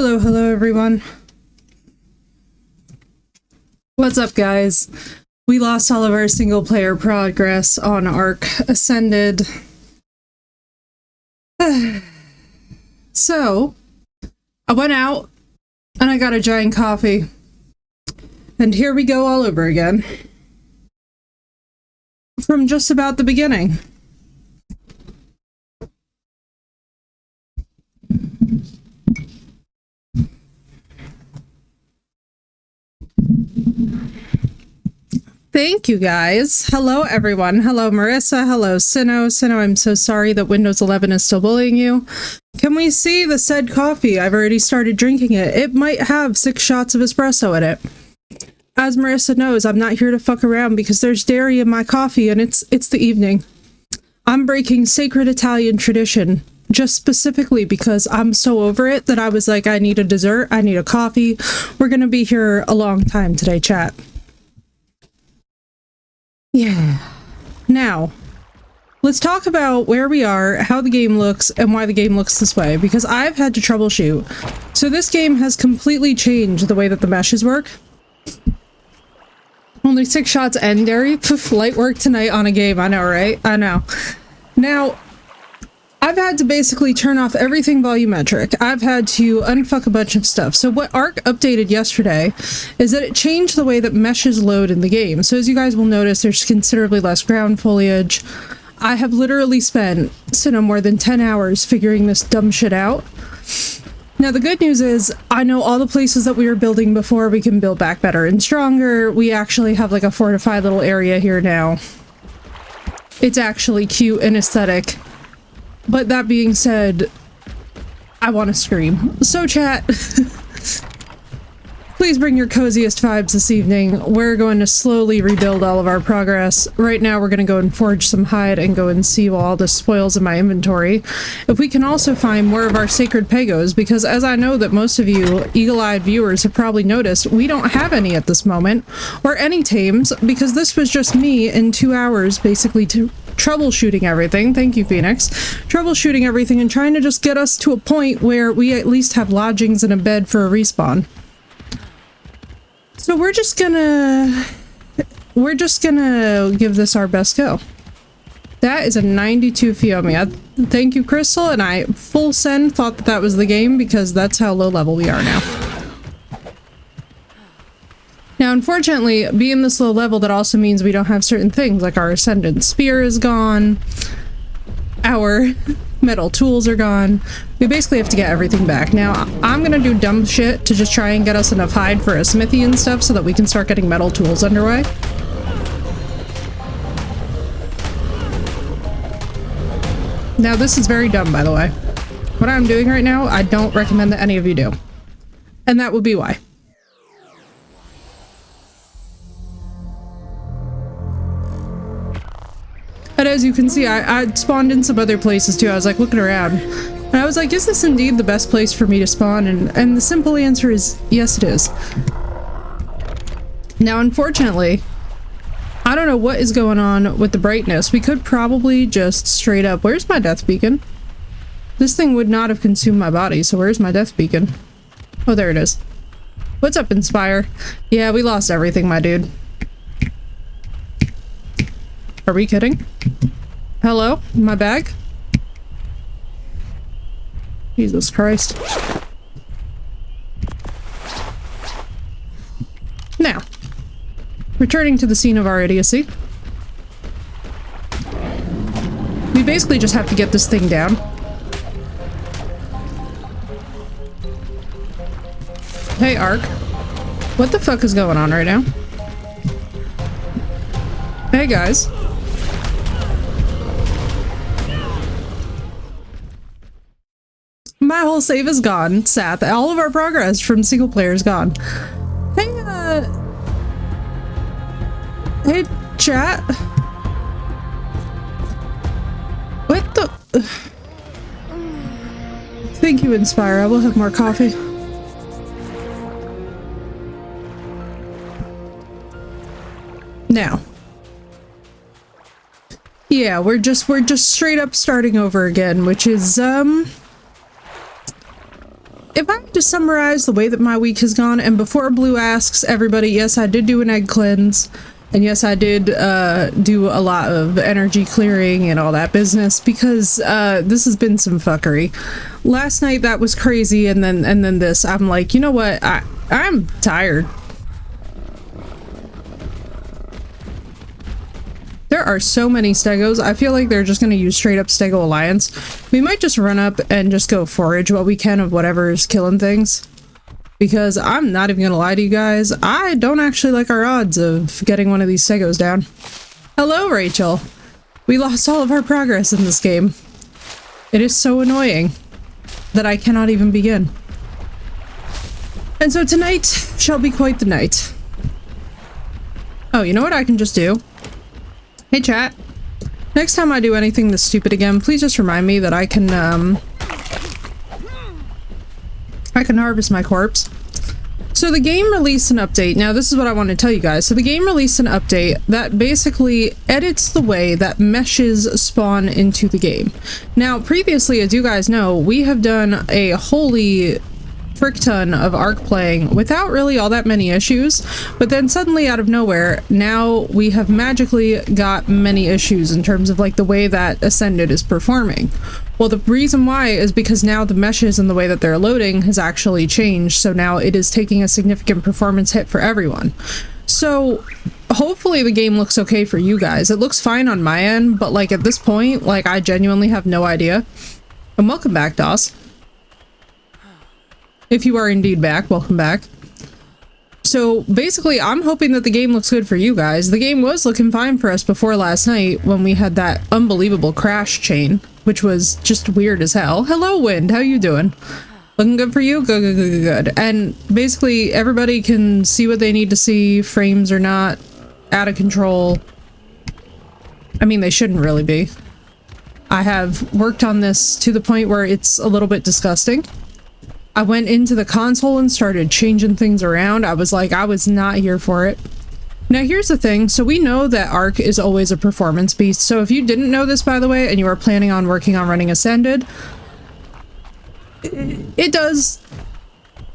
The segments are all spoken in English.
Hello everyone. What's up guys? We lost all of our single player progress on Ark Ascended. So, I went out and I got a giant coffee. And here we go all over again. From just about the beginning. Thank you guys. Hello everyone. Hello Marissa. Hello Sino. Sino, I'm so sorry that Windows 11 is still bullying you. Can we see the said coffee? I've already started drinking it. It might have 6 shots of espresso in it. As Marissa knows, I'm not here to fuck around because there's dairy in my coffee and it's the evening. I'm breaking sacred Italian tradition. Just specifically because I'm so over it that I was like, I need a dessert. I need a coffee. We're gonna be here a long time today, chat. Yeah. Now, let's talk about where we are, how the game looks, and why the game looks this way, because I've had to troubleshoot. So this game has completely changed the way that the meshes work. Only 6 shots and dairy. Poof, light work tonight on a game. I know, right? I know. Now, I've had to basically turn off everything volumetric. I've had to unfuck a bunch of stuff. So what Ark updated yesterday is that it changed the way that meshes load in the game. So as you guys will notice, there's considerably less ground foliage. I have literally spent, more than 10 hours figuring this dumb shit out. Now the good news is, I know all the places that we were building before we can build back better and stronger. We actually have like a fortified little area here now. It's actually cute and aesthetic. But that being said, I want to scream. So chat, please bring your coziest vibes this evening. We're going to slowly rebuild all of our progress. Right now we're going to go and forge some hide and go and see all the spoils in my inventory. If we can also find more of our sacred pagos, because as I know that most of you eagle-eyed viewers have probably noticed, we don't have any at this moment, or any tames, because this was just me in 2 hours basically to troubleshooting everything. Thank you, Phoenix. Troubleshooting everything and trying to just get us to a point where we at least have lodgings and a bed for a respawn. So we're just gonna give this our best go. That is a 92 Fiomi. Thank you, Crystal, and I full send thought that that was the game because that's how low level we are now. Now, unfortunately, being this low level, that also means we don't have certain things, like our Ascendant Spear is gone, our metal tools are gone. We basically have to get everything back. Now, I'm gonna do dumb shit to just try and get us enough hide for a smithy and stuff so that we can start getting metal tools underway. Now, this is very dumb, by the way. What I'm doing right now, I don't recommend that any of you do. And that would be why. And as you can see, I spawned in some other places too. I was like looking around and I was like, is this indeed the best place for me to spawn? And the simple answer is yes, it is. Now, unfortunately, I don't know what is going on with the brightness. We could probably just straight up, where's my death beacon? This thing would not have consumed my body. So where's my death beacon? Oh, there it is. What's up, Inspire? Yeah, we lost everything, my dude. Are we kidding? Hello? My bag? Jesus Christ. Now, returning to the scene of our idiocy. We basically just have to get this thing down. Hey, Ark. What the fuck is going on right now? Hey, guys. My whole save is gone. Sad. All of our progress from single player is gone. Hey, hey, chat. What the? Thank you, Inspire. I will have more coffee. Now. Yeah, we're just straight up starting over again, which is, if I had to summarize the way that my week has gone, and before Blue asks everybody, yes, I did do an egg cleanse, and yes, I did do a lot of energy clearing and all that business, because this has been some fuckery. Last night that was crazy, and then this. I'm like, you know what? I'm tired. There are so many stegos. I feel like they're just going to use straight up stego alliance. We might just run up and just go forage what we can of whatever is killing things. Because I'm not even going to lie to you guys, I don't actually like our odds of getting one of these stegos down. Hello, Rachel. We lost all of our progress in this game. It is so annoying that I cannot even begin. And so tonight shall be quite the night. Oh, you know what I can just do? Hey chat, next time I do anything this stupid again, please just remind me that I can harvest my corpse. So the game released an update. Now this is what I want to tell you guys. So the game released an update that basically edits the way that meshes spawn into the game. Now previously, as you guys know, we have done a holy frick ton of ARC playing without really all that many issues, but then suddenly out of nowhere, now we have magically got many issues in terms of like the way that Ascended is performing. Well, the reason why is because now the meshes and the way that they're loading has actually changed, so now it is taking a significant performance hit for everyone. So hopefully the game looks okay for you guys. It looks fine on my end, but like at this point, like I genuinely have no idea. And welcome back, Doss. If you are indeed back, welcome back. So basically, I'm hoping that the game looks good for you guys. The game was looking fine for us before last night when we had that unbelievable crash chain, which was just weird as hell. Hello, Wind. How you doing? Looking good for you? Good, good, good, good, good. And basically, everybody can see what they need to see. Frames are not out of control. I mean, they shouldn't really be. I have worked on this to the point where it's a little bit disgusting. I went into the console and started changing things around. I was like, I was not here for it. Now here's the thing. So we know that ARC is always a performance beast. So if you didn't know this, by the way, and you are planning on working on running Ascended, it does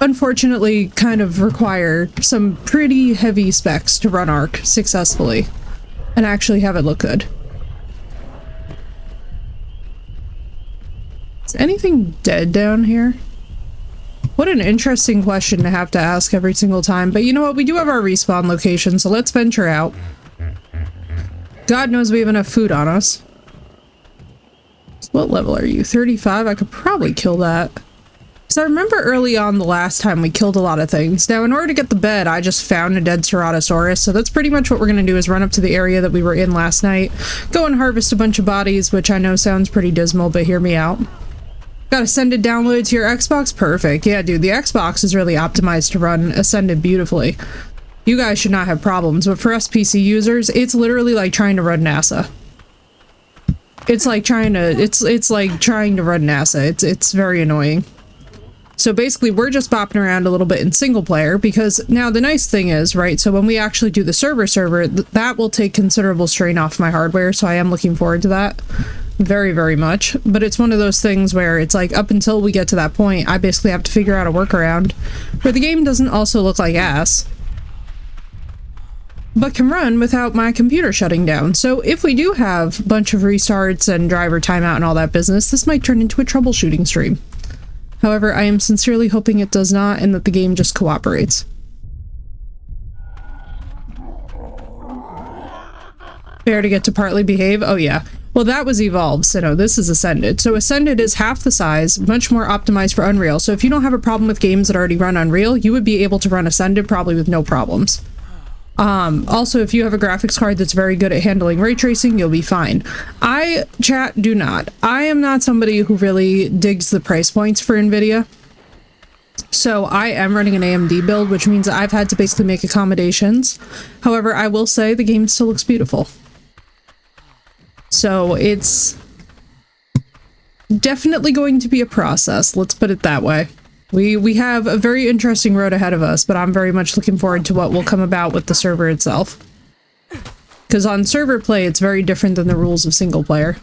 unfortunately kind of require some pretty heavy specs to run ARC successfully and actually have it look good. Is anything dead down here? What an interesting question to have to ask every single time. But you know what? We do have our respawn location, so let's venture out. God knows we have enough food on us. So what level are you? 35? I could probably kill that. Because I remember early on the last time we killed a lot of things. Now, in order to get the bed, I just found a dead Ceratosaurus, so that's pretty much what we're going to do is run up to the area that we were in last night, go and harvest a bunch of bodies, which I know sounds pretty dismal, but hear me out. Got Ascended download to your Xbox? Perfect. Yeah, dude, the Xbox is really optimized to run Ascended beautifully. You guys should not have problems, but for us PC users, it's literally like trying to run NASA. It's like trying to, it's like trying to run NASA. It's very annoying. So basically, we're just bopping around a little bit in single player, because now the nice thing is, right, so when we actually do the server, that will take considerable strain off my hardware, so I am looking forward to that. Very, very much. But it's one of those things where it's like, up until we get to that point, I basically have to figure out a workaround where the game doesn't also look like ass, but can run without my computer shutting down. So if we do have a bunch of restarts and driver timeout and all that business, this might turn into a troubleshooting stream. However, I am sincerely hoping it does not, and that the game just cooperates. Fair to get to partly behave? Oh yeah. Well, that was Evolved, so no, this is Ascended. So Ascended is half the size, much more optimized for Unreal. So if you don't have a problem with games that already run Unreal, you would be able to run Ascended probably with no problems. Also, if you have a graphics card that's very good at handling ray tracing, you'll be fine. Chat, do not. I am not somebody who really digs the price points for NVIDIA. So I am running an AMD build, which means I've had to basically make accommodations. However, I will say the game still looks beautiful. So it's definitely going to be a process, let's put it that way. We have a very interesting road ahead of us, but I'm very much looking forward to what will come about with the server itself. Because on server play, it's very different than the rules of single player.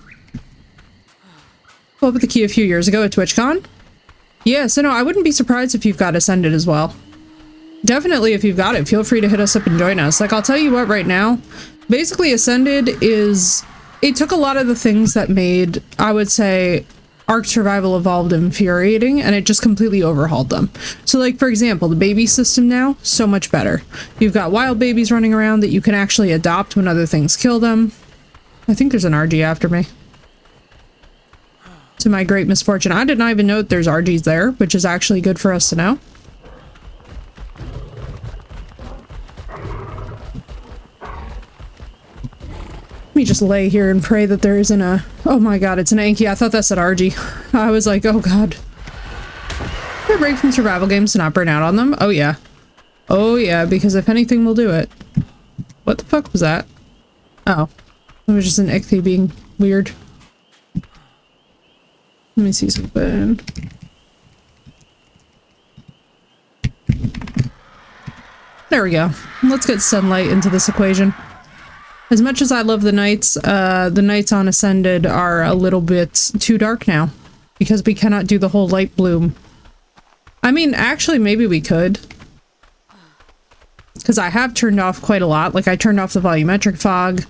What with the key a few years ago at TwitchCon? Yeah, so no, I wouldn't be surprised if you've got Ascended as well. Definitely, if you've got it, feel free to hit us up and join us. Like, I'll tell you what right now, basically Ascended is, it took a lot of the things that made, I would say, Ark Survival Evolved infuriating, and it just completely overhauled them. So like, for example, the baby system now, so much better. You've got wild babies running around that you can actually adopt when other things kill them. I think there's an RG after me. To my great misfortune. I did not even know that there's RGs there, which is actually good for us to know. Let me just lay here and pray that there isn't a... Oh my god, it's an Anki. I thought that said RG. I was like, oh god. A break from survival games to not burn out on them? Oh yeah. Oh yeah, because if anything, we'll do it. What the fuck was that? Oh. It was just an Ichthy being weird. Let me see something. There we go. Let's get sunlight into this equation. As much as I love the nights on Ascended are a little bit too dark now. Because we cannot do the whole light bloom. I mean, actually, maybe we could. Because I have turned off quite a lot. Like, I turned off the volumetric fog.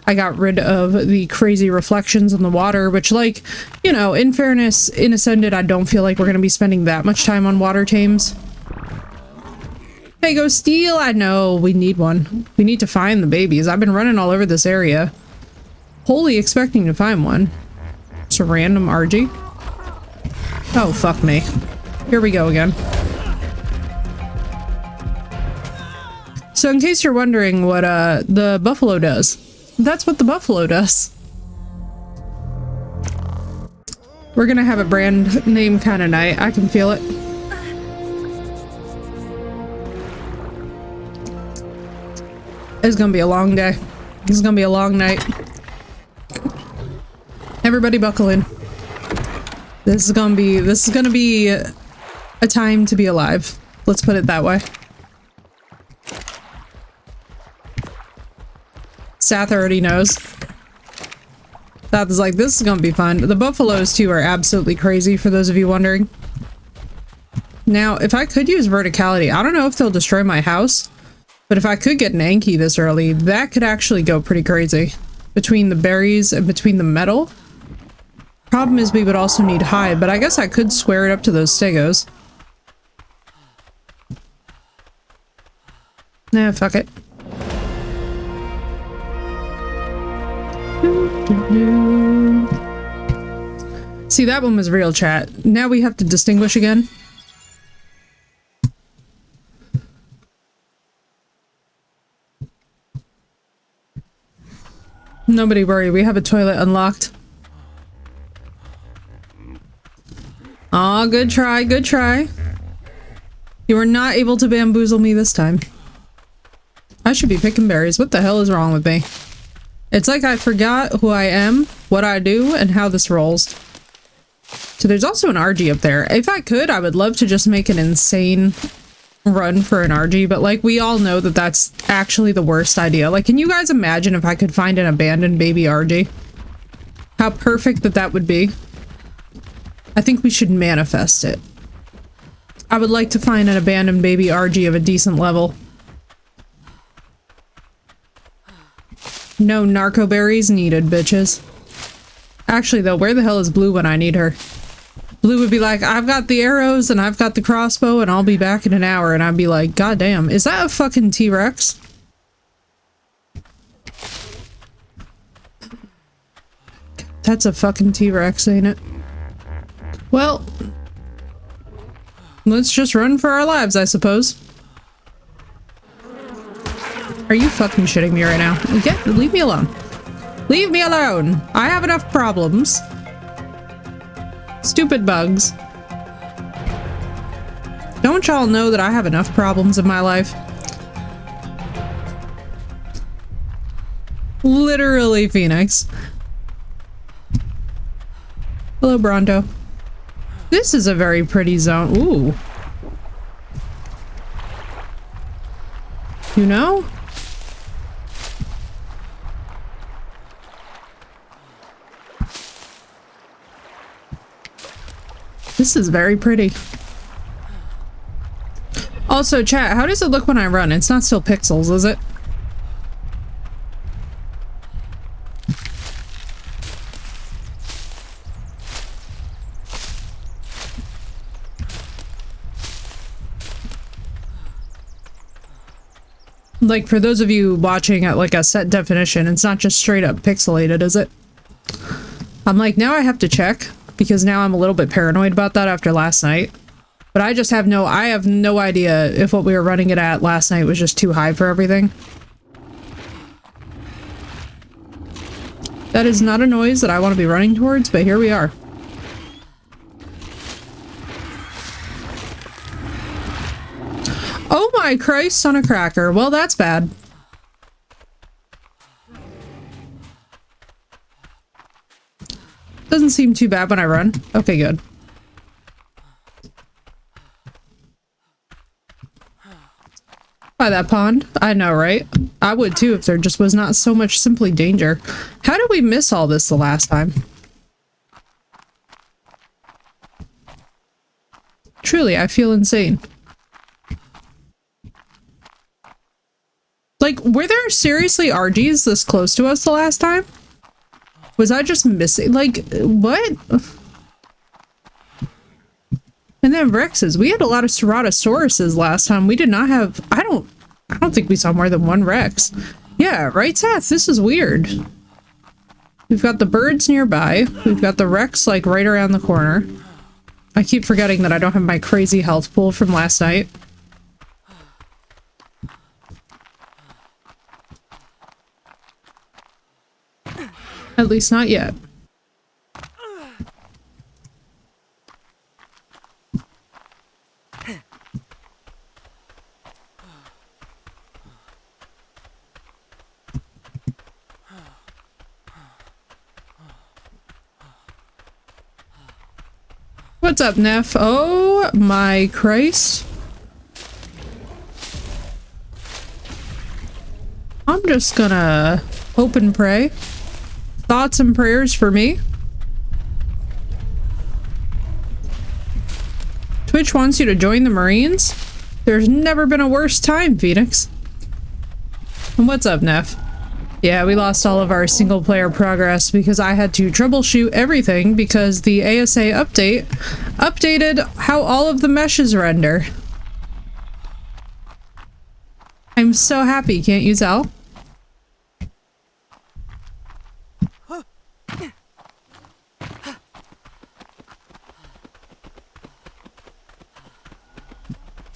I got rid of the crazy reflections in the water, which, like, you know, in fairness, in Ascended, I don't feel like we're going to be spending that much time on water tames. Hey, go steal! I know, we need one. We need to find the babies. I've been running all over this area. Wholly expecting to find one. It's a random RG. Oh, fuck me. Here we go again. So in case you're wondering what the buffalo does, that's what the buffalo does. We're gonna have a brand name kind of night. I can feel it. It's gonna be a long day. This is gonna be a long night. Everybody buckle in. This is gonna be a time to be alive. Let's put it that way. Sath already knows. Sath is like, this is gonna be fun. The buffaloes too are absolutely crazy, for those of you wondering. Now, if I could use verticality, I don't know if they'll destroy my house, but if I could get an Anki this early, that could actually go pretty crazy. Between the berries and between the metal. Problem is we would also need hide, but I guess I could square it up to those stegos. Nah, fuck it. See, that one was real, chat. Now we have to distinguish again. Nobody worry, we have a toilet unlocked. Aw, good try, good try. You were not able to bamboozle me this time. I should be picking berries. What the hell is wrong with me? It's like I forgot who I am, what I do, and how this rolls. So there's also an RG up there. If I could, I would love to just make an insane run for an RG, but like, we all know that that's actually the worst idea. Like, can you guys imagine if I could find an abandoned baby RG? How perfect that would be. I think we should manifest it. I would like to find an abandoned baby RG of a decent level. No narco berries needed, bitches. Actually, though, where the hell is Blue when I need her? Blue would be like, I've got the arrows and I've got the crossbow and I'll be back in an hour. And I'd be like, God damn, is that a fucking T-Rex? That's a fucking T-Rex, ain't it? Well, let's just run for our lives, I suppose. Are you fucking shitting me right now? Leave me alone. Leave me alone! I have enough problems. Stupid bugs. Don't y'all know that I have enough problems in my life? Literally, Phoenix. Hello, Bronto. This is a very pretty zone. Ooh. You know? This is very pretty. Also, chat, how does it look when I run? It's not still pixels, is it? Like, for those of you watching at like a set definition, it's not just straight up pixelated, is it? I'm like, now I have to check, because now I'm a little bit paranoid about that after last night. But I just have no idea if what we were running it at last night was just too high for everything. That is not a noise that I want to be running towards, but here we are. Oh my Christ on a cracker. Well, that's bad. Doesn't seem too bad when I run. Okay, good. By that pond. I know, right? I would too if there just was not so much simply danger. How did we miss all this the last time? Truly, I feel insane. Like, were there seriously RGs this close to us the last time? Was I just missing? Like, what? And then Rexes. We had a lot of Ceratosauruses last time. We did not have... I don't think we saw more than one Rex. Yeah, right, Seth? This is weird. We've got the birds nearby. We've got the Rex, like, right around the corner. I keep forgetting that I don't have my crazy health pool from last night. At least not yet. What's up, Neff? Oh my Christ. I'm just gonna hope and pray. Thoughts and prayers for me. Twitch wants you to join the Marines? There's never been a worse time, Phoenix. And what's up, Neff? Yeah, we lost all of our single player progress because I had to troubleshoot everything because the ASA update updated how all of the meshes render. I'm so happy, can't you tell?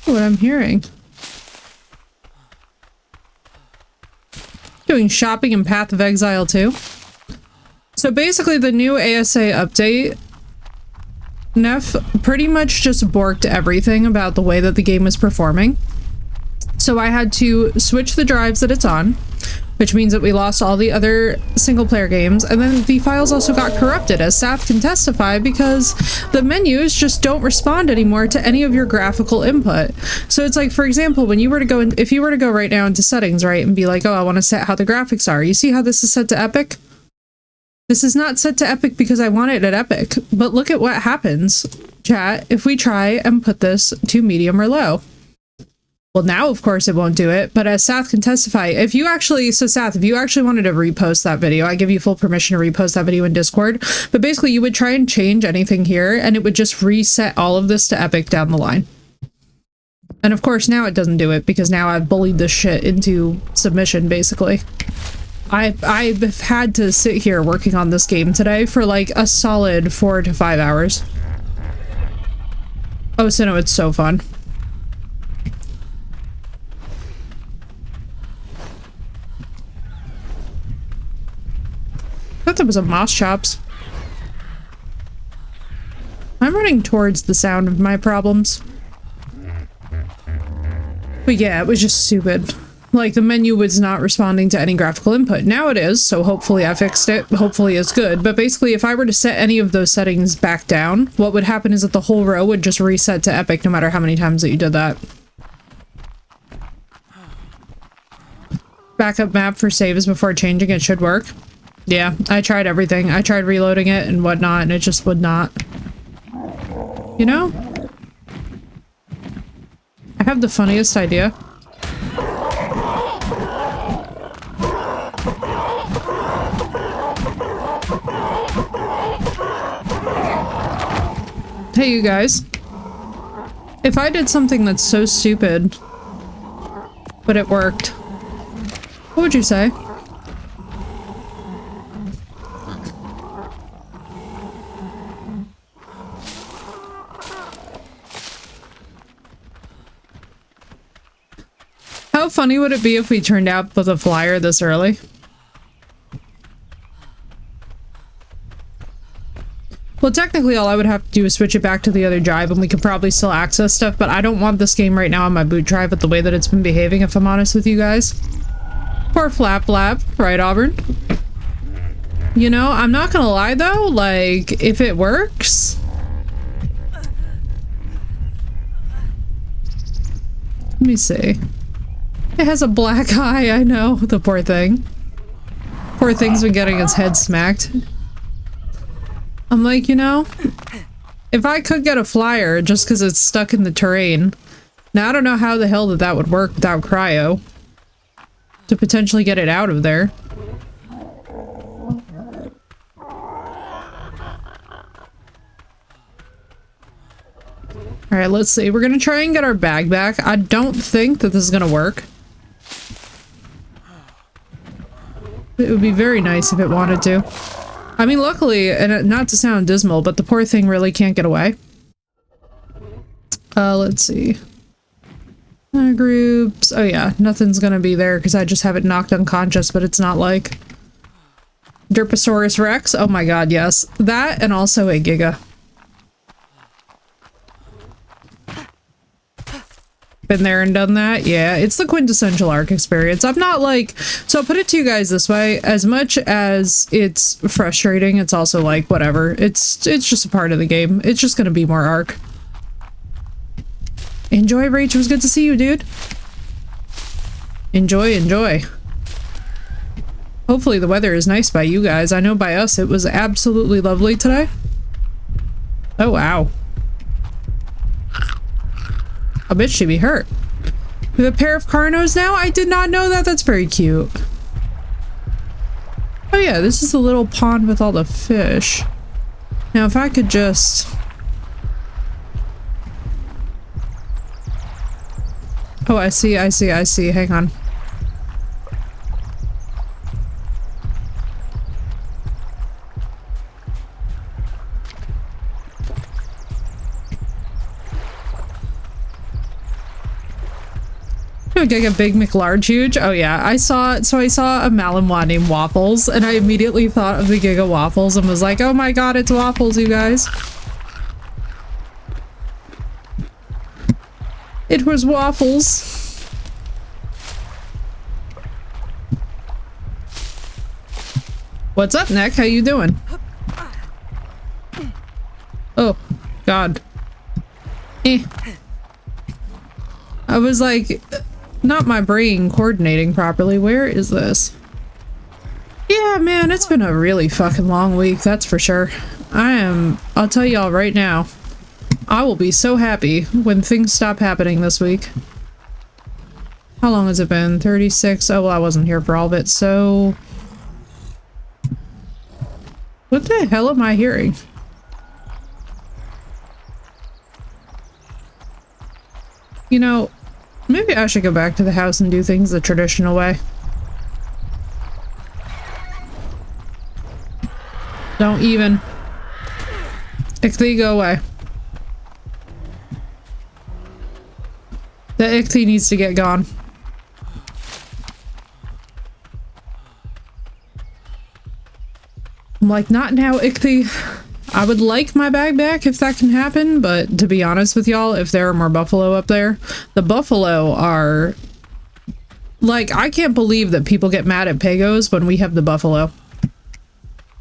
What I'm hearing. Doing shopping in Path of Exile too. So basically the new ASA update, Neff, pretty much just borked everything about the way that the game was performing. So I had to switch the drives that it's on, which means that we lost all the other single player games, and then the files also got corrupted, as Saf can testify, because the menus just don't respond anymore to any of your graphical input. So it's like, for example, when you were to go in, if you were to go right now into settings, right, and be like, oh, I want to set how the graphics are. You see how this is set to epic? This is not set to epic because I want it at epic, but look at what happens, chat, if we try and put this to medium or low. Well, now, of course, it won't do it, but as Sath can testify, if you actually, so Sath, if you actually wanted to repost that video, I give you full permission to repost that video in Discord, but basically you would try and change anything here, and it would just reset all of this to epic down the line. And of course, now it doesn't do it, because now I've bullied this shit into submission, basically. I've had to sit here working on this game today for like a solid 4 to 5 hours. Oh, so no, it's so fun. I thought there was a Moss Chops. I'm running towards the sound of my problems. But yeah, it was just stupid. Like, the menu was not responding to any graphical input. Now it is, so hopefully I fixed it. Hopefully it's good. But basically, if I were to set any of those settings back down, what would happen is that the whole row would just reset to epic no matter how many times that you did that. Backup map for saves before changing it should work. Yeah, I tried everything. I tried reloading it and whatnot, and it just would not. You know? I have the funniest idea. Hey, you guys. If I did something that's so stupid, but it worked, what would you say? How funny would it be if we turned out with a flyer this early? Well, technically all I would have to do is switch it back to the other drive and we could probably still access stuff, but I don't want this game right now on my boot drive with the way that it's been behaving, if I'm honest with you guys. Poor Flap Flap, right, Auburn? You know, I'm not gonna lie though, like, if it works... Let me see. It has a black eye, I know, the poor thing. Poor thing's been getting its head smacked. I'm like, you know, if I could get a flyer just because it's stuck in the terrain. Now, I don't know how the hell that would work without cryo. To potentially get it out of there. Alright, let's see. We're gonna try and get our bag back. I don't think that this is gonna work. It would be very nice if it wanted to. I mean, luckily, and not to sound dismal, but the poor thing really can't get away. Let's see. Groups. Oh yeah, nothing's gonna be there because I just have it knocked unconscious, but it's not like... Derposaurus Rex? Oh my god, yes. That and also a Giga. Been there and done that? Yeah, it's the quintessential ARK experience. I'm not like... So I'll put it to you guys this way. As much as it's frustrating, it's also like, whatever. It's just a part of the game. It's just gonna be more ARK. Enjoy, Rach. It was good to see you, dude. Enjoy, enjoy. Hopefully the weather is nice by you guys. I know by us it was absolutely lovely today. Oh, wow. I bet she'd be hurt. We have a pair of Carnos now? I did not know that. That's very cute. Oh yeah, this is the little pond with all the fish. Now if I could just... Oh, I see, I see, I see. Hang on. Like a big McLarge huge? Oh yeah, I saw a Malinois named Waffles and I immediately thought of the Giga Waffles and was like, oh my god, it's Waffles, you guys. It was Waffles. What's up, Nick? How you doing? Oh, god. I was like... Not my brain coordinating properly. Where is this? Yeah, man, it's been a really fucking long week, that's for sure. I'll tell y'all right now, I will be so happy when things stop happening this week. How long has it been? 36? Oh, well, I wasn't here for all of it, so... What the hell am I hearing? You know... Maybe I should go back to the house and do things the traditional way. Don't even. Ichthy, go away. The Ichthy needs to get gone. I'm like, not now, Ichthy. I would like my bag back if that can happen, but to be honest with y'all, if there are more buffalo up there, the buffalo are... Like, I can't believe that people get mad at Pagos when we have the buffalo.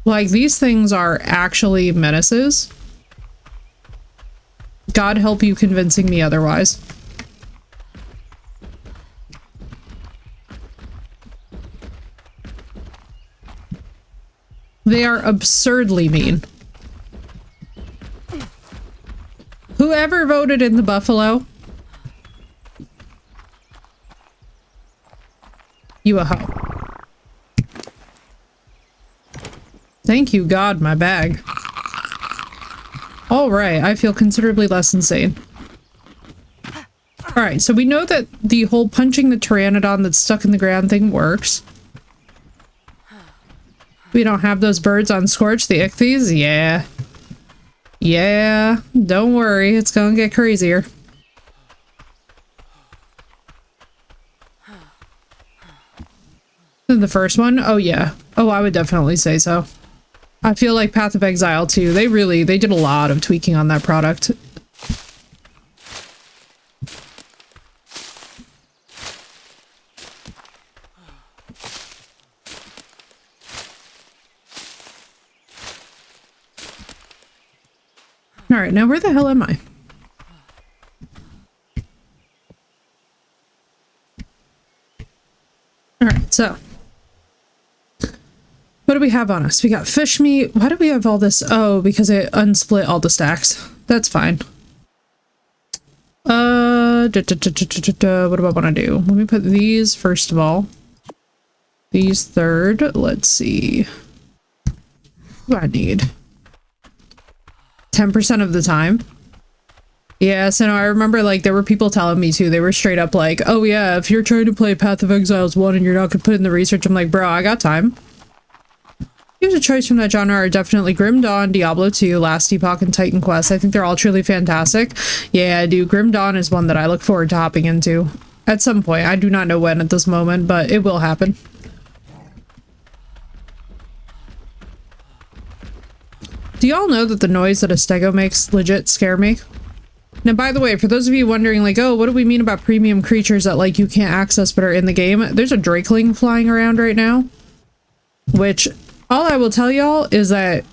Like, these things are actually menaces. God help you convincing me otherwise. They are absurdly mean. Whoever voted in the buffalo, you a hoe. Thank you, God, my bag. Alright, I feel considerably less insane. Alright, so we know that the whole punching the pteranodon that's stuck in the ground thing works. We don't have those birds on Scorch, the ichthyes? Yeah. Yeah, don't worry, it's gonna get crazier. The first one? Oh yeah. Oh, I would definitely say so. I feel like Path of Exile too. They did a lot of tweaking on that product. Alright, now where the hell am I? Alright, so. What do we have on us? We got fish meat. Why do we have all this? Oh, because it unsplit all the stacks. That's fine. What do I want to do? Let me put these first of all. These third. Let's see. What do I need? 10% of the time. Yeah, so no, I remember like there were people telling me too. They were straight up like, oh yeah, if you're trying to play Path of Exiles 1 and you're not gonna put in the research, I'm like, bro, I got time. Games of choice from that genre are definitely Grim Dawn, Diablo 2, Last Epoch, and Titan Quest. I think they're all truly fantastic. Yeah, I do. Grim Dawn is one that I look forward to hopping into. At some point. I do not know when at this moment, but it will happen. Do y'all know that the noise that a stego makes legit scare me? Now, by the way, for those of you wondering, like, oh, what do we mean about premium creatures that, like, you can't access but are in the game? There's a drakeling flying around right now. Which, all I will tell y'all is that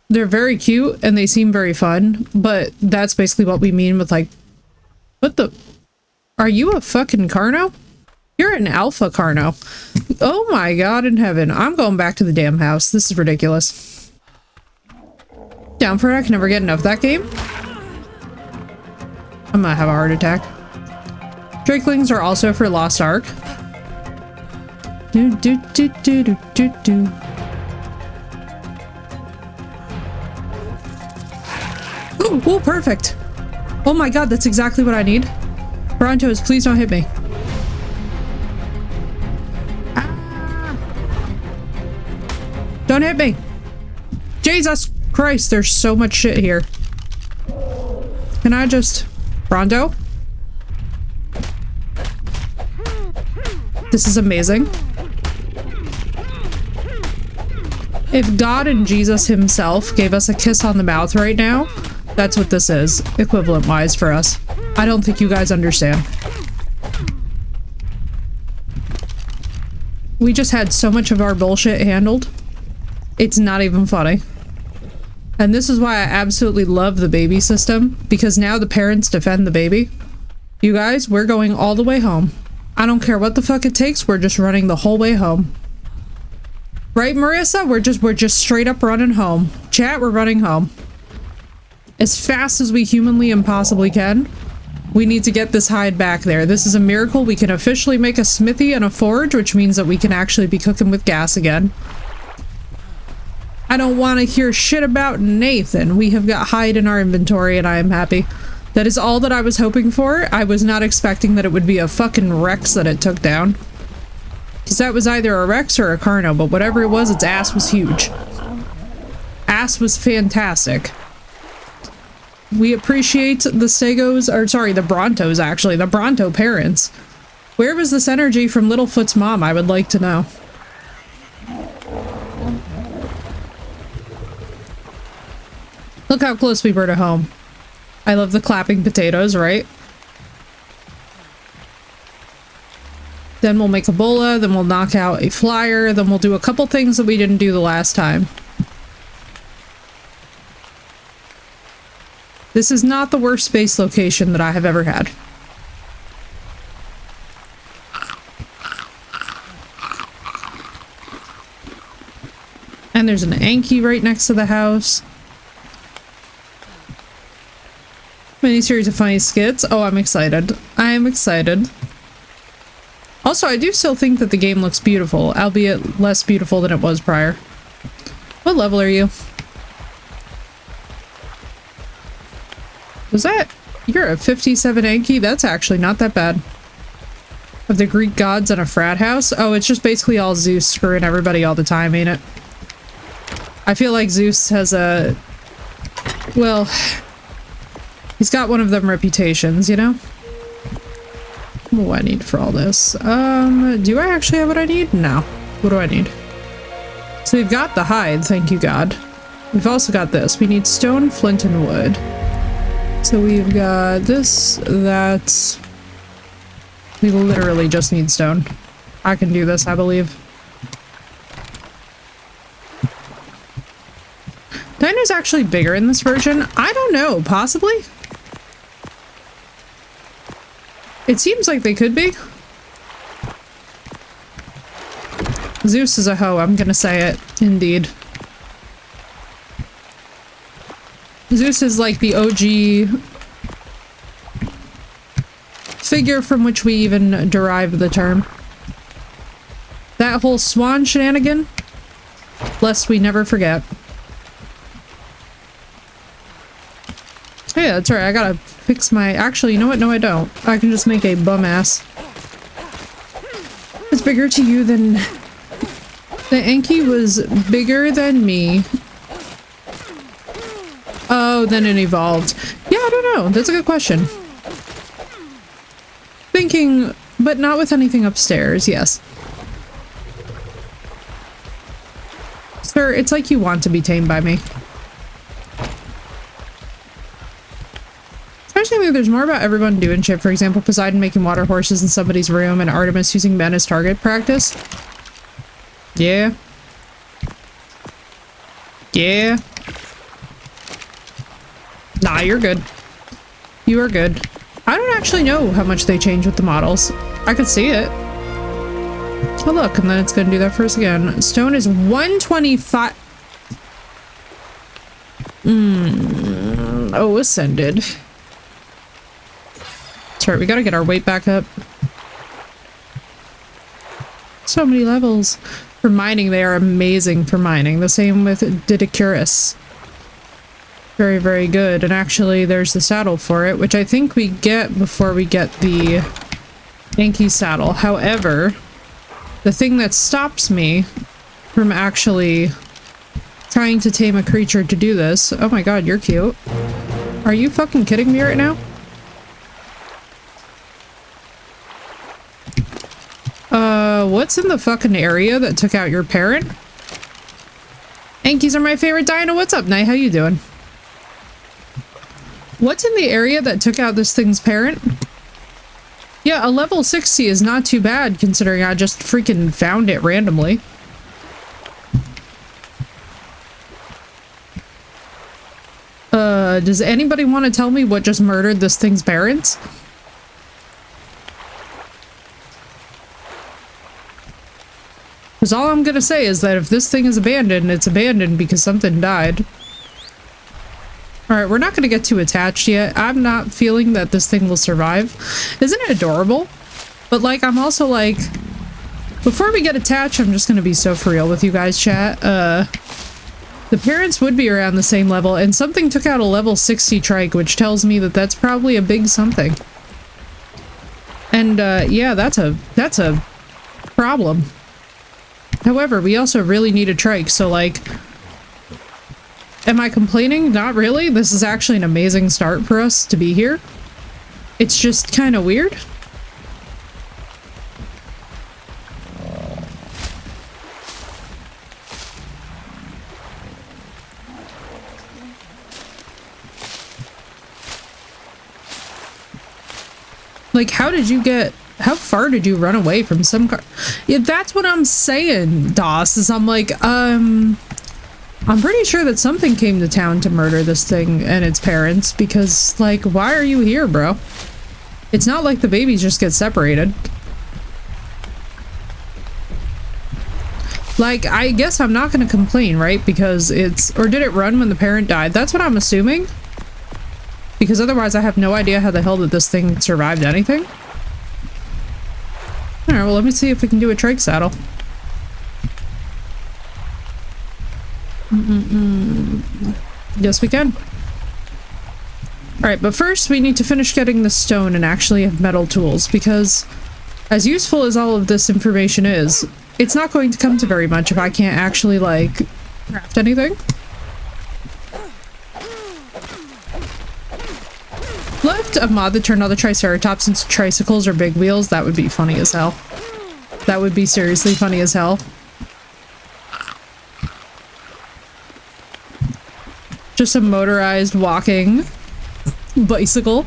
they're very cute and they seem very fun, but that's basically what we mean with, like, what the... Are you a fucking Carno? You're an alpha Carno. Oh my god in heaven. I'm going back to the damn house. This is ridiculous. Down for it. I can never get enough of that game. I might have a heart attack. Drakelings are also for Lost Ark. Do do do do do do do. Oh, perfect. Oh my god, that's exactly what I need. Brontos, please don't hit me. Ah. Don't hit me. Jesus Christ, there's so much shit here. Can I just... Bronto? This is amazing. If God and Jesus himself gave us a kiss on the mouth right now, that's what this is, equivalent-wise for us. I don't think you guys understand. We just had so much of our bullshit handled. It's not even funny. And this is why I absolutely love the baby system, because now the parents defend the baby. You guys, we're going all the way home. I don't care what the fuck it takes, we're just running the whole way home. Right, Marissa? We're just straight up running home. Chat, we're running home. As fast as we humanly and possibly can. We need to get this hide back there. This is a miracle. We can officially make a smithy and a forge, which means that we can actually be cooking with gas again. I don't want to hear shit about Nathan. We have got hide in our inventory and I am happy. That is all that I was hoping for. I was not expecting that it would be a fucking Rex that it took down. Because that was either a Rex or a Carno, but whatever it was, its ass was huge. Ass was fantastic. We appreciate the Stegos, or sorry, the Brontos actually, the Bronto parents. Where was this energy from Littlefoot's mom? I would like to know. Look how close we were to home. I love the clapping potatoes, right? Then we'll make a bola, then we'll knock out a flyer, then we'll do a couple things that we didn't do the last time. This is not the worst space location that I have ever had. And there's an Anki right next to the house. Mini series of funny skits. Oh, I'm excited. I'm excited. Also, I do still think that the game looks beautiful, albeit less beautiful than it was prior. What level are you? Was that... You're a 57 Anki? That's actually not that bad. Of the Greek gods in a frat house? Oh, it's just basically all Zeus screwing everybody all the time, ain't it? I feel like Zeus has a... Well... He's got one of them reputations, you know? What do I need for all this? Do I actually have what I need? No. What do I need? So we've got the hide, thank you God. We've also got this. We need stone, flint, and wood. So we've got this, that... We literally just need stone. I can do this, I believe. Dino's actually bigger in this version? I don't know, possibly? It seems like they could be. Zeus is a hoe, I'm gonna say it. Indeed. Zeus is like the OG figure from which we even derived the term. That whole swan shenanigan, lest we never forget. Yeah, that's right, I gotta fix my... Actually, you know what? No, I don't. I can just make a bum ass. It's bigger to you than... The Anki was bigger than me. Oh, then it evolved. Yeah, I don't know. That's a good question. Thinking, but not with anything upstairs, yes. Sir, it's like you want to be tamed by me. Especially if there's more about everyone doing shit. For example, Poseidon making water horses in somebody's room and Artemis using men as target practice. Yeah. Yeah. Nah, you're good. You are good. I don't actually know how much they change with the models. I could see it. Oh look, and then it's gonna do that for us again. Stone is 125. Oh, ascended. That's right, we gotta get our weight back up. So many levels. For mining, they are amazing for mining. The same with Didicurus. Very, very good. And actually, there's the saddle for it, which I think we get before we get the Anki saddle. However, the thing that stops me from actually trying to tame a creature to do this... Oh my god, you're cute. Are you fucking kidding me right now? What's in the fucking area that took out your parent? Ankies are my favorite dino. What's up, Night? How you doing? What's in the area that took out this thing's parent? Yeah, a level 60 is not too bad considering I just freaking found it randomly. Does anybody want to tell me what just murdered this thing's parents? Because all I'm gonna say is that if this thing is abandoned, it's abandoned because something died. Alright, we're not gonna get too attached yet. I'm not feeling that this thing will survive. Isn't it adorable? But like, I'm also like... Before we get attached, I'm just gonna be so for real with you guys, chat. The parents would be around the same level, and something took out a level 60 trike, which tells me that that's probably a big something. And, yeah, that's a problem. However, we also really need a trike, so like... Am I complaining? Not really. This is actually an amazing start for us to be here. It's just kind of weird. Like, how far did you run away from some car? Yeah, that's what I'm saying, Doss, is I'm like, I'm pretty sure that something came to town to murder this thing and its parents, because, like, why are you here, bro? It's not like the babies just get separated. Like, I guess I'm not gonna complain, right? Because it's... Or did it run when the parent died? That's what I'm assuming. Because otherwise I have no idea how the hell that this thing survived anything. Alright, well let me see if we can do a trike saddle. Yes, we can. Alright, but first we need to finish getting the stone and actually have metal tools, because as useful as all of this information is, it's not going to come to very much if I can't actually, like, craft anything. Left a mod that turned all the Triceratops into tricycles or big wheels. That would be funny as hell. That would be seriously funny as hell. Just a motorized walking bicycle.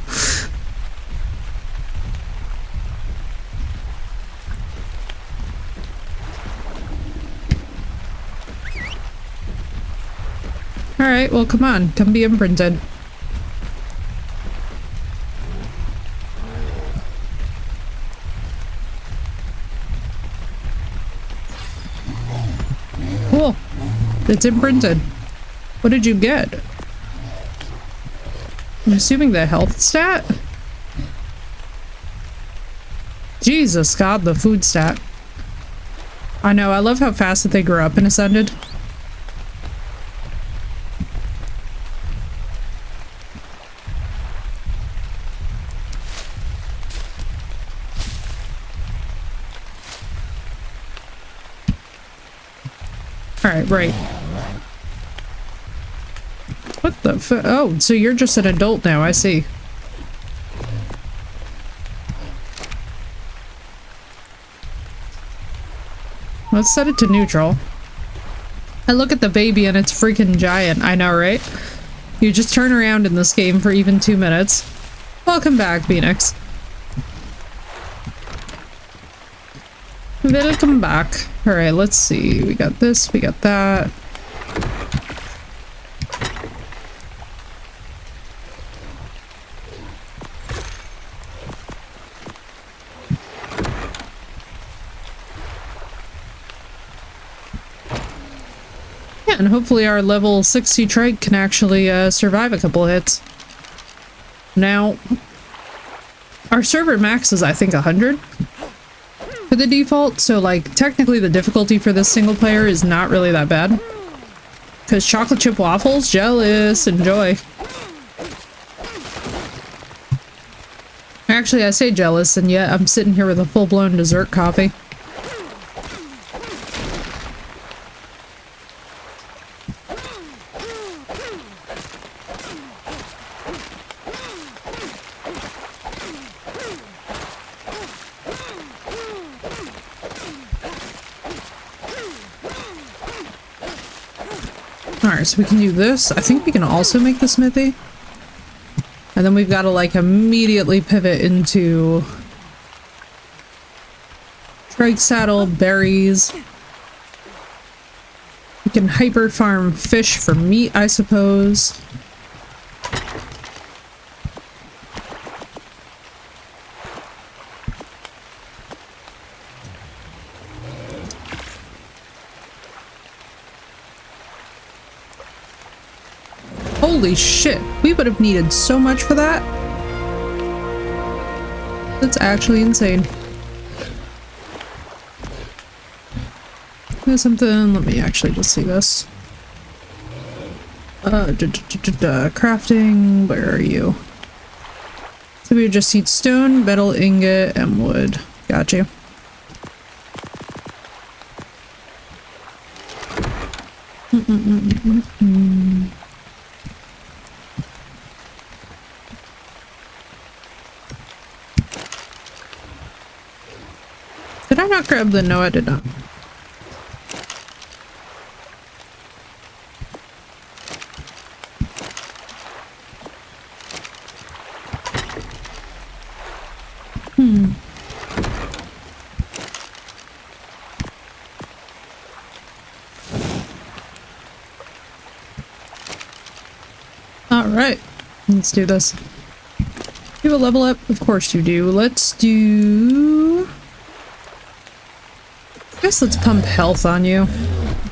Alright, well come on, come be imprinted. Cool. It's imprinted. What did you get? I'm assuming the health stat? Jesus God, the food stat. I know, I love how fast that they grew up and ascended. Alright, right. What the fu- oh, so you're just an adult now, I see. Let's set it to neutral. I look at the baby and it's freaking giant, I know, right? You just turn around in this game for even 2 minutes. Welcome back, Phoenix. Welcome back. Alright, let's see. We got this, we got that. Yeah, and hopefully our level 60 trike can actually survive a couple hits. Now, our server max is, I think, 100 for the default, so like technically the difficulty for this single player is not really that bad. Because chocolate chip waffles, jealous, enjoy. Actually, I say jealous, and yet I'm sitting here with a full-blown dessert coffee. Alright, so we can do this. I think we can also make the smithy. And then we've got to like immediately pivot into trike saddle, berries. We can hyper farm fish for meat, I suppose. Holy shit, we would have needed so much for that. That's actually insane. There's something, let me actually just see this. Crafting, where are you? So we just need stone, metal ingot, and wood. Got you. Did I not grab the- no, I did not. Alright, let's do this. You have a level up? Of course you do. Let's do... I guess let's pump health on you.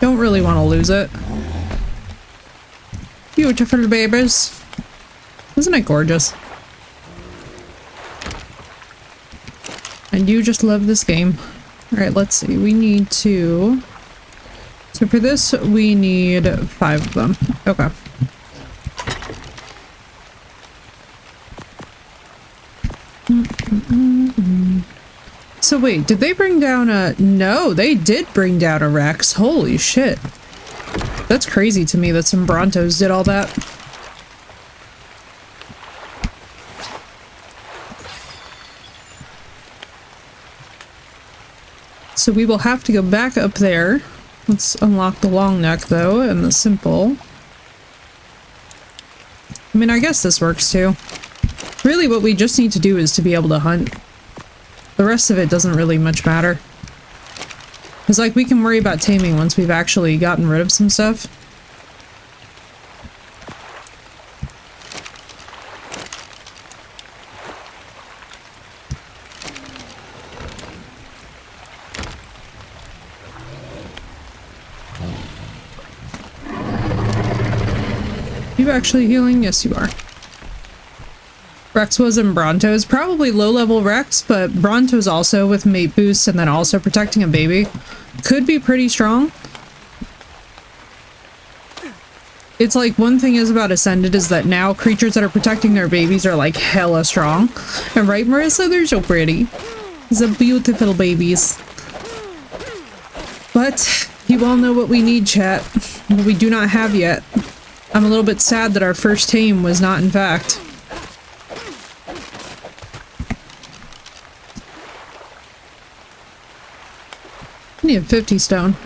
Don't really want to lose it. Beautiful babies. Isn't it gorgeous? And you just love this game. Alright, let's see. We need to... So for this, we need 5 of them. Okay. So wait, did they bring down a... No, they did bring down a Rex. Holy shit. That's crazy to me that some Brontos did all that. So we will have to go back up there. Let's unlock the long neck though, and the simple. I mean, I guess this works too. Really what we just need to do is to be able to hunt. The rest of it doesn't really much matter. Because like we can worry about taming once we've actually gotten rid of some stuff. You actually healing? Yes, you are. Rex was in Brontos. Probably low-level Rex, but Brontos also with mate boost and then also protecting a baby. Could be pretty strong. It's like one thing is about Ascended is that now creatures that are protecting their babies are like hella strong. And right, Marissa? They're so pretty. The beautiful babies. But you all know what we need, chat. What we do not have yet. I'm a little bit sad that our first tame was not, in fact. I need 50 stone.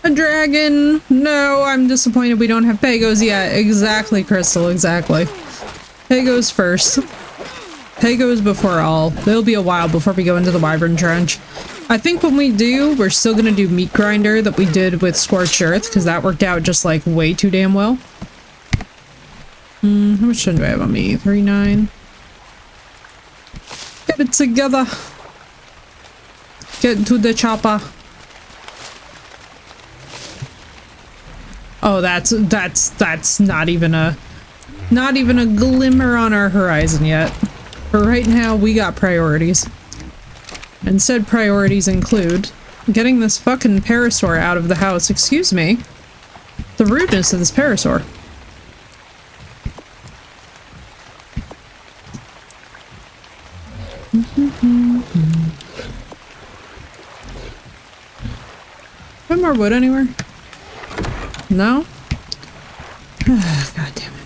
A dragon! No, I'm disappointed we don't have Pagos yet. Exactly, Crystal, exactly. Pagos first. Pagos before all. It'll be a while before we go into the Wyvern Trench. I think when we do, we're still gonna do Meat Grinder that we did with Scorched Earth, because that worked out just like way too damn well. How much do I have on me? 39. Get it together. Get to the chopper. Oh, that's not even a glimmer on our horizon yet. But right now, we got priorities. And said priorities include getting this fucking parasaur out of the house. Excuse me. The rudeness of this parasaur. Put more wood anywhere? No? God damn it.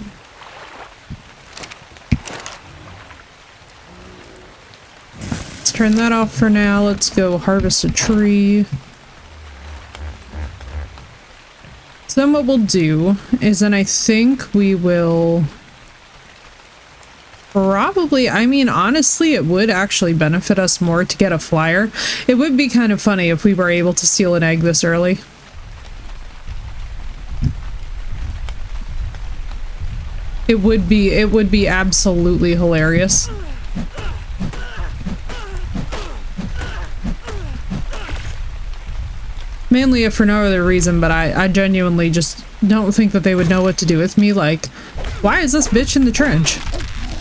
Let's turn that off for now. Let's go harvest a tree. So then what we'll do is then I think we will probably, I mean, honestly, it would actually benefit us more to get a flyer. It would be kind of funny if we were able to steal an egg this early. It would be absolutely hilarious. Mainly if for no other reason, but I genuinely just don't think that they would know what to do with me. Like, why is this bitch in the trench?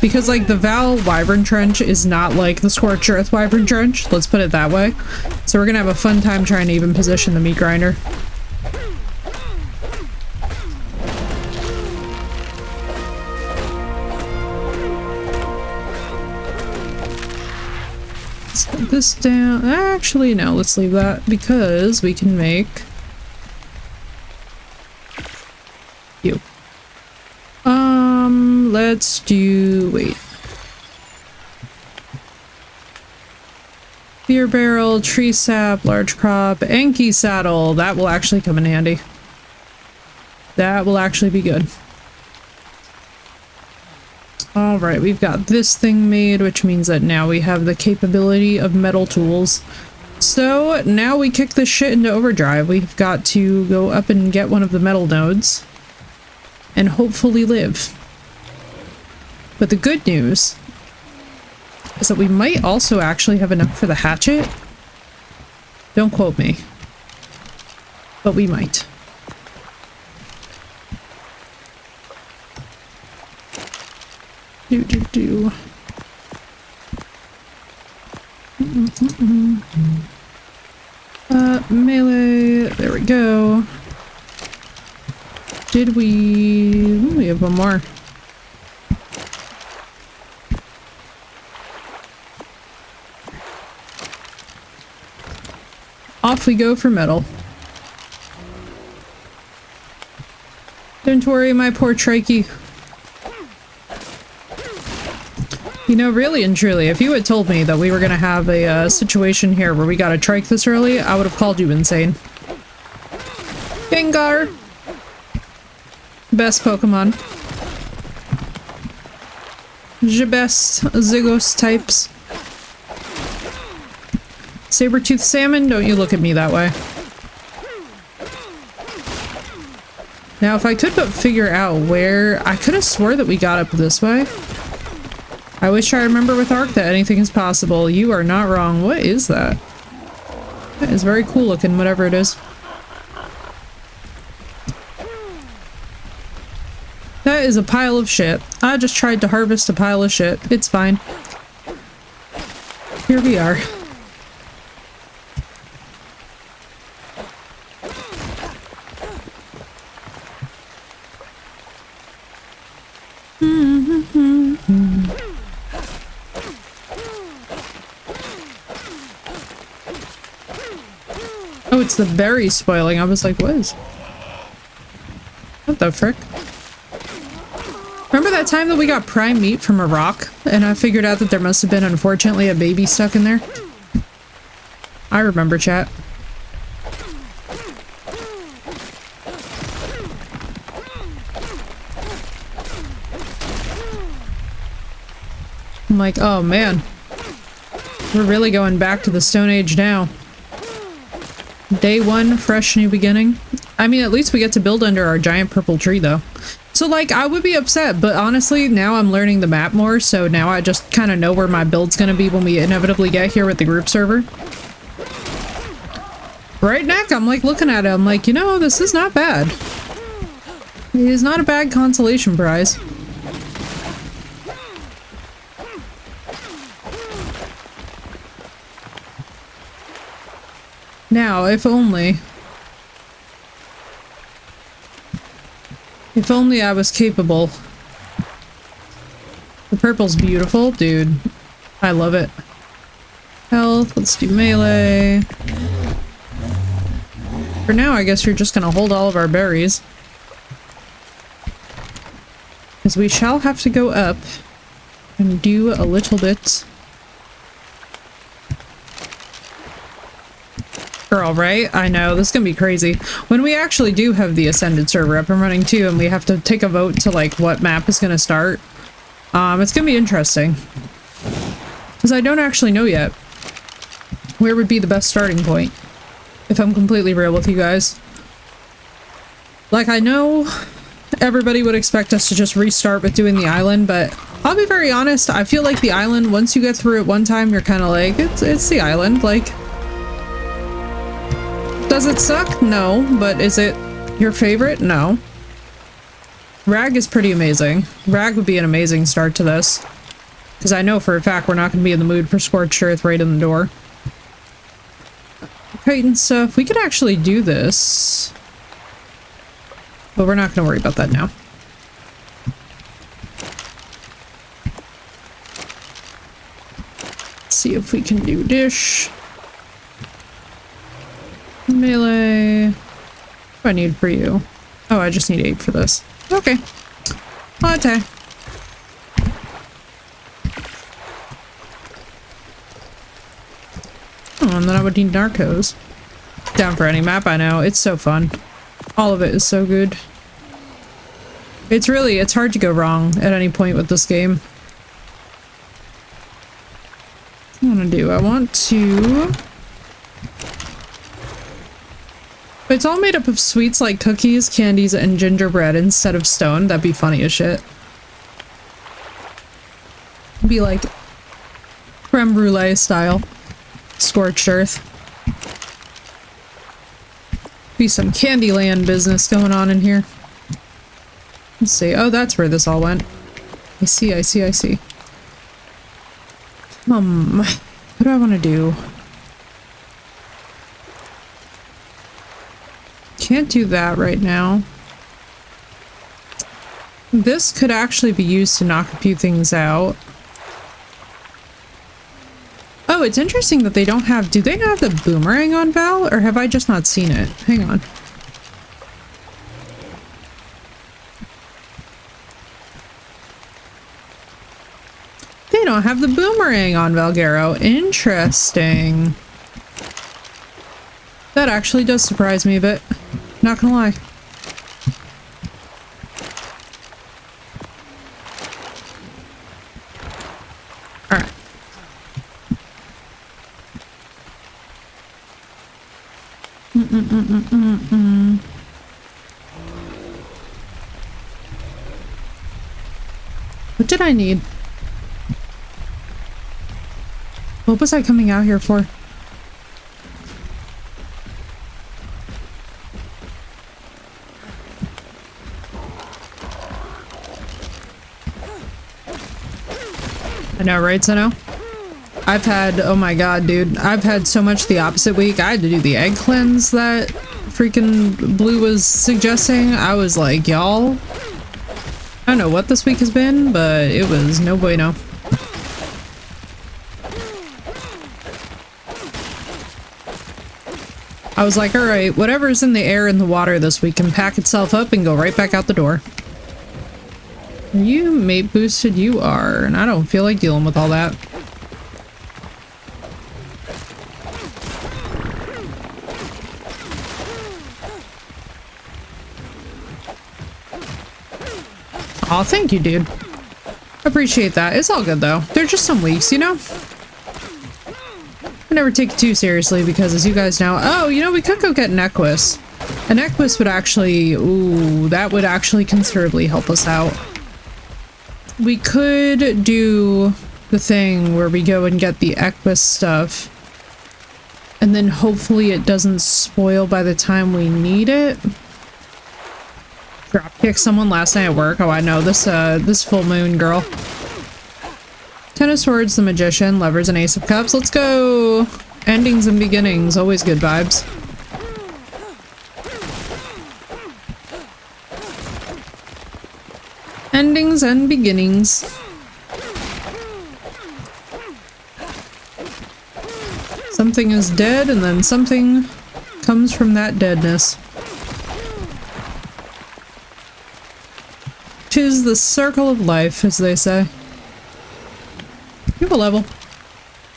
Because like the Val Wyvern Trench is not like the Scorched Earth Wyvern Trench, let's put it that way. So we're gonna have a fun time trying to even position the Meat Grinder. Let's put this down. Actually, no, let's leave that because we can make you. Let's do, wait. Beer barrel, tree sap, large crop, Anki saddle. That will actually come in handy. That will actually be good. Alright, we've got this thing made, which means that now we have the capability of metal tools. So now we kick this shit into overdrive. We've got to go up and get one of the metal nodes and hopefully live. But the good news is that we might also actually have enough for the hatchet. Don't quote me, but we might. Melee. There we go. Did we... Ooh, we have one more. Off we go for metal. Don't worry, my poor trikey. You know, really and truly, if you had told me that we were gonna have a situation here where we got a trike this early, I would have called you insane. Gengar! Best Pokemon. The best Zygos types. Saber-toothed salmon, don't you look at me that way. Now, if I could but figure out where... I could have swore that we got up this way. I wish I remember with Ark that anything is possible. You are not wrong. What is that? That is very cool looking, whatever it is. That is a pile of shit. I just tried to harvest a pile of shit. It's fine. Here we are. Oh, it's the berry spoiling. I was like, what the frick? Remember that time that we got prime meat from a rock? And I figured out that there must have been, unfortunately, a baby stuck in there? I remember, chat. I'm like, oh man. We're really going back to the Stone Age now. Day one, fresh new beginning. I mean, at least we get to build under our giant purple tree, though. So, like, I would be upset, but honestly, now I'm learning the map more, so now I just kind of know where my build's gonna be when we inevitably get here with the group server. Right, Neck? I'm, like, looking at it, I'm like, you know, this is not bad. It is not a bad consolation prize. Now, if only I was capable. The purple's beautiful, dude. I love it. Health, let's do melee. For now, I guess you're just gonna hold all of our berries. Because we shall have to go up and do a little bit. Girl, right? I know, this is gonna be crazy. When we actually do have the Ascended server up and running too, and we have to take a vote to like what map is gonna start, it's gonna be interesting. Because I don't actually know yet where would be the best starting point, if I'm completely real with you guys. Like, I know everybody would expect us to just restart with doing the island, but I'll be very honest, I feel like the island, once you get through it one time, you're kind of like, it's the island, like... Does it suck? No. But is it your favorite? No. Rag is pretty amazing. Rag would be an amazing start to this. Because I know for a fact we're not going to be in the mood for Scorched Earth right in the door. Okay, and so if we could actually do this... But we're not going to worry about that now. Let's see if we can do dish. Melee. What do I need for you? Oh, I just need 8 for this. Okay. Latte. Oh, and then I would need Narcos. Down for any map, I know. It's so fun. All of it is so good. It's hard to go wrong at any point with this game. What I want to do? I want to... It's all made up of sweets like cookies, candies, and gingerbread instead of stone. That'd be funny as shit. Be like creme brulee style. Scorched Earth. Be some Candyland business going on in here. Let's see. Oh, that's where this all went. I see. What do I want to do? Can't do that right now. This could actually be used to knock a few things out. Oh, it's interesting that they don't have... Do they not have the boomerang on Val? Or have I just not seen it? Hang on. They don't have the boomerang on Valguero. Interesting. That actually does surprise me a bit. Not gonna lie. Alright. What did I need? What was I coming out here for? I know, right, Sino? I've had, oh my god, dude. I've had so much the opposite week. I had to do the egg cleanse that freaking Blue was suggesting. I was like, y'all, I don't know what this week has been, but it was no bueno. I was like, alright, whatever's in the air and the water this week can pack itself up and go right back out the door. Are you mate boosted? You are, and I don't feel like dealing with all that. Aw, thank you, dude. Appreciate that. It's all good, though. They're just some weeks, you know? I never take it too seriously because, as you guys know... Oh, you know, we could go get an Equus. An Equus would actually... Ooh, that would actually considerably help us out. We could do the thing where we go and get the Equus stuff. And then hopefully it doesn't spoil by the time we need it. Dropkick someone last night at work. Oh, I know. This full moon girl. Ten of Swords, the Magician, Lovers, and Ace of Cups. Let's go! Endings and beginnings. Always good vibes. Endings and beginnings. Something is dead, and then something comes from that deadness. 'Tis the circle of life, as they say. You have a level.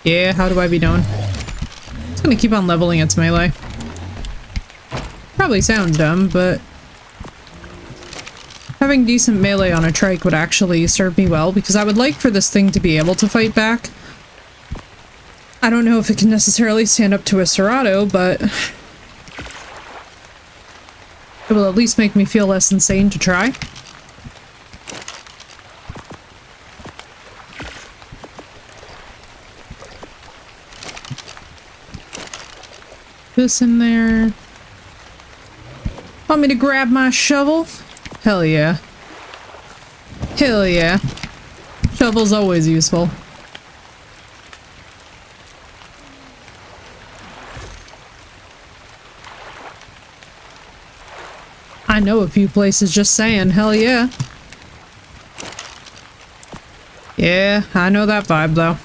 Yeah, how do I be doing? It's gonna keep on leveling its melee. Probably sounds dumb, but having decent melee on a trike would actually serve me well, because I would like for this thing to be able to fight back. I don't know if it can necessarily stand up to a Serato, but it will at least make me feel less insane to try. This in there. Want me to grab my shovel? Hell yeah. Hell yeah. Shovel's always useful. I know a few places, just saying. Hell yeah. Yeah, I know that vibe though.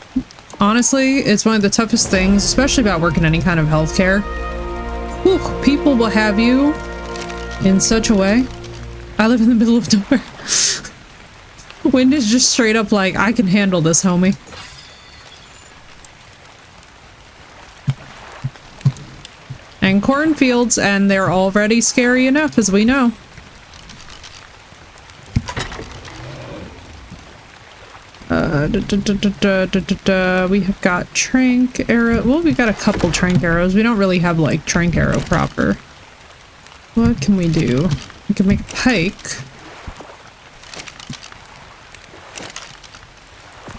Honestly, it's one of the toughest things, especially about working any kind of healthcare. Whew, people will have you in such a way. I live in the middle of nowhere. Wind is just straight up like, I can handle this, homie. And cornfields, and they're already scary enough, as we know. We have got trank arrow. Well, we got a couple trank arrows. We don't really have like trank arrow proper. What can we do? We can make a pike,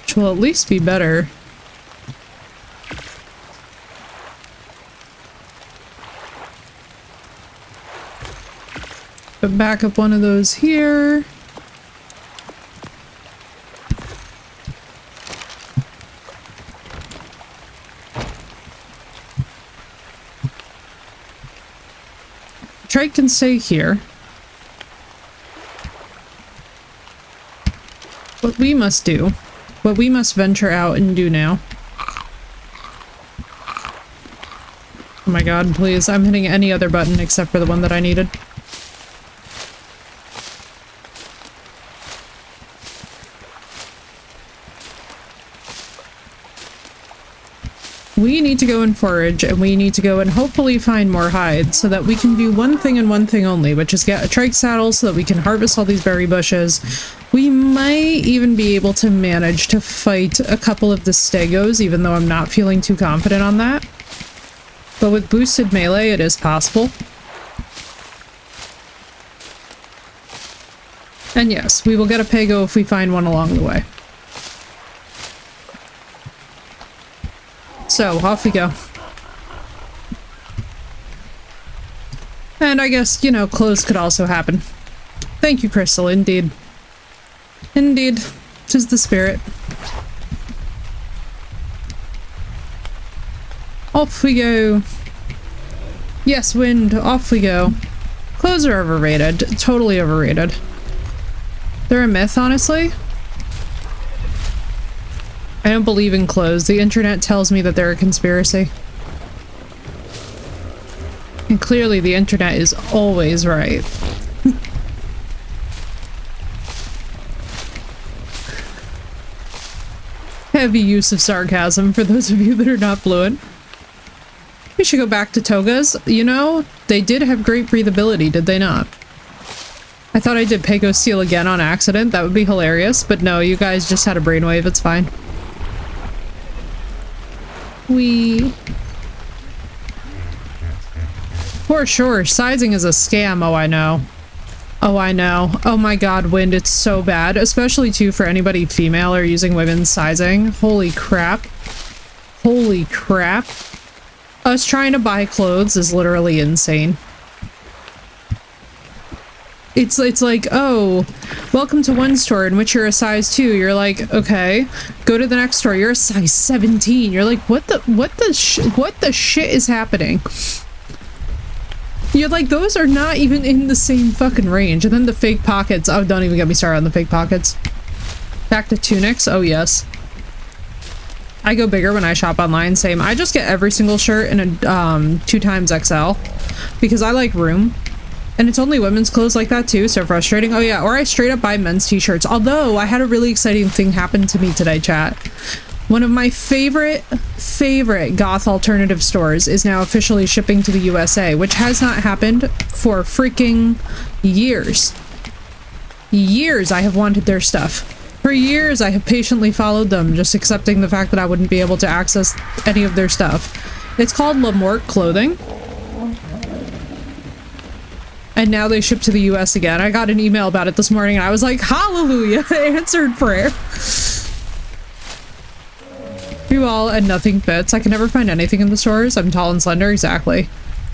which will at least be better. Put back up one of those here. Trike can stay here. What we must do, what we must venture out and do now. Oh my god, please. I'm hitting any other button except for the one that I needed. We need to go and forage, and we need to go and hopefully find more hides so that we can do one thing and one thing only, which is get a trike saddle so that we can harvest all these berry bushes. We might even be able to manage to fight a couple of the stegos, even though I'm not feeling too confident on that. But with boosted melee, it is possible. And yes, we will get a pego if we find one along the way. So, off we go. And I guess, you know, clothes could also happen. Thank you, Crystal, indeed. Indeed. 'Tis the spirit. Off we go. Yes, wind, off we go. Clothes are overrated. Totally overrated. They're a myth, honestly. I don't believe in clothes. The internet tells me that they're a conspiracy. And clearly the internet is always right. Heavy use of sarcasm for those of you that are not fluent. We should go back to togas. You know, they did have great breathability, did they not? I thought I did Pego Steel again on accident. That would be hilarious. But no, you guys just had a brainwave. It's fine. For sure, sizing is a scam. Oh, I know. Oh, I know. Oh my god, Wind, it's so bad. Especially, too, for anybody female or using women's sizing. Holy crap. Holy crap. Us trying to buy clothes is literally insane. It's like, oh, welcome to one store in which you're a size 2. You're like, okay. Go to the next store. You're a size 17. You're like, what the shit is happening? You're like, those are not even in the same fucking range. And then the fake pockets. Oh, don't even get me started on the fake pockets. Back to tunics. Oh, yes. I go bigger when I shop online. Same. I just get every single shirt in a 2XXL because I like room. And it's only women's clothes like that too, so frustrating. Oh yeah, or I straight up buy men's t-shirts. Although, I had a really exciting thing happen to me today, chat. One of my favorite goth alternative stores is now officially shipping to the USA, which has not happened for freaking years. Years I have wanted their stuff. For years I have patiently followed them, just accepting the fact that I wouldn't be able to access any of their stuff. It's called Lamort Clothing. And now they ship to the US again. I got an email about it this morning and I was like, hallelujah, answered prayer. You all and nothing fits. I can never find anything in the stores. I'm tall and slender, exactly.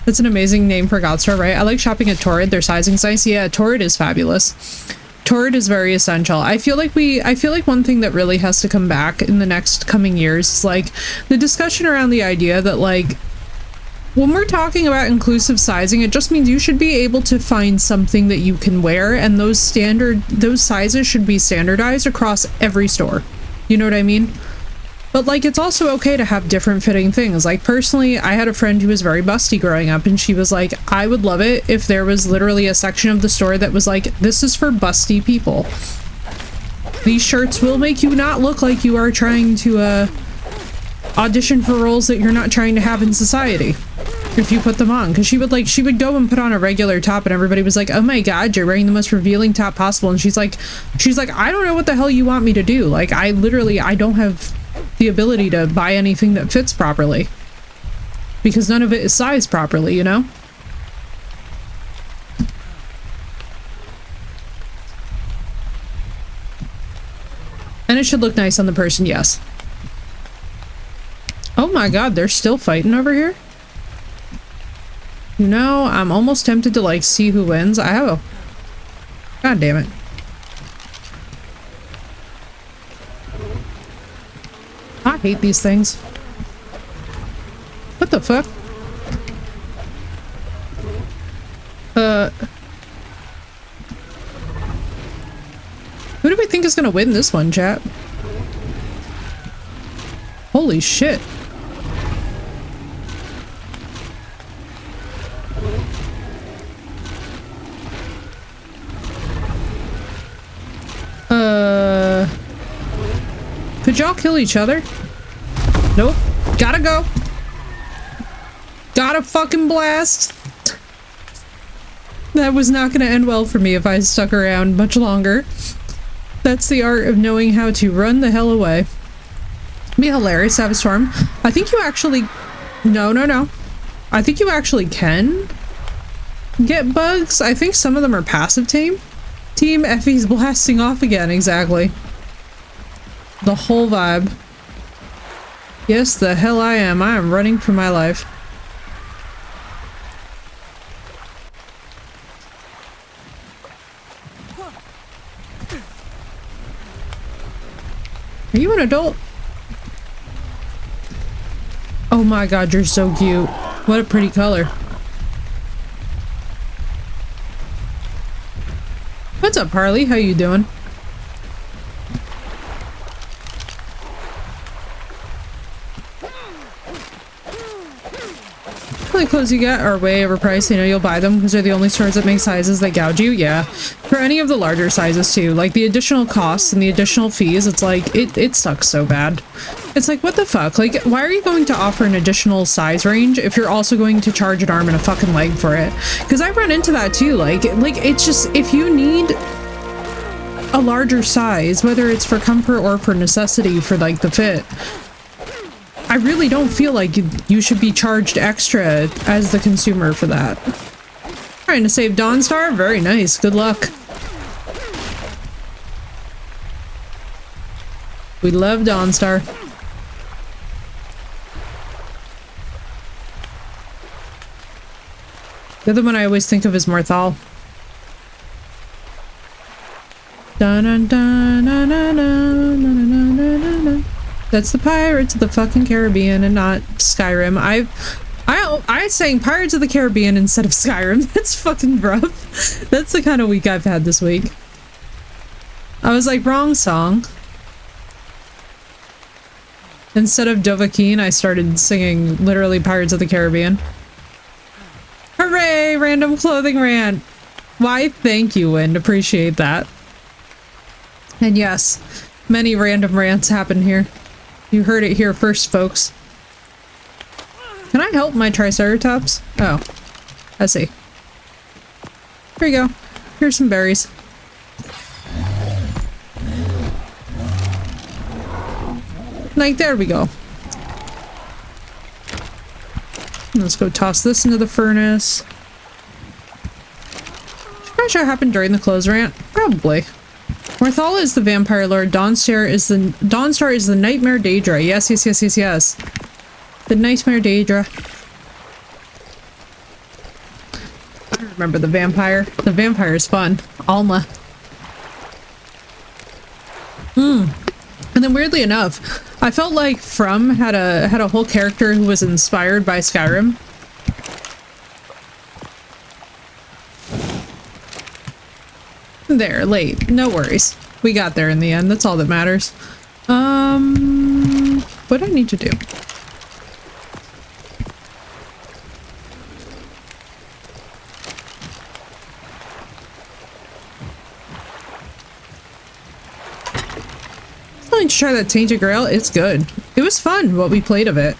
That's an amazing name for a god store, right? I like shopping at Torrid. Their sizing's nice. Yeah, Torrid is fabulous. Torrid is very essential. I feel like one thing that really has to come back in the next coming years is like the discussion around the idea that like when we're talking about inclusive sizing, it just means you should be able to find something that you can wear, and those sizes should be standardized across every store. You know what I mean? But like, it's also okay to have different fitting things. Like personally, I had a friend who was very busty growing up, and she was like, I would love it if there was literally a section of the store that was like, this is for busty people. These shirts will make you not look like you are trying to audition for roles that you're not trying to have in society if you put them on. Because she would go and put on a regular top and everybody was like, oh my god, you're wearing the most revealing top possible. And she's like, I don't know what the hell you want me to do. Like, I don't have the ability to buy anything that fits properly because none of it is sized properly, you know? And it should look nice on the person, yes. Oh my god, they're still fighting over here? You know, I'm almost tempted to, like, see who wins. God damn it. I hate these things. What the fuck? Who do we think is gonna win this one, chat? Holy shit. Could y'all kill each other? Nope. Gotta go. Gotta fucking blast. That was not gonna end well for me if I stuck around much longer. That's the art of knowing how to run the hell away. Be hilarious to have a storm. I think you actually... No. I think you actually can get bugs. I think some of them are passive tame. Team Effie's blasting off again, exactly. The whole vibe. Yes, the hell I am. I am running for my life. Are you an adult? Oh my god, you're so cute. What a pretty color. What's up, Harley? How you doing? The clothes you get are way overpriced. You know you'll buy them because they're the only stores that make sizes that gouge you. Yeah, for any of the larger sizes too. Like the additional costs and the additional fees, it's like it sucks so bad. It's like, what the fuck? Like, why are you going to offer an additional size range if you're also going to charge an arm and a fucking leg for it? Because I run into that too. Like it's just, if you need a larger size, whether it's for comfort or for necessity for like the fit, I really don't feel like you should be charged extra as the consumer for that. Trying to save Dawnstar? Very nice. Good luck. We love Dawnstar. The other one I always think of is Morthal. That's the Pirates of the fucking Caribbean and not Skyrim. I sang Pirates of the Caribbean instead of Skyrim. That's fucking rough. That's the kind of week I've had this week. I was like, wrong song. Instead of Dovahkiin, I started singing literally Pirates of the Caribbean. Hooray! Random clothing rant. Why, thank you, Wind. Appreciate that. And yes, many random rants happen here. You heard it here first, folks. Can I help my Triceratops? Oh, I see. Here you go. Here's some berries. Like, there we go. Let's go toss this into the furnace. Should that happen during the clothes rant? Probably. Morthal is the vampire lord. Dawnstar is the nightmare Daedra. Yes. The nightmare Daedra. I remember the vampire. The vampire is fun. Alma. And then weirdly enough, I felt like From had a whole character who was inspired by Skyrim. There, late. No worries. We got there in the end. That's all that matters. What do I need to do? I need to try that Tainted Grail. It's good. It was fun, what we played of it.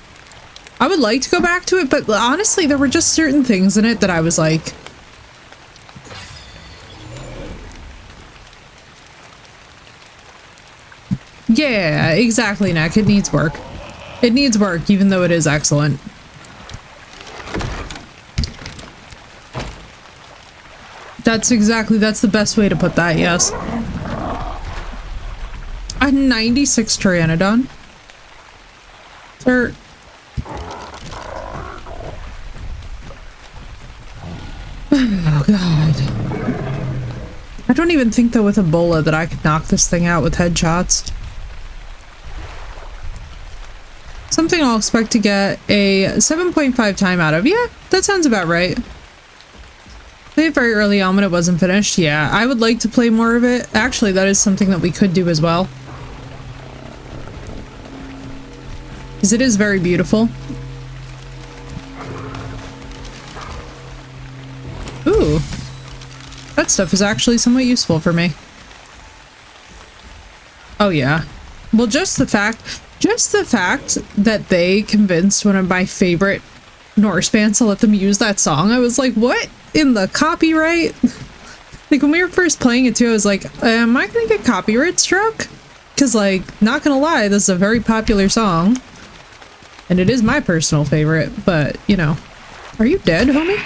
I would like to go back to it, but honestly, there were just certain things in it that I was like... Yeah, exactly, Nick. It needs work. It needs work, even though it is excellent. That's the best way to put that, yes. A 96 Pteranodon. Sir. Oh, God. I don't even think, though, with Ebola that I could knock this thing out with headshots. Something I'll expect to get a 7.5 time out of. Yeah, that sounds about right. Played very early on when it wasn't finished. Yeah, I would like to play more of it. Actually, that is something that we could do as well. Because it is very beautiful. Ooh. That stuff is actually somewhat useful for me. Oh yeah. Well, just the fact that they convinced one of my favorite Norse bands to let them use that song, I was like, what in the copyright? Like, when we were first playing it too, I was like, am I gonna get copyright struck? Because, like, not gonna lie, this is a very popular song. And it is my personal favorite, but, you know. Are you dead, homie?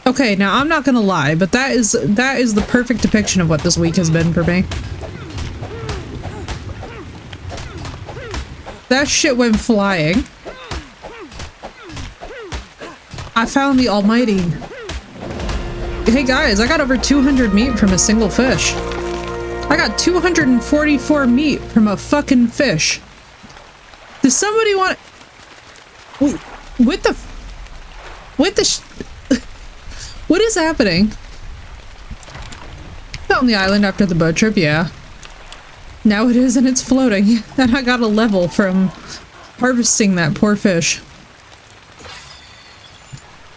Okay, now I'm not gonna lie, but that is the perfect depiction of what this week has been for me. That shit went flying. I found the almighty. Hey guys, I got over 200 meat from a single fish. I got 244 meat from a fucking fish. Does somebody want... Wait, what the what is happening? Found the island after the boat trip, yeah. Now it is and it's floating. And I got a level from harvesting that poor fish.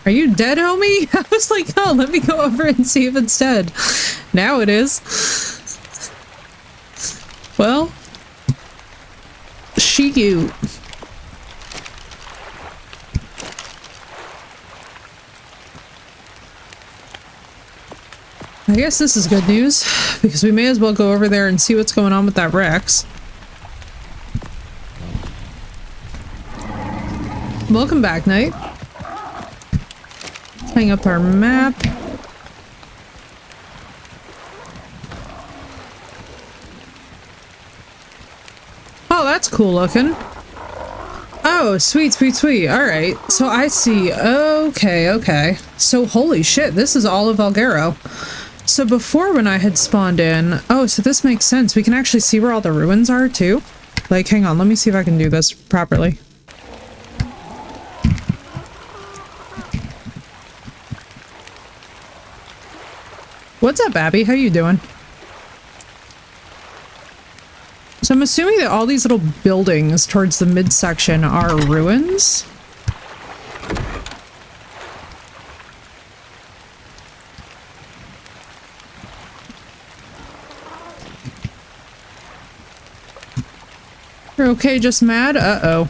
Are you dead, homie? I was like, oh, let me go over and see if it's dead. Now it is. Well, shoot. I guess this is good news, because we may as well go over there and see what's going on with that Rex. Welcome back, Knight. Hang up our map. Oh, that's cool looking. Oh, sweet, sweet, sweet. All right. So I see. Okay, okay. So holy shit, this is all of Valguero. So before when I had spawned in, oh, so this makes sense. We can actually see where all the ruins are too. Like, hang on, let me see if I can do this properly. What's up, Abby? How you doing? So I'm assuming that all these little buildings towards the midsection are ruins. You're okay, just mad? Uh-oh.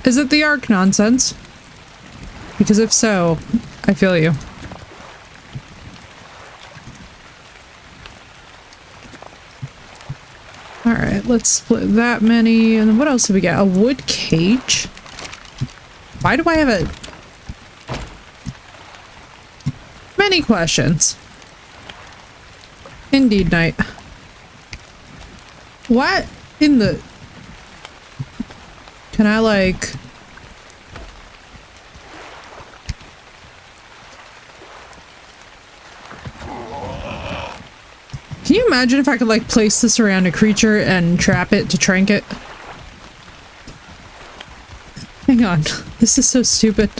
Is it the Ark nonsense? Because if so, I feel you. Alright, let's split that many. And then what else do we get? A wood cage? Why do I have a... Many questions. Indeed, Knight. What in the... Can I, like... Can you imagine if I could, like, place this around a creature and trap it to trank it? Hang on. This is so stupid.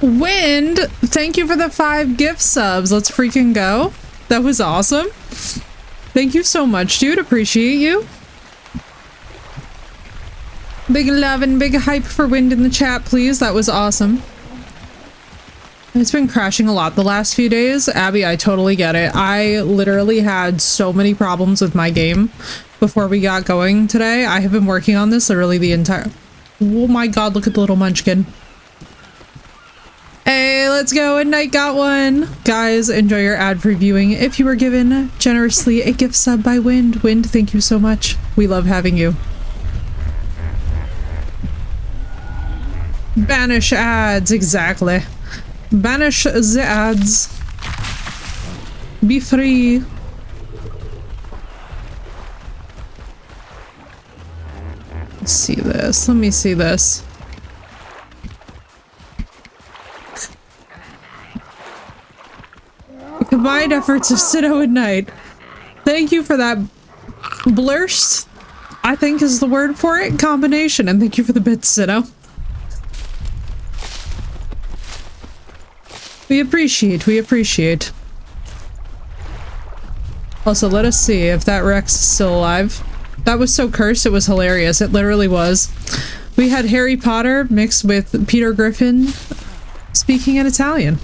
Wind, thank you for the 5 gift subs. Let's freaking go. That was awesome. Thank you so much, dude. Appreciate you. Big love and big hype for Wind in the chat, please. That was awesome. It's been crashing a lot the last few days. Abby, I totally get it. I literally had so many problems with my game before we got going today. I have been working on this literally the entire... Oh my god, look at the little munchkin. Hey, let's go. And Knight got one. Guys, enjoy your ad-free viewing. If you were given generously a gift sub by Wind. Wind, thank you so much. We love having you. Banish ads, exactly. Banish the ads. Be free. Let's see this. Let me see this. combined efforts of Sinnoh and Knight. Thank you for that blurst, I think is the word for it, combination, and thank you for the bits, Sinnoh. We appreciate, we appreciate. Also, let us see if that Rex is still alive. That was so cursed, it was hilarious. It literally was. We had Harry Potter mixed with Peter Griffin speaking in Italian.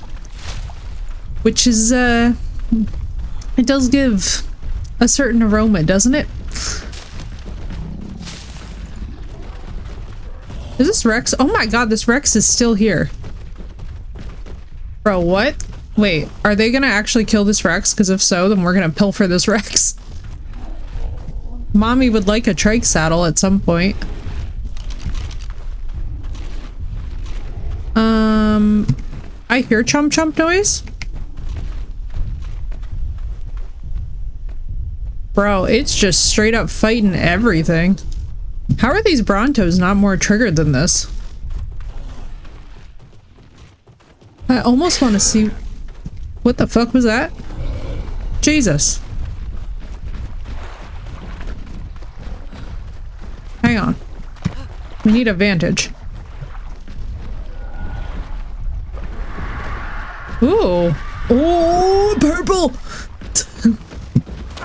Which is, it does give a certain aroma, doesn't it? Is this Rex? Oh my god, this Rex is still here. Bro, what? Wait, are they gonna actually kill this Rex? Because if so, then we're gonna pilfer this Rex. Mommy would like a trike saddle at some point. I hear chomp chomp noise. Bro, it's just straight up fighting everything. How are these Brontos not more triggered than this? I almost want to see... What the fuck was that? Jesus. Hang on. We need a vantage. Ooh. Oh, purple!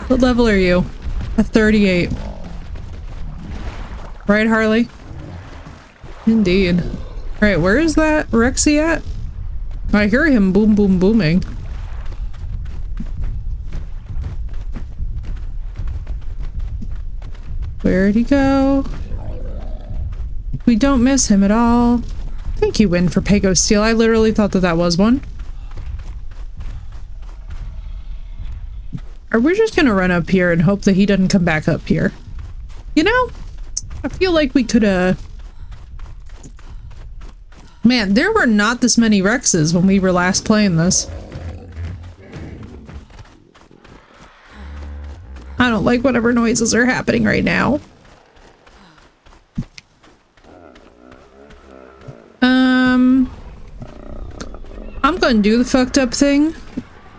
What level are you? A 38. Right, Harley? Indeed. Alright, where is that Rexy at? I hear him boom boom booming. Where'd he go? We don't miss him at all. Thank you, Win, for Pego Steel. I literally thought that that was one. Or we're just gonna run up here and hope that he doesn't come back up here. You know? I feel like we could, Man, there were not this many Rexes when we were last playing this. I don't like whatever noises are happening right now. I'm gonna do the fucked up thing,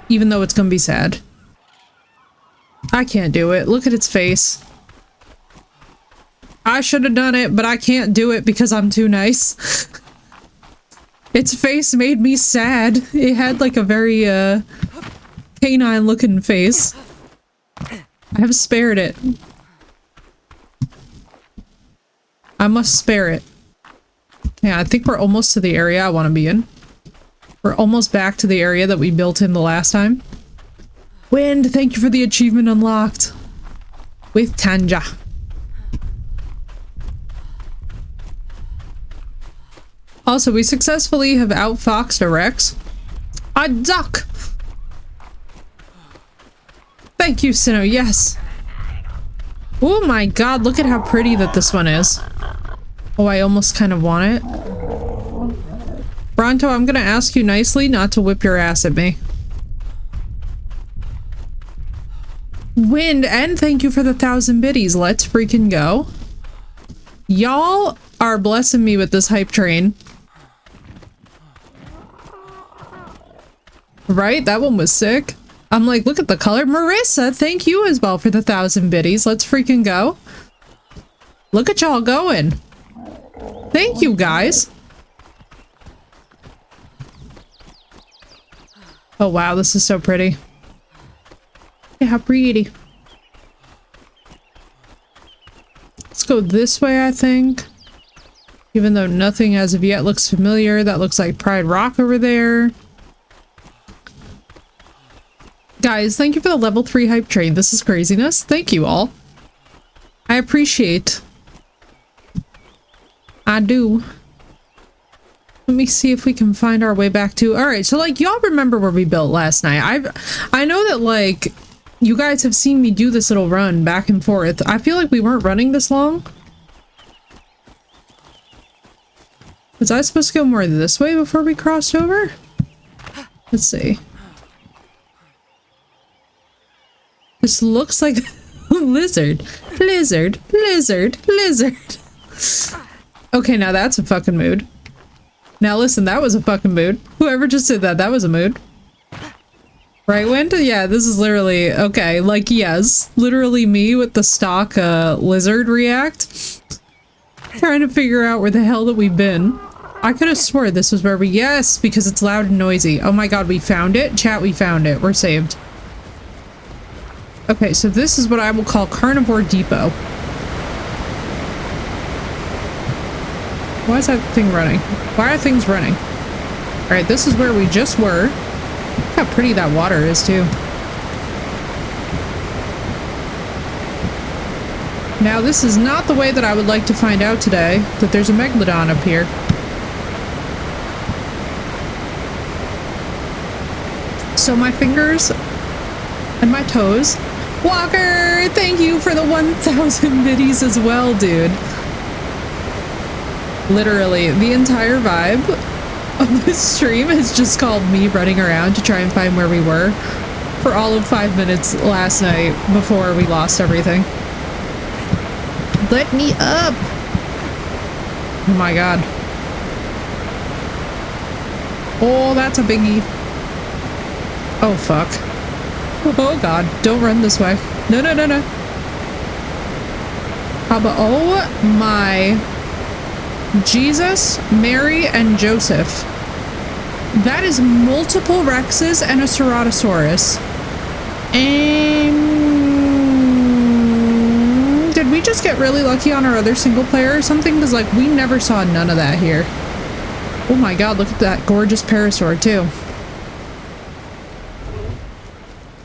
even though it's gonna be sad. I can't do it. Look at its face. I should have done it, but I can't do it because I'm too nice. Its face made me sad. It had like a very, canine looking face. I have spared it. I must spare it. Yeah, I think we're almost to the area I want to be in. We're almost back to the area that we built in the last time. Wind, thank you for the achievement unlocked. With Tanja. Also, we successfully have outfoxed a Rex. A duck! Thank you, Sinnoh, yes. Oh my god, look at how pretty that this one is. Oh, I almost kind of want it. Bronto, I'm gonna ask you nicely not to whip your ass at me. Wind, and thank you for the 1,000 biddies. Let's freaking go. Y'all are blessing me with this hype train. Right? That one was sick. I'm like, look at the color. Marissa, thank you as well for the 1,000 biddies. Let's freaking go. Look at y'all going. Thank you, guys. Oh, wow. This is so pretty. Yeah, how pretty. Let's go this way, I think. Even though nothing as of yet looks familiar. That looks like Pride Rock over there. Guys, thank you for the level 3 hype train. This is craziness. Thank you all. I appreciate. I do. Let me see if we can find our way back to... Alright, so like, y'all remember where we built last night. I know that like, you guys have seen me do this little run back and forth. I feel like we weren't running this long. Was I supposed to go more this way before we crossed over? Let's see. This looks like lizard. Lizard. Lizard. Lizard. Okay, now that's a fucking mood. Now listen, that was a fucking mood. Whoever just did that, that was a mood. Right, Wind? Yeah, this is literally, okay, like, yes, literally me with the stock lizard react. Trying to figure out where the hell that we've been. I could have swore this was where we, yes, because it's loud and noisy. Oh my god, we found it. Chat, we found it. We're saved. Okay, so this is what I will call Carnivore Depot. Why is that thing running? Why are things running? Alright, this is where we just were. Look how pretty that water is, too. Now, this is not the way that I would like to find out today that there's a Megalodon up here. So my fingers and my toes. Walker, thank you for the 1,000 biddies as well, dude. Literally, the entire vibe of this stream is just called me running around to try and find where we were for all of 5 minutes last night before we lost everything. Let me up! Oh my god. Oh, that's a biggie. Oh, fuck. Oh god, don't run this way. No, no, no, no. How about, oh my Jesus, Mary, and Joseph. That is multiple Rexes and a Ceratosaurus. Did we just get really lucky on our other single player or something? Because, like, we never saw none of that here. Oh my god, look at that gorgeous parasaur, too.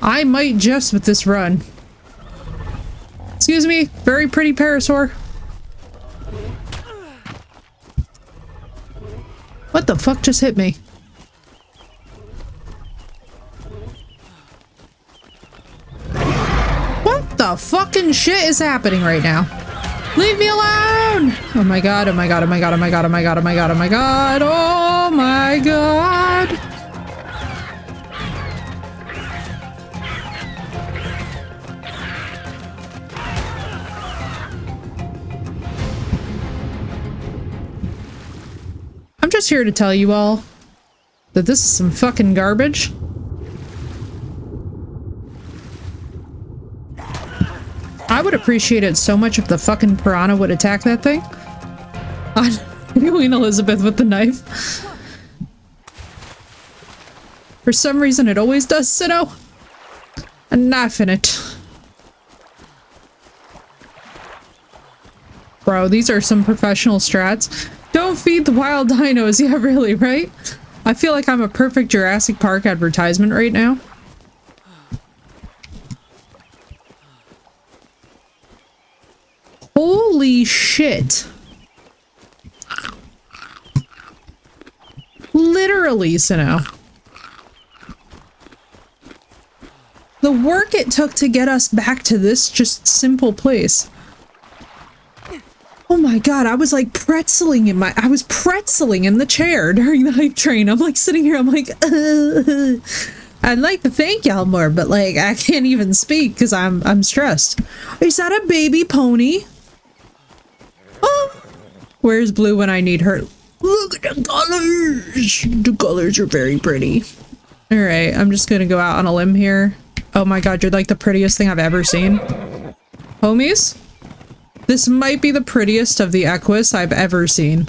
I might just with this run. Excuse me, very pretty parasaur. What the fuck just hit me? What the fucking shit is happening right now? Leave me alone! Oh my god, oh my god, oh my god, oh my god, oh my god, oh my god, oh my god, oh my god! I'm just here to tell you all that this is some fucking garbage. I would appreciate it so much if the fucking piranha would attack that thing. Queen Elizabeth with the knife. For some reason it always does, Sinnoh. A knife in it. Bro, these are some professional strats. Don't feed the wild dinos. Yeah, really, right? I feel like I'm a perfect Jurassic Park advertisement right now. Holy shit. Literally, Sinnoh. The work it took to get us back to this just simple place. Oh my god, I was like pretzeling in my- I was pretzeling in the chair during the hype train. I'm like sitting here, I'm like, I'd like to thank y'all more, but like, I can't even speak because I'm stressed. Is that a baby pony? Oh, where's Blue when I need her? Look at the colors! The colors are very pretty. Alright, I'm just gonna go out on a limb here. Oh my god, you're like the prettiest thing I've ever seen. Homies? This might be the prettiest of the Equus I've ever seen.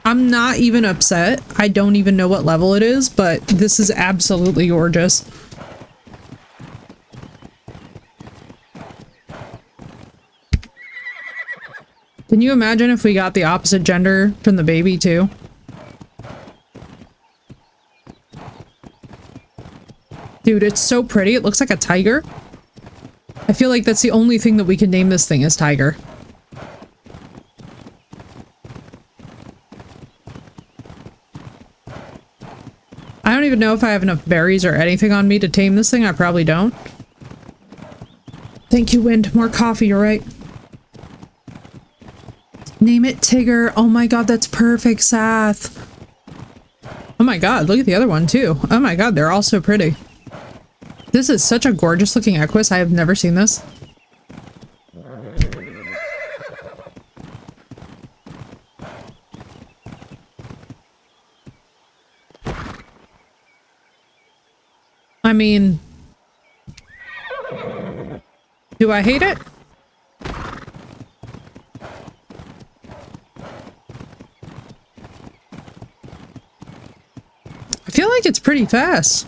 I'm not even upset. I don't even know what level it is, but this is absolutely gorgeous. Can you imagine if we got the opposite gender from the baby too? Dude, it's so pretty. It looks like a tiger. I feel like that's the only thing that we can name this thing is tiger. I don't even know if I have enough berries or anything on me to tame this thing. I probably don't. Thank you, Wind. More coffee, you're right. Name it Tigger. Oh my god, that's perfect, Sath. Oh my god, look at the other one too. Oh my god, they're all so pretty. This is such a gorgeous looking Equus. I have never seen this. I mean, do I hate it? I feel like it's pretty fast.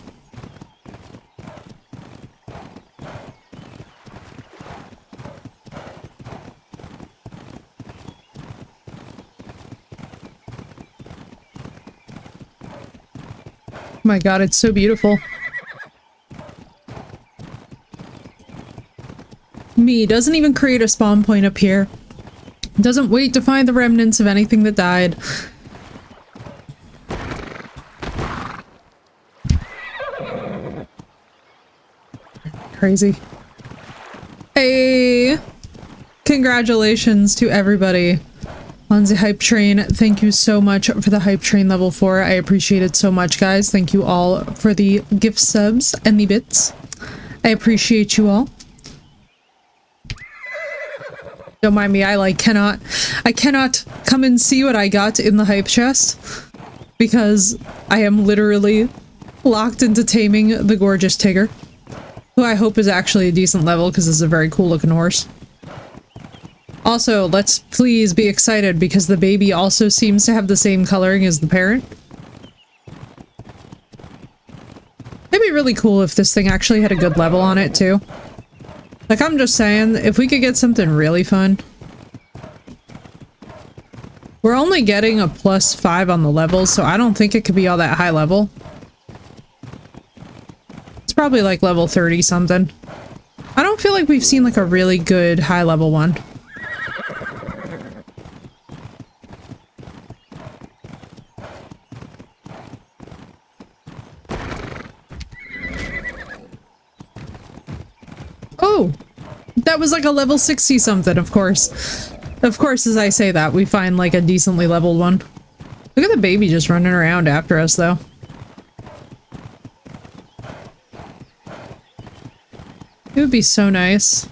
Oh my god, it's so beautiful. Me doesn't even create a spawn point up here. Doesn't wait to find the remnants of anything that died. Crazy. Hey! Congratulations to everybody on the hype train. Thank you so much for the hype train level 4. I appreciate it so much, guys. Thank you all for the gift subs and the bits. I appreciate you all. Don't mind me, I cannot come and see what I got in the hype chest because I am literally locked into taming the gorgeous Tigger, who I hope is actually a decent level because it's a very cool looking horse. Also, let's please be excited because the baby also seems to have the same coloring as the parent. It'd be really cool if this thing actually had a good level on it too. Like, I'm just saying, if we could get something really fun. We're only getting a +5 on the levels, so I don't think it could be all that high level. It's probably like level 30 something. I don't feel like we've seen like a really good high level one. Oh, that was like a level 60 something, of course. Of course, as I say that, we find like a decently leveled one. Look at the baby just running around after us, though. It would be so nice.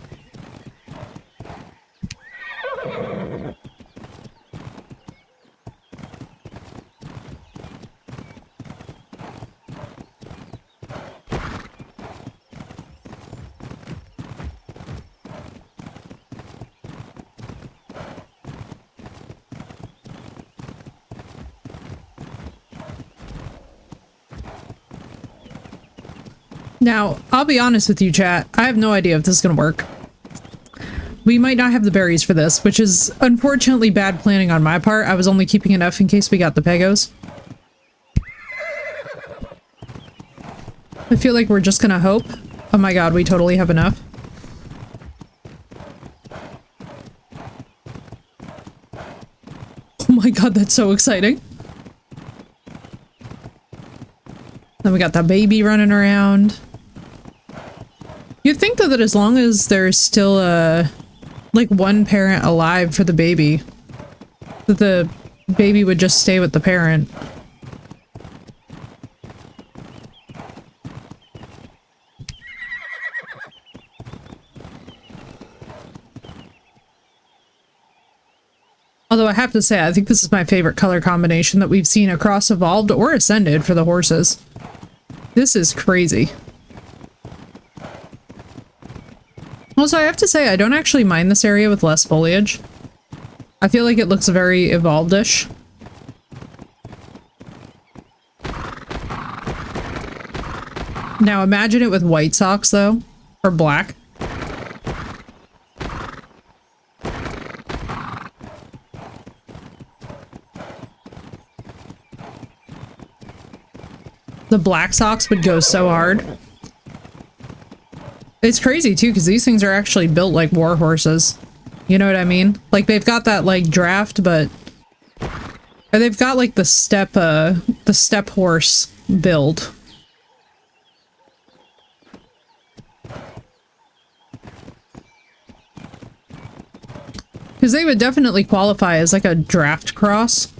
Now, I'll be honest with you, chat. I have no idea if this is gonna work. We might not have the berries for this, which is unfortunately bad planning on my part. I was only keeping enough in case we got the pegos. I feel like we're just gonna hope. Oh my god, we totally have enough. Oh my god, that's so exciting. Then we got the baby running around. You'd think though that as long as there's still like one parent alive for the baby, that the baby would just stay with the parent. Although I have to say, I think this is my favorite color combination that we've seen across Evolved or Ascended for the horses. This is crazy. Also, I have to say, I don't actually mind this area with less foliage. I feel like it looks very Evolved-ish. Now imagine it with white socks, though. Or black. The black socks would go so hard. It's crazy too, because these things are actually built like war horses. You know what I mean? Like they've got that like draft, but or they've got like the step horse build. Because they would definitely qualify as like a draft cross.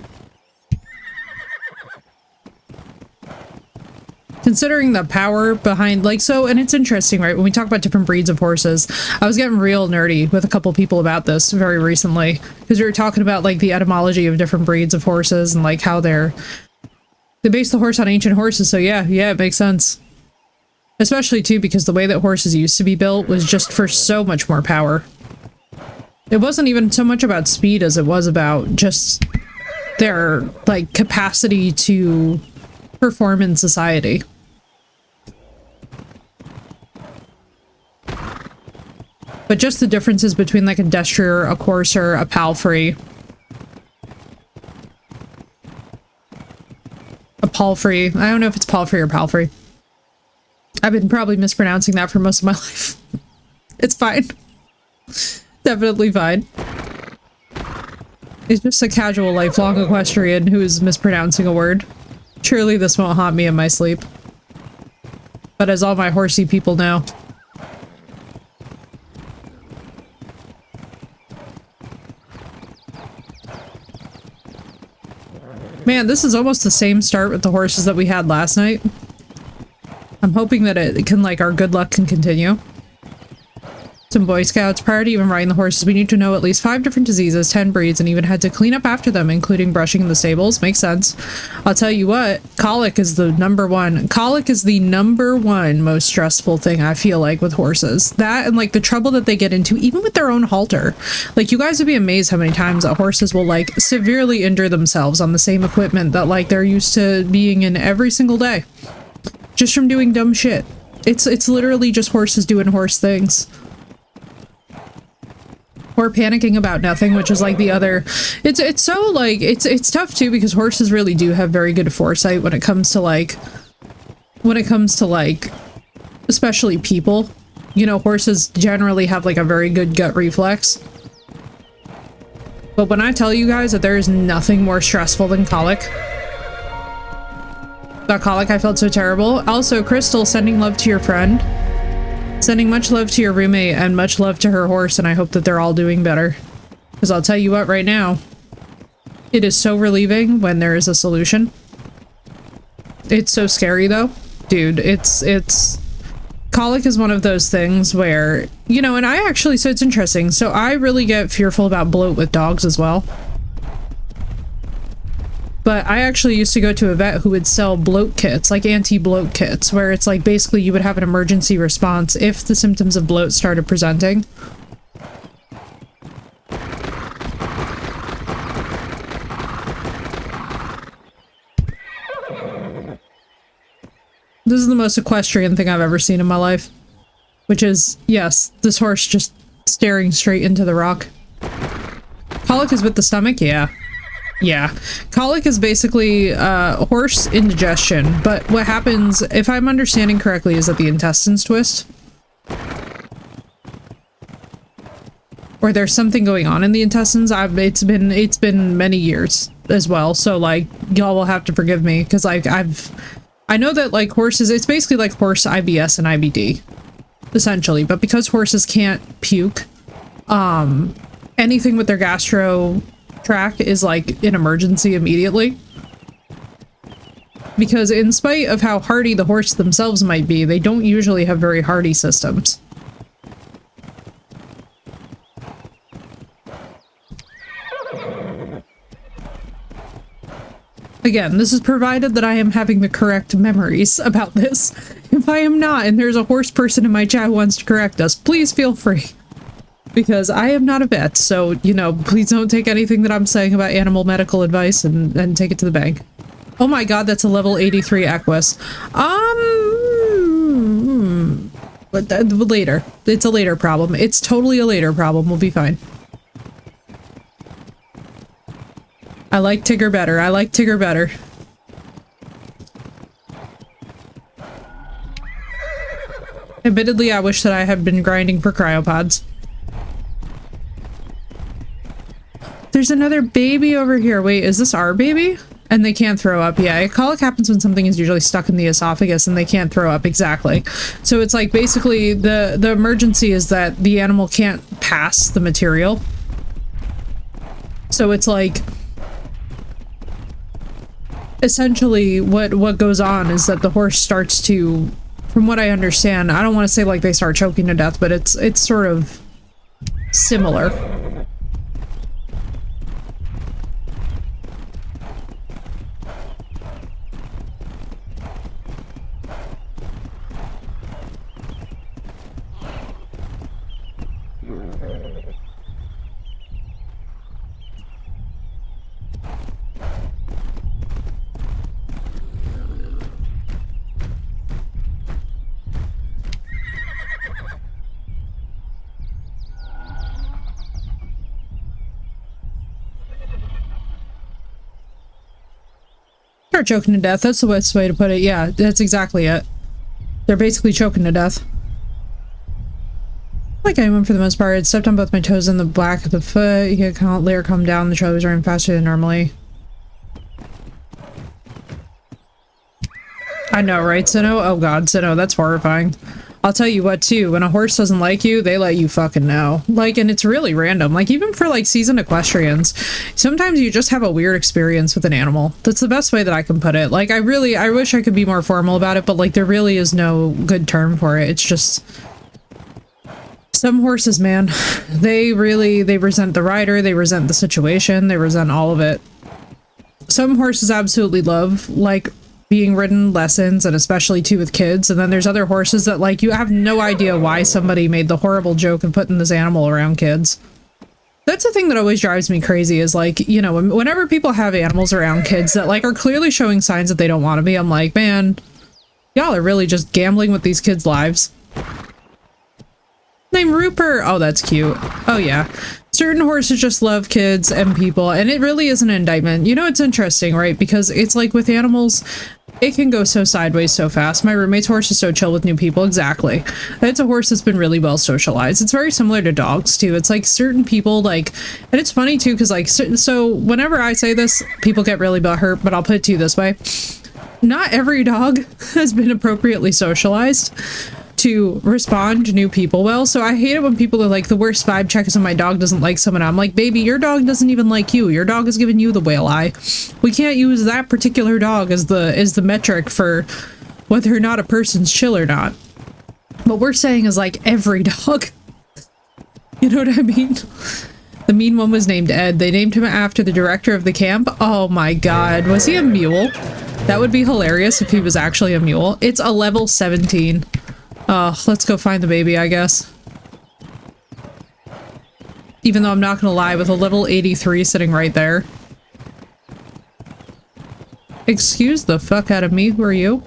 Considering the power behind, like, so, and it's interesting, right? When we talk about different breeds of horses, I was getting real nerdy with a couple people about this very recently, because we were talking about, like, the etymology of different breeds of horses and, like, how they base the horse on ancient horses, so yeah, it makes sense. Especially too because the way that horses used to be built was just for so much more power. It wasn't even so much about speed as it was about just their, like, capacity to perform in society. But just the differences between, like, a destrier, a courser, a palfrey. A palfrey. I don't know if it's palfrey or palfrey. I've been probably mispronouncing that for most of my life. It's fine. Definitely fine. It's just a casual lifelong equestrian who is mispronouncing a word. Surely this won't haunt me in my sleep. But as all my horsey people know. Man, this is almost the same start with the horses that we had last night. I'm hoping that it can, like, our good luck can continue. Some Boy Scouts. Prior to even riding the horses, we need to know at least 5 different diseases, 10 breeds, and even had to clean up after them, including brushing in the stables. Makes sense. I'll tell you what, colic is the number one. Colic is the number one most stressful thing I feel like with horses. That and, like, the trouble that they get into, even with their own halter. Like, you guys would be amazed how many times that horses will, like, severely injure themselves on the same equipment that, like, they're used to being in every single day. Just from doing dumb shit. It's literally just horses doing horse things. Or panicking about nothing, which is like the other. It's so, like, it's tough too because horses really do have very good foresight when it comes to like especially people. You know, horses generally have like a very good gut reflex. But when I tell you guys that there is nothing more stressful than colic. About colic, I felt so terrible. Also, Crystal, sending love to your friend. Sending much love to your roommate and much love to her horse, and I hope that they're all doing better. Because I'll tell you what, right now, it is so relieving when there is a solution. It's so scary, though. Dude, it's... Colic is one of those things where, you know, and I actually, so it's interesting. So I really get fearful about bloat with dogs as well. But I actually used to go to a vet who would sell bloat kits, like anti-bloat kits, where it's like basically you would have an emergency response if the symptoms of bloat started presenting. This is the most equestrian thing I've ever seen in my life. Which is, yes, this horse just staring straight into the rock. Colic is with the stomach? Yeah. Yeah. Colic is basically horse indigestion, but what happens, if I'm understanding correctly, is that the intestines twist. Or there's something going on in the intestines. It's been many years as well, so like y'all will have to forgive me because like I know that like horses, it's basically like horse IBS and IBD, essentially, but because horses can't puke, anything with their gastro tract is like an emergency immediately. Because in spite of how hardy the horse themselves might be, they don't usually have very hardy systems. Again, this is provided that I am having the correct memories about this. If I am not, and there's a horse person in my chat who wants to correct us, please feel free. Because I am not a vet, so, you know, please don't take anything that I'm saying about animal medical advice and take it to the bank. Oh my god, that's a level 83 Equus. But later. It's a later problem. It's totally a later problem. We'll be fine. I like Tigger better. I like Tigger better. Admittedly, I wish that I had been grinding for cryopods. There's another baby over here. Wait, is this our baby? And they can't throw up. Yeah, colic happens when something is usually stuck in the esophagus and they can't throw up. Exactly. So it's like basically the emergency is that the animal can't pass the material. So it's like essentially what goes on is that the horse starts to, from what I understand, I don't want to say like they start choking to death, but it's sort of similar. Start choking to death. That's the best way to put it. Yeah, that's exactly it. They're basically choking to death. Like I went for the most part. It stepped on both my toes and the back of the foot. You can't layer come down. The trail was running faster than normally. I know, right, Sinnoh? Oh god, Sinnoh, that's horrifying. I'll tell you what, too. When a horse doesn't like you, they let you fucking know. Like, and it's really random. Like, even for, like, seasoned equestrians, sometimes you just have a weird experience with an animal. That's the best way that I can put it. Like, I wish I could be more formal about it, but, like, there really is no good term for it. It's just... Some horses, man, they resent the rider, they resent the situation, they resent all of it. Some horses absolutely love, like, being ridden lessons, and especially too with kids, and then there's other horses that, like, you have no idea why somebody made the horrible joke of putting this animal around kids. That's the thing that always drives me crazy is, like, you know, whenever people have animals around kids that, like, are clearly showing signs that they don't want to be, I'm like, man, y'all are really just gambling with these kids' lives. Name Rupert. Oh, that's cute. Oh, yeah. Certain horses just love kids and people, and it really is an indictment. You know, it's interesting, right? Because it's like with animals, it can go so sideways so fast. My roommate's horse is so chill with new people. Exactly. It's a horse that's been really well socialized. It's very similar to dogs, too. It's like certain people, like, and it's funny, too, because, like, so whenever I say this, people get really butthurt, but I'll put it to you this way. Not every dog has been appropriately socialized to respond to new people well. So I hate it when people are like, the worst vibe check is when my dog doesn't like someone. I'm like, baby, your dog doesn't even like you. Your dog is giving you the whale eye. We can't use that particular dog as the metric for whether or not a person's chill or not. What we're saying is like every dog. You know what I mean? The mean one was named Ed. They named him after the director of the camp. Oh my god. Was he a mule? That would be hilarious if he was actually a mule. It's a level 17. Oh, let's go find the baby, I guess. Even though I'm not gonna lie, with a level 83 sitting right there. Excuse the fuck out of me, who are you?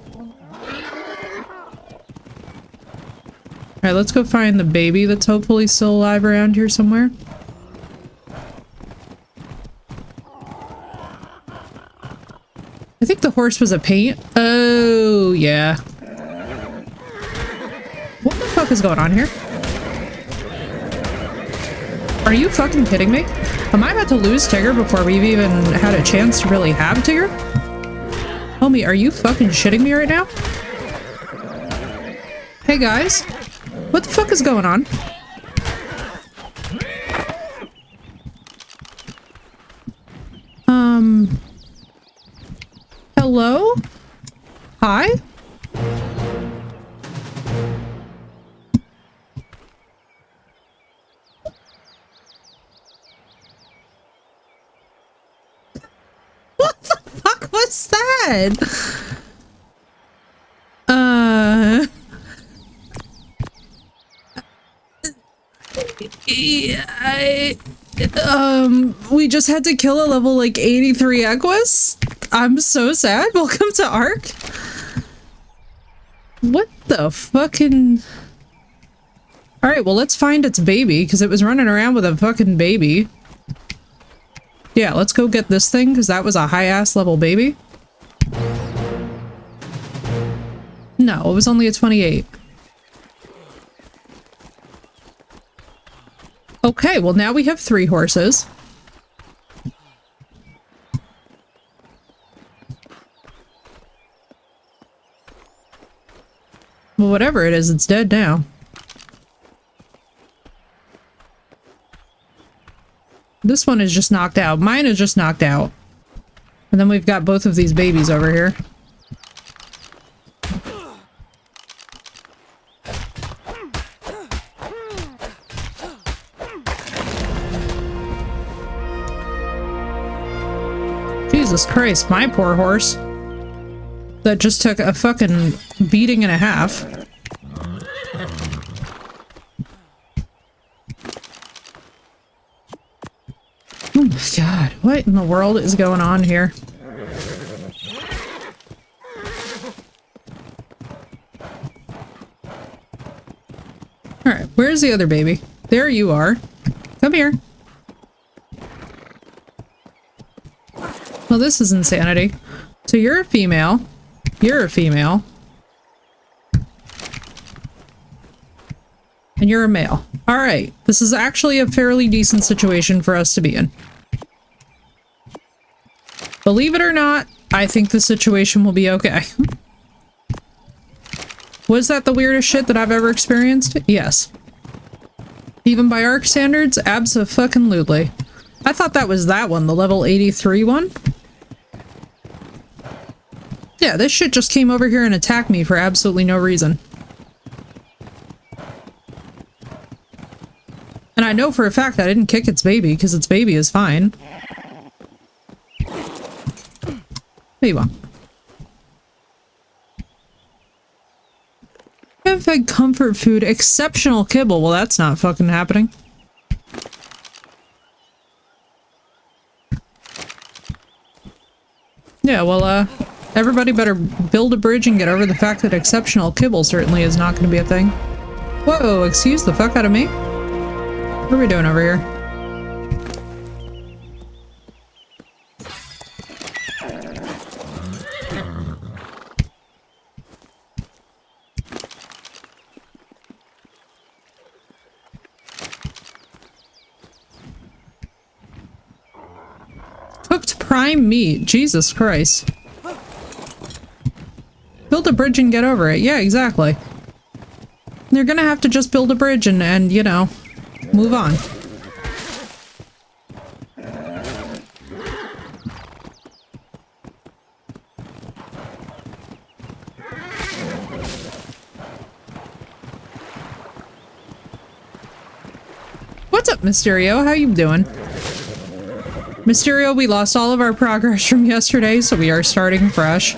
Alright, let's go find the baby that's hopefully still alive around here somewhere. I think the horse was a paint. Oh, yeah. What the fuck is going on here? Are you fucking kidding me? Am I about to lose Tigger before we've even had a chance to really have Tigger? Homie, are you fucking shitting me right now? Hey guys, what the fuck is going on? Hello? Hi? What the fuck was that? We just had to kill a level like 83 Equus? I'm so sad. Welcome to Ark. What the fucking... Alright, well let's find its baby, because it was running around with a fucking baby. Yeah, let's go get this thing, because that was a high-ass level baby. No, it was only a 28. Okay, well now we have 3 horses. Well, whatever it is, it's dead now. This one is just knocked out. Mine is just knocked out. And then we've got both of these babies over here. Jesus Christ, my poor horse. That just took a fucking beating and a half. Oh my god, what in the world is going on here? Alright, where's the other baby? There you are. Come here. Well, this is insanity. So you're a female. You're a female. And you're a male. Alright. This is actually a fairly decent situation for us to be in. Believe it or not, I think the situation will be okay. Was that the weirdest shit that I've ever experienced? Yes. Even by ARC standards? Abso-fucking-lutely. I thought that was that one, the level 83 one. Yeah, this shit just came over here and attacked me for absolutely no reason. And I know for a fact I didn't kick its baby, because its baby is fine. There you go. I've had comfort food, exceptional kibble. Well, that's not fucking happening. Yeah, well, everybody better build a bridge and get over the fact that exceptional kibble certainly is not going to be a thing. Whoa, excuse the fuck out of me. What are we doing over here? Cooked prime meat. Jesus Christ. Build a bridge and get over it. Yeah, exactly. You're gonna have to just build a bridge and you know, move on. What's up, Mysterio? How you doing? Mysterio, we lost all of our progress from yesterday, so we are starting fresh.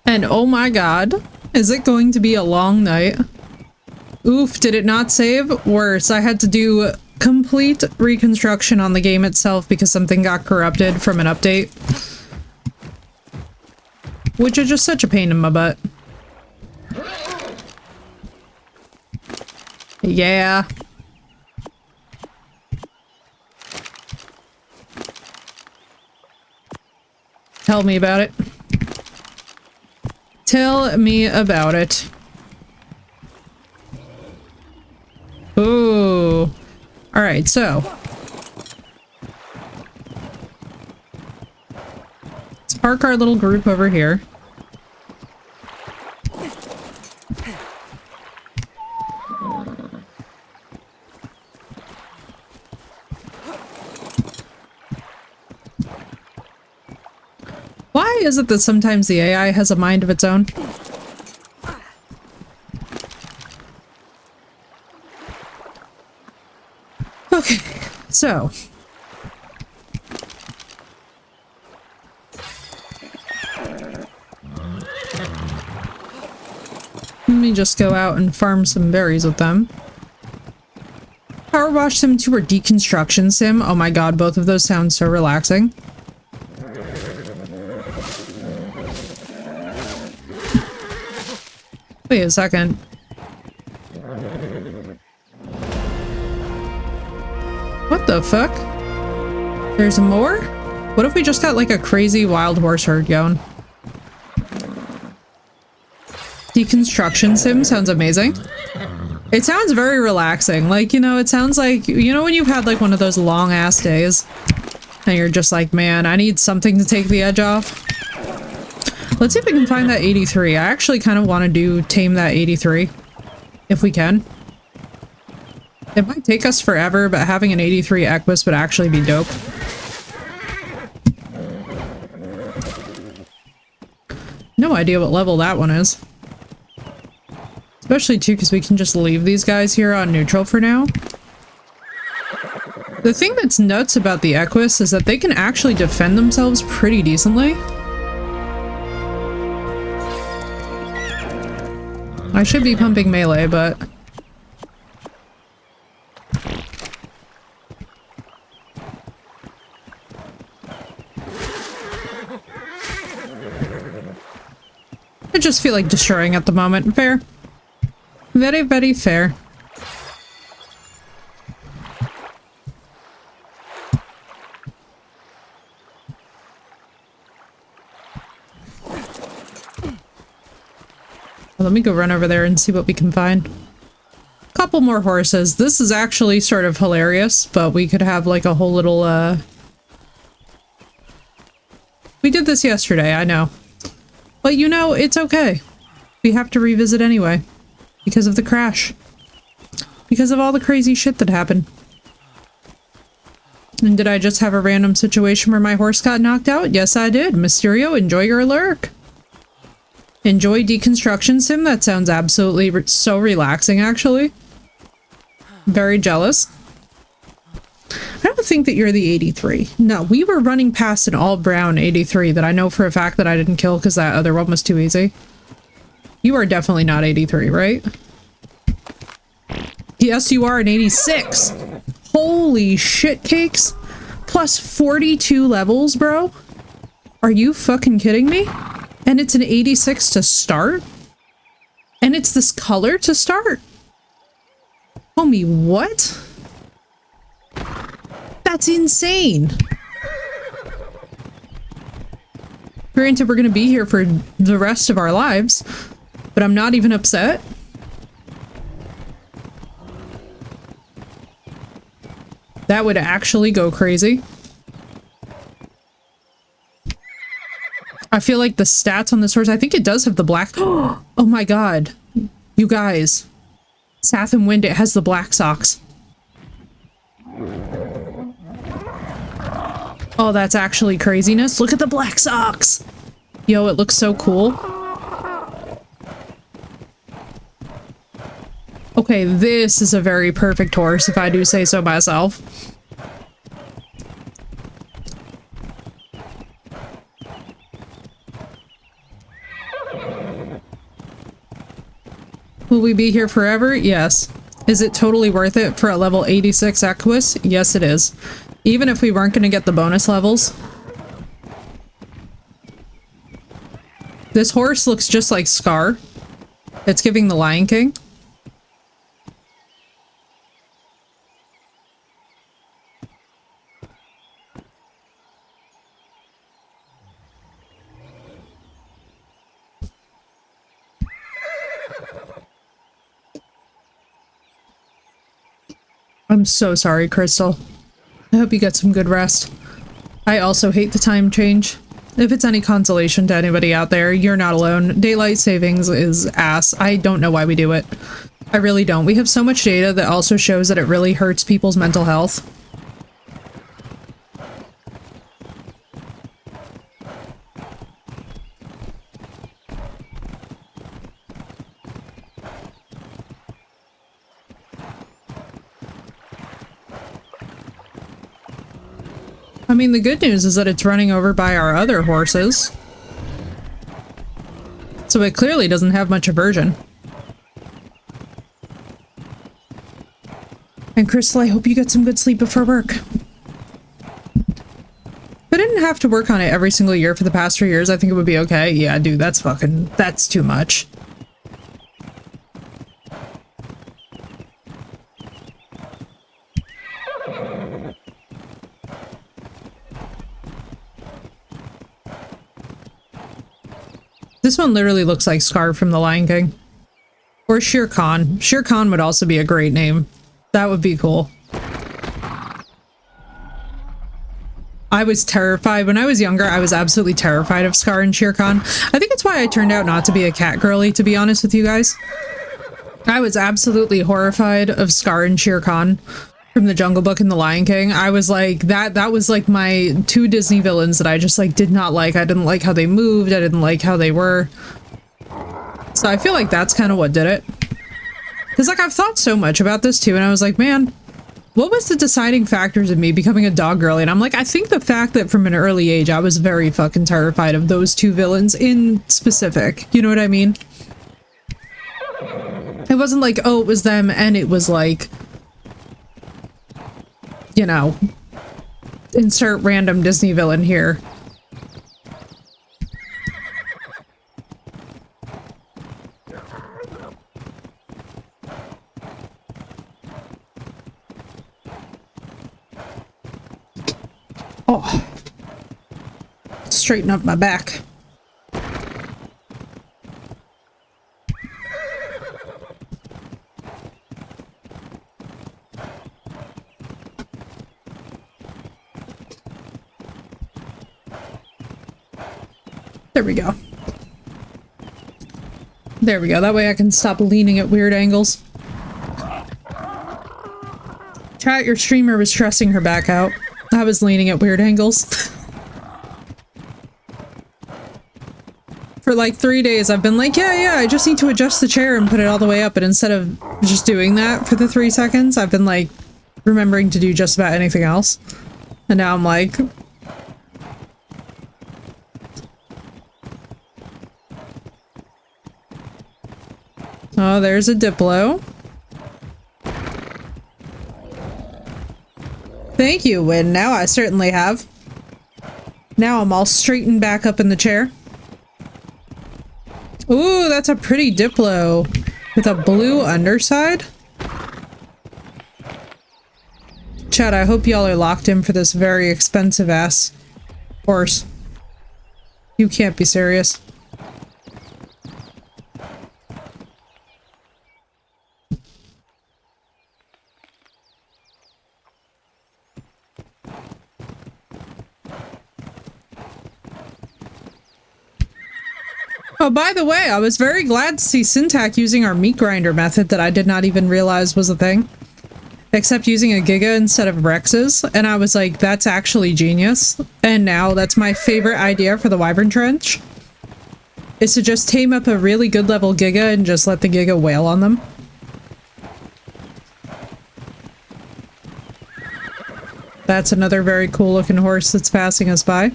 And oh my god, is it going to be a long night? Oof, did it not save? Worse, I had to do complete reconstruction on the game itself because something got corrupted from an update. Which is just such a pain in my butt. Yeah. Tell me about it. Tell me about it. Ooh. Alright, so. Let's park our little group over here. Why is it that sometimes the AI has a mind of its own? Okay, so. Let me just go out and farm some berries with them. Power Wash Sim 2 or Deconstruction Sim? Oh my god, both of those sound so relaxing. Wait a second. What the fuck? There's more? What if we just got like a crazy wild horse herd going? Deconstruction sim sounds amazing. It sounds very relaxing. Like, you know, it sounds like, you know when you've had like one of those long ass days and you're just like, man, I need something to take the edge off. Let's see if we can find that 83. I actually kind of want to tame that 83. If we can. It might take us forever, but having an 83 Equus would actually be dope. No idea what level that one is. Especially too, because we can just leave these guys here on neutral for now. The thing that's nuts about the Equus is that they can actually defend themselves pretty decently. I should be pumping melee, but... I just feel like destroying at the moment. Fair. Very, very fair. Let me go run over there and see what we can find. Couple more horses. This is actually sort of hilarious, but we could have like a whole little, We did this yesterday, I know. But you know, it's okay. We have to revisit anyway. Because of the crash. Because of all the crazy shit that happened. And did I just have a random situation where my horse got knocked out? Yes, I did. Mysterio, enjoy your lurk. Enjoy deconstruction sim? That sounds absolutely so relaxing, actually. Very jealous. I don't think that you're the 83. No, we were running past an all-brown 83 that I know for a fact that I didn't kill because that other one was too easy. You are definitely not 83, right? Yes, you are an 86. Holy shit cakes. Plus 42 levels, bro. Are you fucking kidding me? And it's an 86 to start? And it's this color to start? Homie, what? That's insane. Granted, we're gonna be here for the rest of our lives, but I'm not even upset. That would actually go crazy. I feel like the stats on this horse, I think it does have the black. Oh my god. You guys. Sath and Wind, it has the black socks. Oh, that's actually craziness. Look at the black socks. Yo, it looks so cool. Okay, this is a very perfect horse, if I do say so myself. Will we be here forever? Yes. Is it totally worth it for a level 86 Equus? Yes, it is. Even if we weren't going to get the bonus levels. This horse looks just like Scar. It's giving the Lion King. I'm so sorry, Crystal. I hope you get some good rest. I also hate the time change. If it's any consolation to anybody out there, you're not alone. Daylight savings is ass. I don't know why we do it. I really don't. We have so much data that also shows that it really hurts people's mental health. I mean, the good news is that it's running over by our other horses. So it clearly doesn't have much aversion. And Crystal, I hope you get some good sleep before work. If I didn't have to work on it every single year for the past 3 years, I think it would be okay. Yeah, dude, that's too much. This one literally looks like Scar from The Lion King. Or Shere Khan. Shere Khan would also be a great name. That would be cool. I was terrified. When I was younger, I was absolutely terrified of Scar and Shere Khan. I think it's why I turned out not to be a cat girly, to be honest with you guys. I was absolutely horrified of Scar and Shere Khan from The Jungle Book and The Lion King. I was like, that was like my two Disney villains that I just like did not like. I didn't like how they moved. I didn't like how they were. So I feel like that's kind of what did it. Because like I've thought so much about this too, and I was like, man, what was the deciding factors of me becoming a dog girly? And I'm like, I think the fact that from an early age I was very fucking terrified of those two villains in specific. You know what I mean? It wasn't like, oh, it was them, and it was like, you know, insert random Disney villain here. Oh, straighten up my back. There we go. There we go. That way I can stop leaning at weird angles. Chat, your streamer was stressing her back out. I was leaning at weird angles. For like 3 days, I've been like, yeah, I just need to adjust the chair and put it all the way up. And instead of just doing that for the 3 seconds, I've been like remembering to do just about anything else. And now I'm like... Oh, there's a Diplo. Thank you, Win. Now I certainly have. Now I'm all straightened back up in the chair. Ooh, that's a pretty Diplo with a blue underside. Chat, I hope y'all are locked in for this very expensive ass horse. You can't be serious. Oh, by the way, I was very glad to see Syntac using our meat grinder method that I did not even realize was a thing. Except using a Giga instead of Rex's, and I was like, that's actually genius. And now that's my favorite idea for the Wyvern Trench. Is to just tame up a really good level Giga and just let the Giga wail on them. That's another very cool looking horse that's passing us by.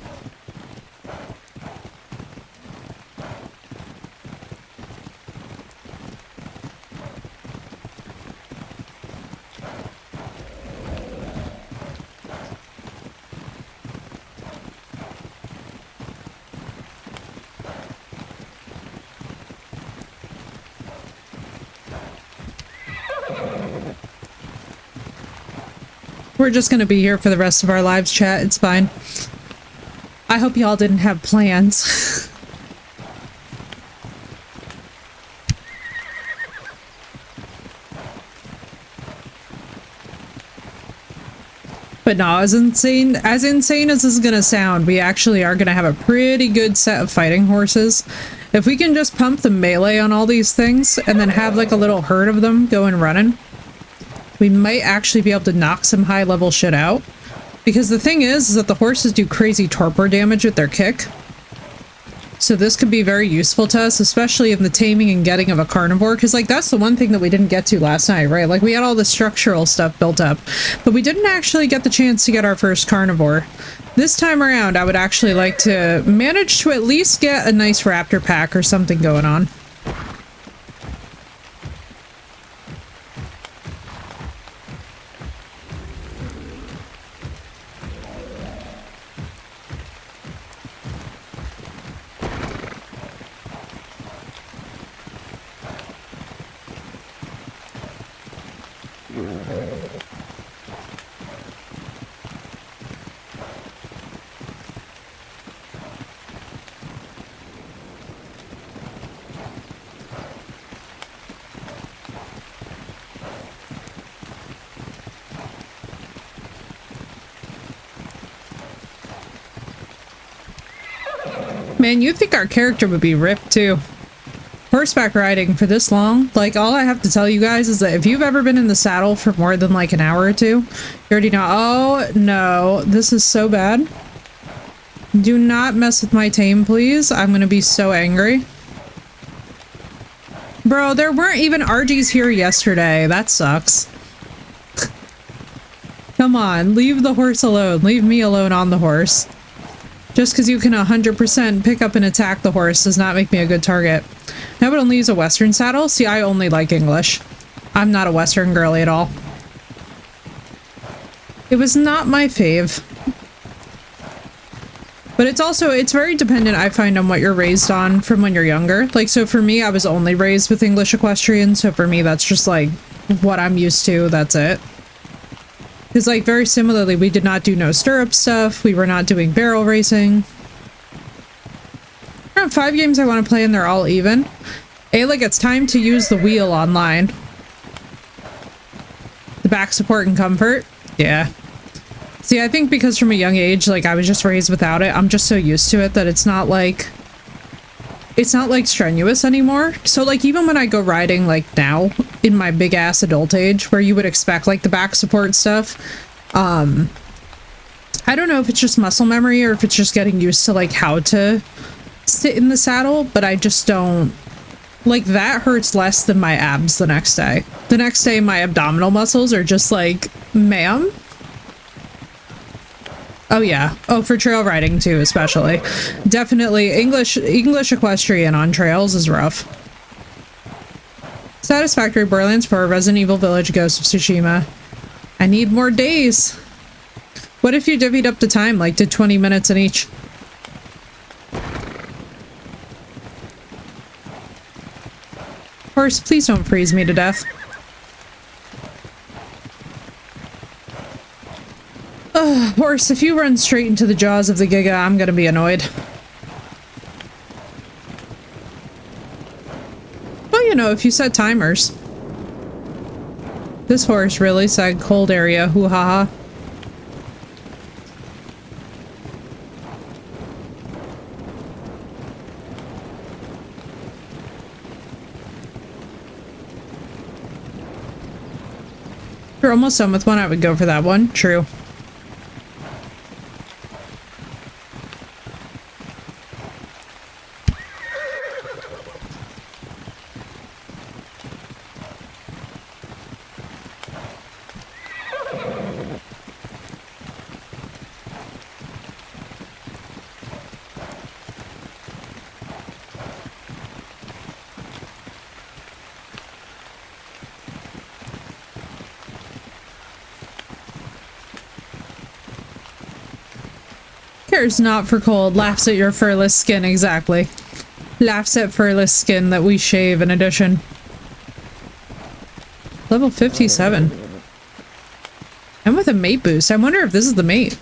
We're just gonna be here for the rest of our lives, chat. It's fine. I hope y'all didn't have plans. But no, as insane as this is gonna sound, we actually are gonna have a pretty good set of fighting horses. If we can just pump the melee on all these things and then have like a little herd of them going running, we might actually be able to knock some high level shit out. Because the thing is that the horses do crazy torpor damage with their kick. So this could be very useful to us, especially in the taming and getting of a carnivore. Because like that's the one thing that we didn't get to last night, right? Like we had all the structural stuff built up, but we didn't actually get the chance to get our first carnivore. This time around, I would actually like to manage to at least get a nice raptor pack or something going on. Man, you'd think our character would be ripped too. Horseback riding for this long, like all I have to tell you guys is that if you've ever been in the saddle for more than like an hour or two, you already know, oh no, this is so bad. Do not mess with my tame, please. I'm gonna be so angry. Bro, there weren't even RGs here yesterday. That sucks. Come on, leave the horse alone. Leave me alone on the horse. Just because you can 100% pick up and attack the horse does not make me a good target. I would only use a Western saddle. See, I only like English. I'm not a Western girly at all. It was not my fave. But it's very dependent, I find, on what you're raised on from when you're younger. Like, so for me, I was only raised with English equestrian, so for me, that's just like what I'm used to, that's it. Because, like, very similarly, we did not do no stirrup stuff. We were not doing barrel racing. I have 5 games I want to play, and they're all even. Ayla, it's time to use the wheel online. The back support and comfort. Yeah. See, I think because from a young age, like, I was just raised without it, I'm just so used to it that it's not like it's not like strenuous anymore. So like even when I go riding like now in my big ass adult age where you would expect like the back support stuff, I don't know if it's just muscle memory or if it's just getting used to like how to sit in the saddle, but I just don't like that hurts less than my abs the next day. The next day my abdominal muscles are just like, ma'am. Oh yeah. Oh, for trail riding too, especially. Definitely English equestrian on trails is rough. Satisfactory Borderlands 4 Resident Evil Village Ghost of Tsushima. I need more days. What if you divvied up the time, like did 20 minutes in each? Horse, please don't freeze me to death. Ugh, horse, if you run straight into the jaws of the Giga, I'm gonna be annoyed. Well, you know, if you set timers. This horse really said cold area, hoo-ha-ha. If you're almost done with one, I would go for that one. True. Cares not for cold, laughs at your furless skin, exactly. Laughs at furless skin that we shave in addition. Level 57. And with a mate boost, I wonder if this is the mate.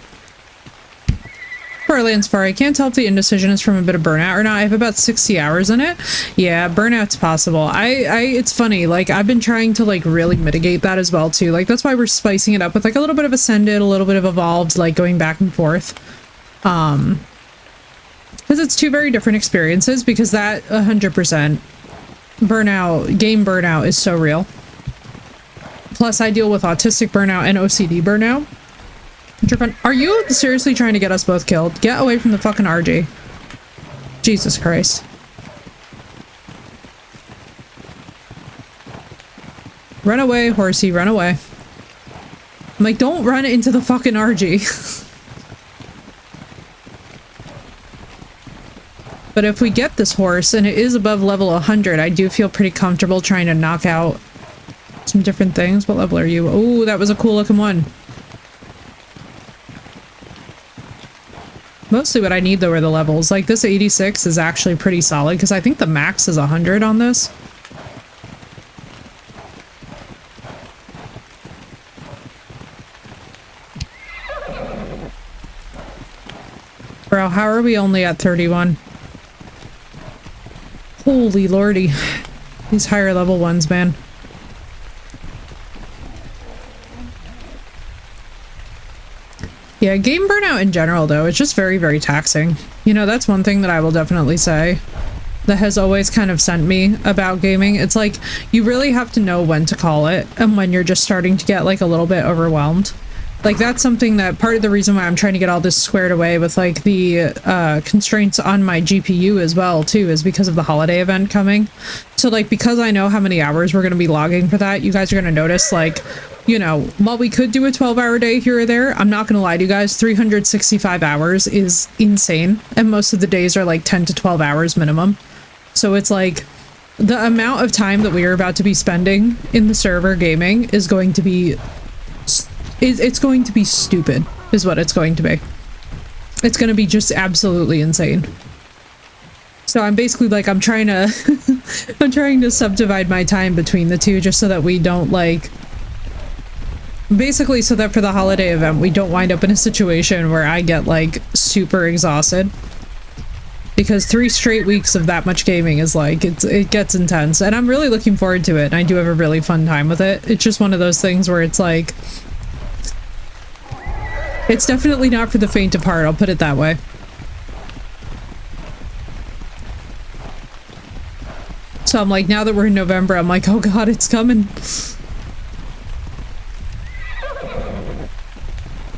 Borderlands 4, I can't tell if the indecision is from a bit of burnout or not. I have about 60 hours in it. Yeah, burnout's possible. It's funny, like, I've been trying to, like, really mitigate that as well, too. Like, that's why we're spicing it up with, like, a little bit of Ascended, a little bit of Evolved, like, going back and forth. Because it's two very different experiences, because that 100% burnout, game burnout is so real. Plus, I deal with autistic burnout and OCD burnout. Are you seriously trying to get us both killed? Get away from the fucking RG. Jesus Christ. Run away, horsey, run away. I'm like, don't run into the fucking RG. But if we get this horse, and it is above level 100, I do feel pretty comfortable trying to knock out some different things. What level are you? Oh, that was a cool looking one. Mostly what I need, though, are the levels. Like, this 86 is actually pretty solid, because I think the max is 100 on this. Bro, how are we only at 31? Holy lordy. These higher level ones, man. Yeah, game burnout in general, though, it's just very, very taxing. You know, that's one thing that I will definitely say that has always kind of sent me about gaming. It's like, you really have to know when to call it and when you're just starting to get, like, a little bit overwhelmed. Like, that's something that part of the reason why I'm trying to get all this squared away with, like, the constraints on my GPU as well, too, is because of the holiday event coming. So, like, because I know how many hours we're going to be logging for that, you guys are going to notice, like, you know, while we could do a 12-hour day here or there, I'm not going to lie to you guys, 365 hours is insane. And most of the days are, like, 10 to 12 hours minimum. So it's like, the amount of time that we are about to be spending in the server gaming is going to be... It's going to be stupid, is what it's going to be. It's going to be just absolutely insane. So I'm basically like, I'm trying to subdivide my time between the two just so that we don't, like, basically so that for the holiday event we don't wind up in a situation where I get, like, super exhausted. Because 3 straight weeks of that much gaming is like, it gets intense, and I'm really looking forward to it, and I do have a really fun time with it. It's just one of those things where it's like, it's definitely not for the faint of heart, I'll put it that way. So I'm like, now that we're in November, I'm like, oh god, it's coming.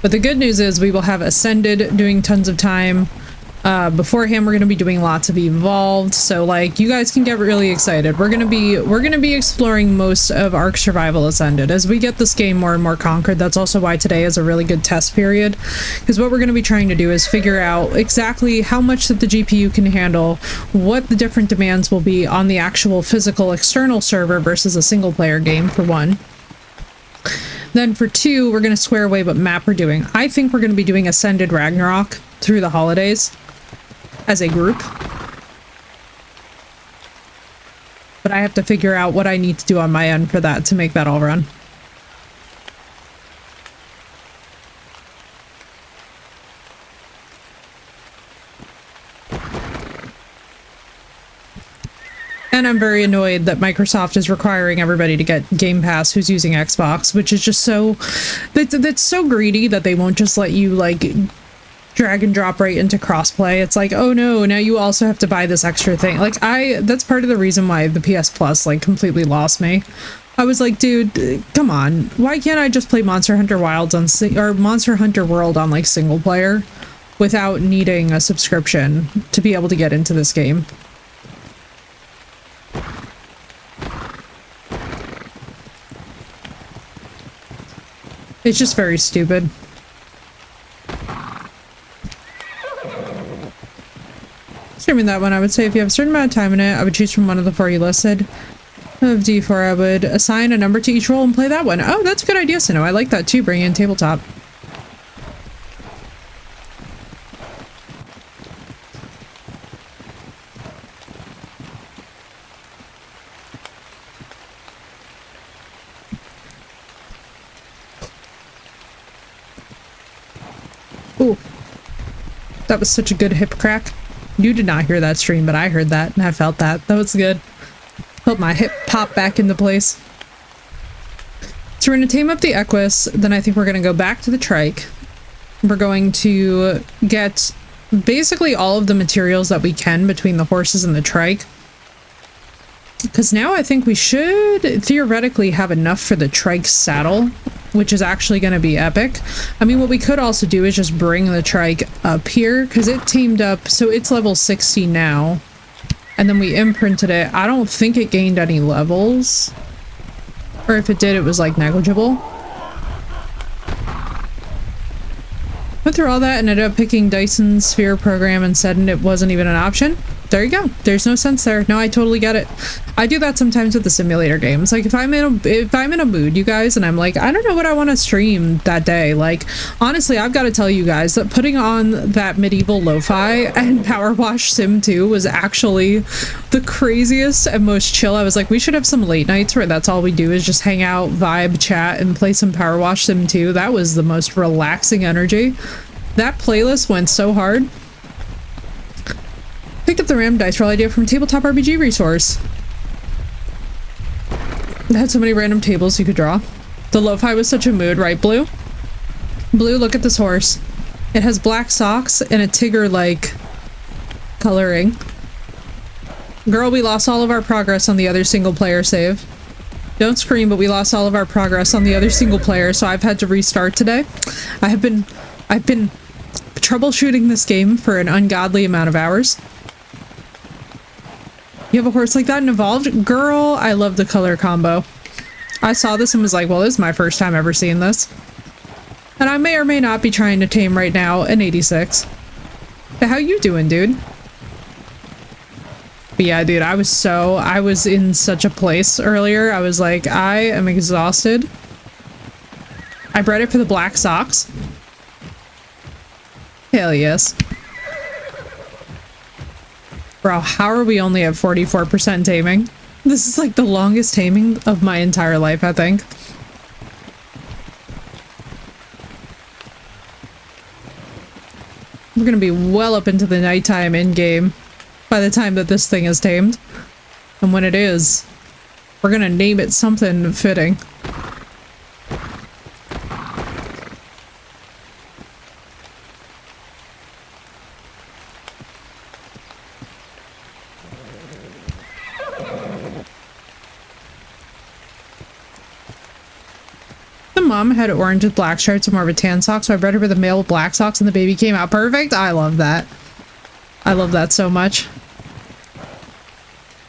But the good news is we will have Ascended doing tons of time. Beforehand, we're going to be doing lots of Evolved, so like you guys can get really excited. We're gonna be exploring most of Ark Survival Ascended as we get this game more and more conquered. That's also why today is a really good test period, because what we're going to be trying to do is figure out exactly how much that the GPU can handle, what the different demands will be on the actual physical external server versus a single player game, for one. Then for two, we're going to square away what map we're doing. I think we're going to be doing Ascended Ragnarok through the holidays as a group. But I have to figure out what I need to do on my end for that to make that all run. And I'm very annoyed that Microsoft is requiring everybody to get Game Pass who's using Xbox, which is just so... That's so greedy that they won't just let you, like, drag and drop right into crossplay. It's like, oh no, now you also have to buy this extra thing. Like, that's part of the reason why the PS Plus, like, completely lost me. I was like, dude, come on. Why can't I just play Monster Hunter Wilds on... or Monster Hunter World on, like, single player without needing a subscription to be able to get into this game? It's just very stupid. Streaming that one, I would say if you have a certain amount of time in it, I would choose from one of the four you listed. Of D4, I would assign a number to each role and play that one. Oh, that's a good idea, Sino. I like that too, bring in tabletop. Ooh. That was such a good hip crack. You did not hear that stream, but I heard that and I felt that. That was good. Felt my hip pop back into place. So we're going to tame up the Equus, then I think we're going to go back to the trike. We're going to get basically all of the materials that we can between the horses and the trike. Because now I think we should theoretically have enough for the trike saddle, which is actually going to be epic. I mean, what we could also do is just bring the trike up here, because it teamed up, so it's level 60 now. And then we imprinted it. I don't think it gained any levels. Or if it did, it was like negligible. Went through all that and ended up picking Dyson's sphere program and said it wasn't even an option. There you go. There's no sense there. No, I totally get it. I do that sometimes with the simulator games. Like if I'm in a mood, you guys, and I'm like, I don't know what I want to stream that day. Like honestly, I've got to tell you guys that putting on that medieval lo-fi and Power Wash Sim 2 was actually the craziest and most chill. I was like, we should have some late nights where that's all we do is just hang out, vibe, chat, and play some Power Wash Sim 2. That was the most relaxing energy. That playlist went so hard. Picked up the random dice roll idea from Tabletop RPG resource. It had so many random tables you could draw. The lo-fi was such a mood, right, Blue? Blue, look at this horse. It has black socks and a Tigger-like coloring. Girl, we lost all of our progress on the other single player save. Don't scream, but we lost all of our progress on the other single player, so I've had to restart today. I've been troubleshooting this game for an ungodly amount of hours. You have a horse like that in Evolved? Girl, I love the color combo. I saw this and was like, well, this is my first time ever seeing this. And I may or may not be trying to tame right now an 86. But how you doing, dude? But yeah, dude, I was in such a place earlier. I was like, I am exhausted. I bred it for the black socks. Hell yes. Bro, how are we only at 44% taming? This is like the longest taming of my entire life, I think. We're gonna be well up into the nighttime in-game by the time that this thing is tamed. And when it is, we're gonna name it something fitting. The mom had orange with black stripes and more of a tan sock, so I bred her with a male with black socks and the baby came out perfect. I love that. I love that so much.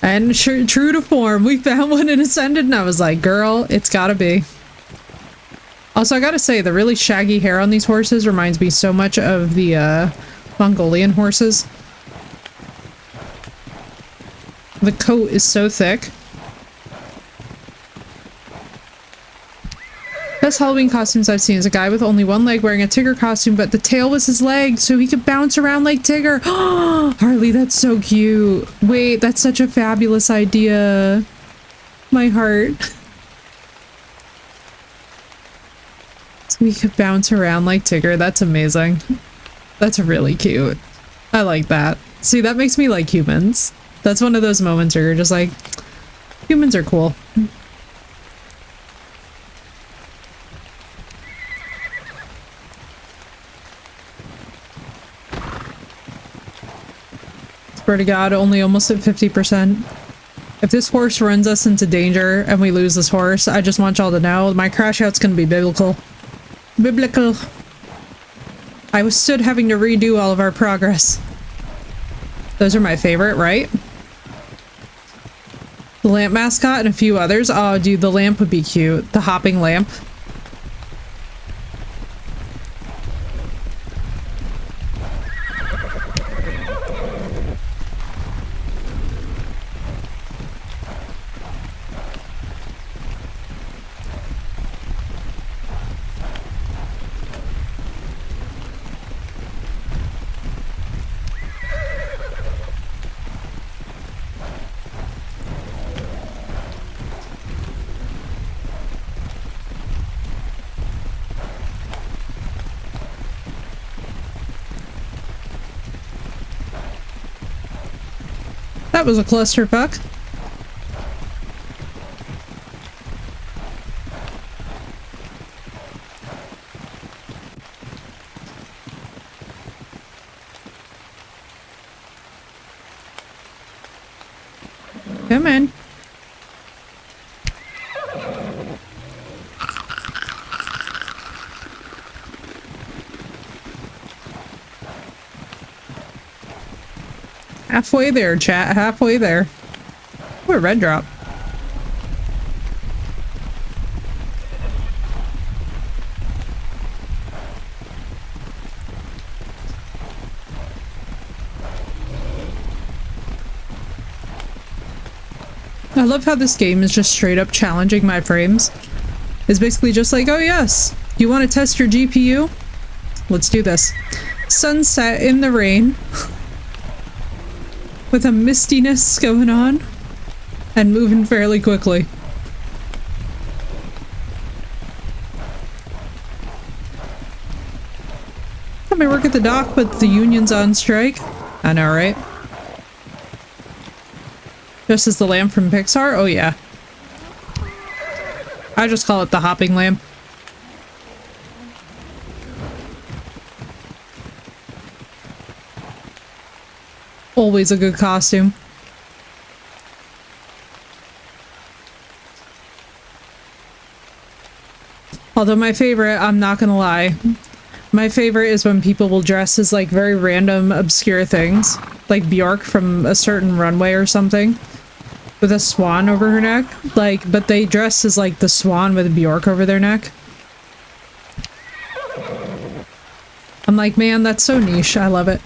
And true to form, we found one and ascended, and I was like, girl, it's gotta be. Also, I gotta say, the really shaggy hair on these horses reminds me so much of the Mongolian horses. The coat is so thick. Best Halloween costumes I've seen is a guy with only one leg wearing a Tigger costume, but the tail was his leg, so he could bounce around like Tigger. Harley, that's so cute. Wait, that's such a fabulous idea. My heart. So he could bounce around like Tigger. That's amazing. That's really cute. I like that. See, that makes me like humans. That's one of those moments where you're just like, humans are cool. Swear to God, only almost at 50%. If this horse runs us into danger and we lose this horse, I just want y'all to know my crash out's gonna be biblical. Biblical. I was stood having to redo all of our progress. Those are my favorite, right? The lamp mascot and a few others. Oh, dude, the lamp would be cute. The hopping lamp. That was a clusterfuck. Come in. Halfway there, chat. Halfway there. Ooh, a red drop. I love how this game is just straight up challenging my frames. It's basically just like, oh yes, you want to test your GPU? Let's do this. Sunset in the rain. With a mistiness going on. And moving fairly quickly. Let me work at the dock, but the union's on strike. I know, right? Just as the lamp from Pixar? Oh yeah. I just call it the hopping lamp. Always a good costume. Although my favorite, I'm not gonna lie, my favorite is when people will dress as like very random obscure things. Like Bjork from a certain runway or something. With a swan over her neck. Like, but they dress as like the swan with Bjork over their neck. I'm like, man, that's so niche. I love it.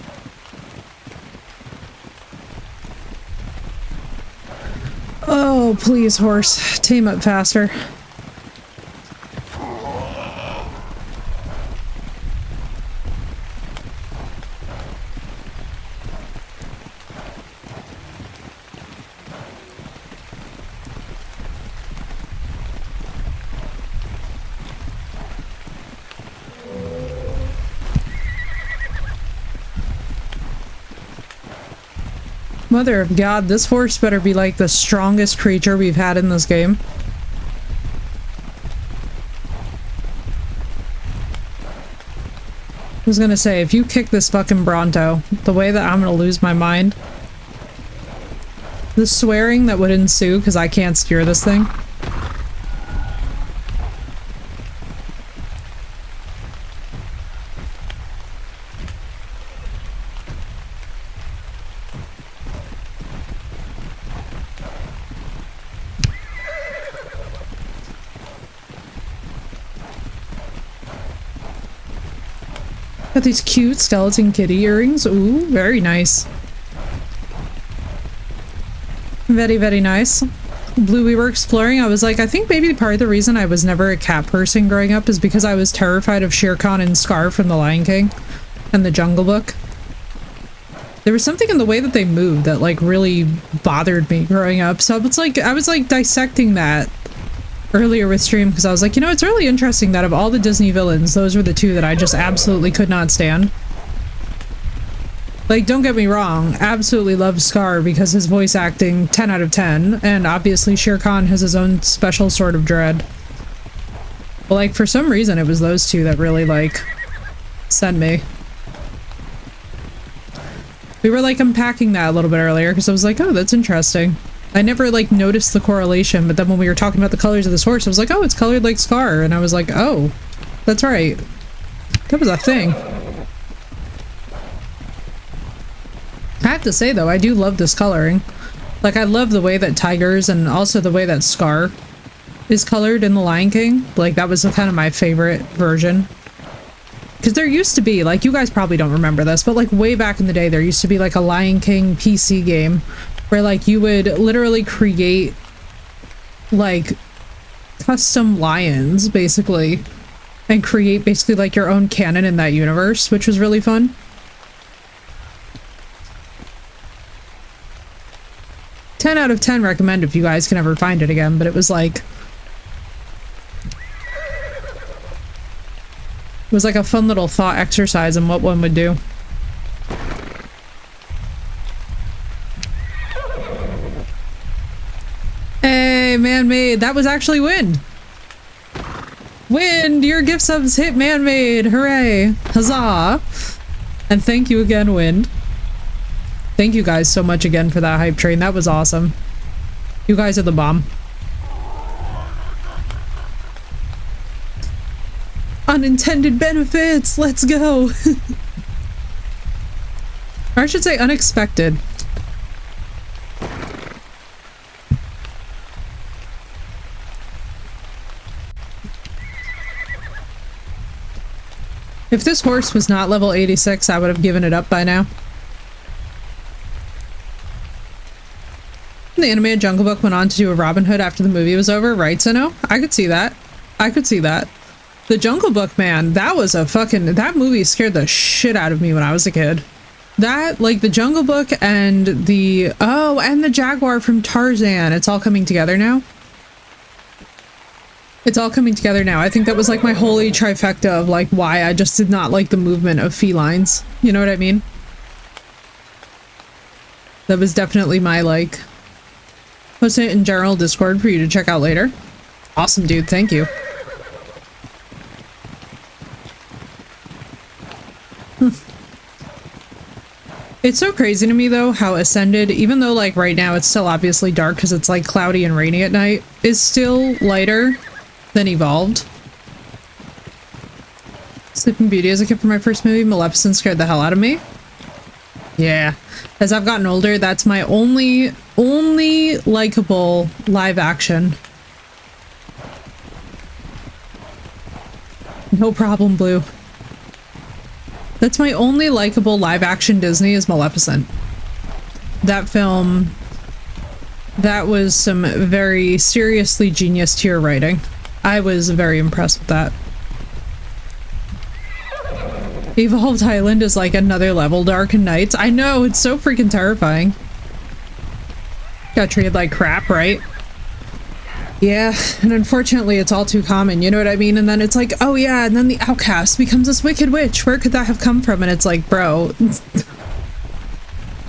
Oh, please, horse. Tame up faster. Mother of God, this horse better be like the strongest creature we've had in this game. I was gonna say, if you kick this fucking Bronto, the way that I'm gonna lose my mind. The swearing that would ensue because I can't steer this thing. Got these cute skeleton kitty earrings. Ooh, very nice. Very, very nice. Blue, we were exploring. I was like, I think maybe part of the reason I was never a cat person growing up is because I was terrified of Shere Khan and Scar from The Lion King and The Jungle Book. There was something in the way that they moved that like really bothered me growing up. So I was like dissecting that earlier with stream because I was like, you know, it's really interesting that of all the Disney villains, those were the two that I just absolutely could not stand. Like, don't get me wrong, absolutely love Scar because his voice acting 10 out of 10, and obviously Shere Khan has his own special sort of dread. But like, for some reason it was those two that really like sent me. We were like unpacking that a little bit earlier because I was like, oh, that's interesting. I never like noticed the correlation, but then when we were talking about the colors of this horse, I was like, oh, it's colored like Scar, and I was like, oh, that's right. That was a thing. I have to say though, I do love this coloring. Like, I love the way that Tigers and also the way that Scar is colored in The Lion King. Like, that was kind of my favorite version. Because there used to be, like, you guys probably don't remember this, but like way back in the day, there used to be like a Lion King PC game where like you would literally create like custom lions basically and create basically like your own canon in that universe, which was really fun. 10 out of 10 recommend if you guys can ever find it again, but it was like a fun little thought exercise in what one would do. Hey, man-made, that was actually Wind. Wind, your gift subs hit man-made, hooray, huzzah. And thank you again, Wind. Thank you guys so much again for that hype train. That was awesome. You guys are the bomb. Unintended benefits! Let's go! Or I should say unexpected. If this horse was not level 86, I would have given it up by now. The animated Jungle Book went on to do a Robin Hood after the movie was over, right, Sino? I could see that. I could see that. The Jungle Book, man, that was a fucking... That movie scared the shit out of me when I was a kid. That, like, the Jungle Book and the... Oh, and the Jaguar from Tarzan. It's all coming together now. It's all coming together now. I think that was, like, my holy trifecta of, like, why I just did not like the movement of felines. You know what I mean? That was definitely my, like... Post it in general Discord for you to check out later. Awesome, dude. Thank you. It's so crazy to me though how Ascended, even though like right now it's still obviously dark because it's like cloudy and rainy at night, is still lighter than Evolved. Sleeping Beauty as a kid for my first movie, Maleficent scared the hell out of me. Yeah, as I've gotten older, that's my only likable live action. No problem, Blue. That's my only likable live-action Disney is Maleficent. That film, that was some very seriously genius tier writing. I was very impressed with that. Evolved Island is like another level Dark and Nights. I know, it's so freaking terrifying. Got treated like crap, right? Yeah, and unfortunately it's all too common, you know what I mean? And then it's like, oh yeah, and then the outcast becomes this wicked witch. Where could that have come from? And it's like, bro,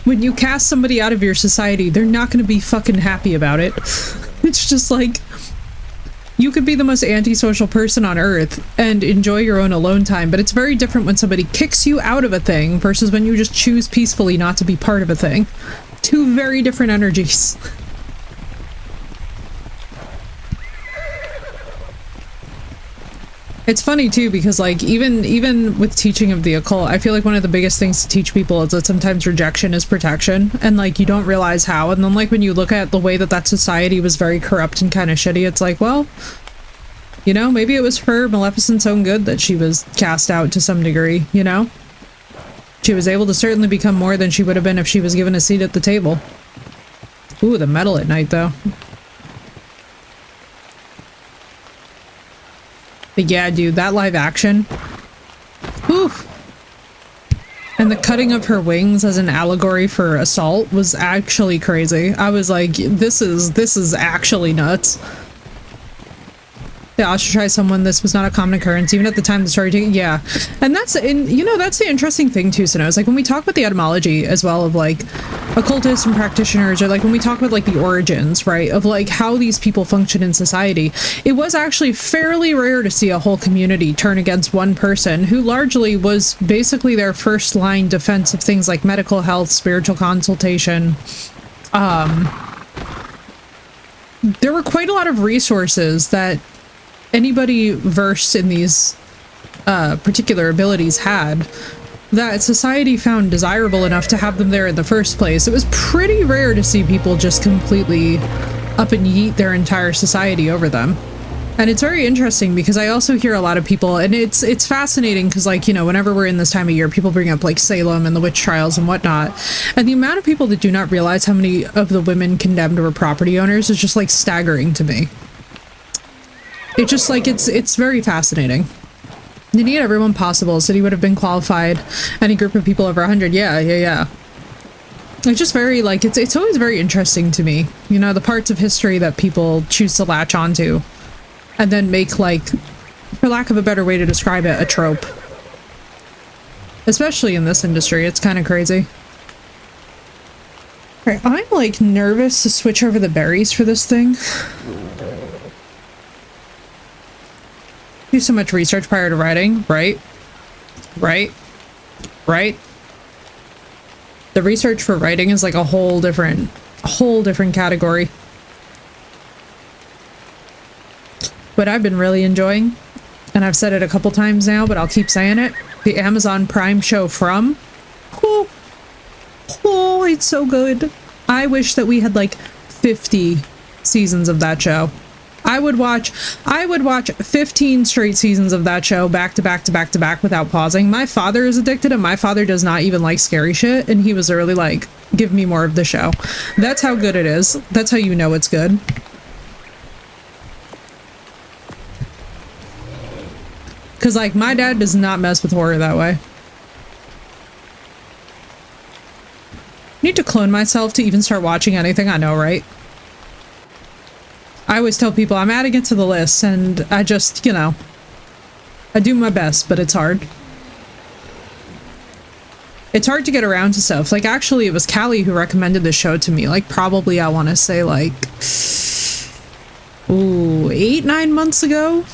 when you cast somebody out of your society, they're not going to be fucking happy about it. It's just like, you could be the most antisocial person on earth and enjoy your own alone time, but it's very different when somebody kicks you out of a thing versus when you just choose peacefully not to be part of a thing. Two very different energies. It's funny too because like even with teaching of the occult, I feel like one of the biggest things to teach people is that sometimes rejection is protection, and like you don't realize how, and then like when you look at the way that that society was very corrupt and kind of shitty, it's like, well, You know, maybe it was for Maleficent's own good that she was cast out to some degree, you know? She was able to certainly become more than she would have been if she was given a seat at the table. Ooh, the metal at night, though. But yeah, dude, that live action. Whew. And the cutting of her wings as an allegory for assault was actually crazy. I was like, this is actually nuts. Yeah, ostracize someone, this was not a common occurrence, even at the time the story yeah. And that's, you know, that's the interesting thing too, Sino, is like when we talk about the etymology as well of like occultists and practitioners, or like when we talk about like the origins, right, of like how these people function in society, it was actually fairly rare to see a whole community turn against one person who largely was basically their first line defense of things like medical health, spiritual consultation. There were quite a lot of resources that anybody versed in these particular abilities had that society found desirable enough to have them there in the first place. It was pretty rare to see people just completely up and yeet their entire society over them. And it's very interesting because I also hear a lot of people, and it's fascinating because, like, you know, whenever we're in this time of year, people bring up like Salem and the witch trials and whatnot, and the amount of people that do not realize how many of the women condemned were property owners is just like staggering to me. It just like it's very fascinating. You need everyone possible. City would have been qualified. Any group of people over 100. Yeah. It's just very like it's always very interesting to me. You know, the parts of history that people choose to latch onto, and then make, like, for lack of a better way to describe it, a trope. Especially in this industry, it's kind of crazy. Alright, I'm like nervous to switch over the berries for this thing. Do so much research prior to writing, right? The research for writing is like a whole different category. What I've been really enjoying, and I've said it a couple times now, but I'll keep saying it, the Amazon Prime show From. Oh, it's so good. I wish that we had like 50 seasons of that show. I would watch 15 straight seasons of that show back to back without pausing. My father is addicted, and my father does not even like scary shit, and he was early like, give me more of the show. That's how good it is. That's how you know it's good. Because, like, my dad does not mess with horror that way. Need to clone myself to even start watching anything, I know, right? I always tell people I'm adding it to the list, and I just, you know, I do my best, but it's hard. It's hard to get around to stuff. Like, actually, it was Callie who recommended this show to me, like, probably, I want to say, like, ooh, 8-9 months ago?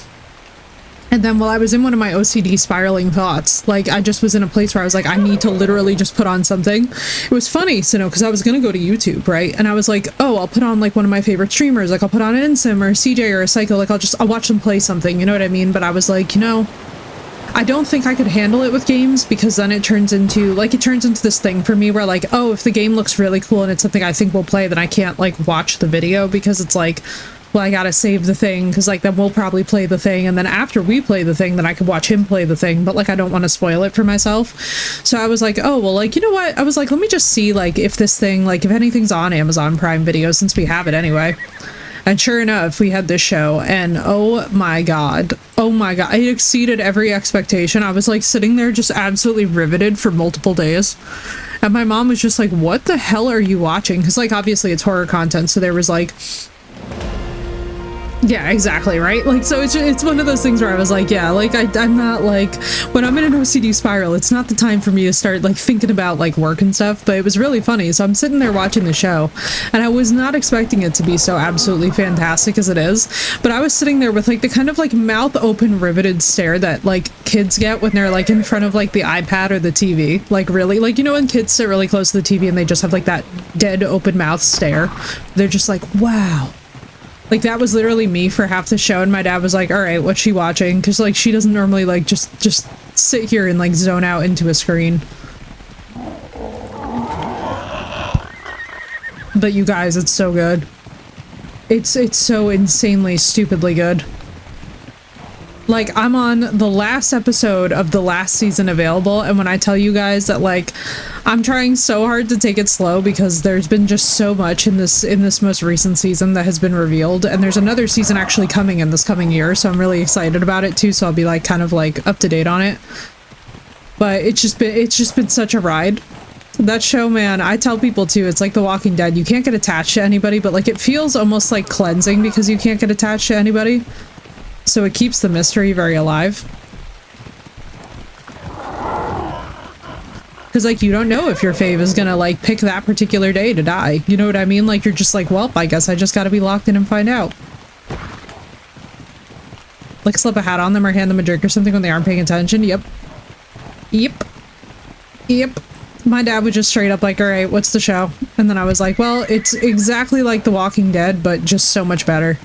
And then while I was in one of my OCD spiraling thoughts, like, I just was in a place where I was like, I need to literally just put on something. It was funny, you know, because I was going to go to YouTube, right? And I was like, oh, I'll put on, like, one of my favorite streamers. Like, I'll put on an Insim or a CJ or a Psycho. Like, I'll watch them play something, you know what I mean? But I was like, you know, I don't think I could handle it with games, because then it turns into this thing for me where, like, oh, if the game looks really cool and it's something I think we'll play, then I can't, like, watch the video, because it's like, well, I gotta save the thing, because, like, then we'll probably play the thing, and then after we play the thing, then I could watch him play the thing, but, like, I don't want to spoil it for myself. So I was like, oh, well, like, you know what? I was like, let me just see, like, if this thing, like, if anything's on Amazon Prime Video, since we have it anyway. And sure enough, we had this show, and oh my god, it exceeded every expectation. I was, like, sitting there just absolutely riveted for multiple days. And my mom was just like, what the hell are you watching? Because, like, obviously it's horror content, so there was, like... Yeah, exactly, right? Like, so it's one of those things where I was like, yeah, like, I'm not, like, when I'm in an OCD spiral, it's not the time for me to start, like, thinking about, like, work and stuff, but it was really funny. So I'm sitting there watching the show, and I was not expecting it to be so absolutely fantastic as it is, but I was sitting there with, like, the kind of, like, mouth open, riveted stare that, like, kids get when they're, like, in front of, like, the iPad or the TV. Like, really, like, you know when kids sit really close to the TV and they just have, like, that dead open mouth stare? They're just like, wow. Like, that was literally me for half the show, and my dad was like, all right, what's she watching? Because, like, she doesn't normally, like, just sit here and, like, zone out into a screen. But you guys, it's so good. It's so insanely, stupidly good. Like, I'm on the last episode of the last season available, and when I tell you guys that, like, I'm trying so hard to take it slow because there's been just so much in this most recent season that has been revealed, and there's another season actually coming in this coming year, so I'm really excited about it too, so I'll be like kind of like up to date on it. But it's just been such a ride. That show, man, I tell people too, it's like The Walking Dead. You can't get attached to anybody, but like it feels almost like cleansing because you can't get attached to anybody. So it keeps the mystery very alive. Because, like, you don't know if your fave is gonna, like, pick that particular day to die. You know what I mean? Like, you're just like, well, I guess I just gotta be locked in and find out. Like, slip a hat on them or hand them a drink or something when they aren't paying attention. Yep. Yep. Yep. My dad was just straight up like, alright, what's the show? And then I was like, well, it's exactly like The Walking Dead, but just so much better.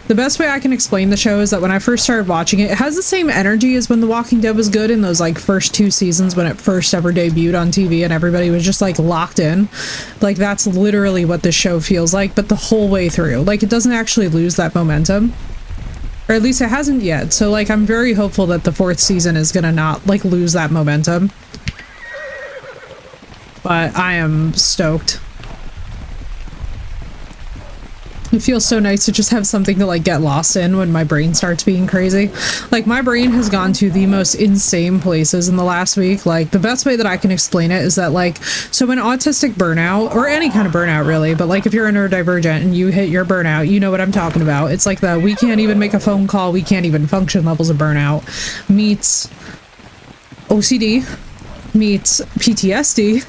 The best way I can explain the show is that when I first started watching it, it has the same energy as when The Walking Dead was good in those like first 2 seasons when it first ever debuted on TV and everybody was just like locked in. Like that's literally what this show feels like, but the whole way through. Like it doesn't actually lose that momentum. Or at least it hasn't yet. So like I'm very hopeful that the 4th season is gonna not like lose that momentum. But I am stoked. It feels so nice to just have something to like get lost in when my brain starts being crazy. Like my brain has gone to the most insane places in the last week. Like the best way that I can explain it is that like, so when autistic burnout, or any kind of burnout really, but like if you're a neurodivergent and you hit your burnout, you know what I'm talking about. It's like the we can't even make a phone call, we can't even function levels of burnout meets OCD meets PTSD.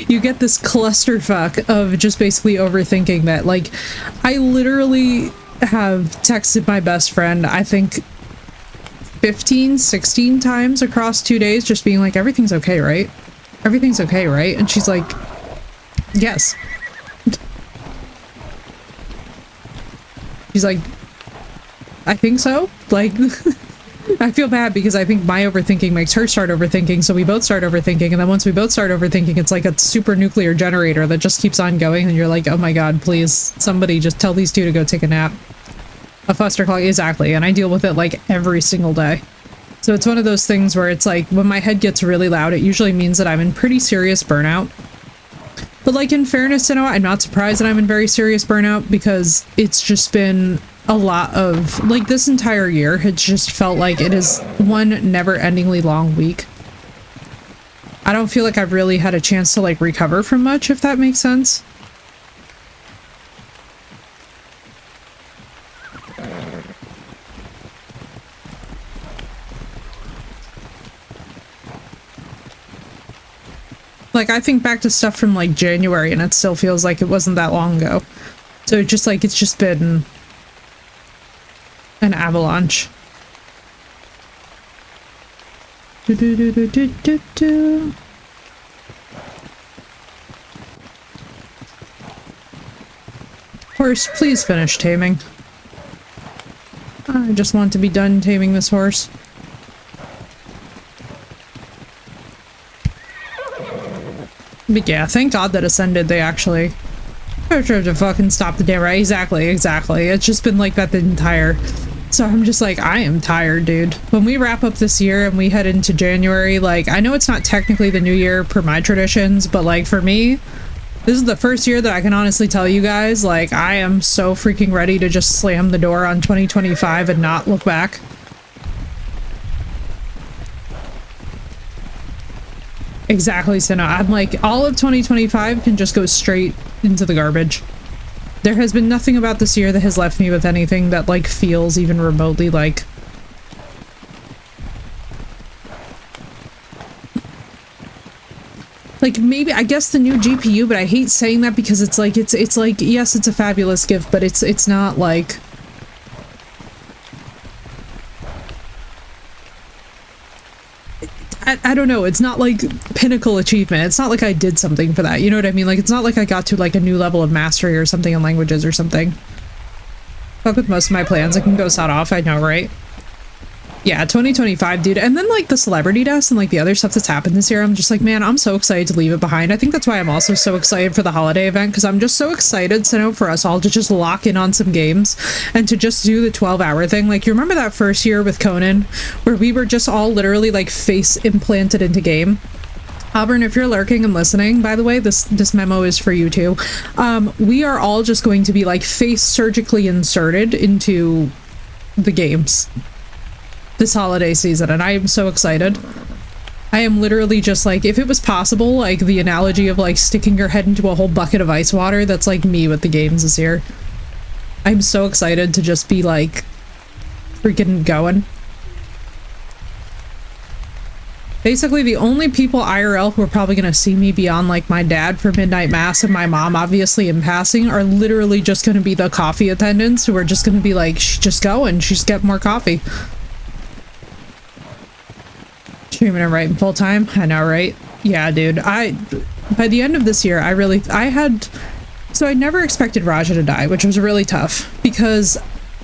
You get this clusterfuck of just basically overthinking that, like, I literally have texted my best friend, I think 15, 16 times across 2 days, just being like, everything's okay, right? Everything's okay, right? And she's like, yes. She's like, I think so. Like, I feel bad because I think my overthinking makes her start overthinking, so we both start overthinking, and then once we both start overthinking, it's like a super nuclear generator that just keeps on going, and you're like, oh my god, please, somebody just tell these two to go take a nap. A fuster clock, exactly, and I deal with it like every single day. So it's one of those things where it's like, when my head gets really loud, it usually means that I'm in pretty serious burnout. But like, in fairness to Noah, I'm not surprised that I'm in very serious burnout, because it's just been a lot of, like, this entire year has just felt like it is one never-endingly long week. I don't feel like I've really had a chance to, like, recover from much, if that makes sense. Like, I think back to stuff from, like, January, and it still feels like it wasn't that long ago. So it's just, like, it's just been an avalanche. Do, do, do, do, do, do, do. Horse, please finish taming. I just want to be done taming this horse. But yeah, thank God that Ascended, they actually tried to fucking stop the damn right. Exactly. It's just been like that the entire... So I'm just like, I am tired, dude. When we wrap up this year and we head into January, like, I know it's not technically the new year per my traditions, but like for me, this is the first year that I can honestly tell you guys, like, I am so freaking ready to just slam the door on 2025 and not look back. Exactly, Senna. I'm like, all of 2025 can just go straight into the garbage. There has been nothing about this year that has left me with anything that, like, feels even remotely like... Like, maybe, I guess the new GPU, but I hate saying that because it's like, it's like, yes, it's a fabulous gift, but it's not like... I don't know, it's not like pinnacle achievement. It's not like I did something for that, you know what I mean? Like, it's not like I got to like a new level of mastery or something in languages or something. Fuck with most of my plans, I can go sod off, I know, right? Yeah, 2025, dude. And then like the celebrity deaths and like the other stuff that's happened this year, I'm just like, man, I'm so excited to leave it behind. I think that's why I'm also so excited for the holiday event, because I'm just so excited to know for us all to just lock in on some games and to just do the 12-hour thing. Like, you remember that first year with Conan where we were just all literally like face implanted into game? Auburn, if you're lurking and listening, by the way, this memo is for you too. We are all just going to be like face surgically inserted into the games this holiday season, and I am so excited. I am literally just like, if it was possible, like the analogy of like sticking your head into a whole bucket of ice water, that's like me with the games this year. I'm so excited to just be like freaking going. Basically, the only people IRL who are probably going to see me beyond like my dad for midnight mass and my mom obviously in passing are literally just going to be the coffee attendants who are just going to be like, she's just going, she's getting more coffee. Streaming and writing full time. I know, right? Yeah, dude. By the end of this year, so I never expected Raja to die, which was really tough because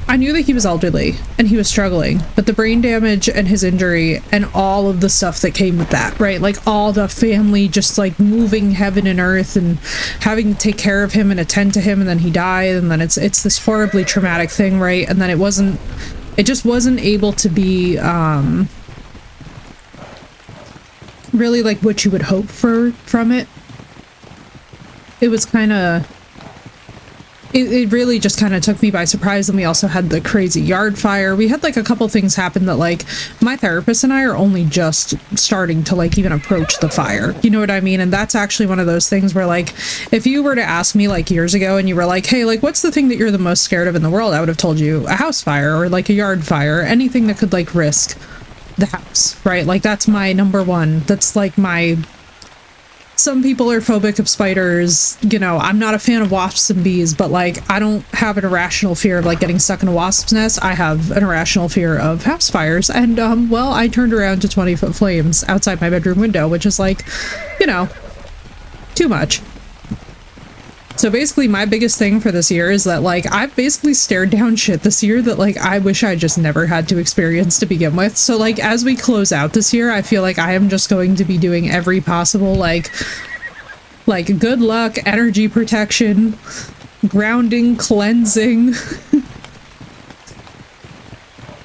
I knew that he was elderly and he was struggling, but the brain damage and his injury and all of the stuff that came with that, right? Like all the family just like moving heaven and earth and having to take care of him and attend to him, and then he died, and then it's this horribly traumatic thing, right? And then it just wasn't able to be really like what you would hope for from it. It was kind of, it really just kind of took me by surprise. And we also had the crazy yard fire. We had like a couple things happen that like my therapist and I are only just starting to like even approach the fire, you know what I mean? And that's actually one of those things where like if you were to ask me like years ago and you were like, hey, like what's the thing that you're the most scared of in the world, I would have told you a house fire or like a yard fire, anything that could like risk the house, right? Like that's my number one. That's like my, some people are phobic of spiders, you know, I'm not a fan of wasps and bees, but like I don't have an irrational fear of like getting stuck in a wasp's nest. I have an irrational fear of house fires. And well, I turned around to 20-foot flames outside my bedroom window, which is like, you know, too much. So basically my biggest thing for this year is that like I've basically stared down shit this year that like I wish I just never had to experience to begin with. So like as we close out this year, I feel like I am just going to be doing every possible like good luck, energy protection, grounding, cleansing.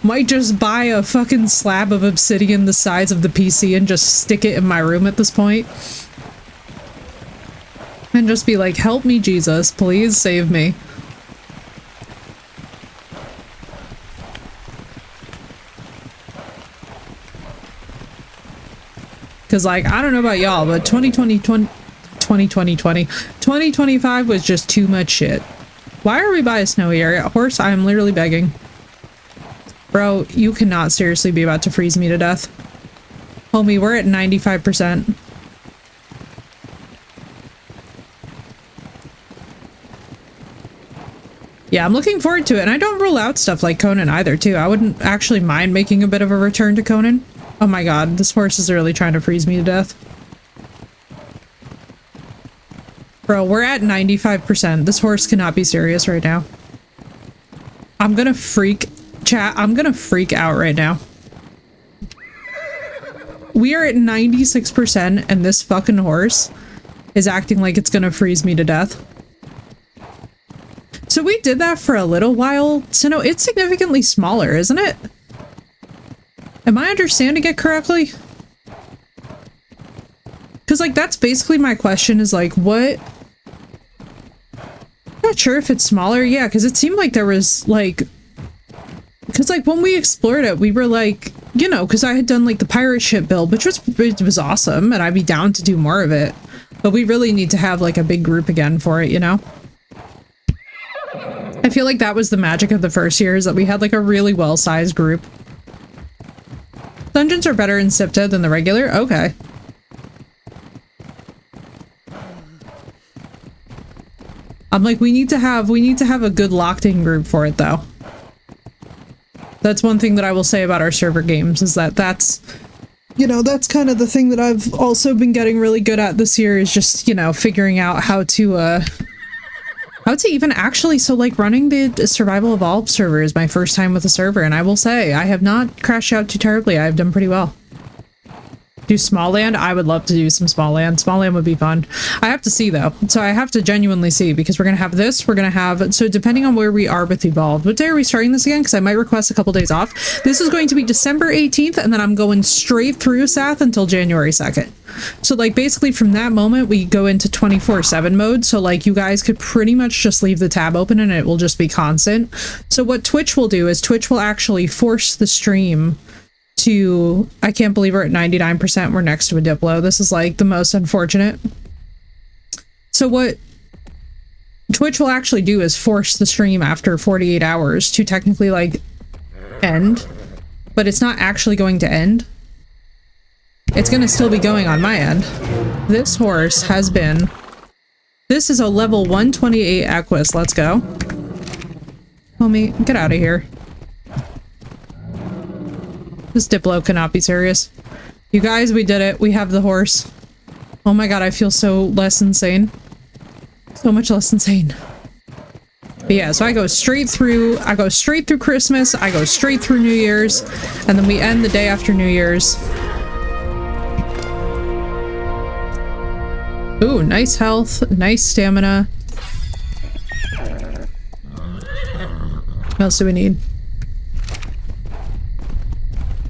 Might just buy a fucking slab of obsidian the size of the PC and just stick it in my room at this point. And just be like, help me, Jesus, please save me. Because, like, I don't know about y'all, but 2025 was just too much shit. Why are we by a snowy area? Horse, I am literally begging. Bro, you cannot seriously be about to freeze me to death. Homie, we're at 95%. Yeah, I'm looking forward to it, and I don't rule out stuff like Conan either, too. I wouldn't actually mind making a bit of a return to Conan. Oh my god, this horse is really trying to freeze me to death. Bro, we're at 95%. This horse cannot be serious right now. I'm gonna freak... Chat, I'm gonna freak out right now. We are at 96%, and this fucking horse is acting like it's gonna freeze me to death. So we did that for a little while. So no, it's significantly smaller, isn't it? Am I understanding it correctly? Because like that's basically my question is like what? I'm not sure if it's smaller. Yeah, because it seemed like there was like, because like when we explored it, we were like, you know, because I had done like the pirate ship build, which was awesome, and I'd be down to do more of it. But we really need to have like a big group again for it, you know? I feel like that was the magic of the first year, is that we had like a really well-sized group. Dungeons are better in SIPTA than the regular? Okay. I'm like, we need to have a good locked-in group for it though. That's one thing that I will say about our server games, is that that's, you know, that's kind of the thing that I've also been getting really good at this year, is just, you know, figuring out how to I would say even actually, so like running the Survival Evolved server is my first time with a server, and I will say I have not crashed out too terribly. I've done pretty well. Do small land? I would love to do some small land. Small land would be fun. I have to see though. So I have to genuinely see, because we're going to have this. We're going to have, so depending on where we are with Evolved. What day are we starting this again? Because I might request a couple days off. This is going to be December 18th, and then I'm going straight through Sath until January 2nd. So like basically from that moment, we go into 24/7 mode. So like you guys could pretty much just leave the tab open and it will just be constant. So what Twitch will do is Twitch will actually force the stream to, I can't believe we're at 99%. We're next to a Diplo. This is like the most unfortunate. So what Twitch will actually do is force the stream after 48 hours to technically like end, but it's not actually going to end. It's going to still be going on my end. This horse has been, this is a level 128 Equus. Let's go. Homie, get out of here. This Diplo cannot be serious. You guys, we did it. We have the horse. Oh my god, I feel so less insane. So much less insane. But yeah, so I go straight through Christmas, I go straight through New Year's, and then we end the day after New Year's. Ooh, nice health, nice stamina. What else do we need?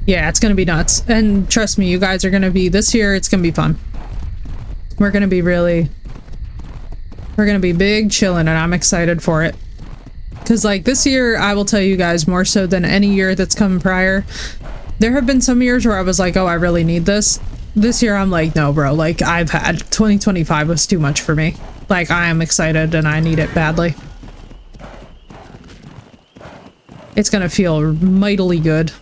Yeah, it's gonna be nuts. And trust me, you guys are gonna be, this year, it's gonna be fun. We're gonna be big chillin', and I'm excited for it. Because like this year, I will tell you guys, more so than any year that's come prior, there have been some years where I was like, oh, I really need this. This year, I'm like, no, bro, like 2025 was too much for me. Like, I am excited and I need it badly. It's gonna feel mightily good.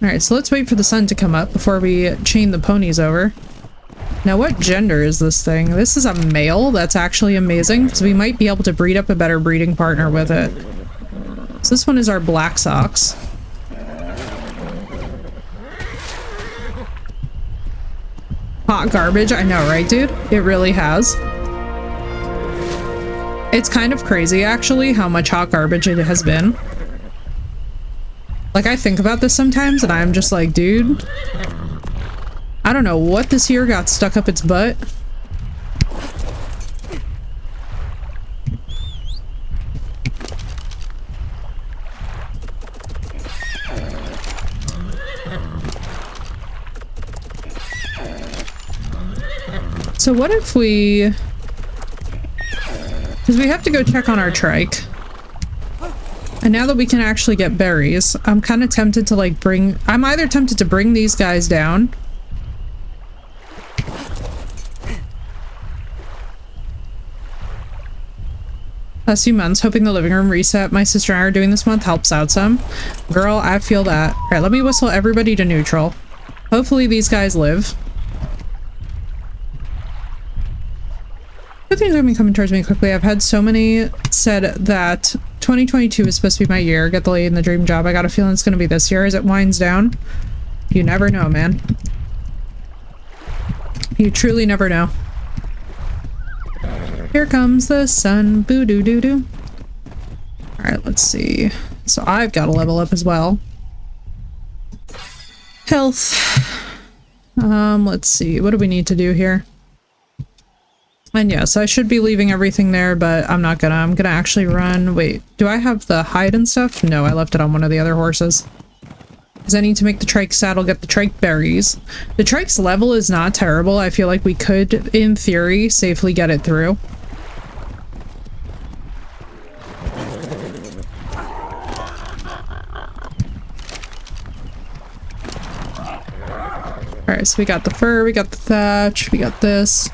Alright, so let's wait for the sun to come up before we chain the ponies over. Now, what gender is this thing? This is a male. That's actually amazing, because we might be able to breed up a better breeding partner with it. So this one is our black socks. Hot garbage. I know, right, dude? It really has. It's kind of crazy, actually, how much hot garbage it has been. Like, I think about this sometimes, and I'm just like, dude, I don't know what this year got stuck up its butt. So what if we... Because we have to go check on our trike. And now that we can actually get berries, I'm kind of tempted to like bring... I'm either tempted to bring these guys down. Last few months, hoping the living room reset my sister and I are doing this month helps out some. Girl, I feel that. Alright, let me whistle everybody to neutral. Hopefully these guys live. Good things have been coming towards me quickly. I've had so many said that 2022 is supposed to be my year. Get the lady in the dream job. I got a feeling it's going to be this year as it winds down. You never know, man. You truly never know. Here comes the sun. Boo-doo-doo-doo. Alright, let's see. So I've got to level up as well. Health. Let's see. What do we need to do here? And yes, I should be leaving everything there, but I'm not gonna. I'm gonna actually run. Wait, do I have the hide and stuff? No, I left it on one of the other horses. Because I need to make the trike saddle, get the trike berries. The trike's level is not terrible. I feel like we could, in theory, safely get it through. Alright, so we got the fur, we got the thatch, we got this.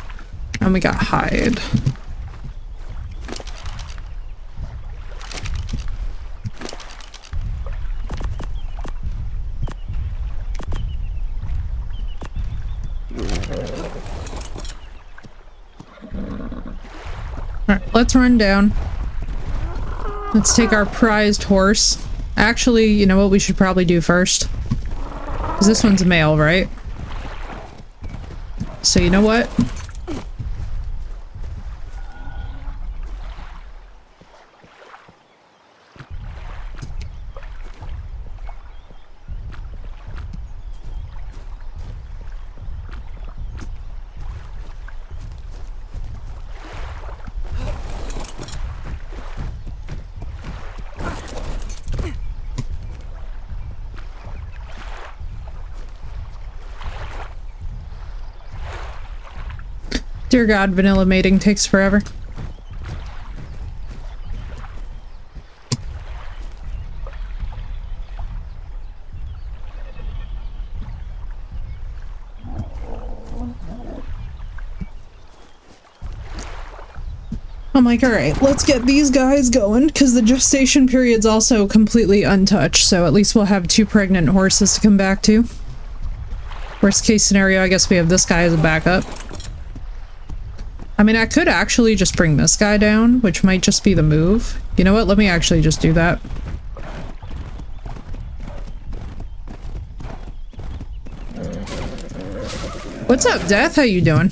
And we got hide. Alright, let's run down. Let's take our prized horse. Actually, you know what we should probably do first? Because this one's a male, right? So you know what? Dear God, vanilla mating takes forever. I'm like, alright, let's get these guys going, because the gestation period's also completely untouched, so at least we'll have 2 pregnant horses to come back to. Worst case scenario, I guess we have this guy as a backup. I mean, I could actually just bring this guy down, which might just be the move. You know what? Let me actually just do that. What's up, Death? How you doing?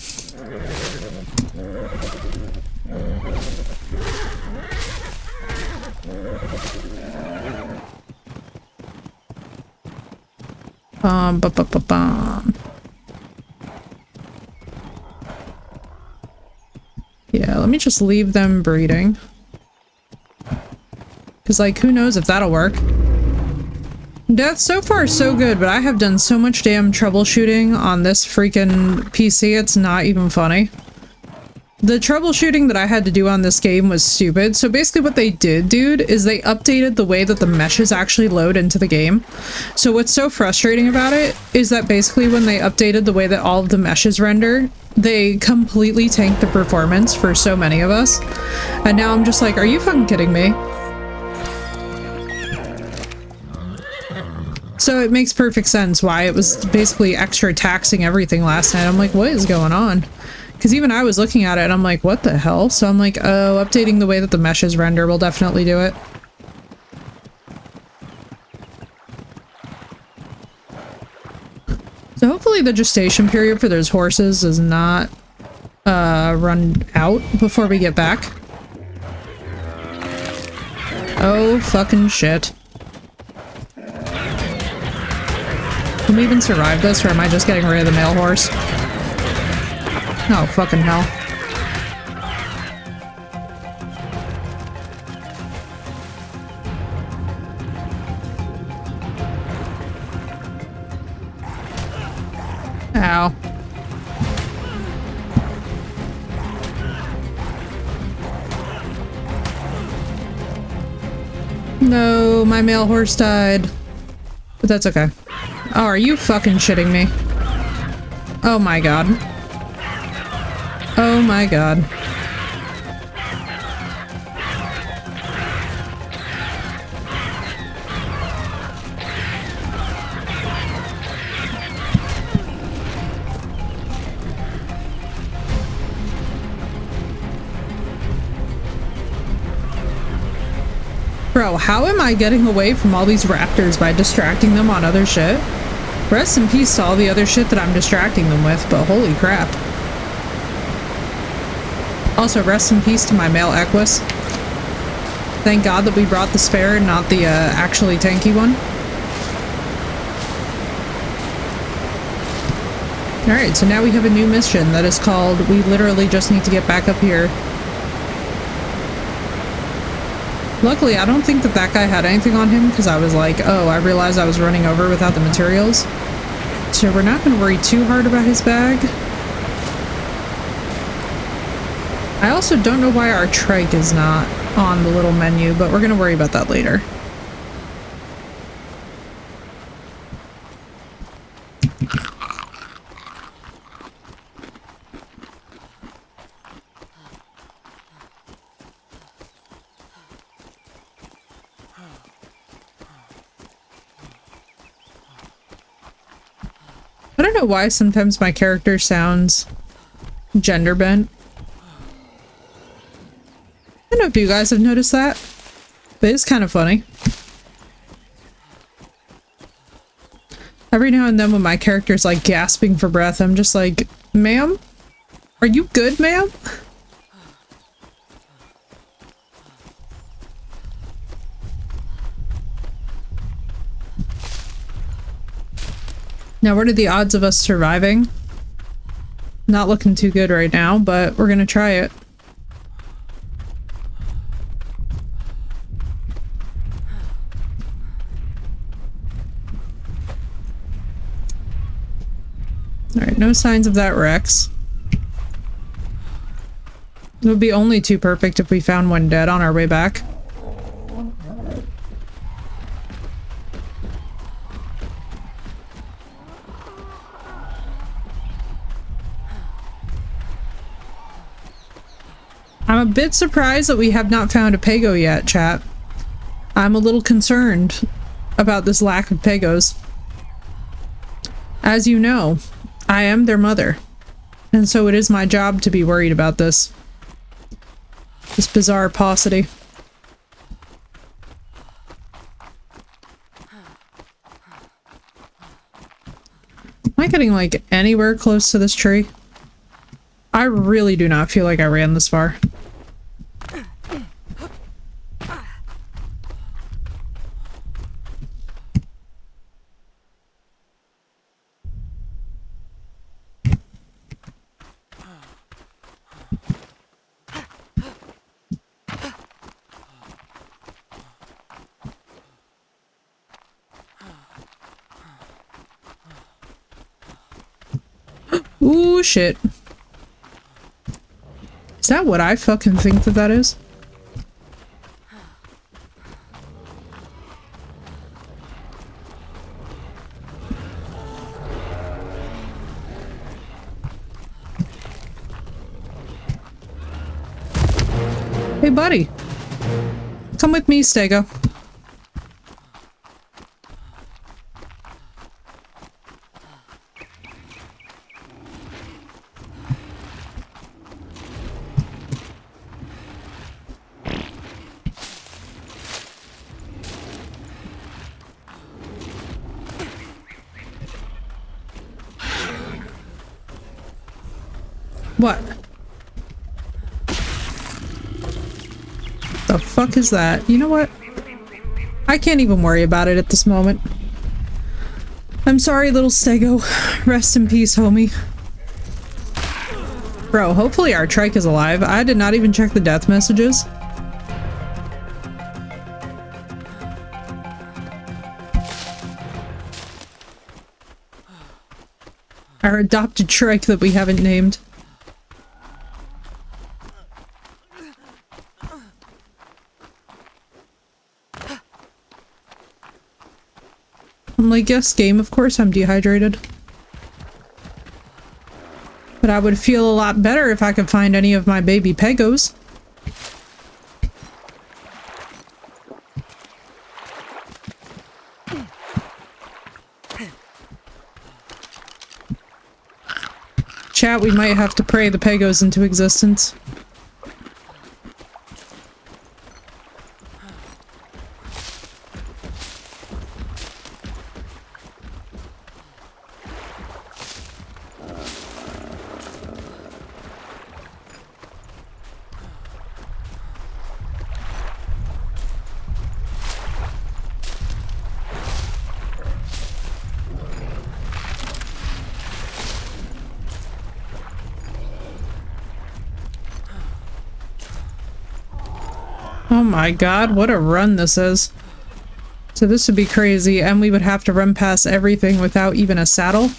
Bum. Yeah, let me just leave them breeding. Because, like, who knows if that'll work. Death, so far so good, but I have done so much damn troubleshooting on this freaking PC, it's not even funny. The troubleshooting that I had to do on this game was stupid. So basically what they did, dude, is they updated the way that the meshes actually load into the game. So what's so frustrating about it is that basically when they updated the way that all of the meshes render, they completely tanked the performance for so many of us. And now I'm just like, are you fucking kidding me? So it makes perfect sense why it was basically extra taxing everything last night. I'm like, what is going on? Because even I was looking at it and I'm like, what the hell? So I'm like, oh, updating the way that the meshes render will definitely do it. So hopefully the gestation period for those horses is not run out before we get back. Oh, fucking shit. Can we even survive this, or am I just getting rid of the male horse? Oh, fucking hell. Ow. No, my male horse died. But that's okay. Oh, are you fucking shitting me? Oh my god. Oh my god. Bro, how am I getting away from all these raptors by distracting them on other shit? Rest in peace to all the other shit that I'm distracting them with, but holy crap. Also, rest in peace to my male Equus. Thank God that we brought the spare and not the actually tanky one. Alright, so now we have a new mission that is called We Literally Just Need to Get Back Up Here. Luckily, I don't think that that guy had anything on him because I was like, oh, I realized I was running over without the materials. So we're not going to worry too hard about his bag. I also don't know why our trike is not on the little menu, but we're going to worry about that later. I don't know why sometimes my character sounds gender bent. I don't know if you guys have noticed that, but it's kind of funny. Every now and then when my character's like gasping for breath, I'm just like, ma'am? Are you good, ma'am? Now, what are the odds of us surviving? Not looking too good right now, but we're gonna try it. Alright, no signs of that Rex. It would be only too perfect if we found one dead on our way back. I'm a bit surprised that we have not found a Pago yet, chat. I'm a little concerned about this lack of Pagos. As you know, I am their mother, and so it is my job to be worried about this. This bizarre paucity. Am I getting, like, anywhere close to this tree? I really do not feel like I ran this far. Ooh, shit. Is that what I fucking think that that is? Hey, buddy. Come with me, Stego. What? The fuck is that? You know what? I can't even worry about it at this moment. I'm sorry, little Stego. Rest in peace, homie. Bro, hopefully our trike is alive. I did not even check the death messages. Our adopted trike that we haven't named. I'm like, yes, game, of course I'm dehydrated. But I would feel a lot better if I could find any of my baby Pagos. Chat, we might have to pray the Pagos into existence. Oh my god, what a run this is. So this would be crazy, and we would have to run past everything without even a saddle.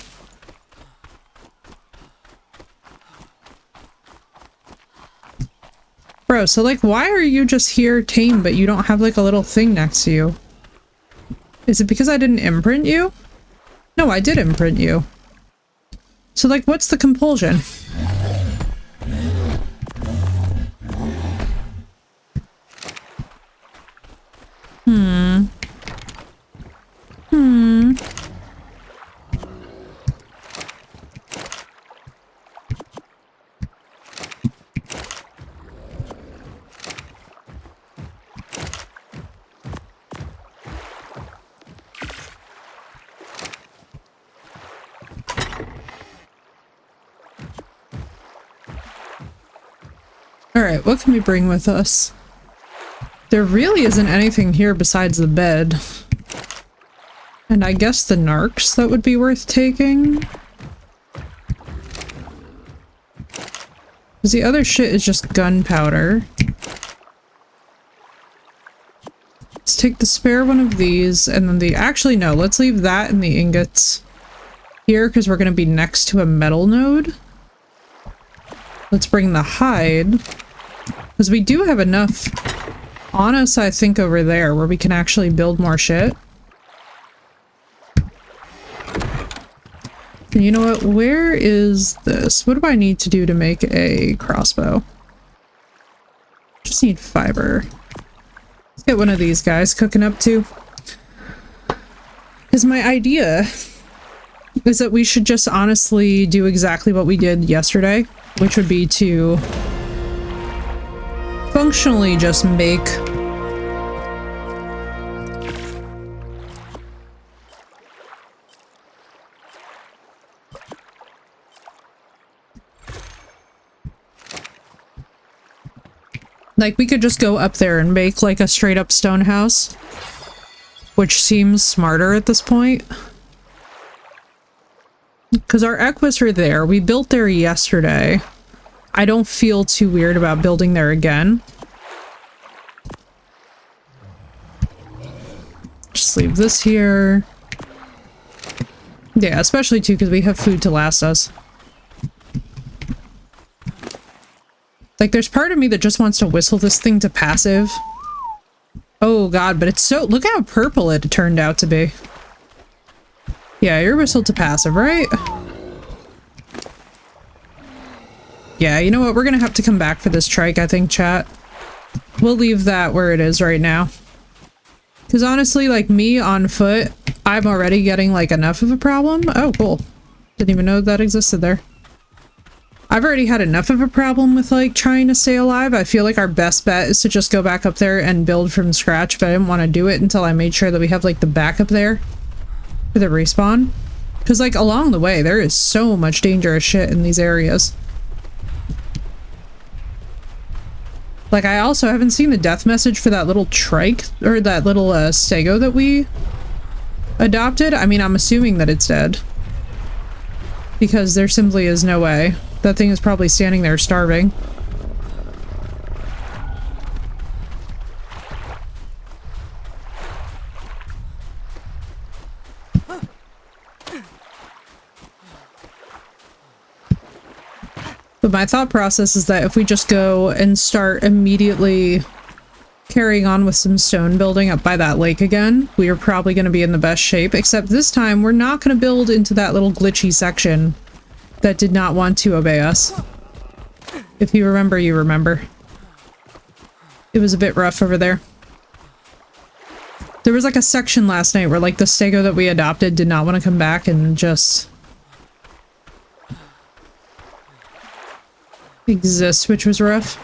Bro, so like, why are you just here tame, but you don't have like a little thing next to you? Is it because I didn't imprint you? No, I did imprint you. So like, what's the compulsion? Alright, what can we bring with us? There really isn't anything here besides the bed. And I guess the narcs that would be worth taking? Because the other shit is just gunpowder. Let's take the spare one of these, and then the- actually no, let's leave that and the ingots here because we're going to be next to a metal node. Let's bring the hide. Because we do have enough on us, I think, over there where we can actually build more shit. And you know what? Where is this? What do I need to do to make a crossbow? Just need fiber. Let's get one of these guys cooking up too. Because my idea is that we should just honestly do exactly what we did yesterday, which would be to functionally just make like we could just go up there and make like a straight up stone house, which seems smarter at this point. Because our equus are there. We built there yesterday. I don't feel too weird about building there again. Just leave this here. Yeah, especially too because we have food to last us. Like, there's part of me that just wants to whistle this thing to passive. Oh god, but it's so— look how purple it turned out to be. Yeah, you're whistled to passive, right? Yeah, you know what? We're gonna have to come back for this trike, I think, chat. We'll leave that where it is right now. Because honestly, like, me on foot, I'm already getting, like, enough of a problem. Oh, cool. Didn't even know that existed there. I've already had enough of a problem with, like, trying to stay alive. I feel like our best bet is to just go back up there and build from scratch, but I didn't want to do it until I made sure that we have, like, the backup there for the respawn. Because, like, along the way, there is so much dangerous shit in these areas. Like, I also haven't seen the death message for that little trike, or that little, stego that we adopted. I mean, I'm assuming that it's dead. Because there simply is no way. That thing is probably standing there starving. But my thought process is that if we just go and start immediately carrying on with some stone building up by that lake again, we are probably going to be in the best shape, except this time we're not going to build into that little glitchy section that did not want to obey us. If you remember, you remember. It was a bit rough over there. There was like a section last night where like the stego that we adopted did not want to come back and just exist, which was rough.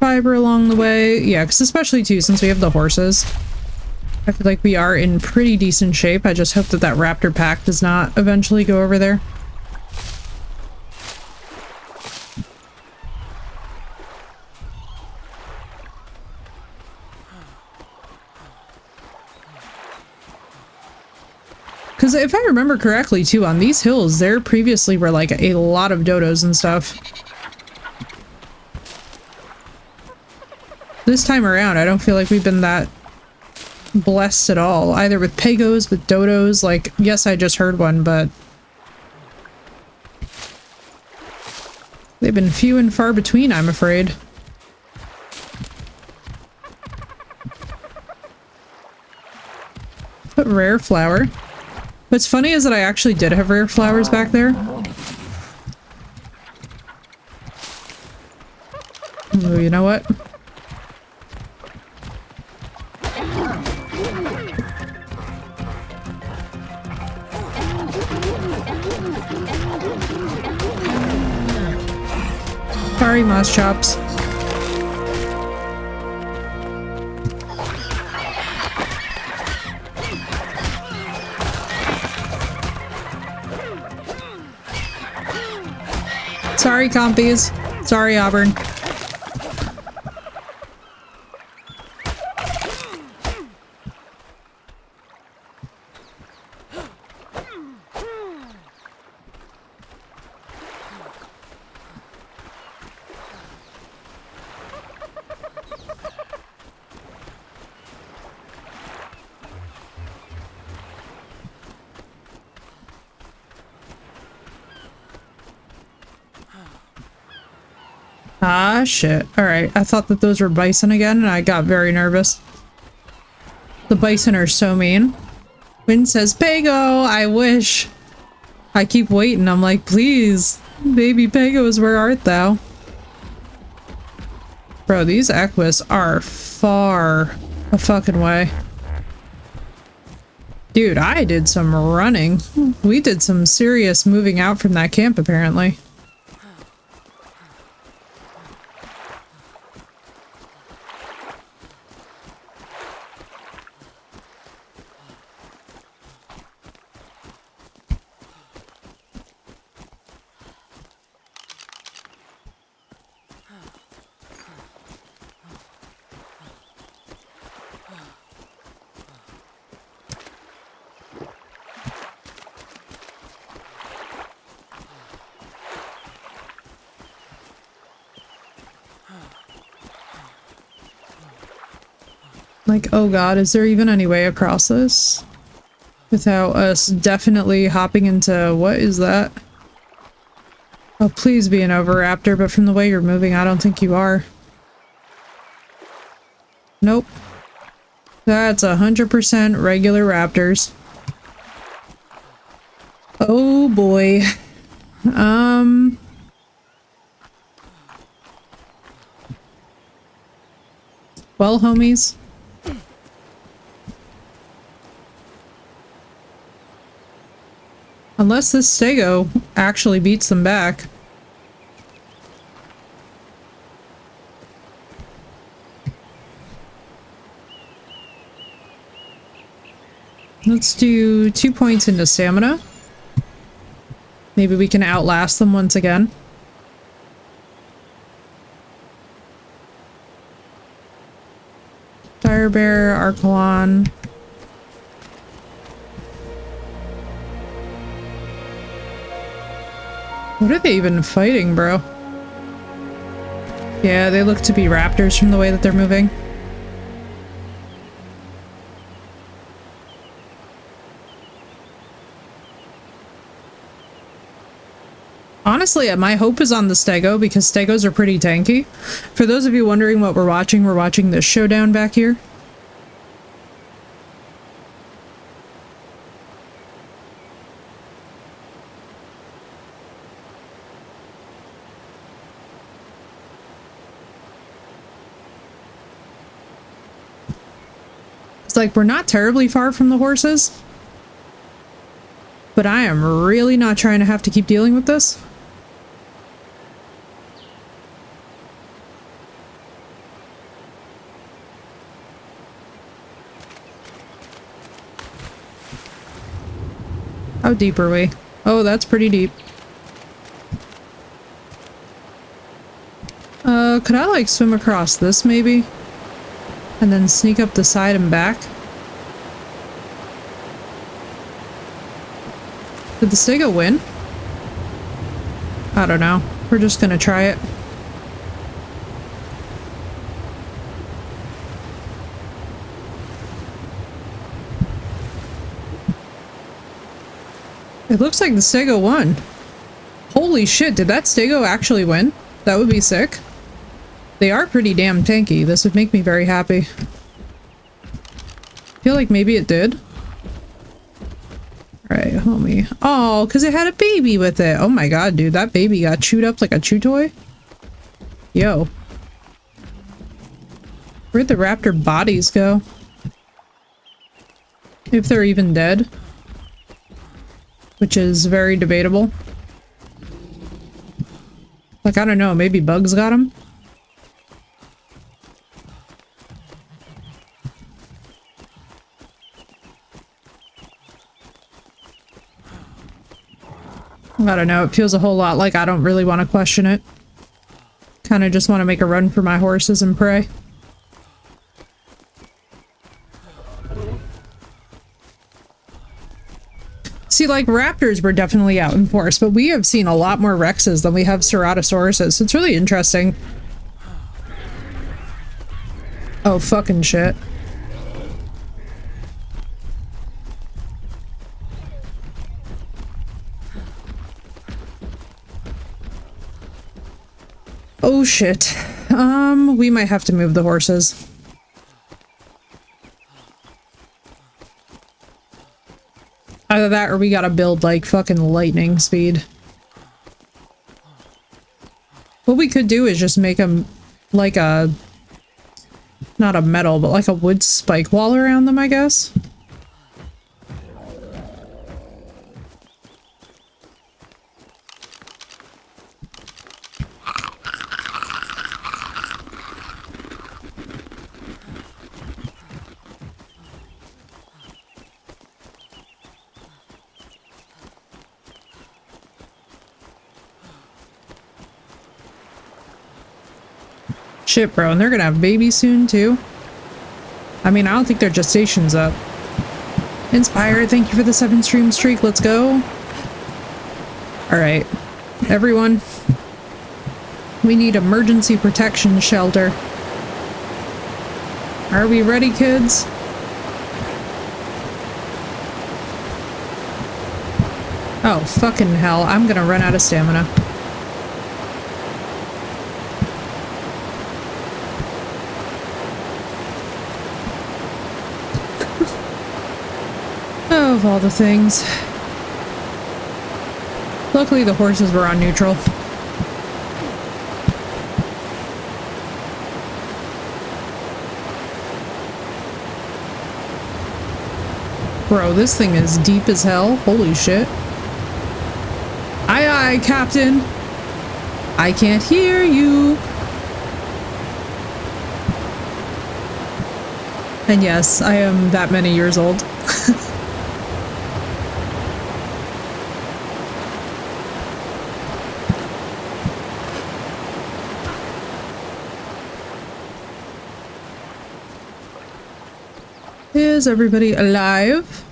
Fiber along the way. Yeah, because especially too, since we have the horses, I feel like we are in pretty decent shape. I just hope that that raptor pack does not eventually go over there. Because if I remember correctly too, on these hills, there previously were like a lot of dodos and stuff. This time around, I don't feel like we've been that blessed at all, either with pagos, with dodos. Like, yes, I just heard one, but they've been few and far between, I'm afraid. But rare flower. What's funny is that I actually did have rare flowers back there. Oh, you know what? Sorry, moss chops. Sorry, compies. Sorry, Auburn. Ah, shit. Alright, I thought that those were bison again, and I got very nervous. The bison are so mean. Wynn says, Pago, I wish. I keep waiting. I'm like, please, baby Pagos, where art thou? Bro, these Equus are far a fucking way. Dude, I did some running. We did some serious moving out from that camp, apparently. Like, oh god, is there even any way across this? Without us definitely hopping into... what is that? Oh, please be an Oviraptor, but from the way you're moving, I don't think you are. Nope. That's 100% regular raptors. Oh boy. Well, homies. Unless this Stego actually beats them back. Let's do 2 points into stamina. Maybe we can outlast them once again. Dire Bear, Archelon. What are they even fighting, bro? Yeah, they look to be raptors from the way that they're moving. Honestly, my hope is on the Stego because Stegos are pretty tanky. For those of you wondering what we're watching this showdown back here. It's like, we're not terribly far from the horses, but I am really not trying to have to keep dealing with this. How deep are we? Oh, that's pretty deep. Could I like swim across this maybe? And then sneak up the side and back? Did the Stego win? I don't know. We're just gonna try it. It looks like the Stego won. Holy shit, did that Stego actually win? That would be sick. They are pretty damn tanky. This would make me very happy. I feel like maybe it did. Alright, homie. Oh, because it had a baby with it. Oh my god, dude. That baby got chewed up like a chew toy. Yo. Where'd the raptor bodies go? If they're even dead. Which is very debatable. Like, I don't know. Maybe bugs got them? I don't know, it feels a whole lot like I don't really want to question it. Kind of just want to make a run for my horses and pray. See, like, raptors were definitely out in force, but we have seen a lot more Rexes than we have Ceratosauruses. It's really interesting. Oh, fucking shit. Oh Oh shit. We might have to move the horses. Either that or we gotta build like fucking lightning speed. What we could do is just make them like a, not a metal, but like a wood spike wall around them, I guess. Shit, bro, and they're gonna have babies soon, too. I mean, I don't think their gestation's up. Inspired, thank you for the 7-stream streak, let's go. Alright, everyone. We need emergency protection shelter. Are we ready, kids? Oh, fucking hell, I'm gonna run out of stamina. Of all the things. Luckily the horses were on neutral. Bro, this thing is deep as hell. Holy shit. Aye aye, Captain. I can't hear you. And yes, I am that many years old. Is everybody alive?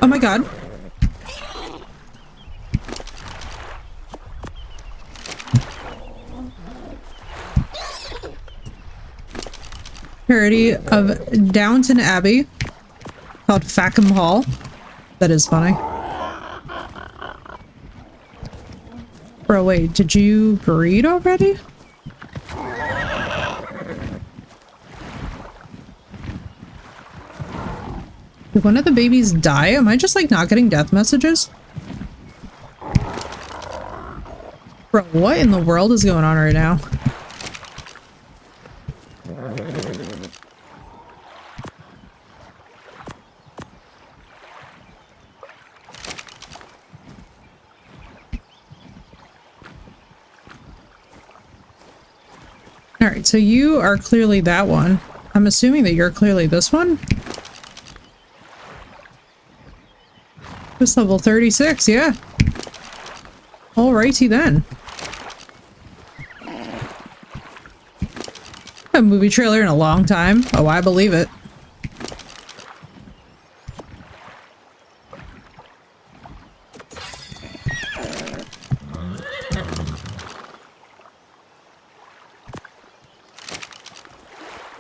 Oh my god. Parody of Downton Abbey called Fackham Hall. That is funny. Bro, wait, did you breed already? Did one of the babies die? Am I just like not getting death messages? Bro, what in the world is going on right now? Alright, so you are clearly that one. I'm assuming that you're clearly this one? This level 36, yeah. Alrighty then. A movie trailer in a long time. Oh, I believe it.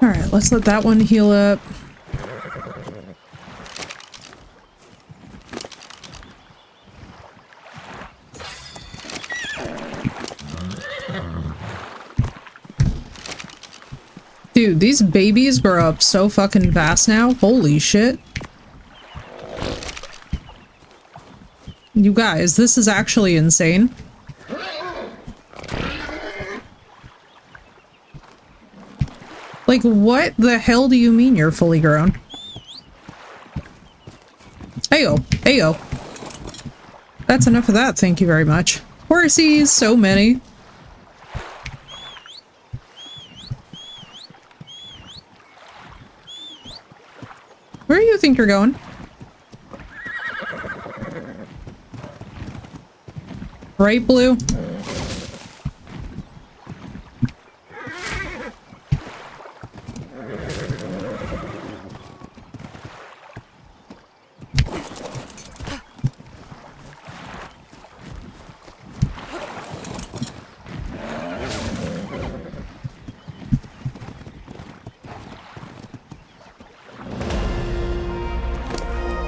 Alright, let's let that one heal up. Dude, these babies grow up so fucking fast now. Holy shit. You guys, this is actually insane. Like, what the hell do you mean you're fully grown? Ayo, ayo. That's enough of that, thank you very much. Horsies, so many. Where do you think you're going? Right, Blue?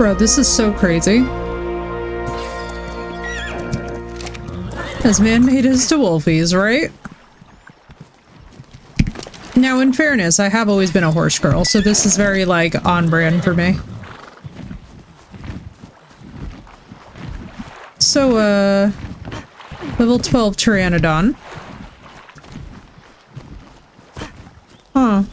Bro, this is so crazy. As man-made as to wolfies, right? Now, in fairness, I have always been a horse girl, so this is very, like, on brand for me. So, level 12 Pteranodon. Huh.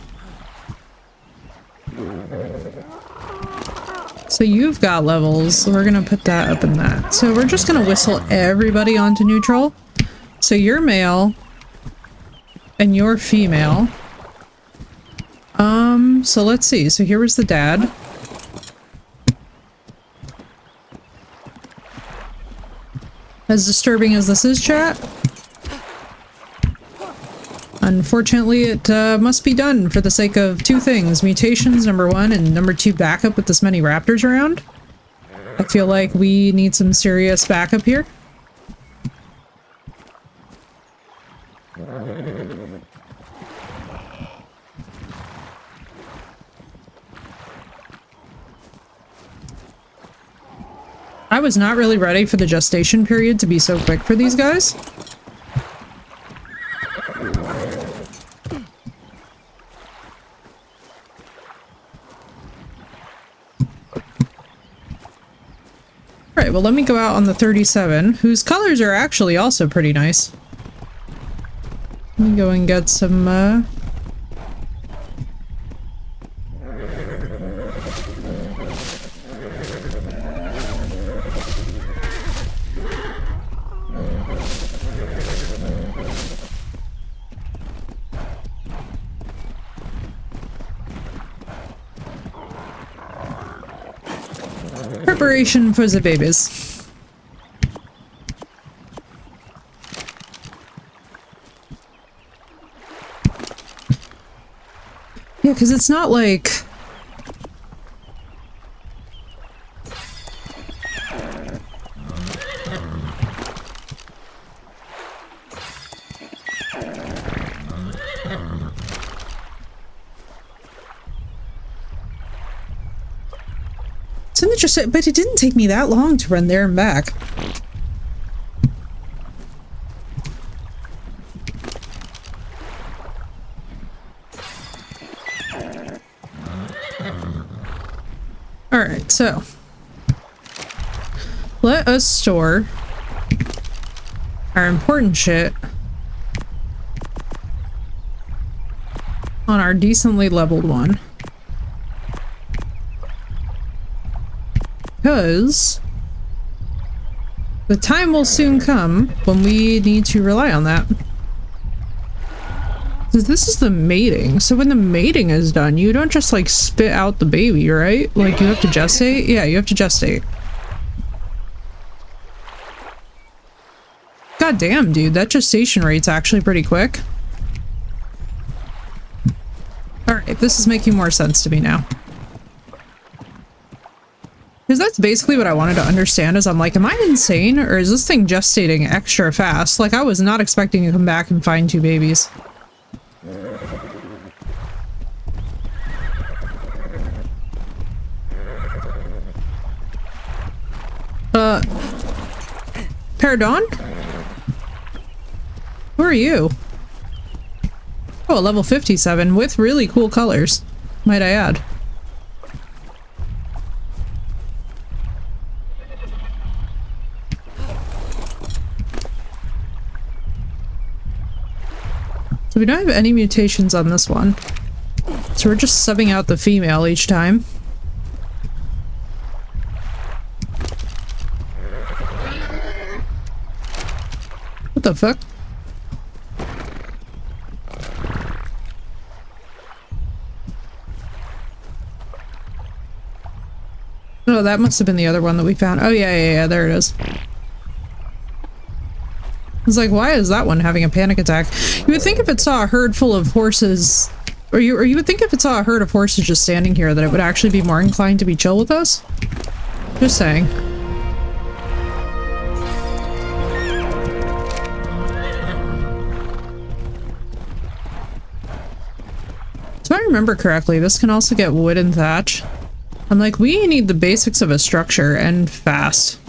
So you've got levels. We're gonna put that up in that. So we're just gonna whistle everybody onto neutral. So you're male. And you're female. So let's see. So here was the dad. As disturbing as this is, chat. Unfortunately, it must be done for the sake of two things. Mutations, number one, and number two, backup with this many raptors around. I feel like we need some serious backup here. I was not really ready for the gestation period to be so quick for these guys. Alright, well let me go out on the 37, whose colors are actually also pretty nice. Let me go and get some, preparation for the babies. Yeah, because it's not like... But it didn't take me that long to run there and back. Alright, so let us store our important shit on our decently leveled one. Because the time will soon come when we need to rely on that. This is the mating. So when the mating is done, you don't just like spit out the baby, right? Like you have to gestate? Yeah, you have to gestate. God damn, dude, that gestation rate's actually pretty quick. Alright, this is making more sense to me now. Because that's basically what I wanted to understand is I'm like, am I insane or is this thing gestating extra fast? Like I was not expecting to come back and find two babies. Paradon? Who are you? Oh, level 57 with really cool colors, might I add. So we don't have any mutations on this one. So we're just subbing out the female each time. What the fuck? Oh, that must have been the other one that we found. Oh yeah, there it is. It's like, why is that one having a panic attack? You would think if it saw a herd full of horses, or you would think if it saw a herd of horses just standing here that it would actually be more inclined to be chill with us. Just saying. So if I remember correctly, this can also get wood and thatch. I'm like, we need the basics of a structure and fast.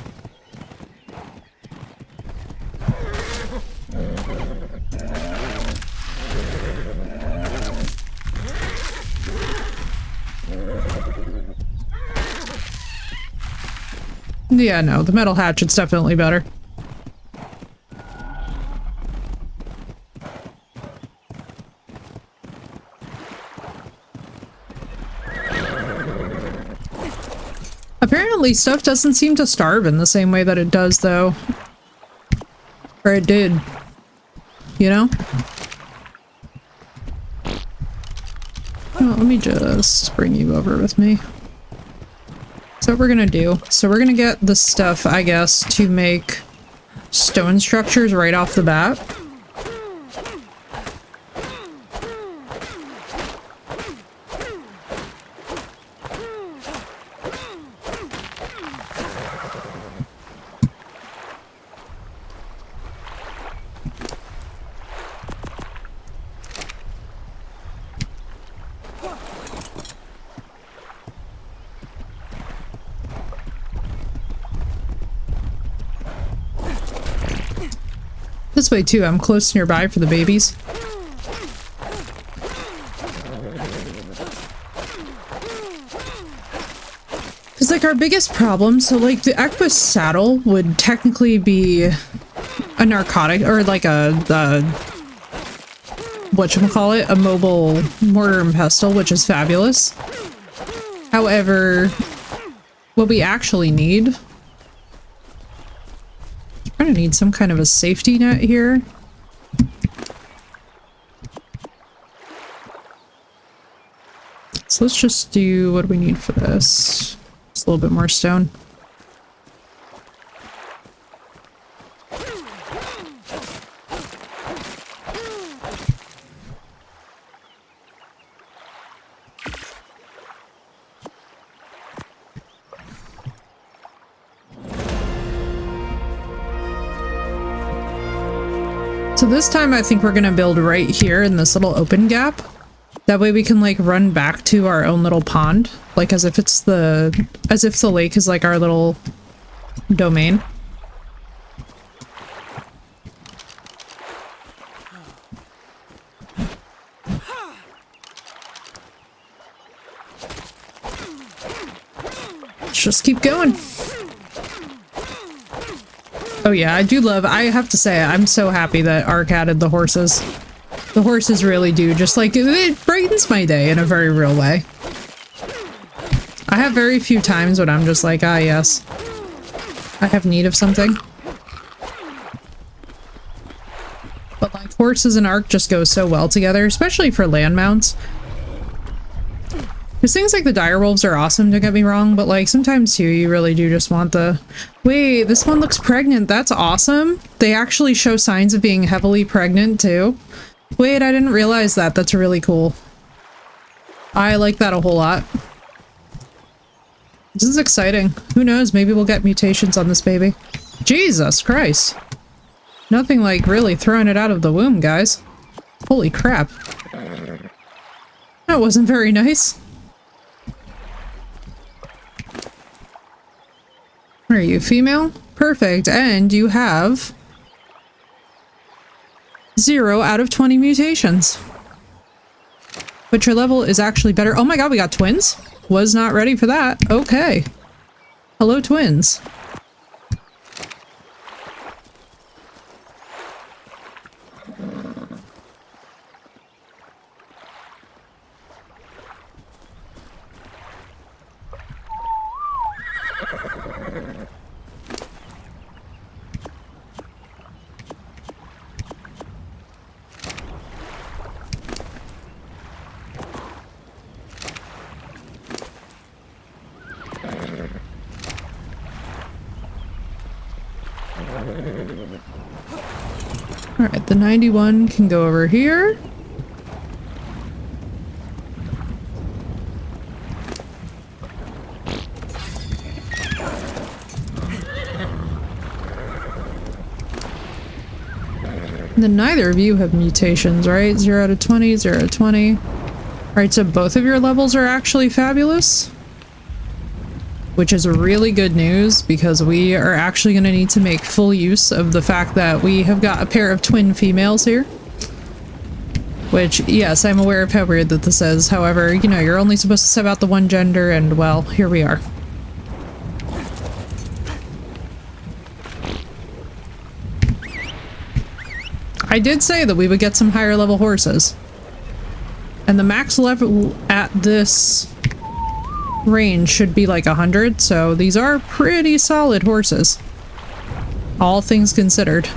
Yeah, no, the metal hatchet's definitely better. Apparently stuff doesn't seem to starve in the same way that it does, though. Or it did. You know? Oh, let me just bring you over with me. So what we're gonna do. So we're gonna get the stuff, I guess, to make stone structures right off the bat. This way too, I'm close nearby for the babies. Because like our biggest problem, so like the Equus saddle would technically be a narcotic, or like a whatchamacallit, a mobile mortar and pestle, which is fabulous. However, what we actually need, we're gonna need some kind of a safety net here. So let's just do, what do we need for this? Just a little bit more stone. So this time I think we're gonna build right here in this little open gap. That way we can like run back to our own little pond, like as if the lake is like our little domain. Let's just keep going. Oh yeah, I have to say, I'm so happy that Ark added the horses. The horses really do, just like, it brightens my day in a very real way. I have very few times when I'm just like, ah yes, I have need of something. But like, horses and Ark just go so well together, especially for land mounts. Because things like the direwolves are awesome, don't get me wrong, but like sometimes too, you really do just want the, wait, this one looks pregnant, that's awesome. They actually show signs of being heavily pregnant too. Wait, I didn't realize that, that's really cool. I like that a whole lot. This is exciting. Who knows, maybe we'll get mutations on this baby. Jesus Christ. Nothing like really throwing it out of the womb, guys. Holy crap. That wasn't very nice. Are you female? Perfect. And you have 0 out of 20 mutations. But your level is actually better. Oh my god, we got twins? Was not ready for that. Okay. Hello, twins. Alright, the 91 can go over here. And then neither of you have mutations, right? 0 out of 20, 0 out of 20. Alright, so both of your levels are actually fabulous. which is really good news because we are actually going to need to make full use of the fact that we have got a pair of twin females here. Which, yes, I'm aware of how weird that this is. However, you know, you're only supposed to sub out the one gender, and, well, here we are. I did say that we would get some higher level horses. And the max level at this range should be like 100, so these are pretty solid horses. All things considered.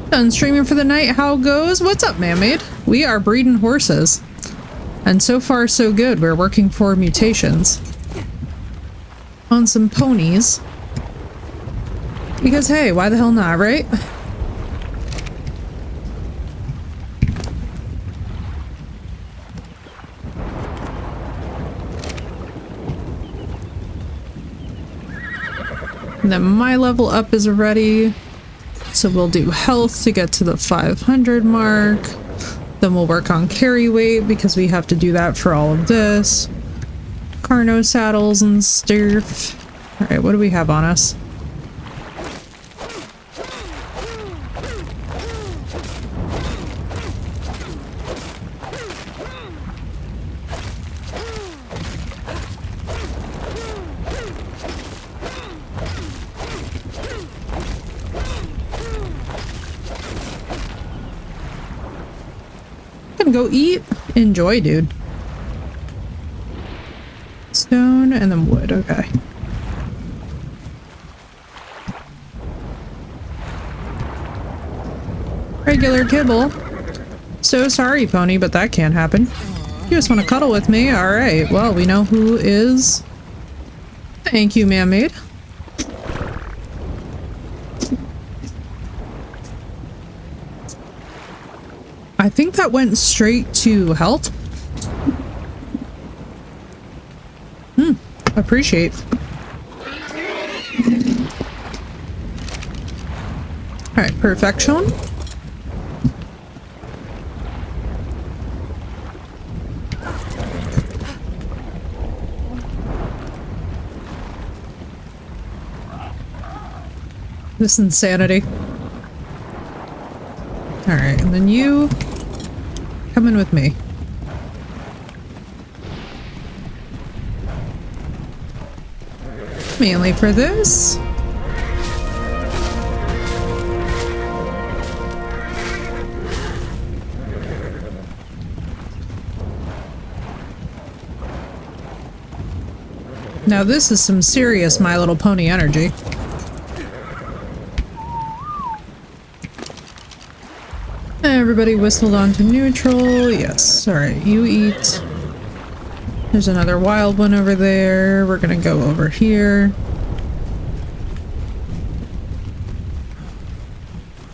Done streaming for the night. How goes? What's up, man-made? We are breeding horses. And so far, so good. We're working for mutations. On some ponies. Because, hey, why the hell not, right? And then my level up is ready. So we'll do health to get to the 500 mark. Then we'll work on carry weight because we have to do that for all of this. Carno saddles and stuff. Alright, what do we have on us? Go eat? Enjoy, dude. Stone and then wood, okay. Regular kibble. So sorry, pony, but that can't happen. You just want to cuddle with me? Alright, well, we know who is. Thank you, man-made. I think that went straight to health. Appreciate. Alright, perfection. This insanity. Alright, and then you come in with me. Mainly for this. Now this is some serious My Little Pony energy. Everybody whistled onto neutral. Yes. Alright, you eat. There's another wild one over there. We're gonna go over here.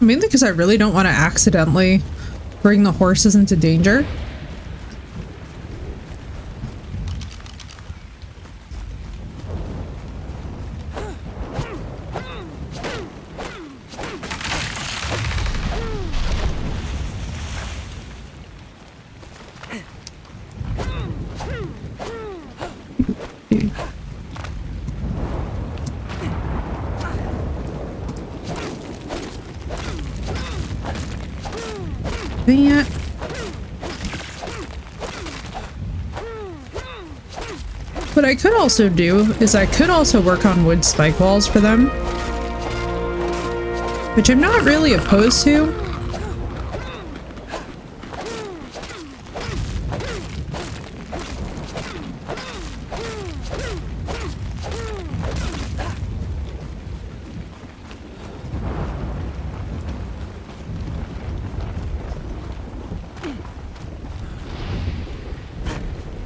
Mainly because I really don't want to accidentally bring the horses into danger. That. What I could also do is I could also work on wood spike walls for them, which I'm not really opposed to.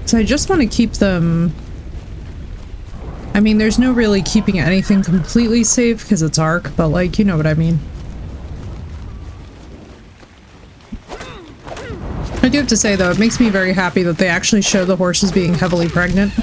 So I just want to keep them... I mean, there's no really keeping anything completely safe because it's Ark, but like, you know what I mean. I do have to say though, it makes me very happy that they actually show the horses being heavily pregnant.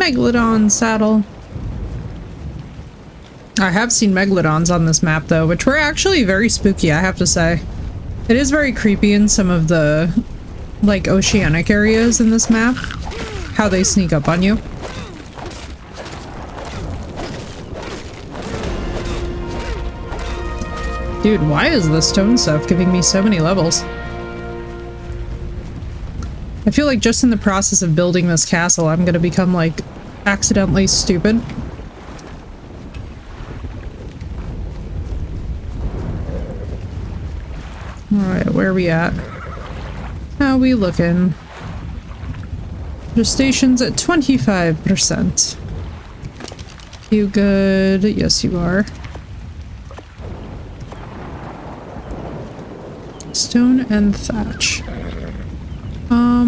Megalodon saddle. I have seen megalodons on this map though, which were actually very spooky, I have to say. It is very creepy in some of the, like, oceanic areas in this map, how they sneak up on you. Dude, why is the stone stuff giving me so many levels? I feel like just in the process of building this castle, I'm gonna become, like, accidentally stupid. Alright, where are we at? How we looking? The station's at 25%. You good? Yes, you are. Stone and thatch.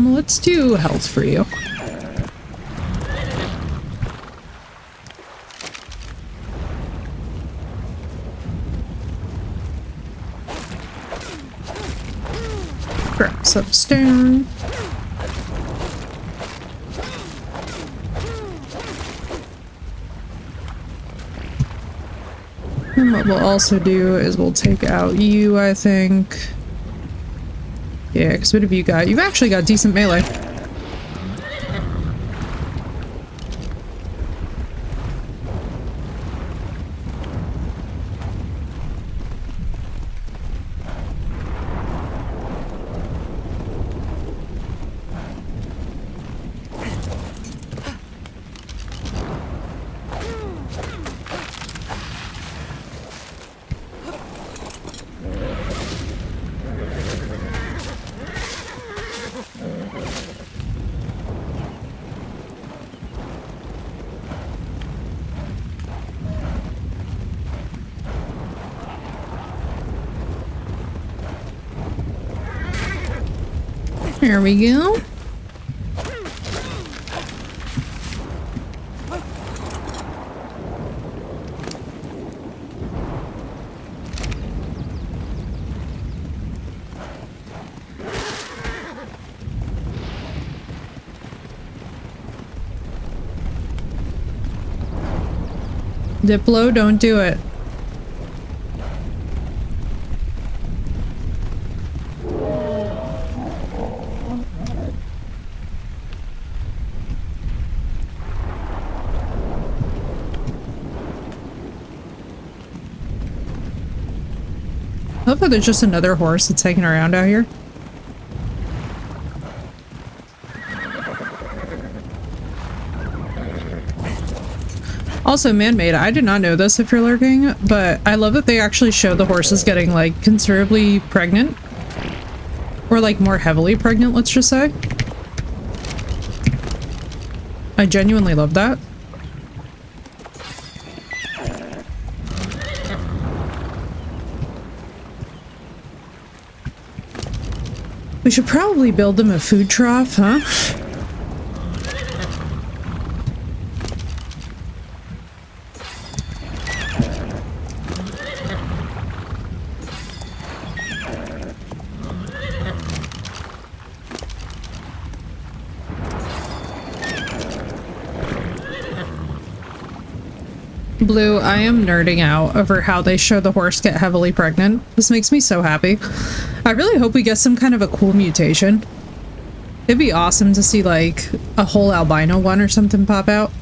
Let's do health for you. Grab some stone. And what we'll also do is we'll take out you, I think. Yeah, because what have you got? You've actually got decent melee. There we go. Diplo, don't do it. I love that there's just another horse that's hanging around out here. Also, man-made, I did not know this if you're lurking, but I love that they actually show the horses getting, like, considerably pregnant. Or, like, more heavily pregnant, let's just say. I genuinely love that. We should probably build them a food trough, huh? Blue, I am nerding out over how they show the horse get heavily pregnant. This makes me so happy. I really hope we get some kind of a cool mutation. It'd be awesome to see, like, a whole albino one or something pop out.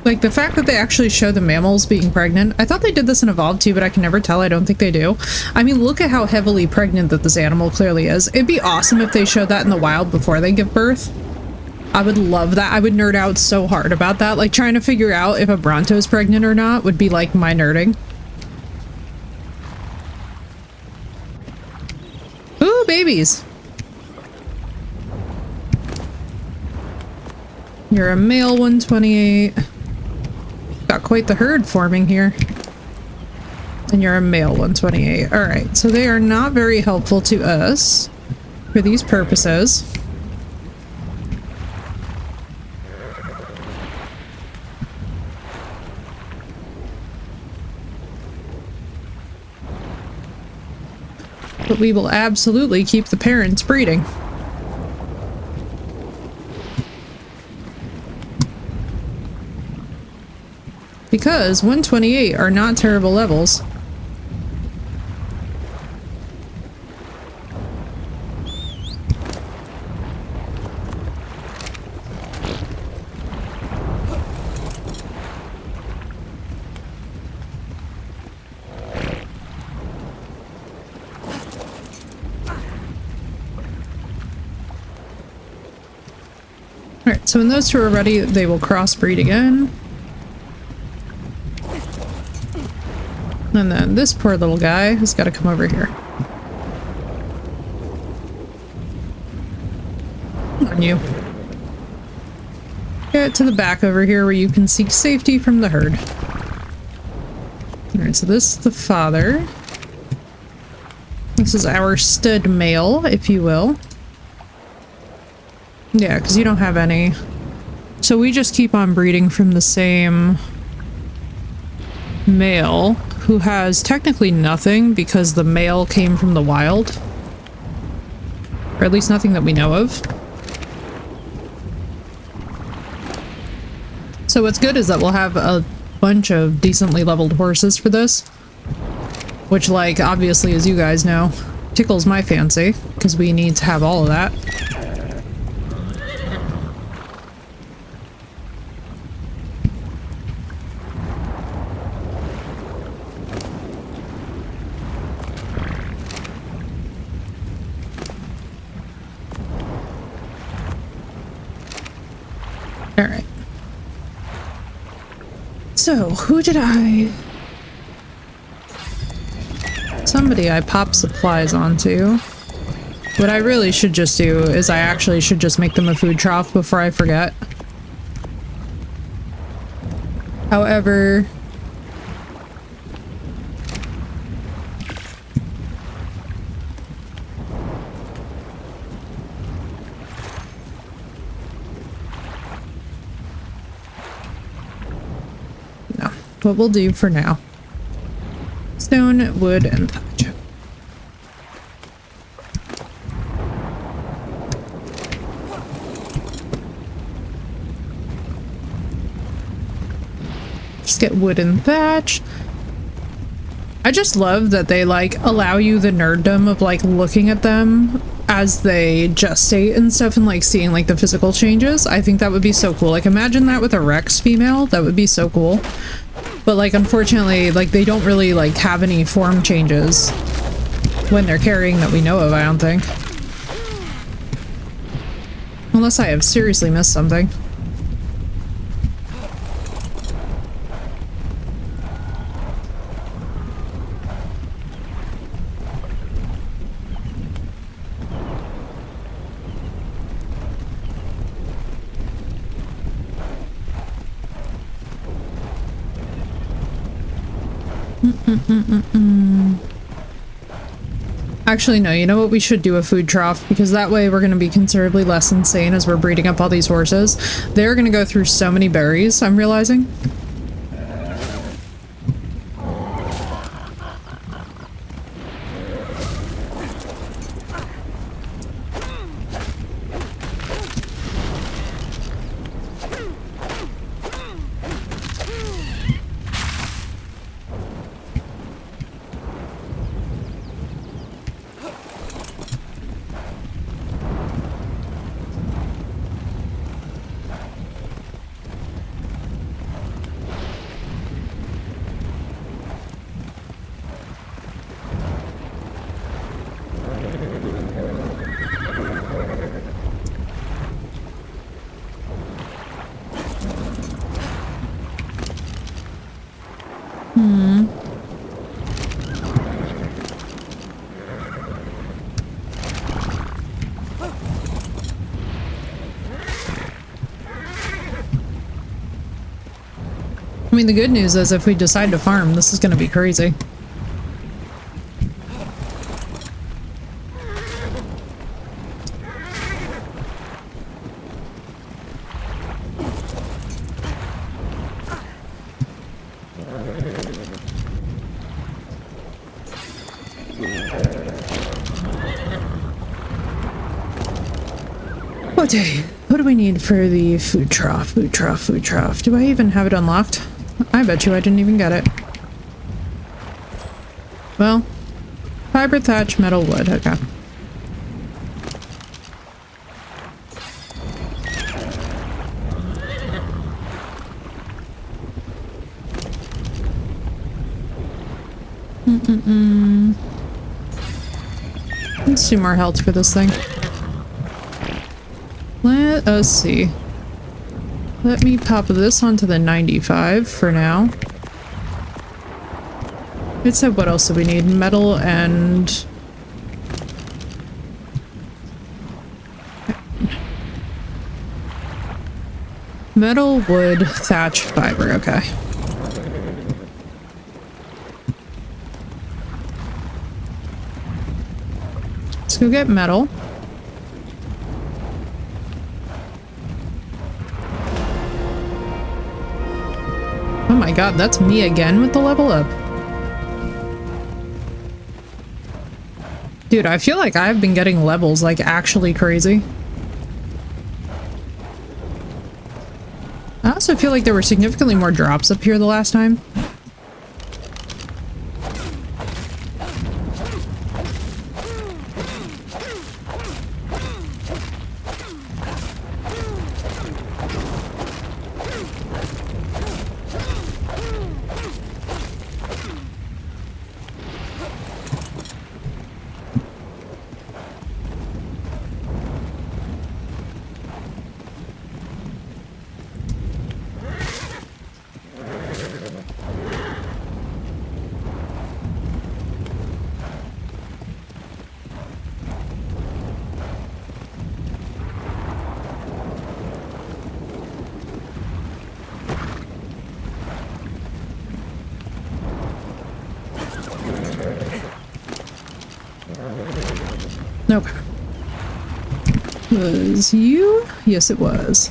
Like, the fact that they actually show the mammals being pregnant. I thought they did this in Evolved too, but I can never tell. I don't think they do. I mean, look at how heavily pregnant that this animal clearly is. It'd be awesome if they showed that in the wild before they give birth. I would love that. I would nerd out so hard about that. Like, trying to figure out if a Bronto's pregnant or not would be, like, my nerding. Ooh, babies. You're a male 128. Got quite the herd forming here. And you're a male 128. Alright, so they are not very helpful to us. for these purposes. But we will absolutely keep the parents breeding. Because 128 are not terrible levels. Alright, so when those two are ready, they will crossbreed again. And then this poor little guy has got to come over here. Come on, you. Get to the back over here where you can seek safety from the herd. Alright, so this is the father. This is our stud male, if you will. Yeah, because you don't have any. So we just keep on breeding from the same male, who has technically nothing because the male came from the wild. Or at least nothing that we know of. So what's good is that we'll have a bunch of decently leveled horses for this. Which, like, obviously, as you guys know, tickles my fancy, because we need to have all of that. Alright. So, who did I... Somebody I pop supplies onto. What I really should just do is I actually should just make them a food trough before I forget. However... no. What we'll do for now. Stone, wood, and thatch. Just get wood and thatch. I just love that they, like, allow you the nerddom of, like, looking at them as they gestate and stuff and, like, seeing, like, the physical changes. I think that would be so cool. Like, imagine that with a Rex female. That would be so cool. But, like, unfortunately, like, they don't really, like, have any form changes when they're carrying that we know of, I don't think. Unless I have seriously missed something. Actually, no, you know what? We should do a food trough, because that way we're going to be considerably less insane as we're breeding up all these horses. They're going to go through so many berries, I'm realizing. I mean, the good news is if we decide to farm, this is going to be crazy. Okay, what do we need for the food trough? Food trough, food trough. Do I even have it unlocked? I bet you I didn't even get it. Well, fiber, thatch, metal, wood. Okay. Let's do more health for this thing. Let us see. Let me pop this onto the 95 for now. It said what else do we need? Metal and... metal, wood, thatch, fiber. Okay. Let's go get metal. Oh my god, that's me again with the level up. Dude, I feel like I've been getting levels like actually crazy. I also feel like there were significantly more drops up here the last time. Nope. Was you? Yes, it was.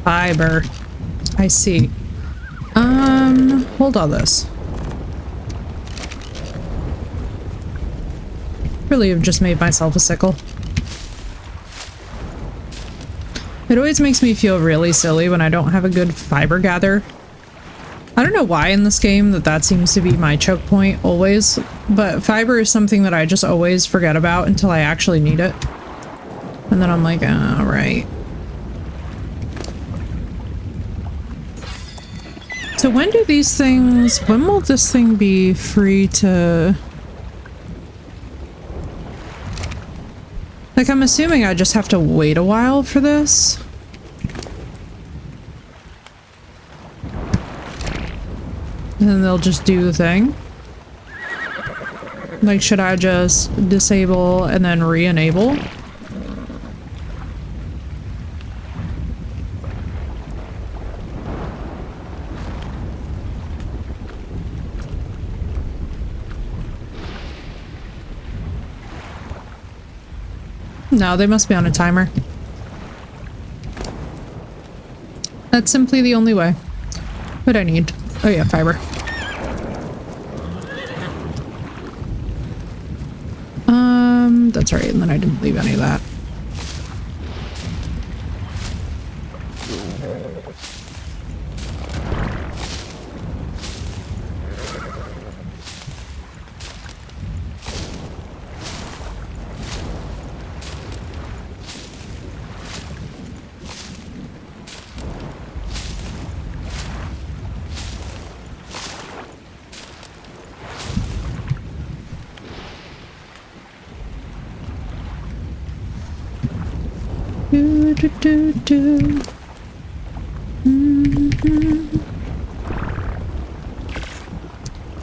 Fiber. I see. Hold all this. Really have just made myself a sickle. It always makes me feel really silly when I don't have a good fiber gather. I don't know why in this game that seems to be my choke point always, but fiber is something that I just always forget about until I actually need it. And then I'm like, all right. So when do these things, when will this thing be free to... Like, I'm assuming I just have to wait a while for this. And then they'll just do the thing. Like, should I just disable and then re-enable? No, they must be on a timer. That's simply the only way. What I need. Oh yeah, fiber. That's right, and then I didn't leave any of that.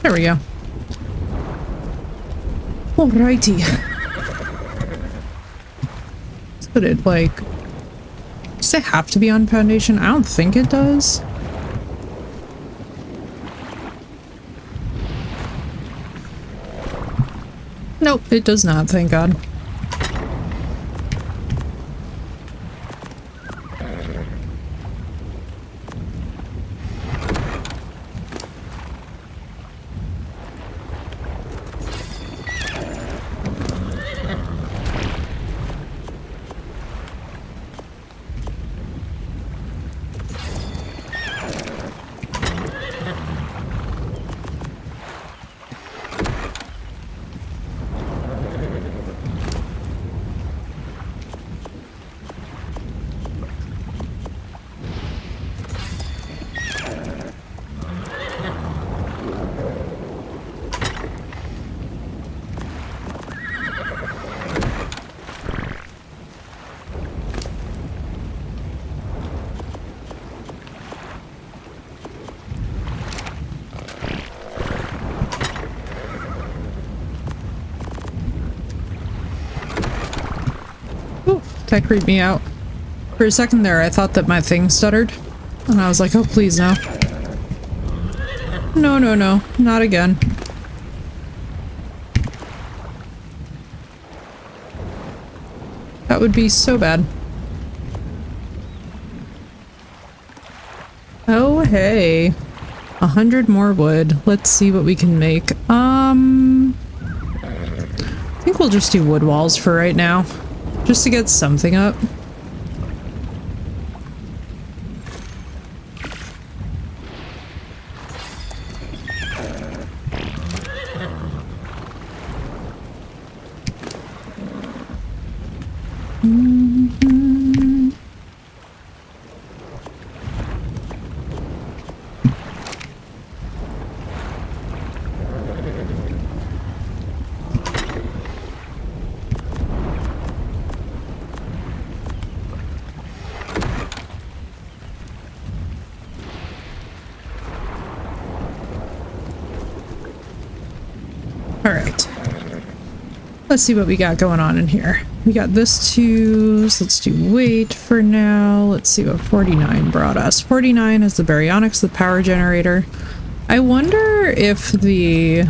There we go. Alrighty. But it like, does it have to be on foundation? I don't think it does. Nope, it does not, thank God. That creeped me out. For a second there, I thought that my thing stuttered. And I was like, oh, please, no. No, no, no. Not again. That would be so bad. Oh, hey. 100 more wood. Let's see what we can make. I think we'll just do wood walls for right now. Just to get something up. Alright. Let's see what we got going on in here. We got this too, so let's do weight for now. Let's see what 49 brought us. 49 is the baryonyx, the power generator. I wonder if the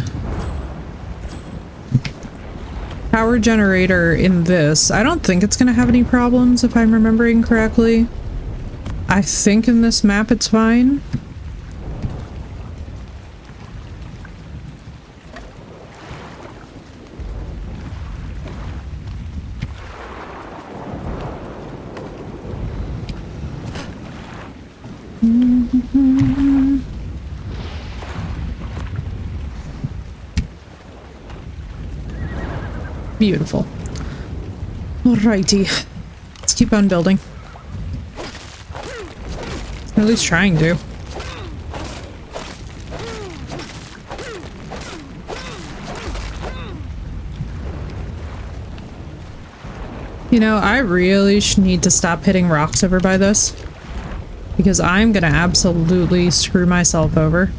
power generator in this, I don't think it's going to have any problems if I'm remembering correctly. I think in this map it's fine. Beautiful. Alrighty. Let's keep on building. Or at least trying to. You know, I really need to stop hitting rocks over by this. Because I'm gonna absolutely screw myself over.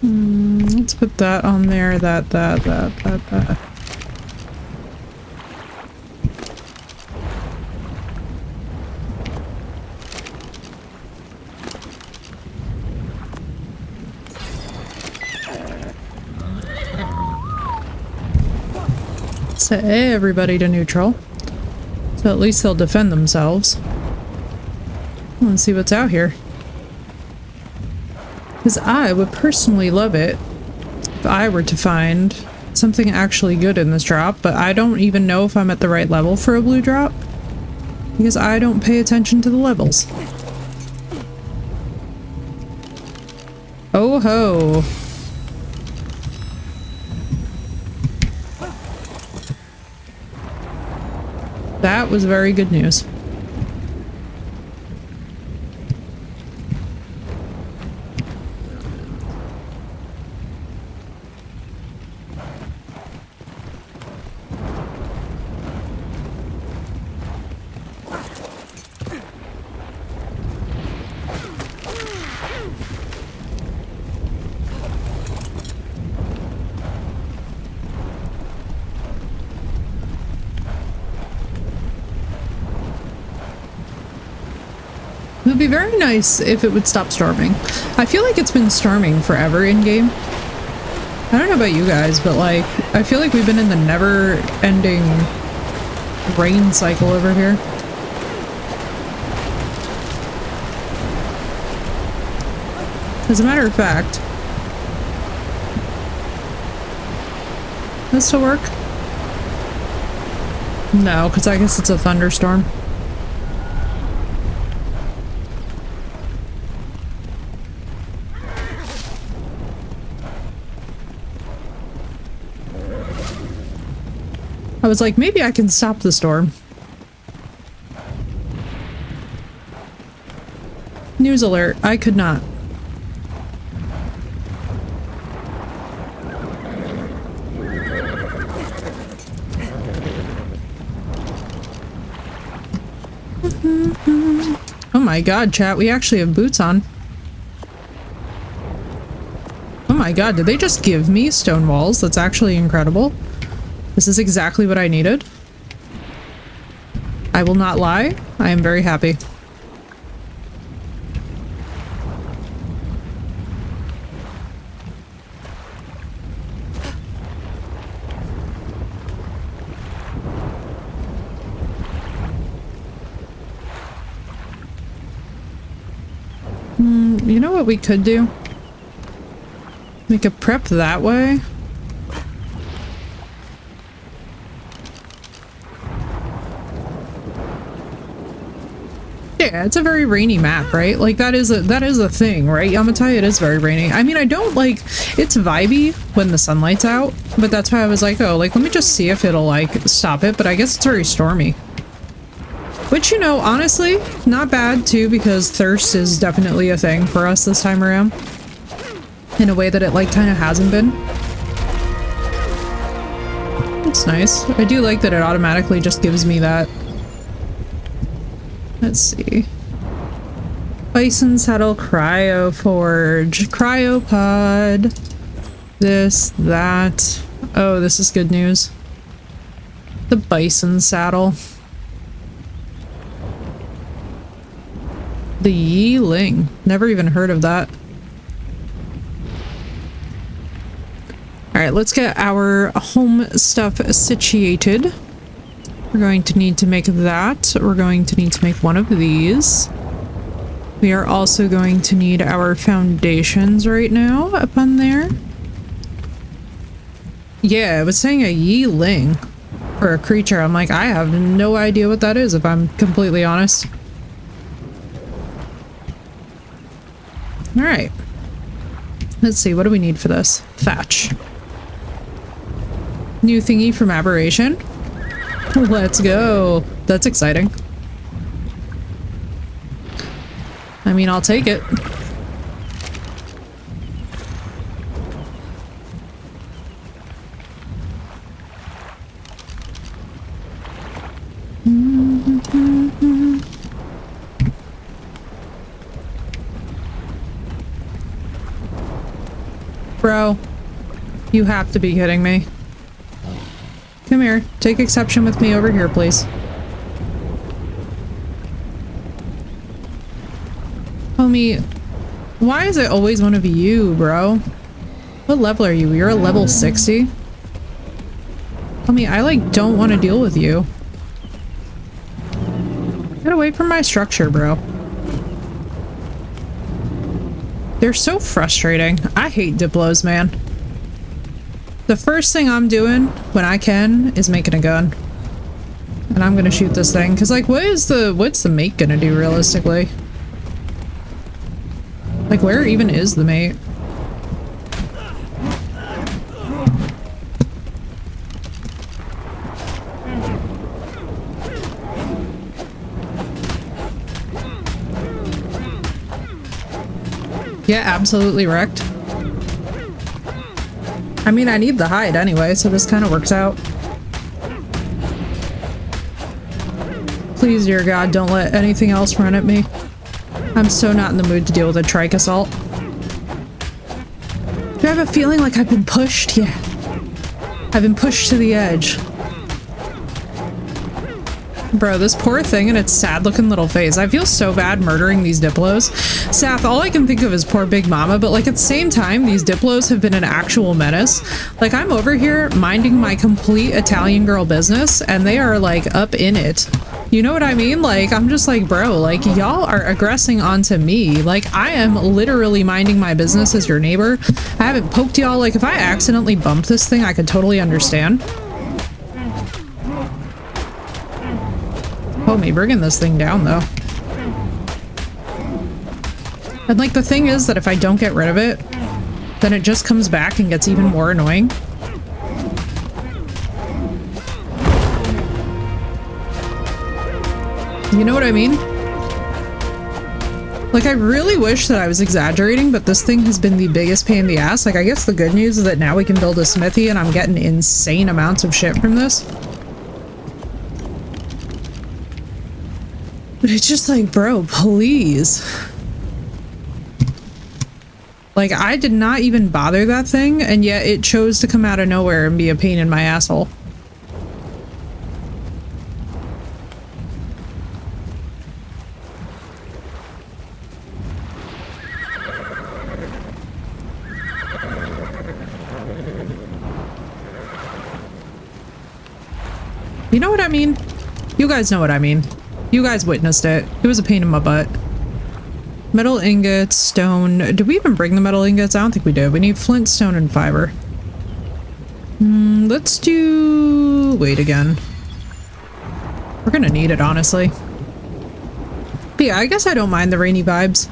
Let's put that on there, that. Set everybody to neutral. So at least they'll defend themselves. Let's see what's out here. Because I would personally love it if I were to find something actually good in this drop, but I don't even know if I'm at the right level for a blue drop. Because I don't pay attention to the levels. Oh ho! That was very good news. It would be very nice if it would stop storming. I feel like it's been storming forever in game. I don't know about you guys, but like, I feel like we've been in the never-ending rain cycle over here. As a matter of fact, does this still work? No, because I guess it's a thunderstorm. I was like, maybe I can stop the storm. News alert, I could not. Oh my god, chat, we actually have boots on. my god, did they just give me stone walls? That's actually incredible. This is exactly what I needed. I will not lie. I am very happy. You know what we could do? We could prep that way. Yeah, it's a very rainy map, right? Like that is a thing, right? Yamatai, it is very rainy. I mean, I don't like, it's vibey when the sunlight's out, but that's why I was like, oh, like let me just see if it'll like stop it, but I guess it's very stormy. Which, you know, honestly, not bad too, because thirst is definitely a thing for us this time around. In a way that it like kind of hasn't been. It's nice. I do like that it automatically just gives me that. Let's see. Bison saddle, cryo forge, cryopod. This, that. Oh, this is good news. The bison saddle. The Yeeling. Never even heard of that. Alright, let's get our home stuff situated. We're going to need to make that. We're going to need to make one of these. We are also going to need our foundations right now up on there. Yeah, it was saying a Yeeling for a creature. I'm like, I have no idea what that is, if I'm completely honest. Alright. Let's see, what do we need for this? Thatch. New thingy from Aberration. Let's go. That's exciting. I mean, I'll take it. Bro, you have to be kidding me. Come here, take exception with me over here, please. Homie, why is it always one of you, bro? What level are you? You're a level 60? Homie, I like don't want to deal with you. Get away from my structure, bro. They're so frustrating. I hate Diplos, man. The first thing I'm doing when I can is making a gun. And I'm gonna shoot this thing. Cause like what's the mate gonna do realistically? Like where even is the mate? Yeah, absolutely wrecked. I mean, I need the hide anyway, so this kind of works out. Please, dear God, don't let anything else run at me. I'm so not in the mood to deal with a trike assault. Do I have a feeling like I've been pushed? Yeah. I've been pushed to the edge. Bro, this poor thing and its sad looking little face. I feel so bad murdering these Diplos. Sath, all I can think of is poor Big Mama, but like at the same time, these Diplos have been an actual menace. Like I'm over here minding my complete Italian girl business and they are like up in it. You know what I mean? Like, I'm just like, bro, like y'all are aggressing onto me. Like I am literally minding my business as your neighbor. I haven't poked y'all. Like if I accidentally bump this thing, I could totally understand. Homie, bringing this thing down though. And like the thing is that if I don't get rid of it, then it just comes back and gets even more annoying. You know what I mean? Like I really wish that I was exaggerating, but this thing has been the biggest pain in the ass. Like I guess the good news is that now we can build a smithy and I'm getting insane amounts of shit from this. But it's just like, bro, please. Like, I did not even bother that thing, and yet it chose to come out of nowhere and be a pain in my asshole. You know what I mean? You guys know what I mean. You guys witnessed it. It was a pain in my butt. Metal ingots, stone. Did we even bring the metal ingots? I don't think we did. We need flint, stone, and fiber. Let's do... Wait again. We're gonna need it, honestly. But yeah, I guess I don't mind the rainy vibes.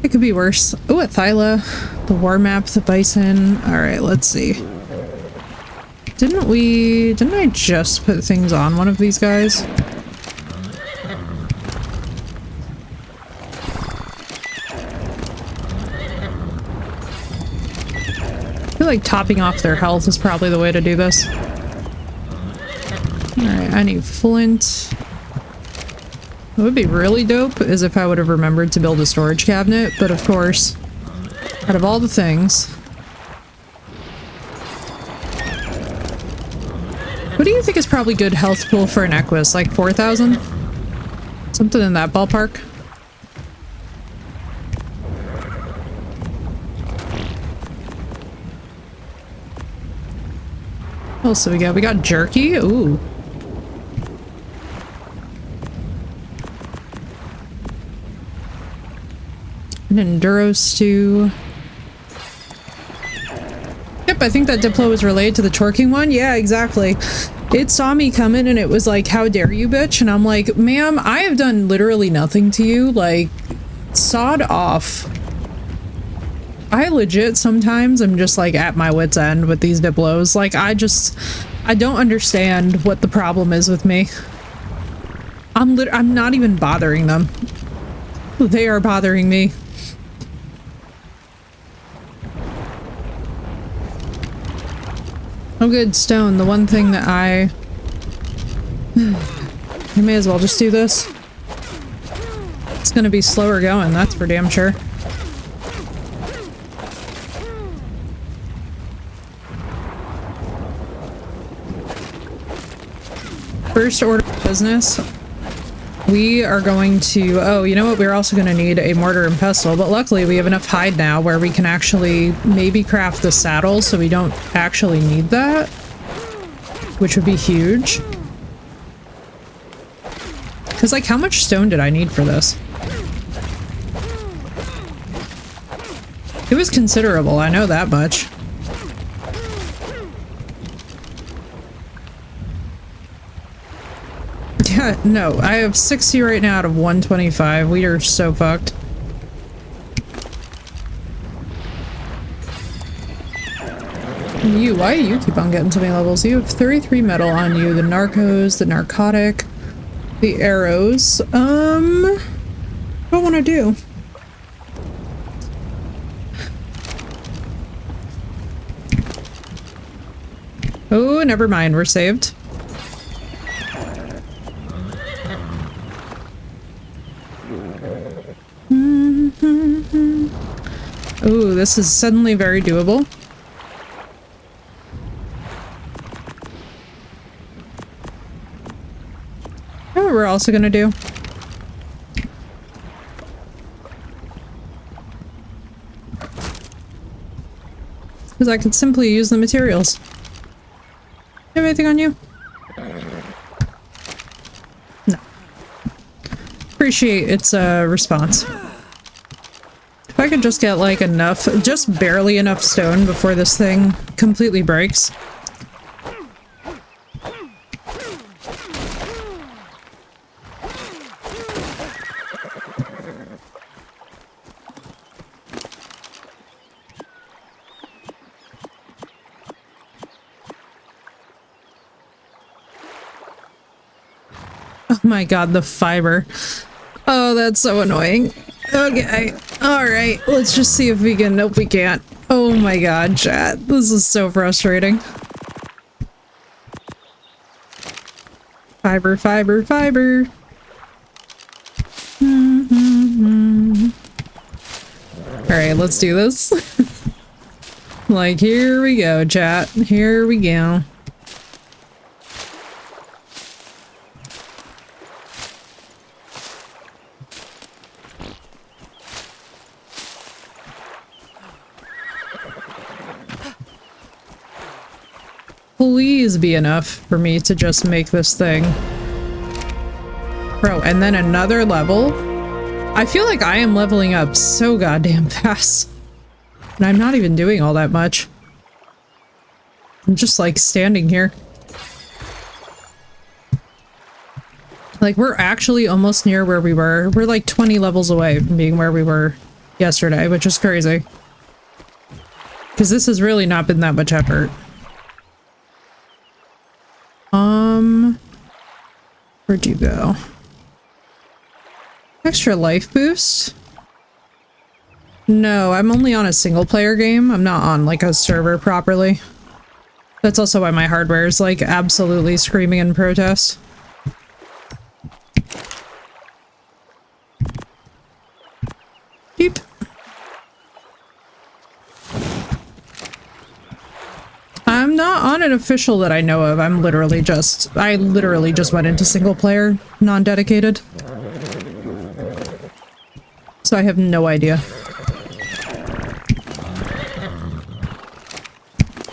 It could be worse. Oh, a Thyla. The war map, the bison. Alright, let's see. Didn't I just put things on one of these guys? I feel like topping off their health is probably the way to do this. Alright, I need flint. What would be really dope is if I would have remembered to build a storage cabinet, but of course, out of all the things... What do you think is probably good health pool for an Equus? Like 4,000? Something in that ballpark? What else do we got? We got jerky? Ooh. An enduro stew. Yep, I think that Diplo was related to the twerking one. Yeah, exactly. It saw me coming and it was like, how dare you, bitch? And I'm like, ma'am, I have done literally nothing to you. Like, sod off. I legit sometimes am just like at my wit's end with these Diplos. Like, I don't understand what the problem is with me. I'm not even bothering them. They are bothering me. Oh good, stone. The one thing that I may as well just do this. It's gonna be slower going, that's for damn sure. First order of business. We are going to... Oh, you know what? We're also going to need a mortar and pestle, but luckily we have enough hide now where we can actually maybe craft the saddle so we don't actually need that, which would be huge. Because, like, how much stone did I need for this? It was considerable, I know that much. Yeah, no, I have 60 right now out of 125. We are so fucked. Why do you keep on getting so many levels? You have 33 metal on you, the narcos, the narcotic, the arrows. What do I want to do? Oh, never mind, we're saved. Ooh, this is suddenly very doable. You know what we're also gonna do? Because I could simply use the materials. You have anything on you? No. Appreciate its response. If I could just get like enough, just barely enough stone before this thing completely breaks. Oh my god, the fiber. Oh, that's so annoying. Okay, alright, let's just see if we can. Nope, we can't. Oh my god, chat. This is so frustrating. Fiber, fiber, fiber. Alright, Okay, let's do this. Like, here we go, chat. Here we go. Please be enough for me to just make this thing. Bro, and then another level? I feel like I am leveling up so goddamn fast. And I'm not even doing all that much. I'm just like standing here. Like, we're actually almost near where we were. We're like 20 levels away from being where we were yesterday, which is crazy. Because this has really not been that much effort. Where'd you go? Extra life boost? No, I'm only on a single player game. I'm not on like a server properly. That's also why my hardware is like absolutely screaming in protest. Beep. I'm not on an official that I know of. I literally just went into single player, non-dedicated. So I have no idea.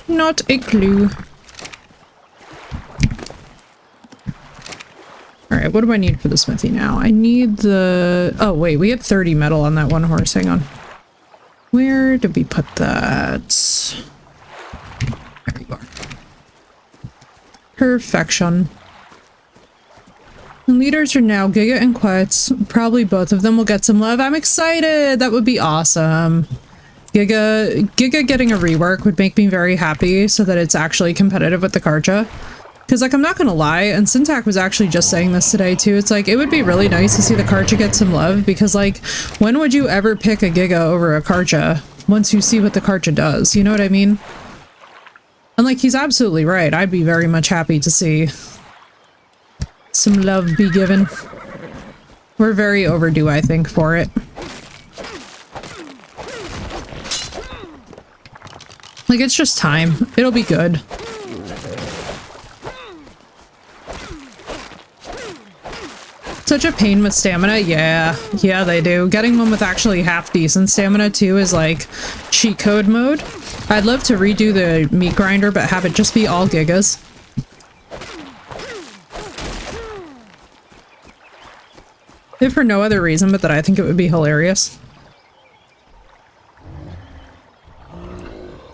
Not a clue. Alright, what do I need for the smithy now? I need the... Oh, wait, we had 30 metal on that one horse. Hang on. Where did we put that? There you are. Perfection. The leaders are now Giga and Quetz. Probably both of them will get some love. I'm excited! That would be awesome. Giga getting a rework would make me very happy so that it's actually competitive with the Karcha. Because, like, I'm not gonna lie, and Syntac was actually just saying this today, too. It's like, it would be really nice to see the Karcha get some love, because, like, when would you ever pick a Giga over a Karcha once you see what the Karcha does? You know what I mean? And, like, he's absolutely right. I'd be very much happy to see some love be given. We're very overdue, I think, for it. Like, it's just time. It'll be good. Such a pain with stamina. Yeah, they do. Getting one with actually half decent stamina too is like cheat code mode. I'd love to redo the meat grinder, but have it just be all gigas. If for no other reason, but that I think it would be hilarious.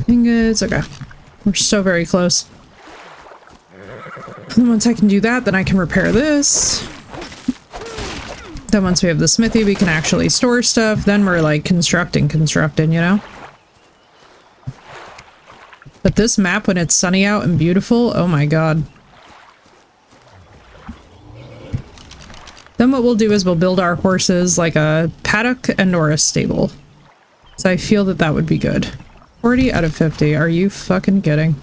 Ingots, okay. We're so very close. And once I can do that, then I can repair this. Then once we have the smithy, we can actually store stuff. Then we're like constructing, you know? But this map, when it's sunny out and beautiful, oh my god. Then what we'll do is we'll build our horses like a paddock and or a stable. So I feel that that would be good. 40 out of 50. Are you fucking kidding?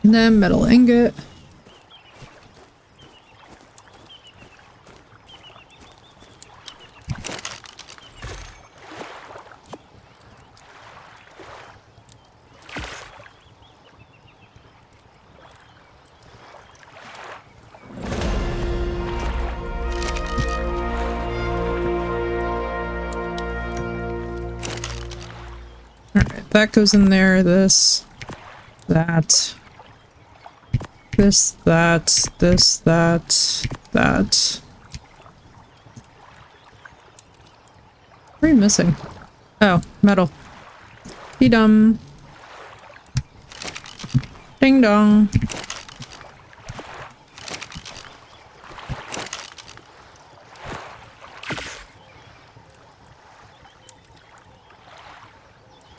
And then metal ingot. Alright, that goes in there, this, that. This, that, this, that, that. What are you missing? Oh, metal. Be-dum. Ding dong.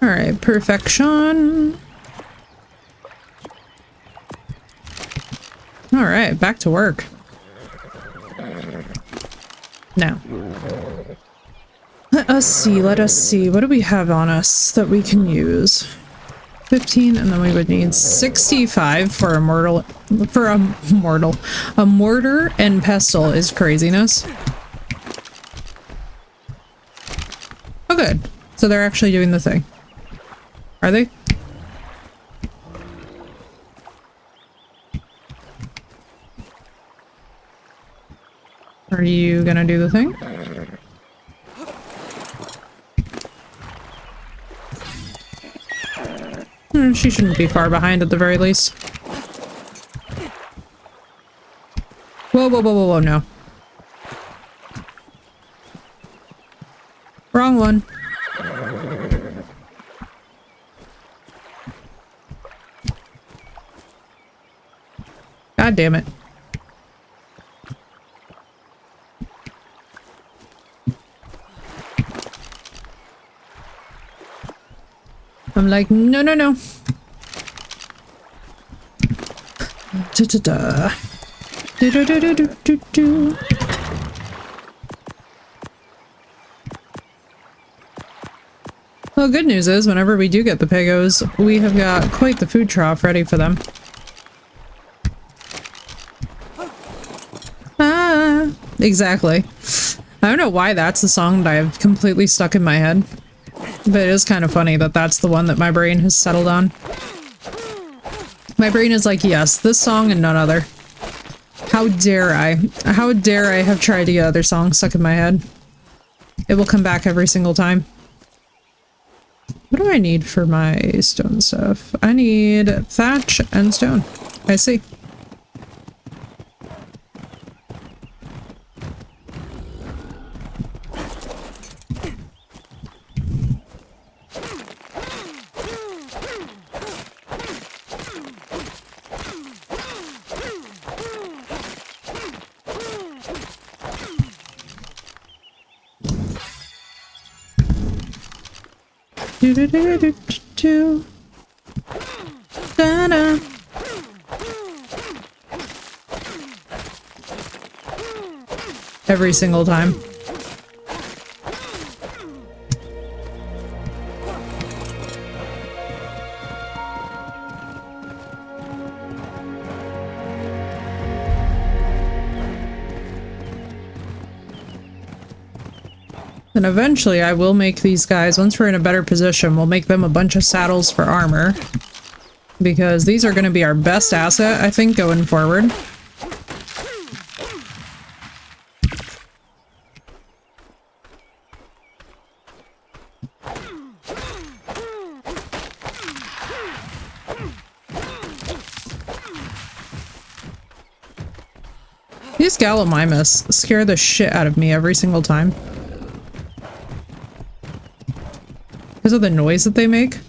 Alright, perfection. Alright, back to work. No. Let us see, let us see. What do we have on us that we can use? 15, and then we would need 65 for a mortal, a mortar and pestle is craziness. Oh good, so they're actually doing the thing. Are they? Are you gonna do the thing? She shouldn't be far behind at the very least. Whoa, whoa, whoa, whoa, whoa, no. Wrong one. God damn it. I'm like, no, no, no. Da-da-da. Do-do-do-do-do-do. Well, good news is, whenever we do get the pigos, we have got quite the food trough ready for them. Ah, exactly. I don't know why that's the song that I've completely stuck in my head. But it is kind of funny that that's the one that my brain has settled on. My brain is like, yes, this song and none other. How dare I? How dare I have tried to get other songs stuck in my head? It will come back every single time. What do I need for my stone stuff? I need thatch and stone. I see. Do-do-do-do-do-do. Da-da. Every single time. And eventually I will make these guys, once we're in a better position, we'll make them a bunch of saddles for armor. Because these are going to be our best asset, I think, going forward. These Gallimimus scare the shit out of me every single time. Because of the noise that they make.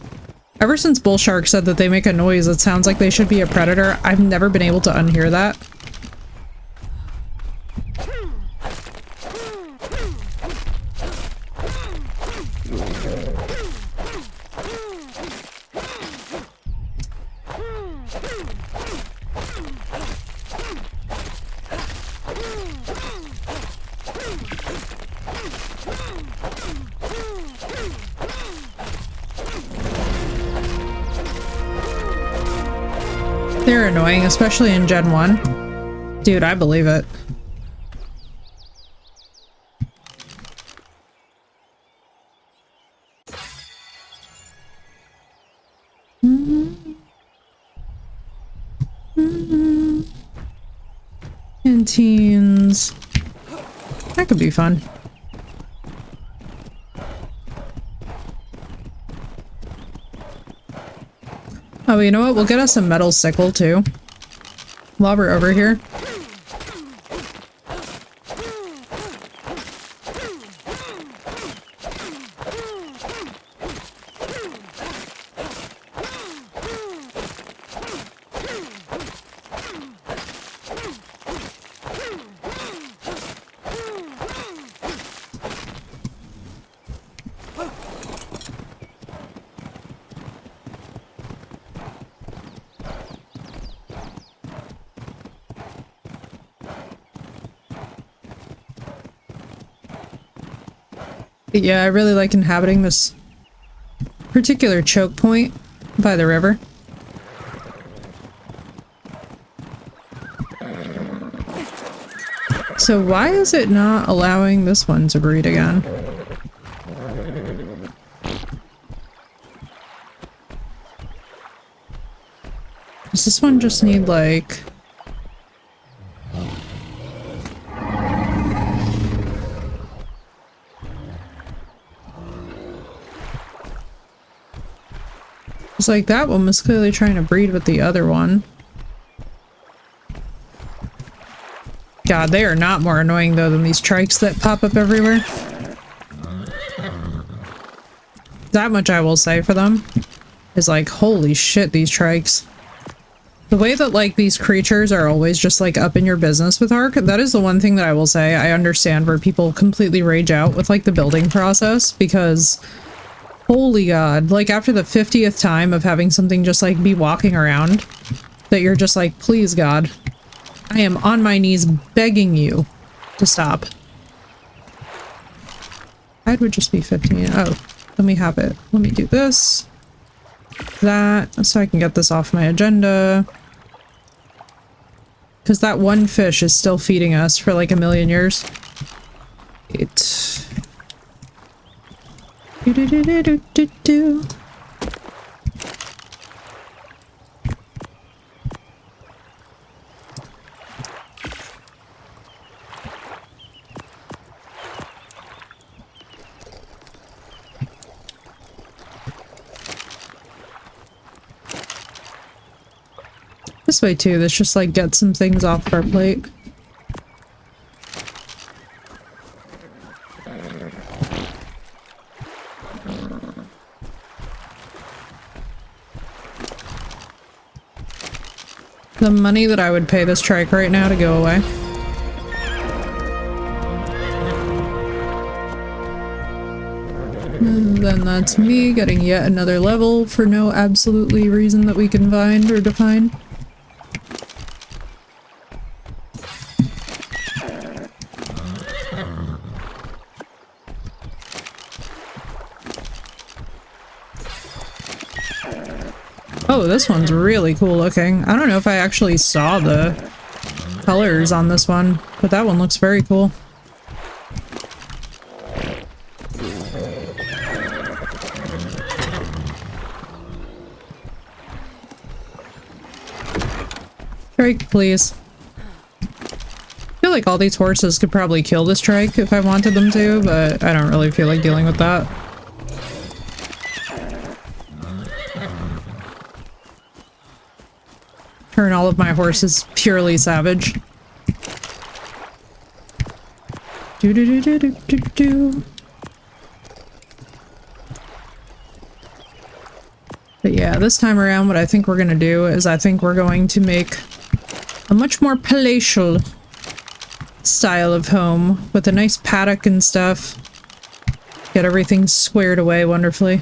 Ever since Bullshark said that they make a noise that sounds like they should be a predator, I've never been able to unhear that. They're annoying, especially in Gen 1. Dude, I believe it. Canteens. That could be fun. Oh, you know what? We'll get us a metal sickle, too. While we're over here. But yeah, I really like inhabiting this particular choke point by the river. So why is it not allowing this one to breed again? Does this one just need like... It's like that one was clearly trying to breed with the other one. God, they are not more annoying though than these trikes that pop up everywhere. That much I will say for them is like, holy shit, these trikes. The way that like these creatures are always just like up in your business with Ark, that is the one thing that I will say I understand where people completely rage out with like the building process, because holy god, like after the 50th time of having something just like be walking around, that you're just like, please god, I am on my knees begging you to stop. It would just be 15. Oh, let me have it. Let me do this. That, so I can get this off my agenda. Because that one fish is still feeding us for like a million years. Do-do-do-do-do-do-do. This way too, let's just like get some things off our plate. The money that I would pay this trike right now to go away. And then that's me getting yet another level for no absolutely reason that we can find or define. Oh, this one's really cool looking. I don't know if I actually saw the colors on this one, but that one looks very cool. Trike, please. I feel like all these horses could probably kill this trike if I wanted them to, but I don't really feel like dealing with that. Turn all of my horses purely savage. Do do do do do do do. But yeah, this time around what I think we're gonna do is I think we're going to make a much more palatial style of home with a nice paddock and stuff. Get everything squared away wonderfully.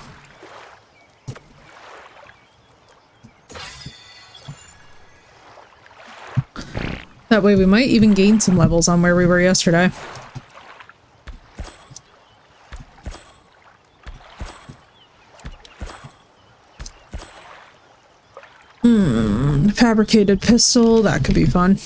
That way we might even gain some levels on where we were yesterday. Fabricated pistol, that could be fun.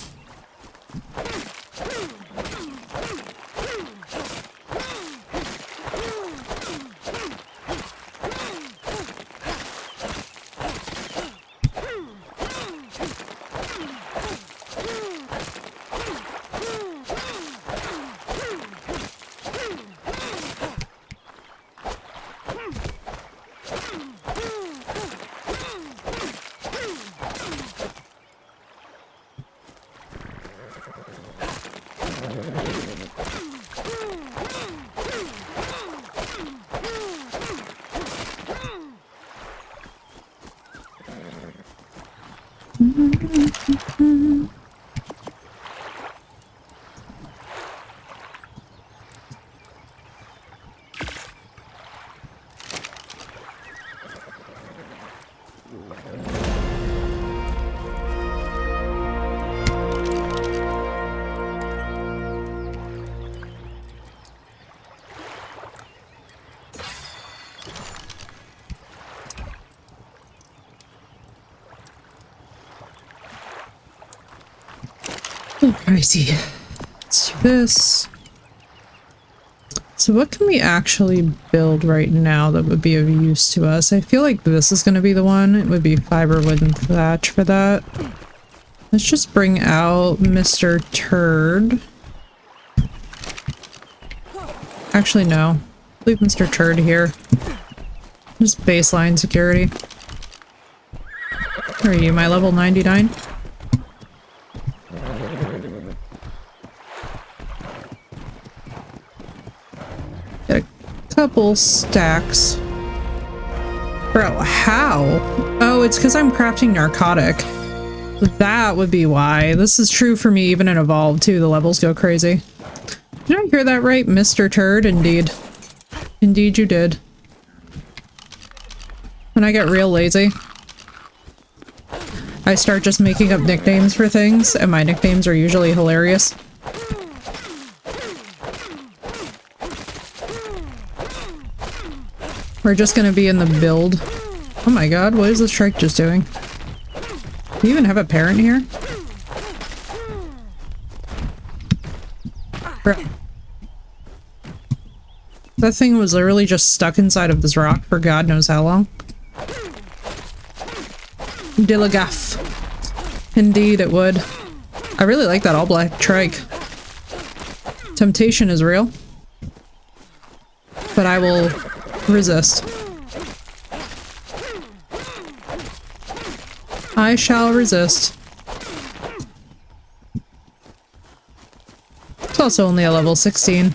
Alrighty. Let's do this. So what can we actually build right now that would be of use to us? I feel like this is going to be the one. It would be fiber, wood, and thatch for that. Let's just bring out Mr. Turd. Actually, no. Leave Mr. Turd here. Just baseline security. Where are you? My level 99? Got a couple stacks. Bro, how? Oh, it's because I'm crafting narcotic. That would be why. This is true for me even in Evolve too. The levels go crazy. Did I hear that right, Mr. Turd? Indeed. Indeed you did. When I get real lazy, I start just making up nicknames for things, and my nicknames are usually hilarious. We're just gonna be in the build. Oh my god, what is this trike just doing? Do you even have a parent here? Bro. That thing was literally just stuck inside of this rock for God knows how long. Dilagaff. Indeed it would. I really like that all black trike. Temptation is real. But I will resist. I shall resist. It's also only a level 16.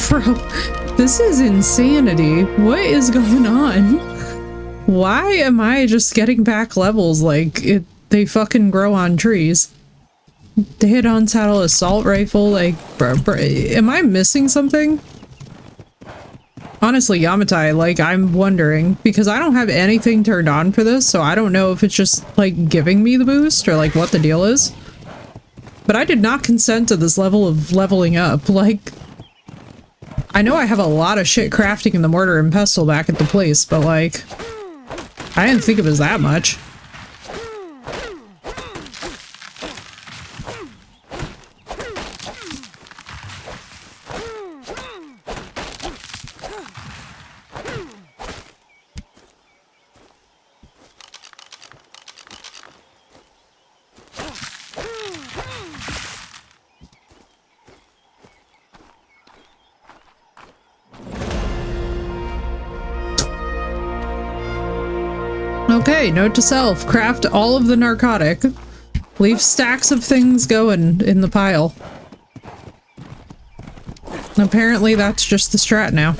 Bro, this is insanity. What is going on? Why am I just getting back levels like they fucking grow on trees? The hit-on saddle assault rifle, like, bro, am I missing something? Honestly, Yamatai, like, I'm wondering, because I don't have anything turned on for this, so I don't know if it's just, like, giving me the boost, or, like, what the deal is. But I did not consent to this level of leveling up, like... I know I have a lot of shit crafting in the mortar and pestle back at the place, but, like... I didn't think it was that much. Okay, note to self, craft all of the narcotic. Leave stacks of things going in the pile. Apparently that's just the strat now.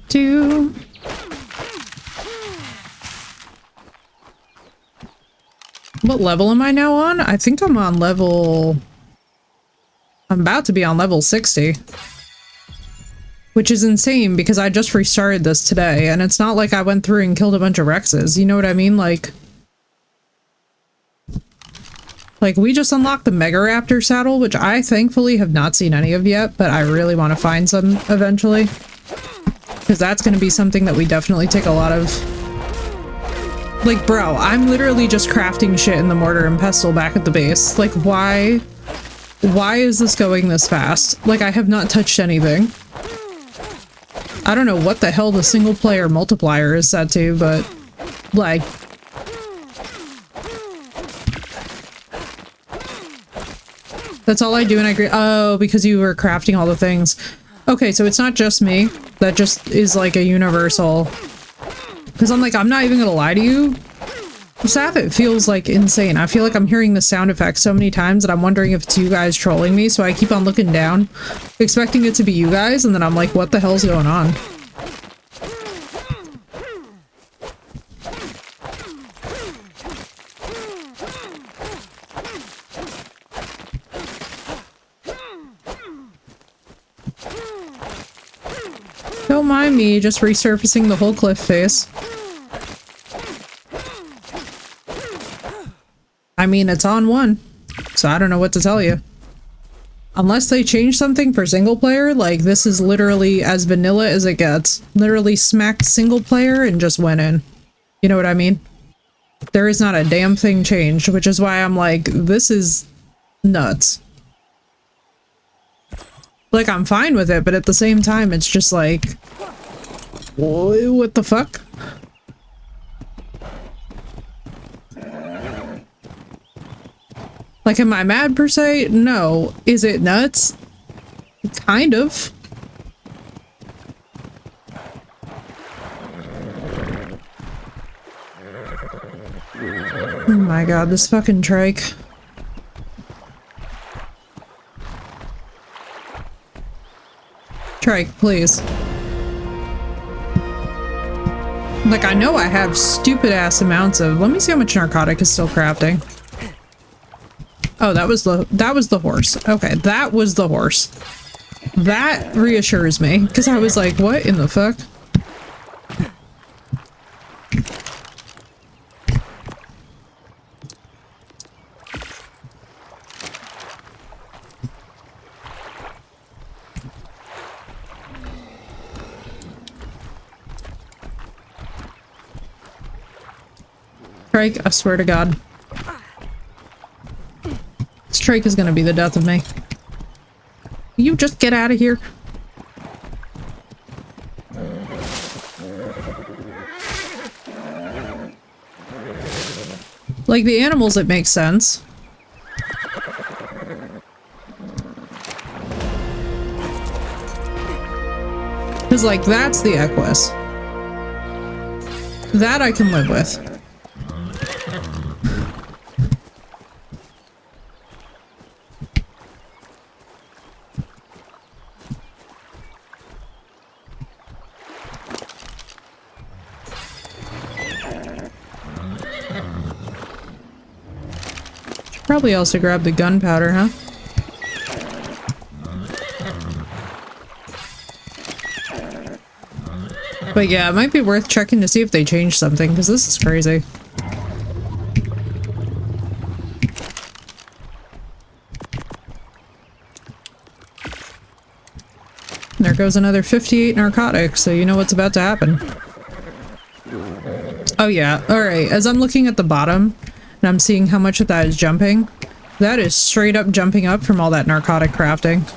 Do. What level am I now on? I think I'm on level... I'm about to be on level 60. Which is insane because I just restarted this today and it's not like I went through and killed a bunch of Rexes. You know what I mean? Like we just unlocked the Mega Raptor saddle, which I thankfully have not seen any of yet, but I really want to find some eventually. Because that's going to be something that we definitely take a lot of... Like, bro, I'm literally just crafting shit in the mortar and pestle back at the base. Like, why is this going this fast? Like, I have not touched anything. I don't know what the hell the single player multiplier is set to, but, like... That's all I do and I agree. Oh, because you were crafting all the things. Okay, so it's not just me. That just is like a universal... Because I'm like, I'm not even gonna lie to you. Sapph, it feels like insane. I feel like I'm hearing the sound effect so many times that I'm wondering if it's you guys trolling me, so I keep on looking down, expecting it to be you guys, and then I'm like, what the hell's going on? Don't mind me just resurfacing the whole cliff face. I mean, it's on one, so I don't know what to tell you. Unless they change something for single player, like this is literally as vanilla as it gets. Literally smacked single player and just went in. You know what I mean? There is not a damn thing changed, which is why I'm like, this is nuts. Like, I'm fine with it, but at the same time, it's just like, what the fuck? Like, am I mad per se? No. Is it nuts? Kind of. Oh my god, this fucking trike. Trike, please. Like, I know I have stupid ass amounts of— let me see how much narcotic is still crafting. Oh, that was the horse. Okay, that was the horse. That reassures me, because I was like, what in the fuck? Trike, I swear to God. This trike is gonna be the death of me. You just get out of here. Like, the animals, it makes sense. Because, like, that's the Equus. That I can live with. Probably also grab the gunpowder, huh? But yeah, it might be worth checking to see if they changed something, because this is crazy. There goes another 58 narcotics, so you know what's about to happen. Oh yeah, alright, as I'm looking at the bottom, and I'm seeing how much of that is jumping, that is straight up jumping up from all that narcotic crafting.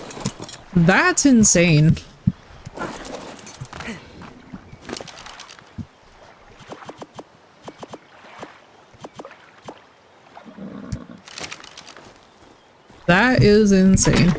That's insane. That is insane.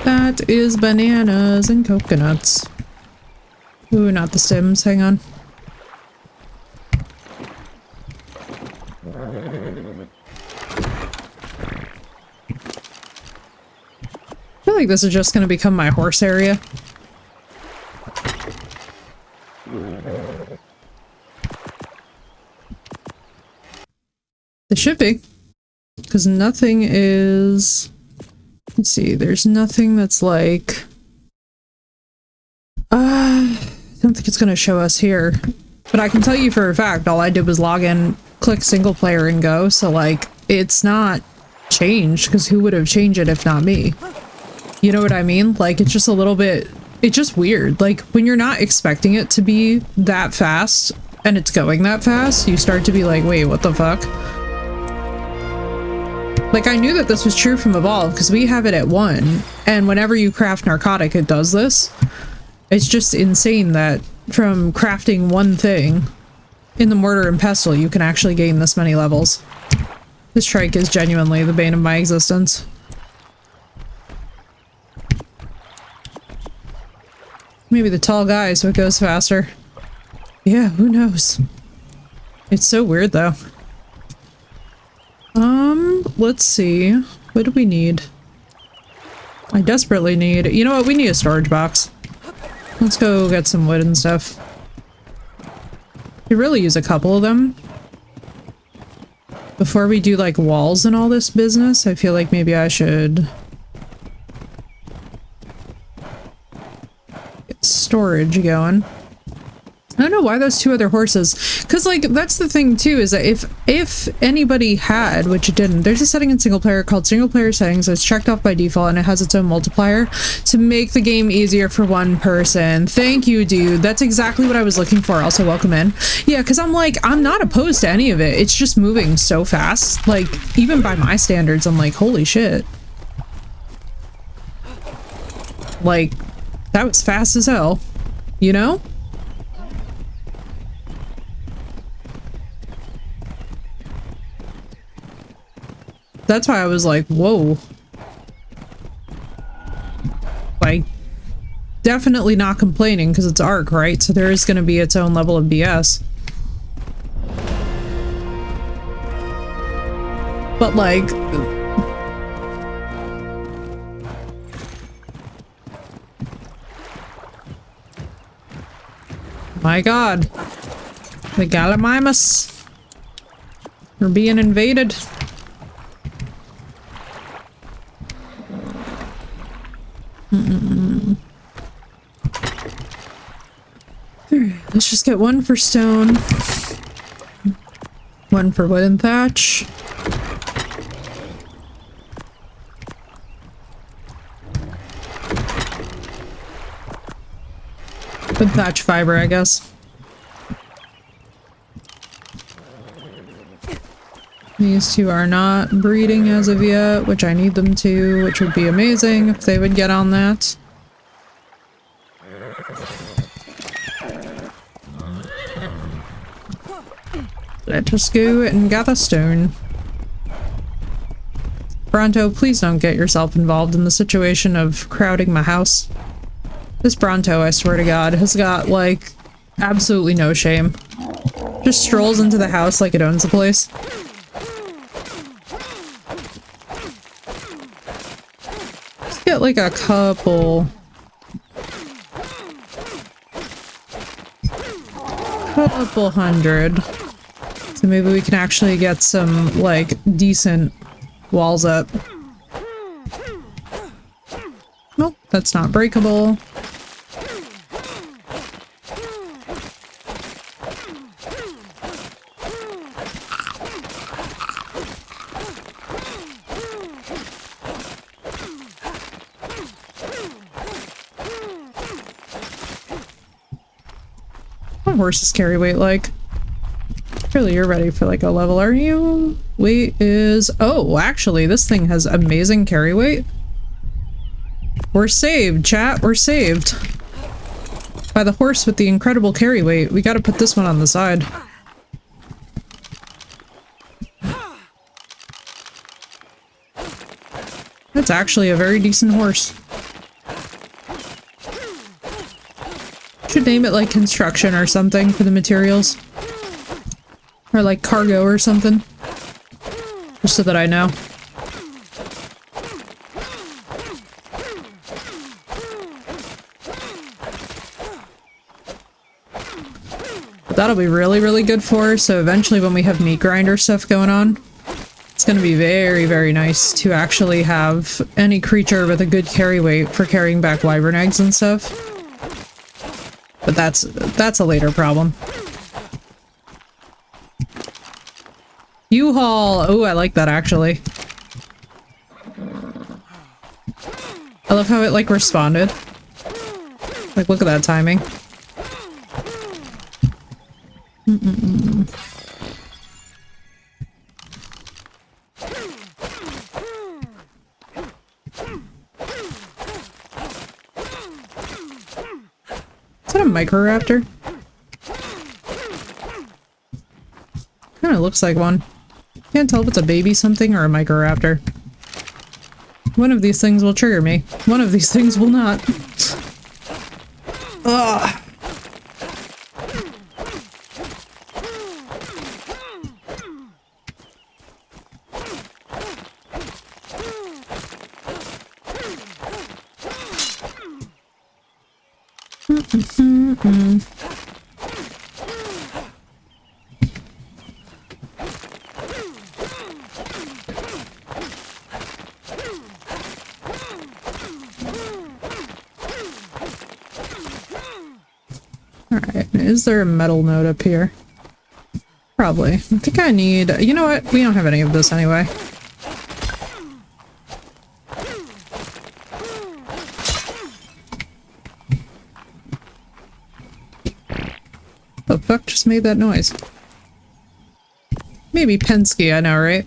That is bananas and coconuts. Ooh, not the stems. Hang on. I feel like this is just going to become my horse area. It should be. Because nothing is... Let's see, there's nothing that's like... I don't think it's going to show us here. But I can tell you for a fact, all I did was log in, click single player and go. So like, it's not changed, because who would have changed it if not me? You know what I mean? Like, it's just a little bit... It's just weird. Like, when you're not expecting it to be that fast, and it's going that fast, you start to be like, wait, what the fuck? Like, I knew that this was true from Evolve, because we have it at 1, and whenever you craft narcotic, it does this. It's just insane that from crafting one thing in the Mortar and Pestle, you can actually gain this many levels. This trike is genuinely the bane of my existence. Maybe the tall guy so it goes faster. Yeah, who knows? It's so weird, though. Let's see. What do we need? I desperately need... You know what? We need a storage box. Let's go get some wood and stuff. Could really use a couple of them. Before we do like walls and all this business, I feel like maybe I should get storage going. I don't know why those two other horses, because like that's the thing too, is that if anybody had, which it didn't, there's a setting in single player called single player settings that's checked off by default, and it has its own multiplier to make the game easier for one person. Thank you, dude. That's exactly what I was looking for. Also, welcome in. Yeah, because I'm like, I'm not opposed to any of it. It's just moving so fast. Like, even by my standards, I'm like, holy shit. Like, that was fast as hell, you know? That's why I was like, whoa. Like, definitely not complaining because it's Ark, right? So there is going to be its own level of BS. But like... my god. The Gallimimus. We're being invaded. Let's just get one for stone, one for wood and thatch. Wood thatch fiber, I guess. These two are not breeding as of yet, which I need them to, which would be amazing if they would get on that. Let us go and gather stone. Bronto, please don't get yourself involved in the situation of crowding my house. This Bronto, I swear to God, has got, like, absolutely no shame. Just strolls into the house like it owns the place. Let's get, like, a couple hundred. So maybe we can actually get some, like, decent walls up. Nope, that's not breakable. What horses carry weight like? Surely you're ready for like a level, are you? Weight is... oh, actually, this thing has amazing carry weight. We're saved, chat. We're saved. By the horse with the incredible carry weight. We gotta put this one on the side. That's actually a very decent horse. Should name it like construction or something for the materials. Or like cargo or something. Just so that I know. But that'll be really, really good for us. So eventually when we have meat grinder stuff going on, it's going to be very, very nice to actually have any creature with a good carry weight for carrying back wyvern eggs and stuff. But that's a later problem. U-Haul! Oh, I like that actually. I love how it like responded. Like, look at that timing. Is that a microraptor? Kinda looks like one. Can't tell if it's a baby something or a microraptor. One of these things will trigger me. One of these things will not. Ugh. Alright, is there a metal node up here? Probably. I think I need... You know what? We don't have any of this anyway. The fuck just made that noise? Maybe Penske, I know, right?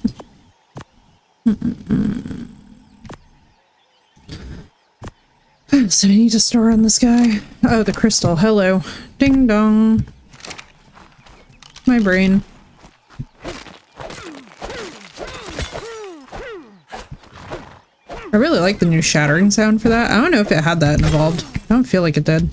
So I need to store on this guy. Oh, the crystal. Hello. Ding dong. My brain. I really like the new shattering sound for that. I don't know if it had that involved. I don't feel like it did.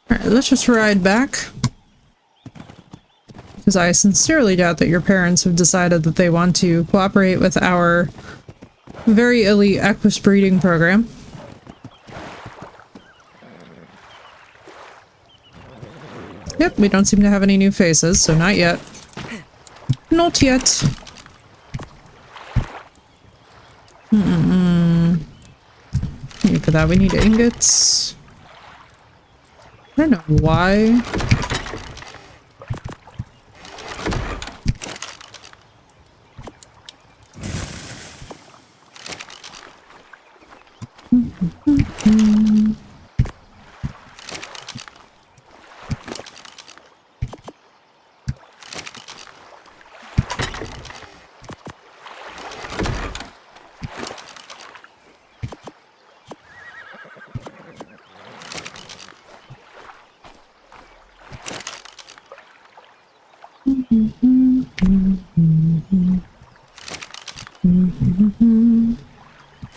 Alright, let's just ride back. Because I sincerely doubt that your parents have decided that they want to cooperate with our very elite equus breeding program. Yep, we don't seem to have any new faces, so not yet. Not yet. For that we need ingots. I don't know why.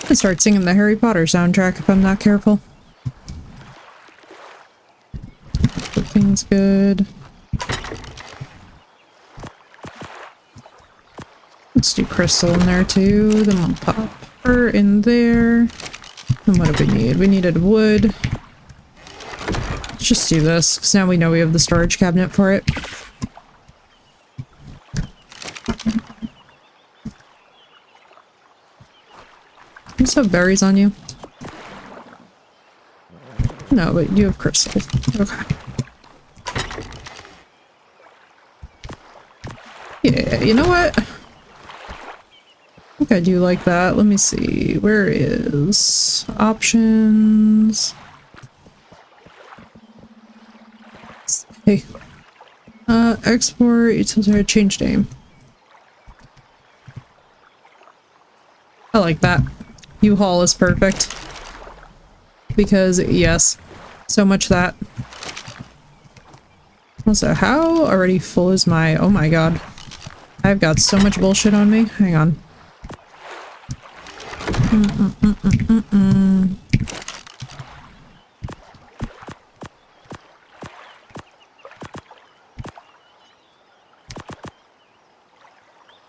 I start singing the Harry Potter soundtrack if I'm not careful. Everything's good. Let's do crystal in there too. Then we'll pop her in there. And what do we need? We needed wood. Let's just do this, because now we know we have the storage cabinet for it. You still have berries on you? No, but you have crystal. Okay. Yeah, you know what? I think I do like that. Let me see. Where is options? Hey. Export utility change name. I like that. U-Haul is perfect. Because, yes. So much that. Also, how already full is my... Oh my god. I've got so much bullshit on me. Hang on.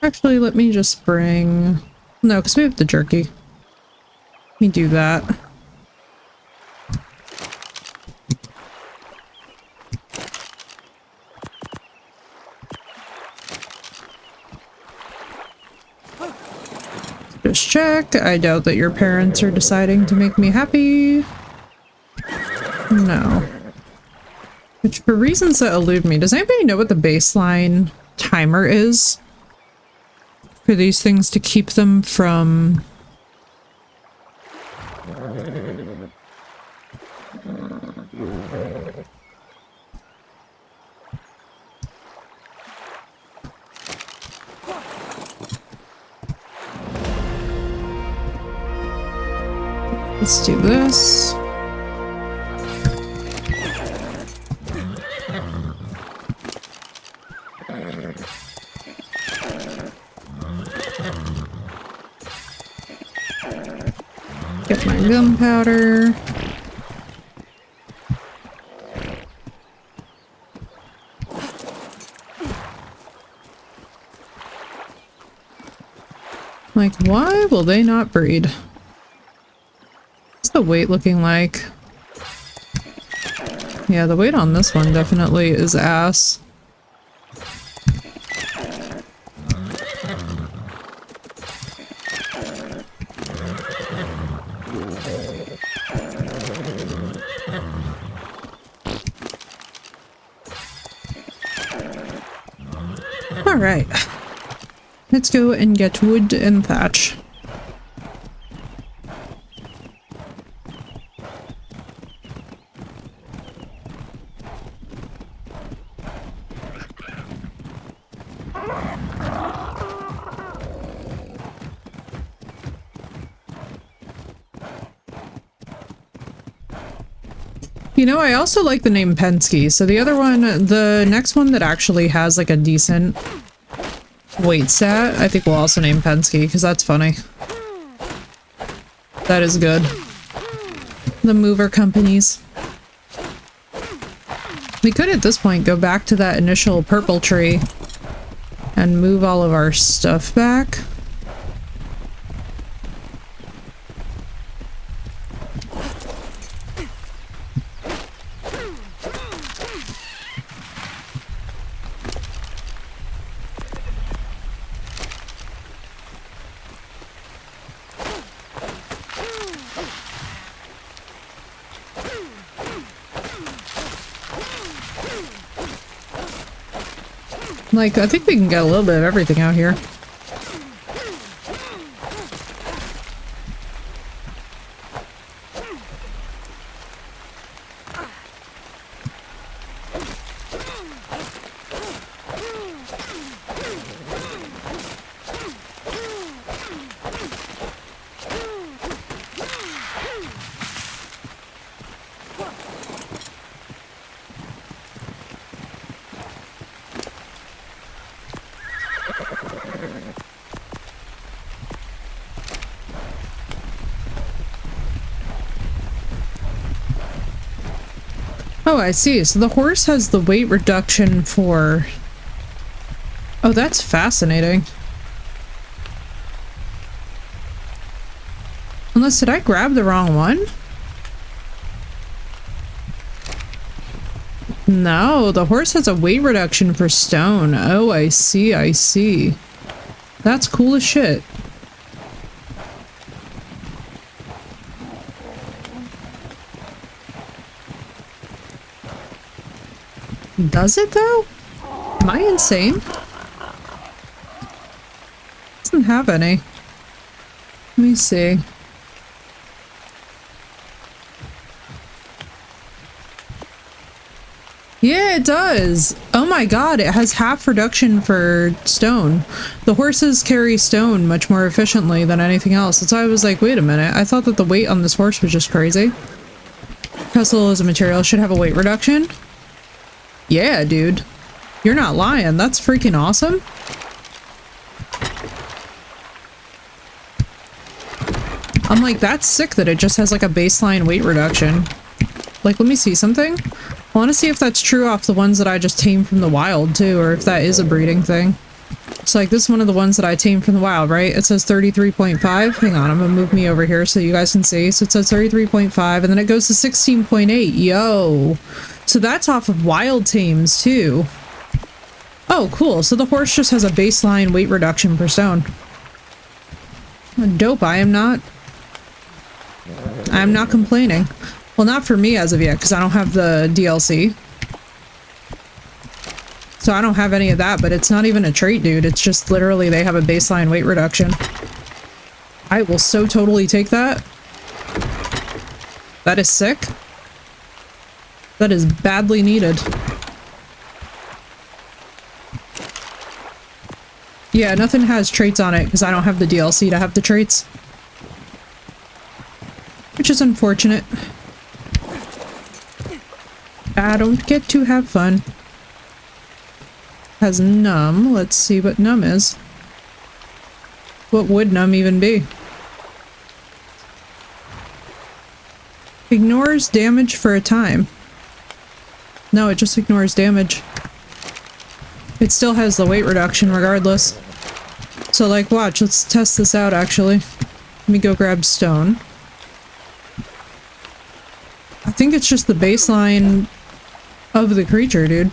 Actually, let me just bring... No, because we have the jerky. Let me do that. Just check. I doubt that your parents are deciding to make me happy. No. Which, for reasons that elude me, does anybody know what the baseline timer is for these things to keep them from... Let's do this. Get my gunpowder. Like, why will they not breed? What's the weight looking like? Yeah, the weight on this one definitely is ass. Alright. Let's go and get wood and thatch. You know, I also like the name Penske. So the other one, the next one that actually has like a decent weight stat, I think we'll also name Penske because that's funny. That is good. The mover companies. We could at this point go back to that initial purple tree and move all of our stuff back. Like, I think we can get a little bit of everything out here. Oh, I see. So the horse has the weight reduction for... Oh, that's fascinating. Unless, did I grab the wrong one? No, the horse has a weight reduction for stone. Oh, I see, I see. That's cool as shit. Does it though? Am I insane? Doesn't have any. Let me see. Yeah, it does. Oh my god, it has half reduction for stone. The horses carry stone much more efficiently than anything else. That's why I was like, wait a minute. I thought that the weight on this horse was just crazy. Pestle as a material should have a weight reduction. Yeah, dude. You're not lying. That's freaking awesome. I'm like, that's sick that it just has like a baseline weight reduction. Like, let me see something. I want to see if that's true off the ones that I just tamed from the wild too, or if that is a breeding thing. So like, this is one of the ones that I tamed from the wild, right? It says 33.5. Hang on, I'm gonna move me over here so you guys can see. So it says 33.5 and then it goes to 16.8. Yo. So that's off of wild tames too. Oh, cool. So the horse just has a baseline weight reduction per stone. Dope. I'm not complaining. Well, not for me as of yet, because I don't have the DLC. So I don't have any of that, but it's not even a trait, dude. It's just literally they have a baseline weight reduction. I will so totally take that. That is sick. That is badly needed. Yeah, nothing has traits on it because I don't have the DLC to have the traits. Which is unfortunate. I don't get to have fun. Has numb. Let's see what numb is. What would numb even be? Ignores damage for a time. No, it just ignores damage. It still has the weight reduction regardless. So like, watch, let's test this out actually. Let me go grab stone. I think it's just the baseline of the creature, dude.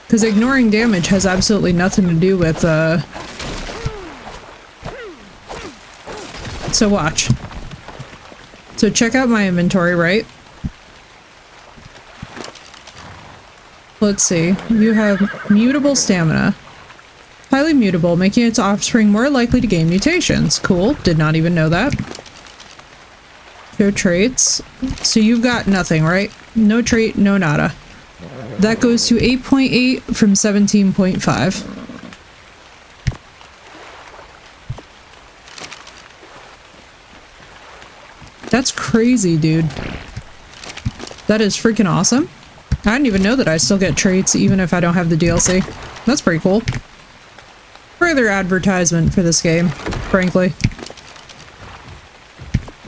Because ignoring damage has absolutely nothing to do with, So watch. So check out my inventory, right? Let's see. You have mutable stamina. Highly mutable, making its offspring more likely to gain mutations. Cool. Did not even know that. Show traits. So you've got nothing, right? No trait, no nada. That goes to 8.8 from 17.5. That's crazy, dude. That is freaking awesome. I didn't even know that I still get traits even if I don't have the DLC. That's pretty cool. Further advertisement for this game, frankly.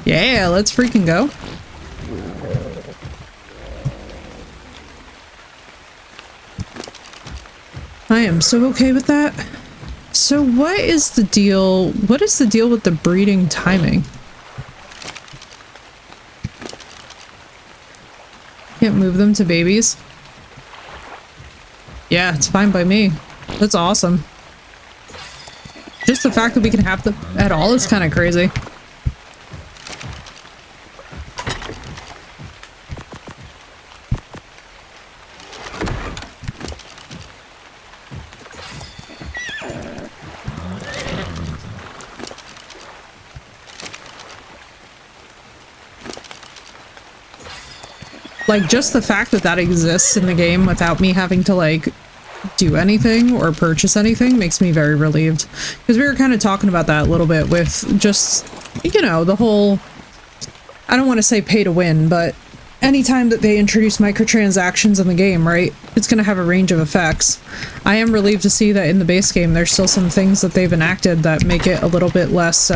Yeah, let's freaking go. I am so okay with that. So what is the deal? What is the deal with the breeding timing? Can't move them to babies. Yeah, it's fine by me. That's awesome. Just the fact that we can have them at all is kind of crazy. Like, just the fact that that exists in the game without me having to, like, do anything or purchase anything makes me very relieved. Because we were kind of talking about that a little bit with just, you know, the whole, I don't want to say pay to win, but anytime that they introduce microtransactions in the game, right, it's going to have a range of effects. I am relieved to see that in the base game there's still some things that they've enacted that make it a little bit less,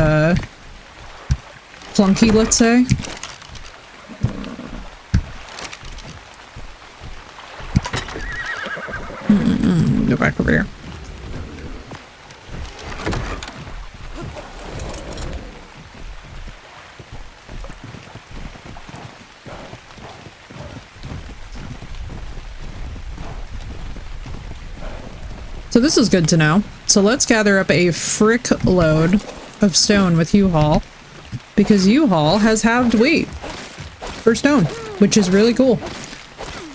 clunky, let's say. Go back over here. So this is good to know. So let's gather up a frick load of stone with U-Haul, because U-Haul has halved weight for stone, which is really cool.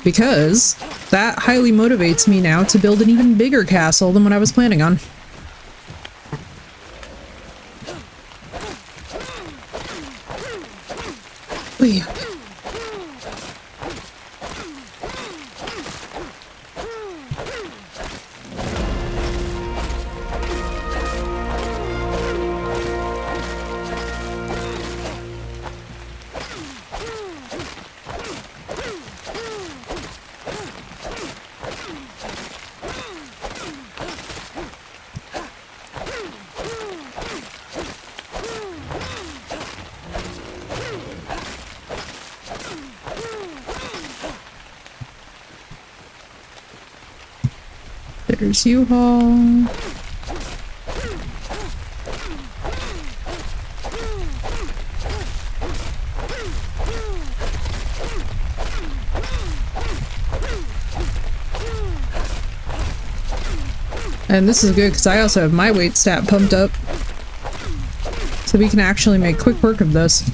Because that highly motivates me now to build an even bigger castle than what I was planning on. Wait. There's U-Haul. And this is good because I also have my weight stat pumped up. So we can actually make quick work of this.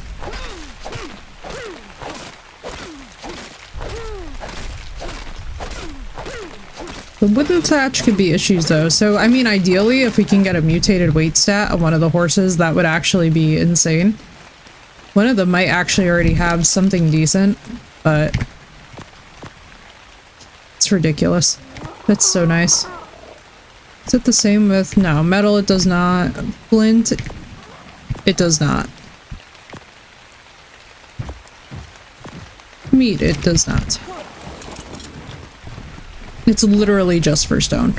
The wooden thatch could be issues though, so I mean ideally if we can get a mutated weight stat on one of the horses that would actually be insane. One of them might actually already have something decent, but it's ridiculous. That's so nice. Is it the same with, no, metal it does not, flint it does not. Meat it does not. It's literally just for stone.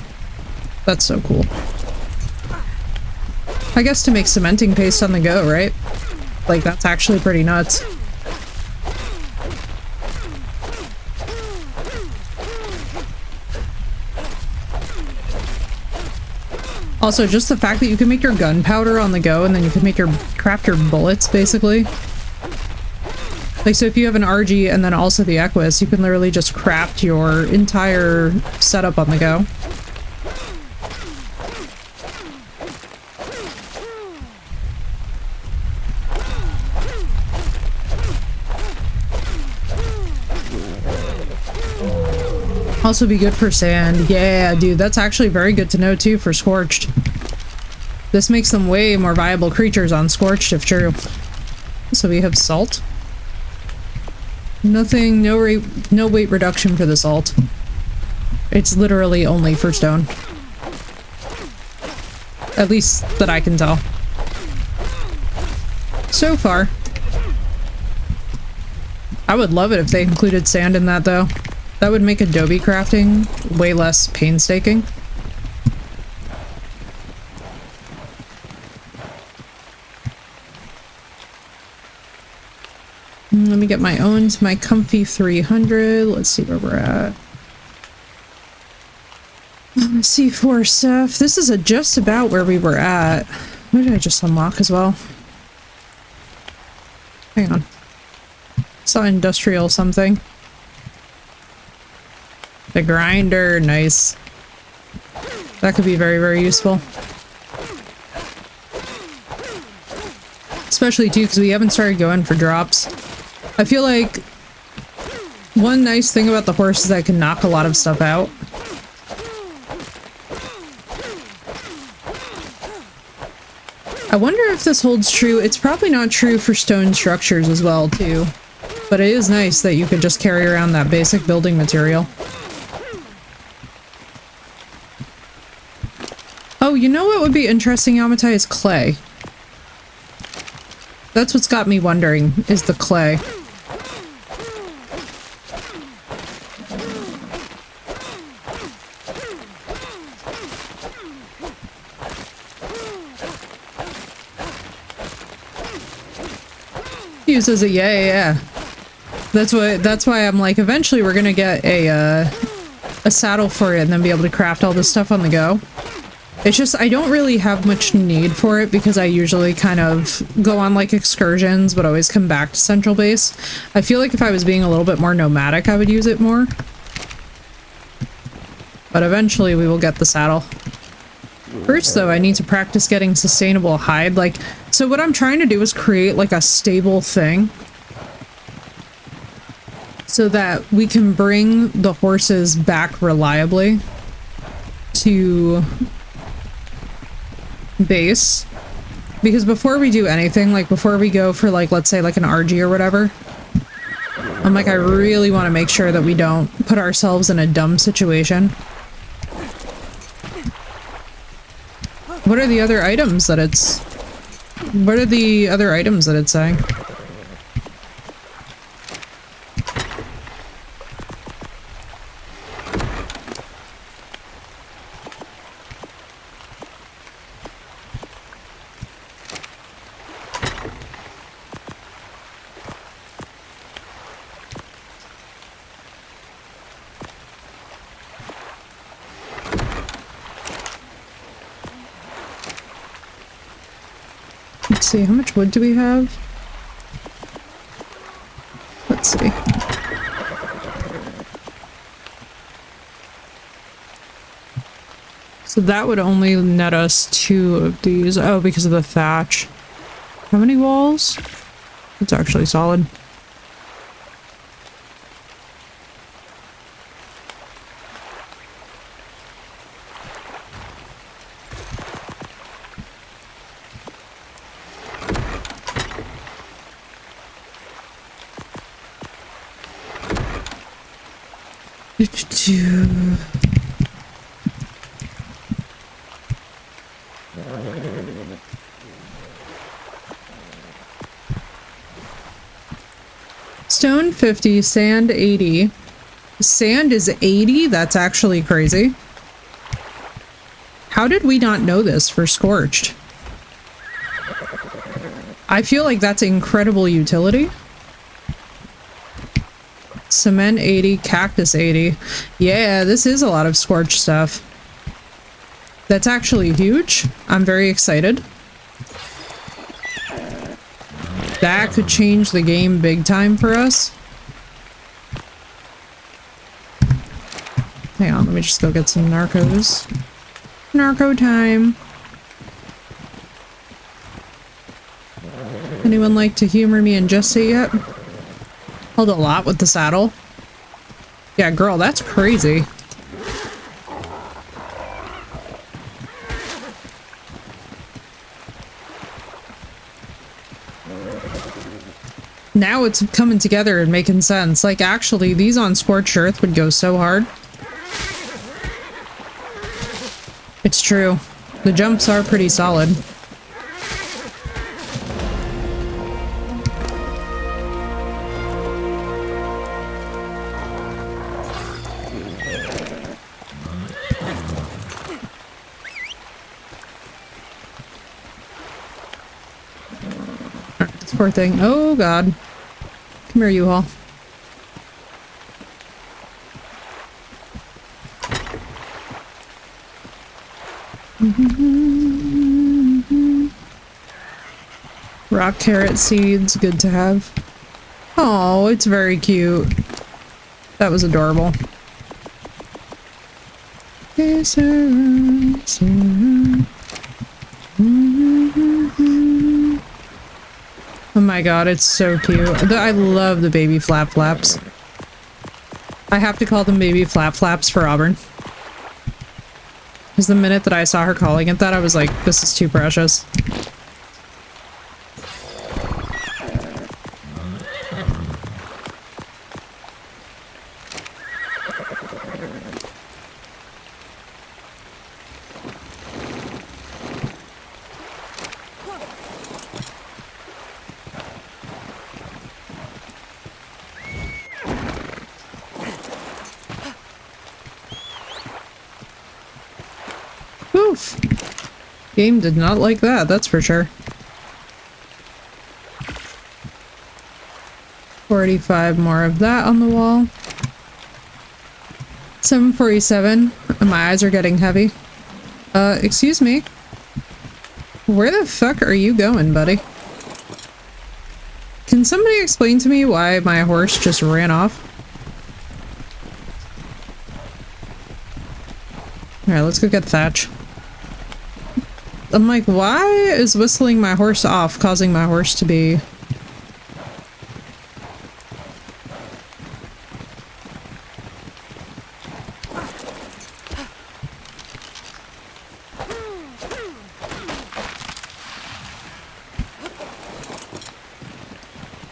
That's so cool. I guess to make cementing paste on the go, right? Like, that's actually pretty nuts. Also, just the fact that you can make your gunpowder on the go and then you can make craft your bullets, basically. Like, so if you have an RG and then also the Equus, you can literally just craft your entire setup on the go. Also be good for sand. Yeah, dude, that's actually very good to know too for Scorched. This makes them way more viable creatures on Scorched if true. So we have salt. Nothing, no weight reduction for the salt. It's literally only for stone. At least that I can tell. So far. I would love it if they included sand in that though. That would make adobe crafting way less painstaking. Let me get my own to my comfy 300. Let's see where we're at. C4 stuff. This is just about where we were at. What did I just unlock as well? Hang on. Saw industrial something. The grinder, nice. That could be very, very useful. Especially too, because we haven't started going for drops. I feel like one nice thing about the horse is that I can knock a lot of stuff out. I wonder if this holds true. It's probably not true for stone structures as well too. But it is nice that you could just carry around that basic building material. Oh, you know what would be interesting, Yamatai, is clay. That's what's got me wondering, is the clay. Uses a yeah. That's why I'm like, eventually we're gonna get a saddle for it and then be able to craft all this stuff on the go. It's just, I don't really have much need for it because I usually kind of go on like excursions, but always come back to Central Base. I feel like if I was being a little bit more nomadic, I would use it more. But eventually we will get the saddle. First though, I need to practice getting sustainable hide. Like, so what I'm trying to do is create like a stable thing so that we can bring the horses back reliably to base, because before we do anything, like before we go for like, let's say like an RG or whatever, I'm like, I really want to make sure that we don't put ourselves in a dumb situation. What are the other items that it's saying? Let's see, how much wood do we have? Let's see. So that would only net us 2 of these. Oh, because of the thatch. How many walls? It's actually solid. Stone 50, sand 80. Sand is 80? That's actually crazy. How did we not know this for Scorched? I feel like that's incredible utility. Cement 80, cactus 80. Yeah, this is a lot of scorched stuff. That's actually huge. I'm very excited. That could change the game big time for us. Hang on, let me just go get some narcos. Narco time. Anyone like to humor me and gestate yet? Held a lot with the saddle. Yeah, girl, that's crazy. Now it's coming together and making sense. Like, actually, these on Scorched Earth would go so hard. It's true. The jumps are pretty solid. This poor thing. Oh, God. Come here, U-Haul. Rock carrot seeds, good to have. Oh, it's very cute. That was adorable. Oh my god, it's so cute. I love the baby flap flaps. I have to call them baby flap flaps for Auburn. Because the minute that I saw her calling it that, I was like, this is too precious. Oof. Game did not like that, that's for sure. 45 more of that on the wall. 747. My eyes are getting heavy. Excuse me. Where the fuck are you going, buddy? Can somebody explain to me why my horse just ran off? Alright, let's go get Thatch. I'm like, why is whistling my horse off causing my horse to be...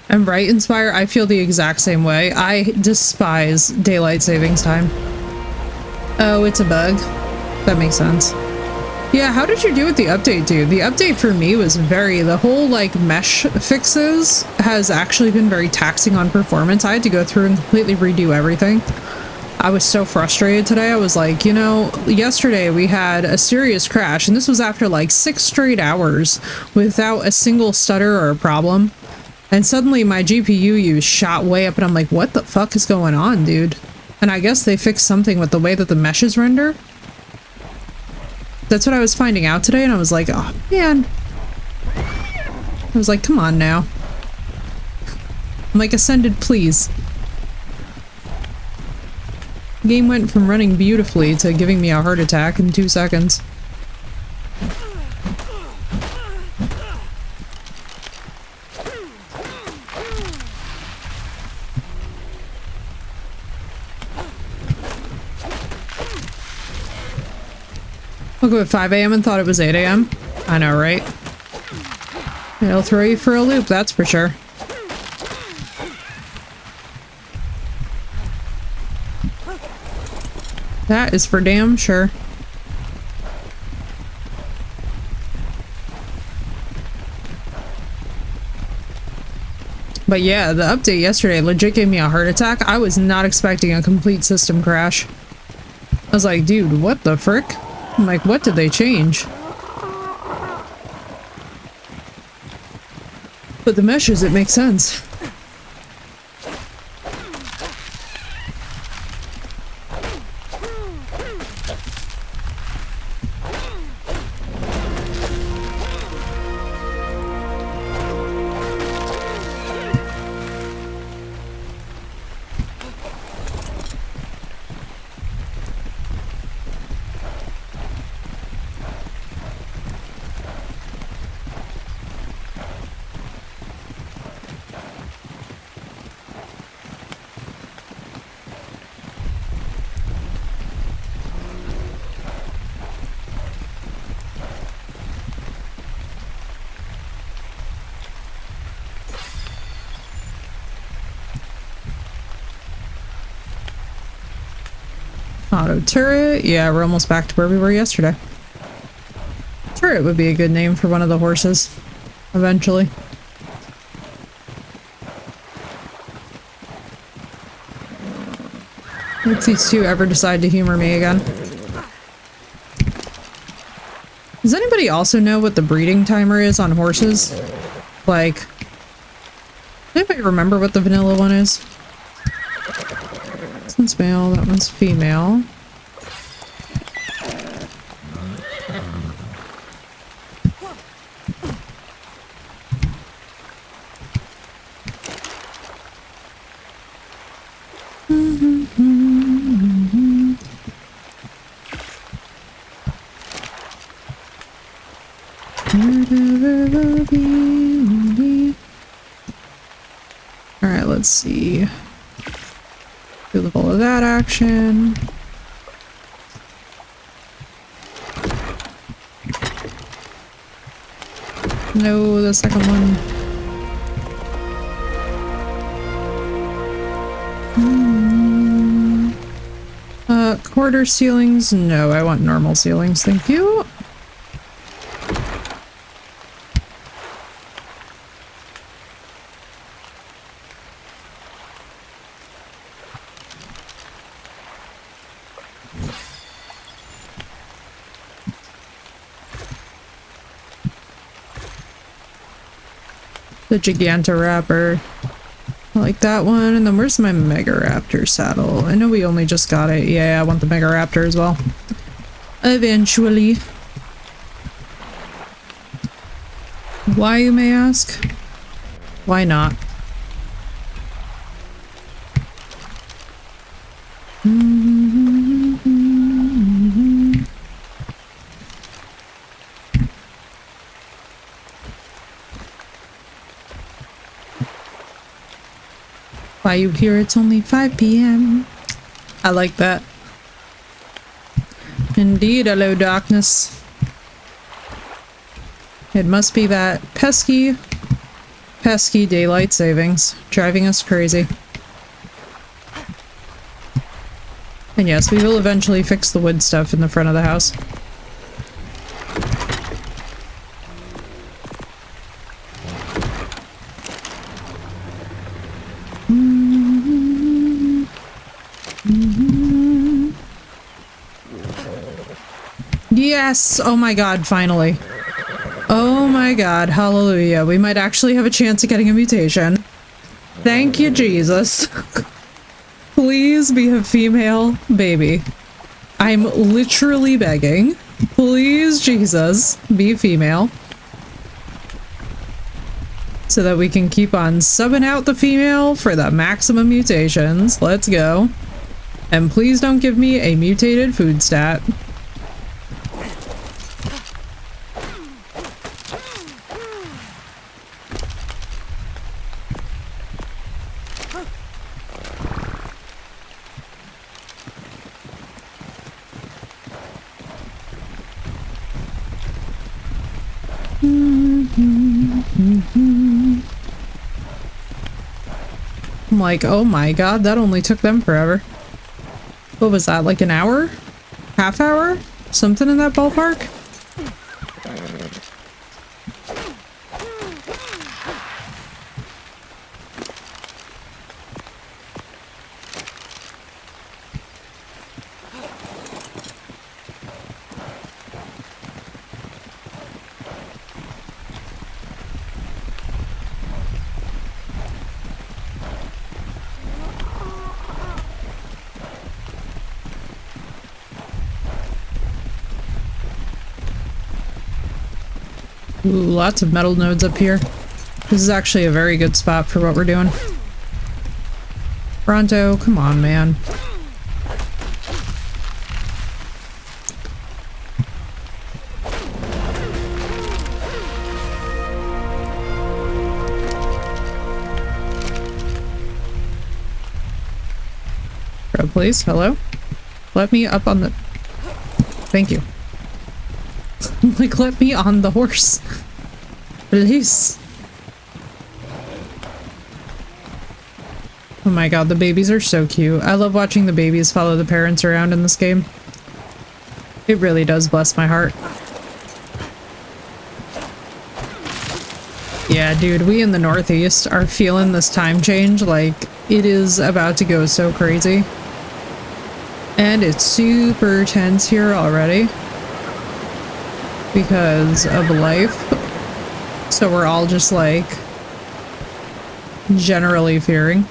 I'm right, Inspire. I feel the exact same way. I despise daylight savings time. Oh, it's a bug. That makes sense. Yeah, how did you do with the update, dude? The update for me was the whole, like, mesh fixes has actually been very taxing on performance. I had to go through and completely redo everything. I was so frustrated today. I was like, you know, yesterday we had a serious crash, and this was after, like, 6 straight hours without a single stutter or a problem. And suddenly my GPU use shot way up, and I'm like, what the fuck is going on, dude? And I guess they fixed something with the way that the meshes render. That's what I was finding out today, and I was like, oh, man. I was like, come on now. I'm like, Ascended, please. The game went from running beautifully to giving me a heart attack in 2 seconds. Woke up at 5 a.m. and thought it was 8 a.m. I know, right? It'll throw you for a loop, that's for sure. That is for damn sure. But yeah, the update yesterday legit gave me a heart attack. I was not expecting a complete system crash. I was like, dude, what the frick? I'm like, what did they change? But the meshes, it makes sense. Auto turret. Yeah, we're almost back to where we were yesterday. Turret would be a good name for one of the horses. Eventually. If these two ever decide to humor me again. Does anybody also know what the breeding timer is on horses? Like, does anybody remember what the vanilla one is? This one's male, that one's female. Alright, let's see. Do all of that action. No, the second one. Quarter ceilings? No, I want normal ceilings, thank you. The Gigantoraptor. I like that one. And then where's my Mega Raptor saddle? I know we only just got it. Yeah, I want the Mega Raptor as well. Eventually. Why, you may ask? Why not? Why you here? It's only 5 p.m. I like that. Indeed, hello darkness. It must be that pesky daylight savings driving us crazy. And yes, we will eventually fix the wood stuff in the front of the house. Yes! Oh my god, finally. Oh my god, hallelujah. We might actually have a chance of getting a mutation. Thank you, Jesus. Please be a female baby. I'm literally begging. Please, Jesus, be female. So that we can keep on subbing out the female for the maximum mutations. Let's go. And please don't give me a mutated food stat. I'm like, oh my god, that only took them forever. What was that, like an hour? Half hour? Something in that ballpark? Ooh, lots of metal nodes up here. This is actually a very good spot for what we're doing. Pronto, come on, man. Bro, please, hello? Let me up on the... Thank you. Like, let me on the horse. Please. Oh my god, the babies are so cute. I love watching the babies follow the parents around in this game. It really does bless my heart. Yeah, dude, we in the Northeast are feeling this time change. Like, it is about to go so crazy. And it's super tense here already. Because of life. So we're all just like generally fearing.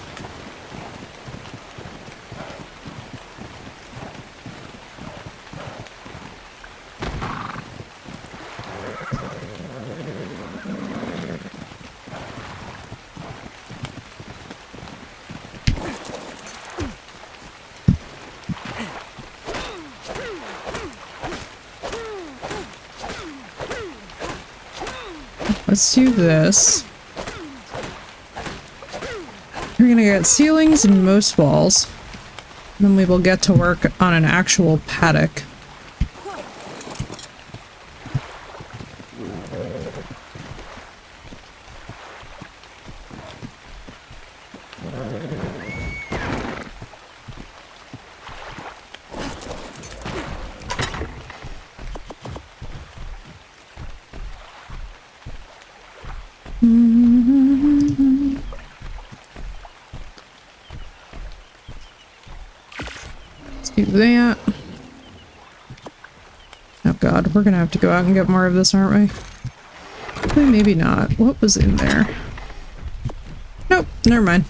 Let's do this. We're gonna get ceilings in most walls. Then we will get to work on an actual paddock. That. Oh god, we're gonna have to go out and get more of this, aren't we? Maybe not. What was in there? Nope, never mind.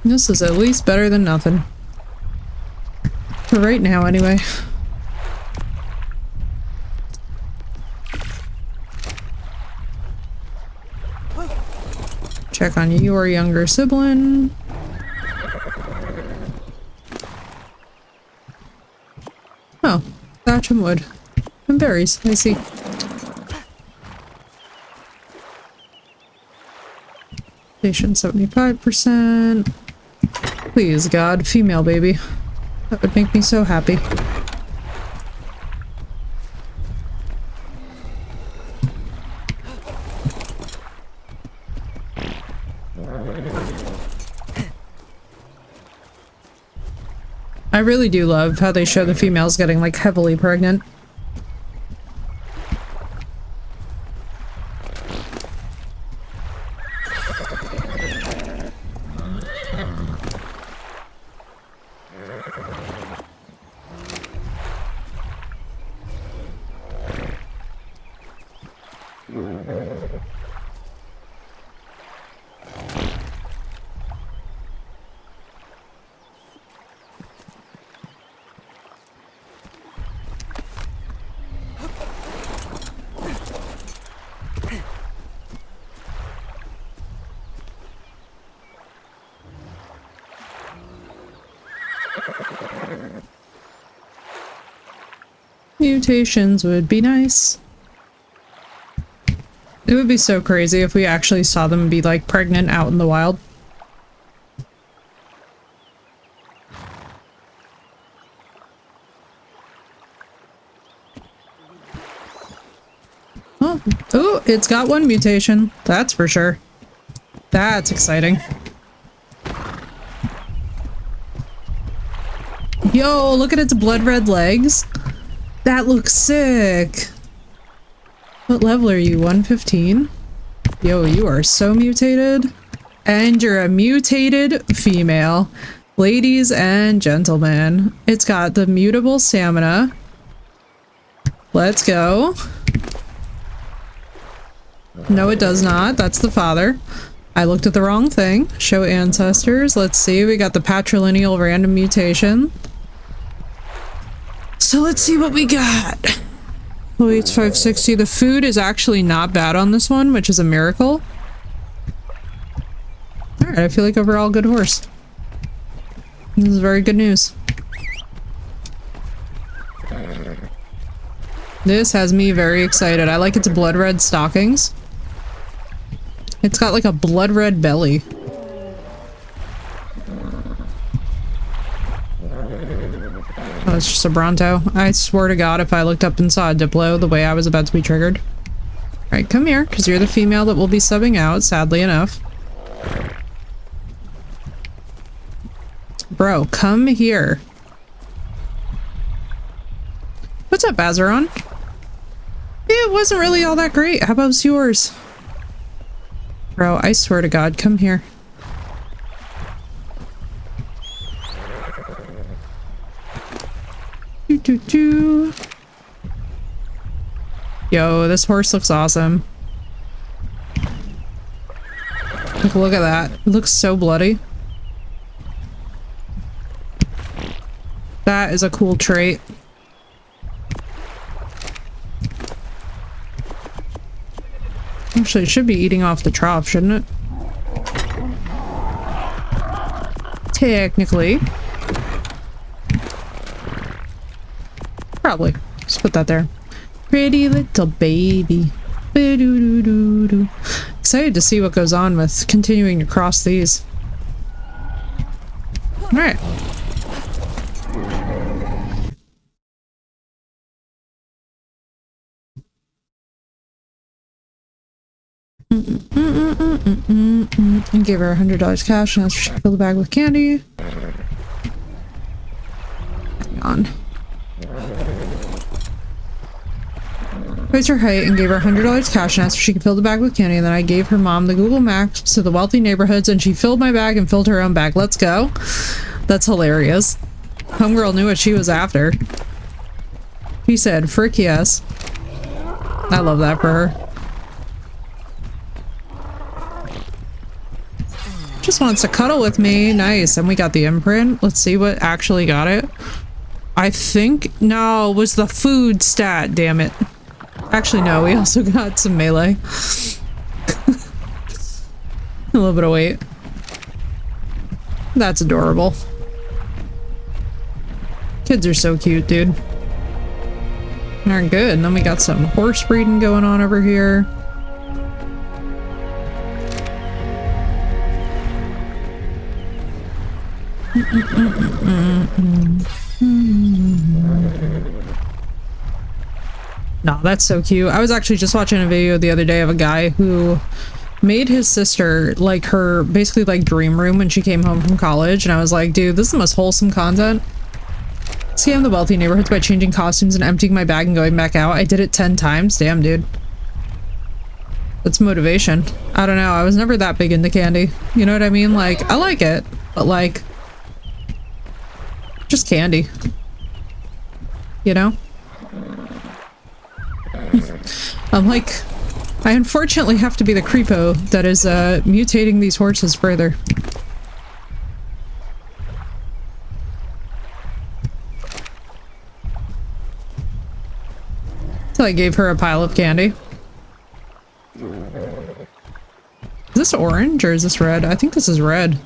This is at least better than nothing. For right now, anyway. Check on your younger sibling. Oh, thatch and wood. And berries, I see. Station 75%. Please, God, female baby. That would make me so happy. I really do love how they show the females getting, like, heavily pregnant. Mutations would be nice. It would be so crazy if we actually saw them be like pregnant out in the wild. Oh, ooh, it's got one mutation. That's for sure. That's exciting. Yo, look at its blood red legs. That looks sick. What level are you? 115? Yo, you are so mutated. And you're a mutated female. Ladies and gentlemen. It's got the mutable stamina. Let's go. No, it does not. That's the father. I looked at the wrong thing. Show ancestors. Let's see. We got the patrilineal random mutation. So let's see what we got. Weight's 560. The food is actually not bad on this one, which is a miracle. Alright, I feel like overall good horse. This is very good news. This has me very excited. I like its blood red stockings. It's got like a blood red belly. Oh, it's just a Bronto. I swear to God, if I looked up and saw a Diplo the way I was about to be triggered. Alright, come here, because you're the female that will be subbing out, sadly enough. Bro, come here. What's up, Azeron? Yeah, it wasn't really all that great. How about yours? Bro, I swear to God, come here. Yo, this horse looks awesome. Look at that. It looks so bloody. That is a cool trait. Actually, it should be eating off the trough, shouldn't it? Technically. Probably. Just put that there. Pretty little baby. Ba-doo-doo-doo-doo. Excited to see what goes on with continuing to cross these. Alright. And gave her $100 cash and asked if she could fill the bag with candy. Hang on. Raised her height and gave her $100 cash and asked if she could fill the bag with candy, and then I gave her mom the Google Maps to the wealthy neighborhoods and she filled my bag and filled her own bag. Let's go. That's hilarious. Homegirl knew what she was after. She said, frick yes. I love that for her. Just wants to cuddle with me. Nice. And we got the imprint. Let's see what actually got it. I think, no, it was the food stat, damn it. Actually, no, we also got some melee. A little bit of weight. That's adorable. Kids are so cute, dude. They're good. And then we got some horse breeding going on over here. No, that's so cute. I was actually just watching a video the other day of a guy who made his sister like her basically like dream room when she came home from college, and I was like, dude, this is the most wholesome content. Scam the wealthy neighborhoods by changing costumes and emptying my bag and going back out. I did it 10 times. Damn, dude. That's motivation. I don't know. I was never that big into candy. You know what I mean? Like, I like it, but like, just candy. You know? I'm like, I unfortunately have to be the creepo that is mutating these horses further. So I gave her a pile of candy. Is this orange or is this red? I think this is red.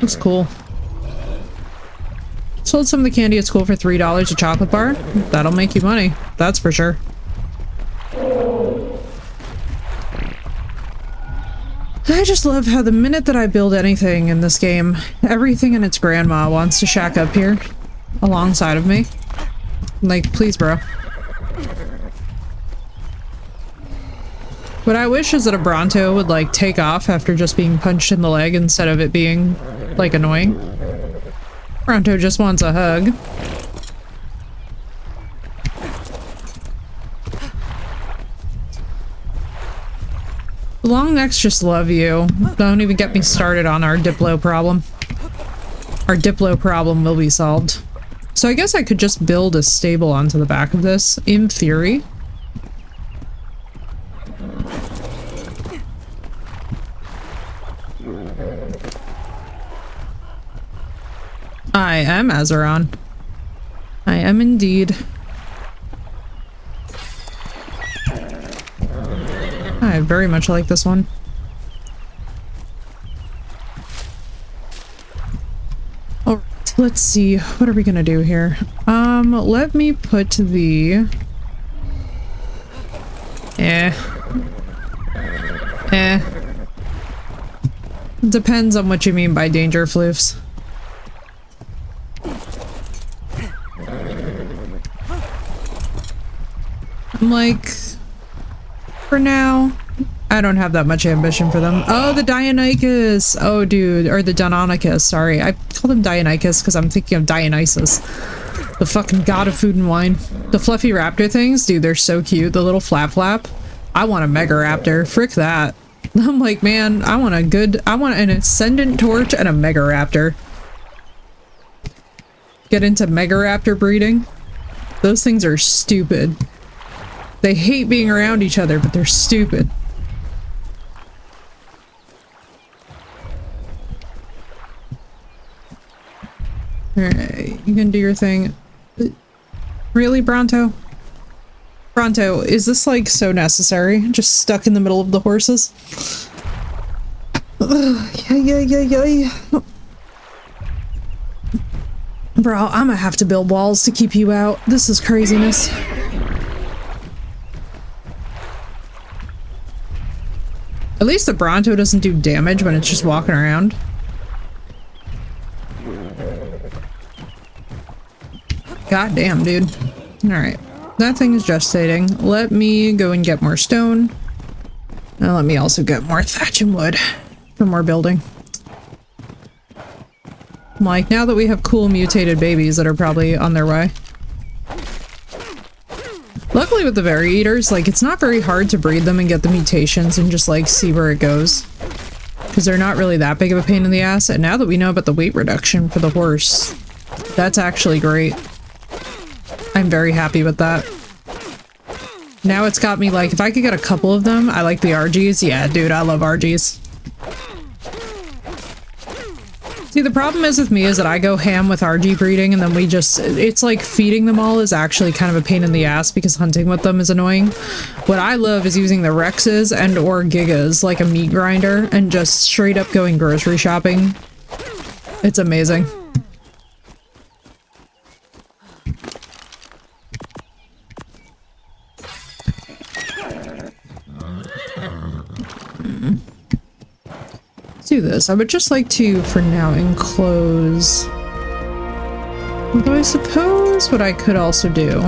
Looks cool. Sold some of the candy at school for $3 a chocolate bar. That'll make you money. That's for sure. I just love how the minute that I build anything in this game, everything and its grandma wants to shack up here alongside of me. Like, please, bro. What I wish is that a Bronto would, like, take off after just being punched in the leg instead of it being, like, annoying. Bronto just wants a hug. Long necks just love you. Don't even get me started on our Diplo problem. Our Diplo problem will be solved. So I guess I could just build a stable onto the back of this, in theory. I am Azeron. I am indeed. I very much like this one. Alright, let's see. What are we gonna do here? Let me put the... Depends on what you mean by danger floofs. I'm like... For now, I don't have that much ambition for them. Oh, the Deinonychus! Oh, dude. Or the Deinonychus, sorry. I called him Deinonychus because I'm thinking of Dionysus. The fucking god of food and wine. The fluffy raptor things, dude, they're so cute. The little flap flap. I want a mega raptor. Frick that. I'm like, man, I want an ascendant torch and a mega raptor. Get into mega raptor breeding. Those things are stupid. They hate being around each other, but they're stupid. Alright, you can do your thing. Really, Bronto? Bronto, is this like so necessary? Just stuck in the middle of the horses? Yeah. Bro, I'm gonna have to build walls to keep you out. This is craziness. At least the Bronto doesn't do damage when it's just walking around. God damn, dude. Alright. That thing is gestating. Let me go and get more stone. And let me also get more thatch and wood for more building. Like, now that we have cool mutated babies that are probably on their way. Luckily with the Berry Eaters, like, it's not very hard to breed them and get the mutations and just, like, see where it goes. Because they're not really that big of a pain in the ass, and now that we know about the weight reduction for the horse, that's actually great. I'm very happy with that. Now it's got me, like, if I could get a couple of them, I like the RGs. Yeah, dude, I love RGs. See, the problem is with me is that I go ham with RG breeding and then we just, it's like feeding them all is actually kind of a pain in the ass because hunting with them is annoying. What I love is using the Rexes and or Gigas like a meat grinder and just straight up going grocery shopping. It's amazing. Do this. I would just like to, for now, enclose. Although I suppose what I could also do.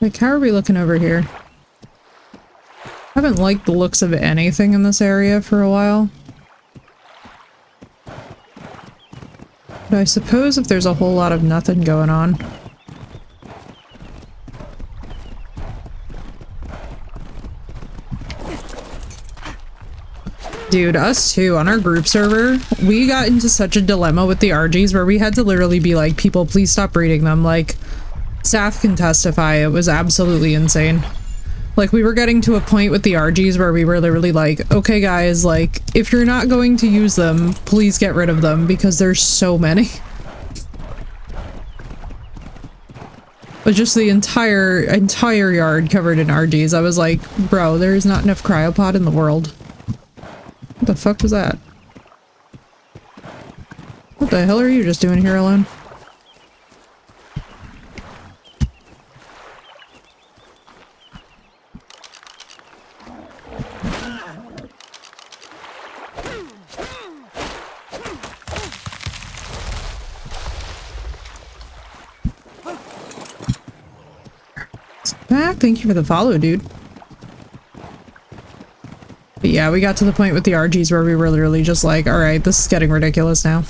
Like, how are we looking over here? I haven't liked the looks of anything in this area for a while. But I suppose if there's a whole lot of nothing going on. Dude, us too, on our group server, we got into such a dilemma with the RGs where we had to literally be like, people, please stop breeding them. Like, Seth can testify, it was absolutely insane. Like, we were getting to a point with the RGs where we were literally like, okay guys, like, if you're not going to use them, please get rid of them because there's so many. But just the entire yard covered in RGs, I was like, bro, there's not enough cryopod in the world. What the fuck was that? What the hell are you just doing here alone? back. Thank you for the follow, dude. But yeah, we got to the point with the RGs where we were literally just like, alright, this is getting ridiculous now.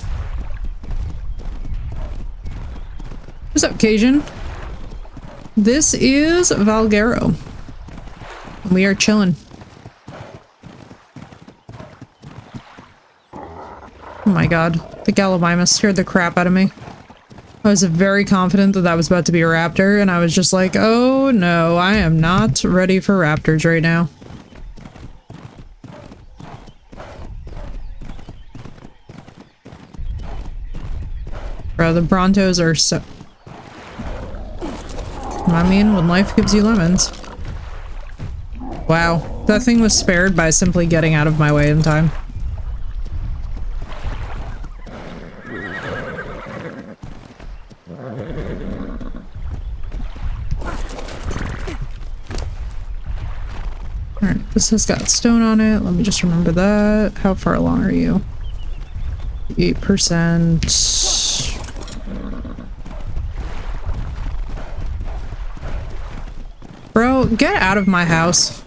What's up, Cajun? This is Valguero. We are chilling. Oh my god, the Gallimimus scared the crap out of me. I was very confident that that was about to be a raptor, and I was just like, oh no, I am not ready for raptors right now. Bro, the Brontos are so... I mean, when life gives you lemons. Wow, that thing was spared by simply getting out of my way in time. Alright, this has got stone on it. Let me just remember that. How far along are you? 8%. Bro, get out of my house.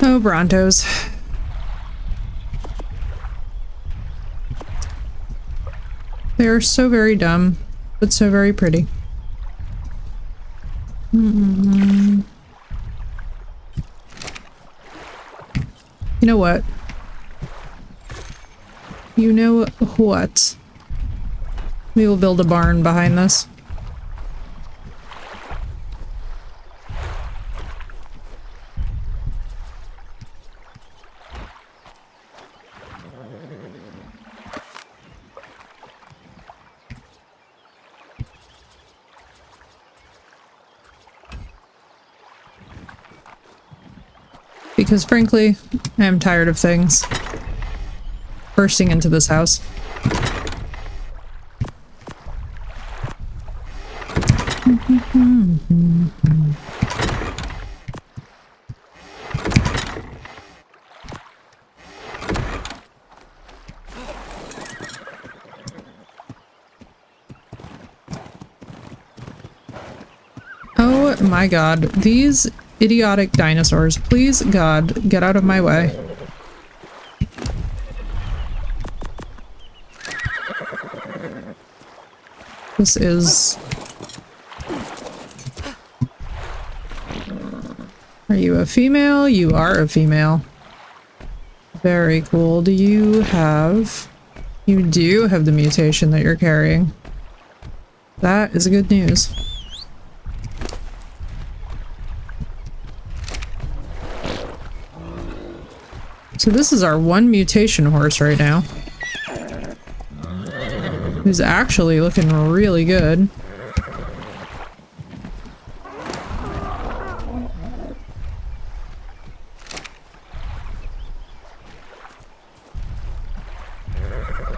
Oh, Brontos. They are so very dumb, but so very pretty. You know what? You know what? We will build a barn behind this. Because frankly, I am tired of things bursting into this house. Oh my god, these idiotic dinosaurs. Please, God, get out of my way. This is... Are you a female? You are a female. Very cool. Do you have... You do have the mutation that you're carrying. That is good news. So this is our one mutation horse right now. Who's actually looking really good.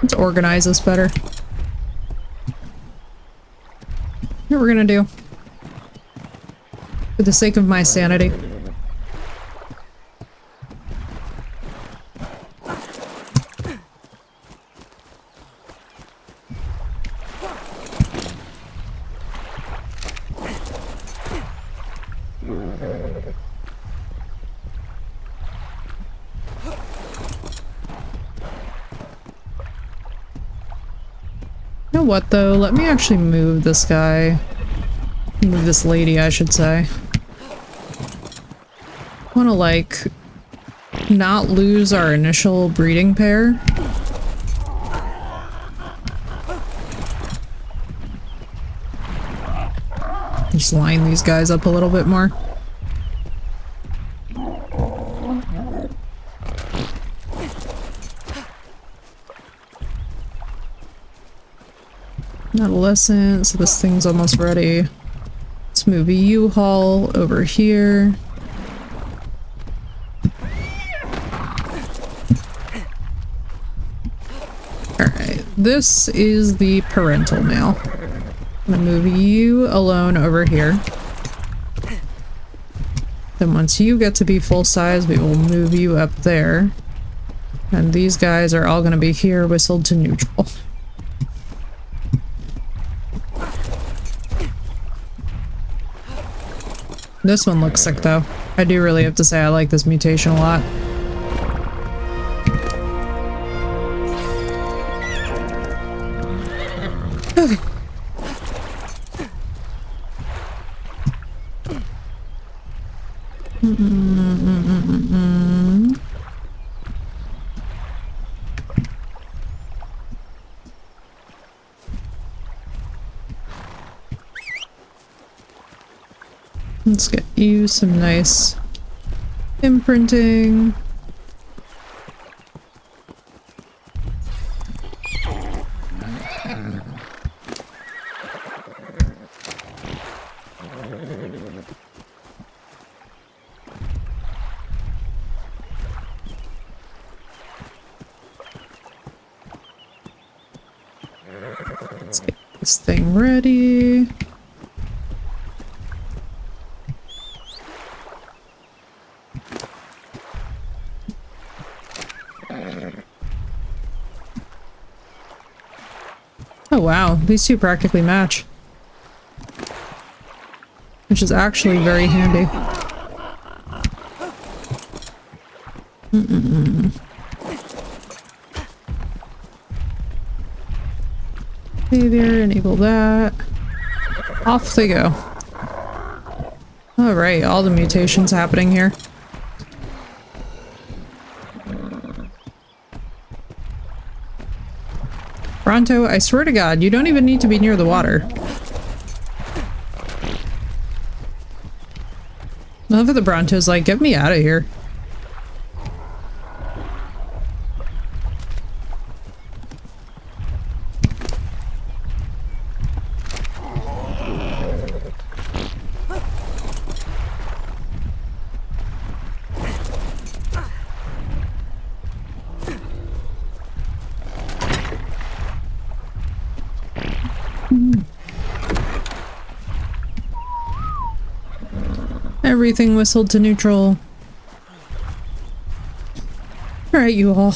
Let's organize this better. What we're gonna do. For the sake of my sanity. You know what though? Let me actually move this guy. Move this lady, I should say. I wanna like not lose our initial breeding pair. Just line these guys up a little bit more. Adolescent, so this thing's almost ready. Let's move a U-Haul over here. Alright, this is the parental male. I'm gonna move you alone over here. Then once you get to be full size, we will move you up there. And these guys are all going to be here, whistled to neutral. This one looks sick, though. I do really have to say I like this mutation a lot. Okay. Let's get you some nice imprinting. Let's get this thing ready. Oh wow, these two practically match. Which is actually very handy. Behavior, enable that. Off they go. Alright, all the mutations happening here. Bronto, I swear to God, you don't even need to be near the water. I love how the Bronto's like, get me out of here. Everything whistled to neutral. Alright, you all.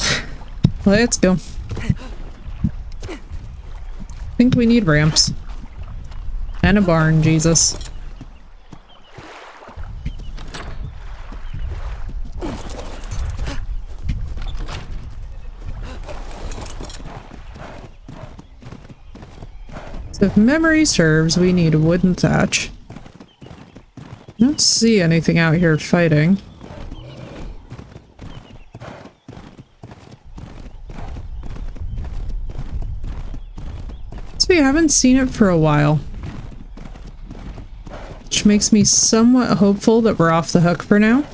Let's go. I think we need ramps. And a barn, Jesus. So if memory serves, we need wooden thatch. I don't see anything out here fighting. So we haven't seen it for a while. Which makes me somewhat hopeful that we're off the hook for now.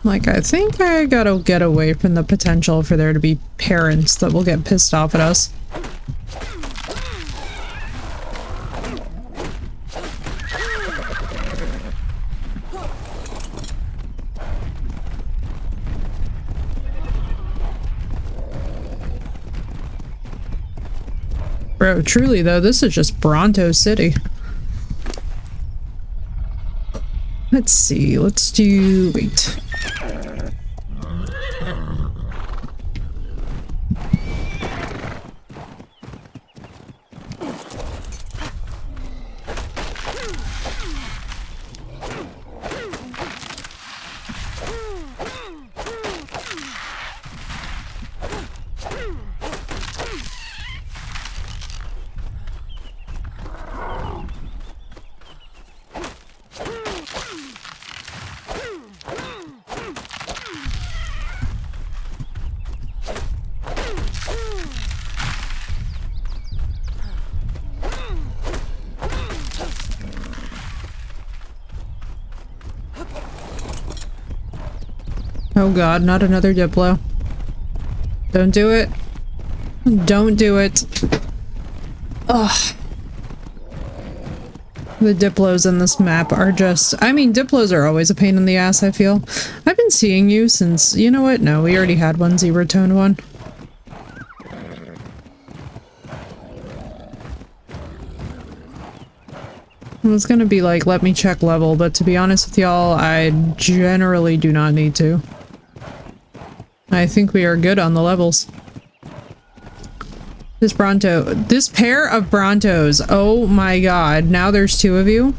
Like, I think I gotta get away from the potential for there to be parents that will get pissed off at us. Bro, truly though, this is just Bronto City. Let's see, let's do... wait. Oh god, not another Diplo. Don't do it. Don't do it. Ugh. The Diplos in this map are just... I mean, Diplos are always a pain in the ass, I feel. I've been seeing you since... You know what? No, we already had one, Zero Tone one. It was gonna be like, let me check level, but to be honest with y'all, I generally do not need to. I think we are good on the levels. This Bronto, this pair of Brontos, oh my god, now there's two of you.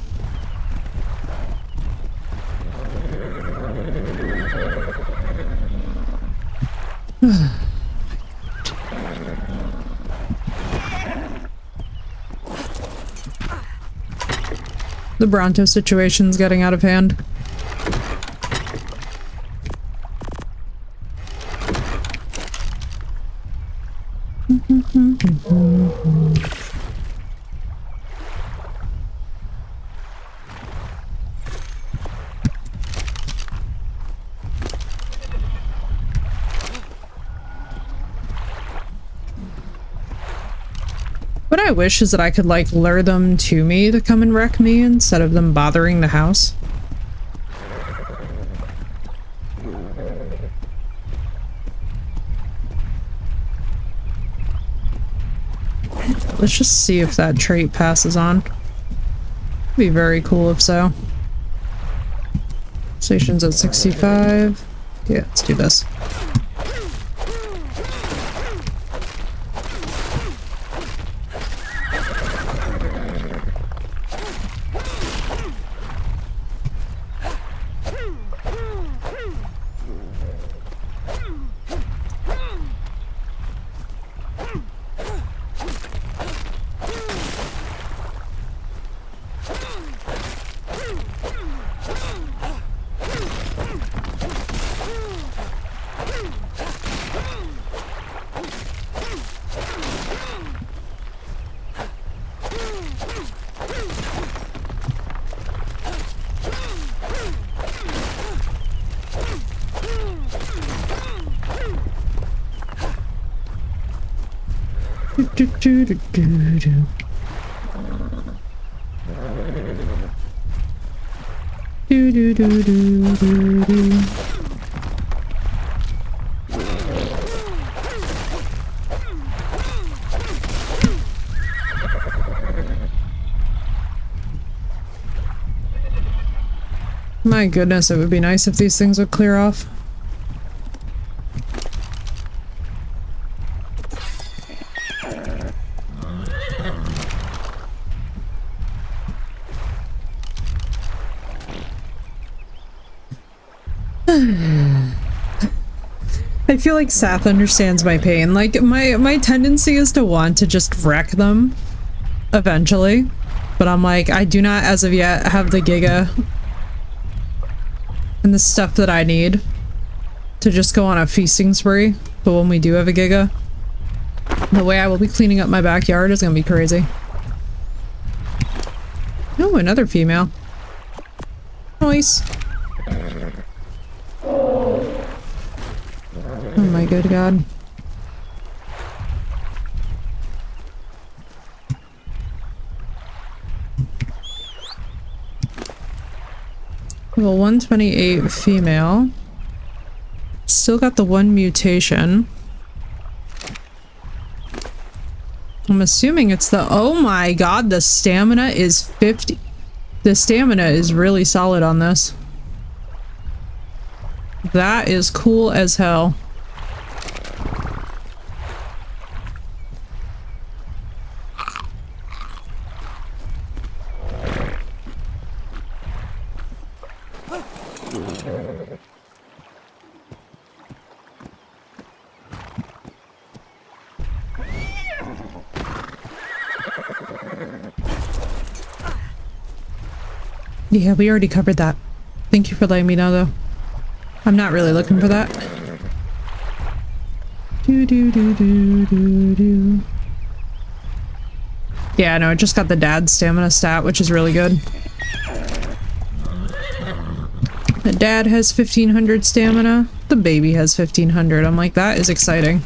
The Bronto situation's getting out of hand. What I wish is that I could, like, lure them to me to come and wreck me instead of them bothering the house. Let's just see if that trait passes on. Be very cool if so. Station's at 65. Yeah, let's do this. My goodness, it would be nice if these things would clear off. I feel like Sath understands my pain. Like, my tendency is to want to just wreck them eventually, but I'm like, I do not as of yet have the Giga and the stuff that I need to just go on a feasting spree. But when we do have a Giga, the way I will be cleaning up my backyard is gonna be crazy. Oh, another female. Nice. Oh my good god. Well, 128 female. Still got the one mutation. I'm assuming it's the... Oh my god, the stamina is 50. The stamina is really solid on this. That is cool as hell. Yeah, we already covered that. Thank you for letting me know, though. I'm not really looking for that. Yeah, no, I just got the dad's stamina stat, which is really good. The dad has 1500 stamina. the baby has 1500. I'm like, that is exciting.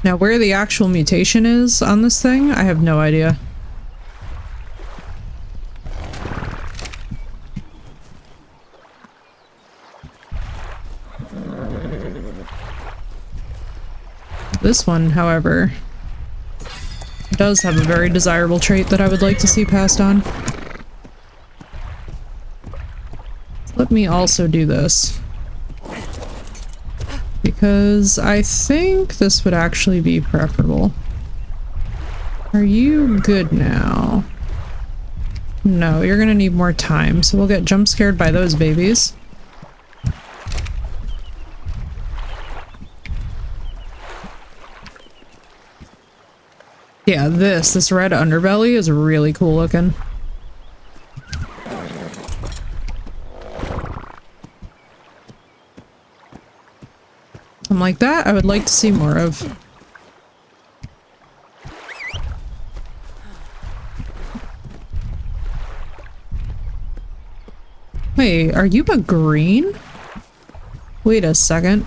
Now, where the actual mutation is on this thing, I have no idea. This one, however, does have a very desirable trait that I would like to see passed on. Let me also do this, because I think this would actually be preferable. Are you good now? No, you're gonna need more time, so we'll get jump scared by those babies. Yeah, this red underbelly is really cool looking. I'm like, that I would like to see more of. Wait, are you a green? Wait a second.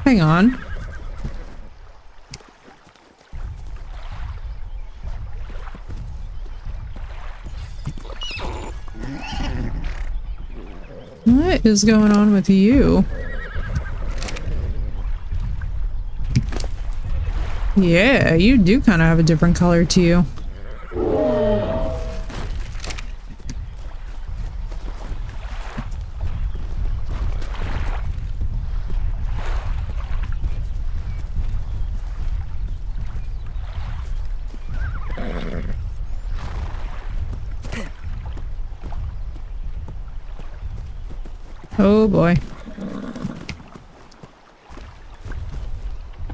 Hang on. What is going on with you? Yeah, you do kind of have a different color to you. Oh boy.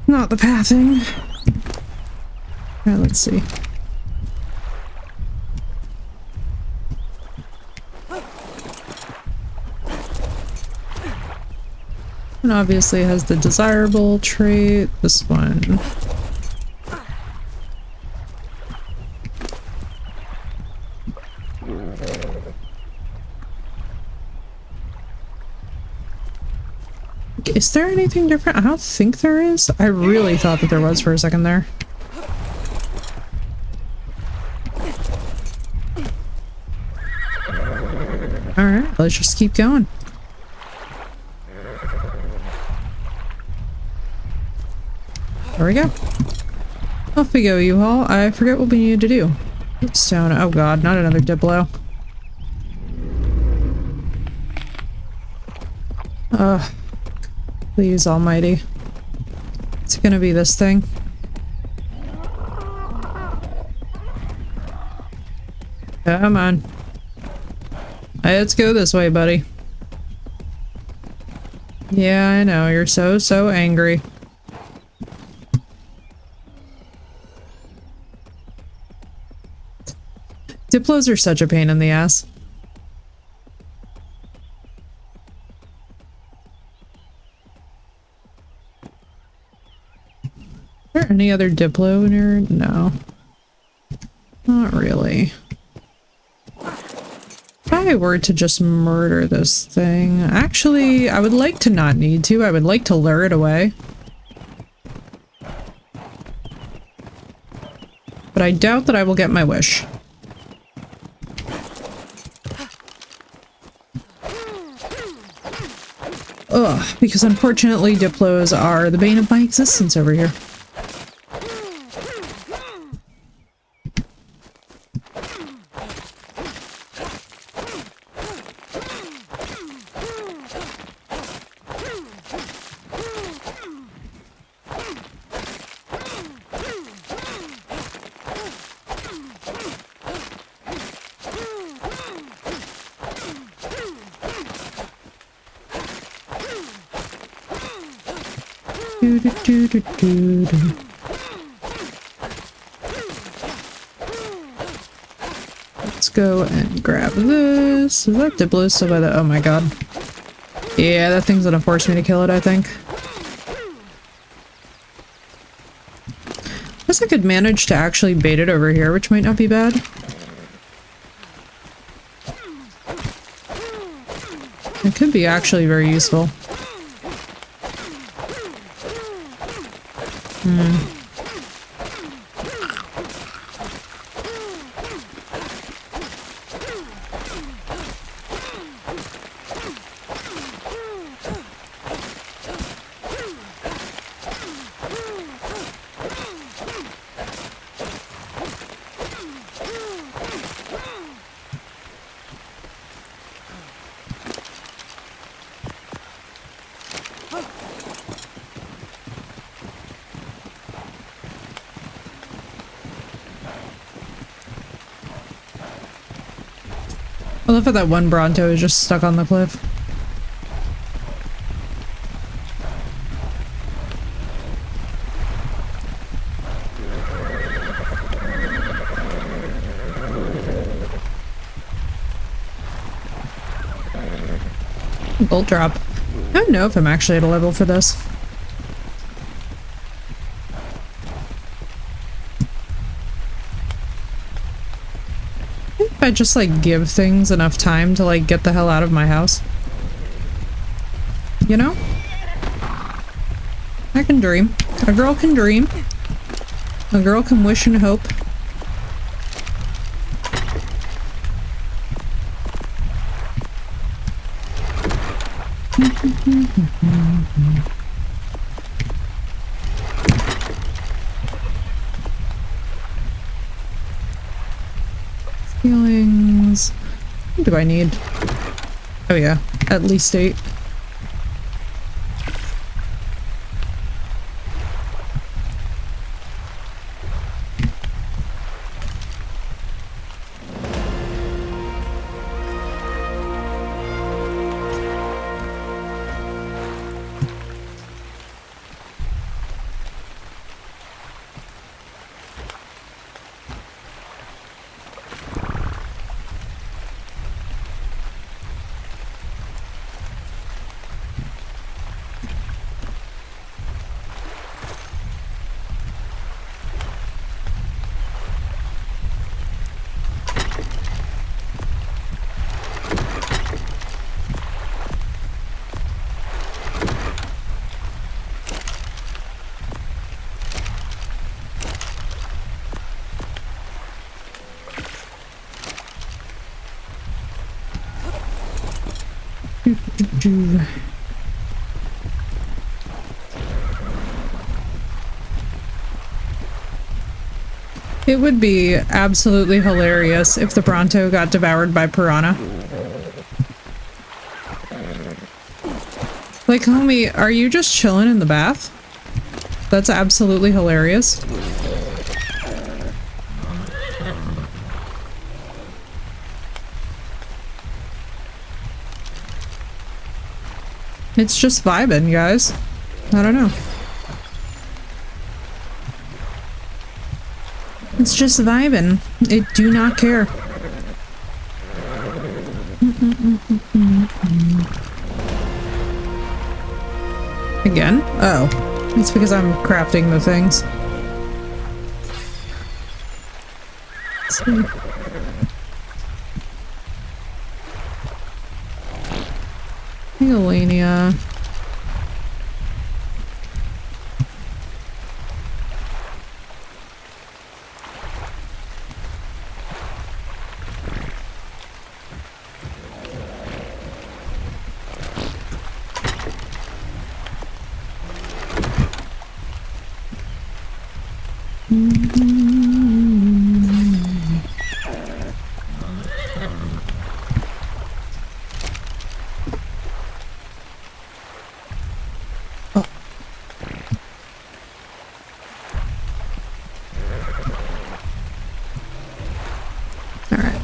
Not the pathing. Alright, let's see. And obviously has the desirable trait. This one. Is there anything different? I don't think there is. I really thought that there was for a second there. Alright, let's just keep going. There we go. Off we go, U-Haul. I forget what we needed to do. Stone. Oh god, not another Diplo. Ugh. Please, almighty. It's gonna be this thing. Come on. Let's go this way, buddy. Yeah, I know. You're so angry. Diplos are such a pain in the ass. Is there any other Diplo in here? No. Not really. If I were to just murder this thing... Actually, I would like to not need to. I would like to lure it away. But I doubt that I will get my wish. Ugh, because unfortunately Diplos are the bane of my existence over here. Let's go and grab this. Is that Diplo still by the— oh my god. Yeah, that thing's gonna force me to kill it, I think. Guess I could manage to actually bait it over here, which might not be bad. It could be actually very useful. I love how that one Bronto is just stuck on the cliff. Gold drop. I don't know if I'm actually at a level for this. If I just like give things enough time to like get the hell out of my house. You know? I can dream. A girl can dream. A girl can wish and hope. Feelings. What do I need? Oh yeah, at least 8. It would be absolutely hilarious if the Bronto got devoured by piranha. Like, homie, are you just chilling in the bath? That's absolutely hilarious. It's just vibing, guys. I don't know. It's just vibing. It do not care. Again? Oh. It's because I'm crafting the things. Let's see. Megalania.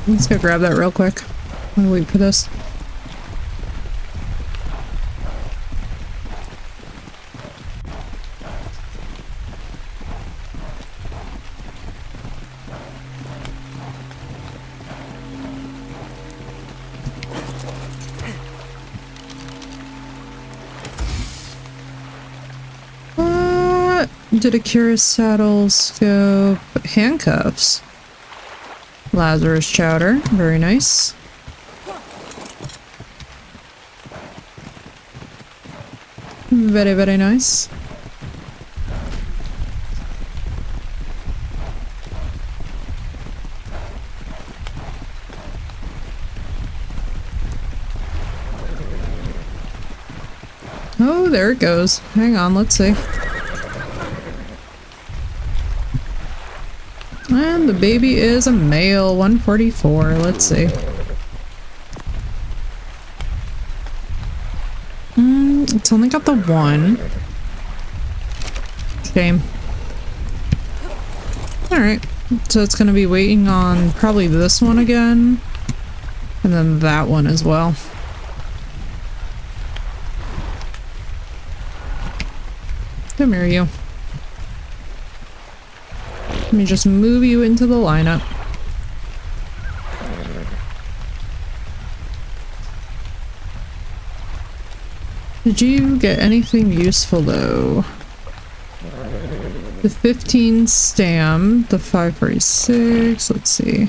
Let's go grab that real quick. I'm gonna wait for this. Did a curious saddle scope handcuffs. Lazarus chowder, very nice. Very, very nice. Oh, there it goes. Hang on, let's see. And the baby is a male, 144. Let's see. It's only got the one. Shame. Alright. So it's gonna be waiting on probably this one again. And then that one as well. Come here, you. Let me just move you into the lineup. Did you get anything useful though? The 15 stam, the 546, let's see.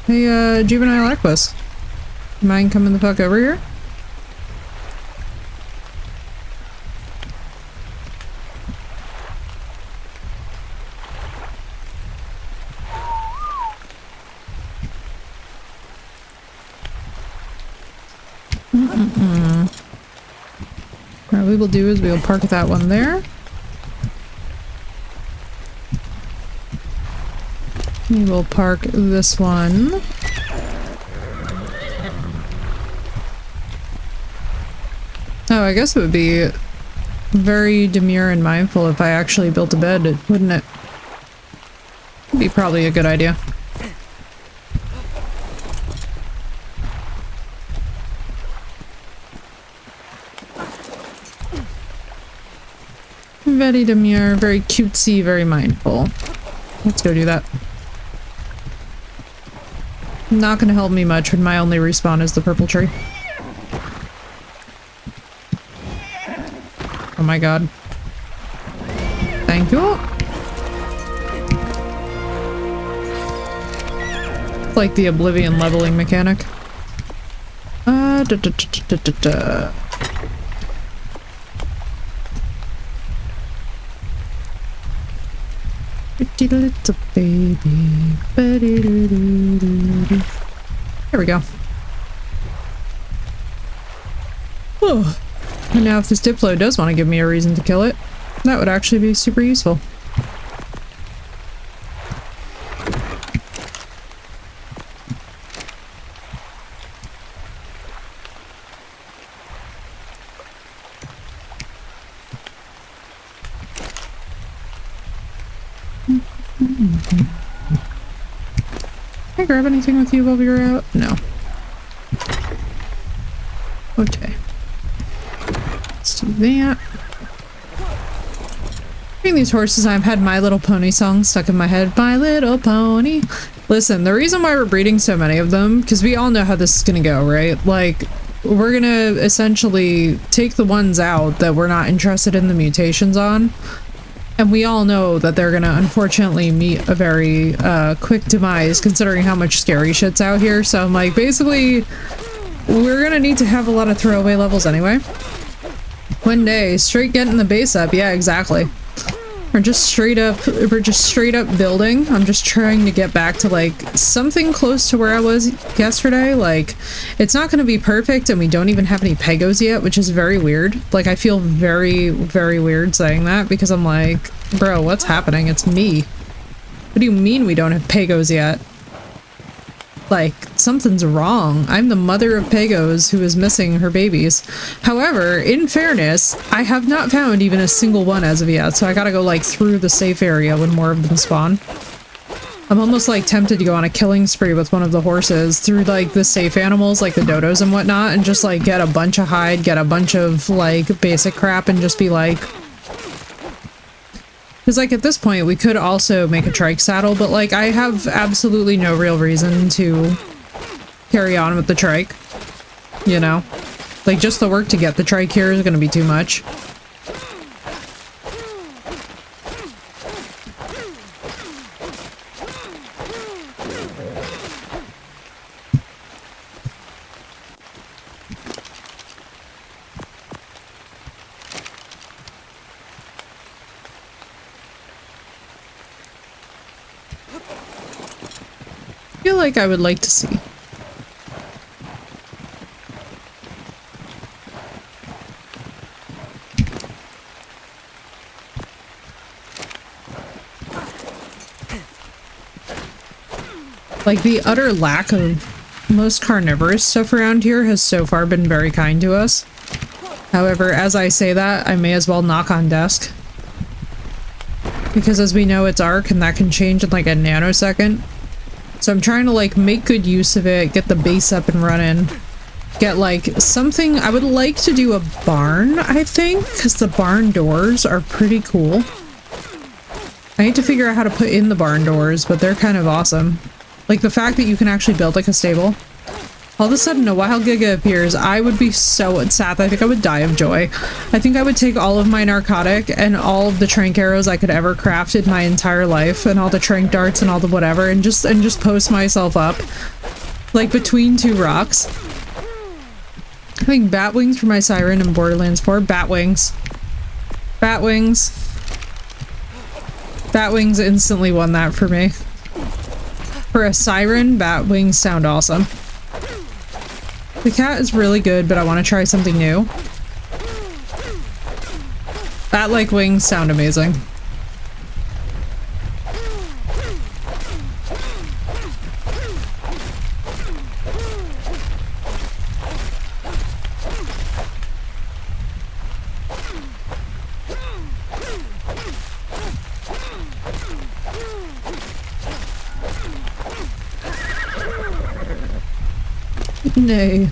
Hey, Juvenile Aquas. Mind coming the fuck over here? What we will do is we will park that one there. We will park this one. Oh, I guess it would be very demure and mindful if I actually built a bed, wouldn't it? Would be probably a good idea. Very demure, very cutesy, very mindful. Let's go do that. Not gonna help me much when my only respawn is the purple tree. Oh my god. Thank you. It's like the Oblivion leveling mechanic. Pretty little baby. There we go. Oh. And now if this Diplo does want to give me a reason to kill it, that would actually be super useful. Can I grab anything with you while we were out? No. Okay. Let's do that. Reading these horses, I've had My Little Pony songs stuck in my head. My Little Pony. Listen, the reason why we're breeding so many of them, because we all know how this is gonna go, right? Like, we're gonna essentially take the ones out that we're not interested in the mutations on. And we all know that they're gonna unfortunately meet a very quick demise considering how much scary shit's out here. So I'm like, basically, we're gonna need to have a lot of throwaway levels anyway. One day, straight getting the base up, yeah, exactly. We're just straight up building. I'm just trying to get back to like something close to where I was yesterday. Like, it's not gonna be perfect and we don't even have any pegos yet, which is very weird. Like, I feel very, very weird saying that because I'm like, bro, what's happening? It's me. What do you mean we don't have pegos yet? Like, something's wrong. I'm the mother of pegos who is missing her babies. However, in fairness, I have not found even a single one as of yet, so I gotta go like through the safe area when more of them spawn. I'm almost like tempted to go on a killing spree with one of the horses through like the safe animals like the dodos and whatnot and just like get a bunch of hide, get a bunch of like basic crap and just be like... Because, like, at this point, we could also make a trike saddle, but, like, I have absolutely no real reason to carry on with the trike. You know? Like, just the work to get the trike here is gonna be too much. like I would like to see. Like, the utter lack of most carnivorous stuff around here has so far been very kind to us. However, as I say that, I may as well knock on desk. Because as we know, it's Ark, and that can change in like a nanosecond. So I'm trying to like make good use of it, get the base up and running. Get like something, I would like to do a barn, I think, because the barn doors are pretty cool. I need to figure out how to put in the barn doors, but they're kind of awesome. Like the fact that you can actually build like a stable. All of a sudden a wild giga appears, I would be so sad. I think I would die of joy. I think I would take all of my narcotic and all of the trank arrows I could ever craft in my entire life and all the trank darts and all the whatever and just post myself up. Like between two rocks. I think bat wings for my siren in Borderlands 4. Bat wings. Bat wings. Bat wings instantly won that for me. For a siren, bat wings sound awesome. The cat is really good, but I want to try something new. Bat-like wings sound amazing. Nay.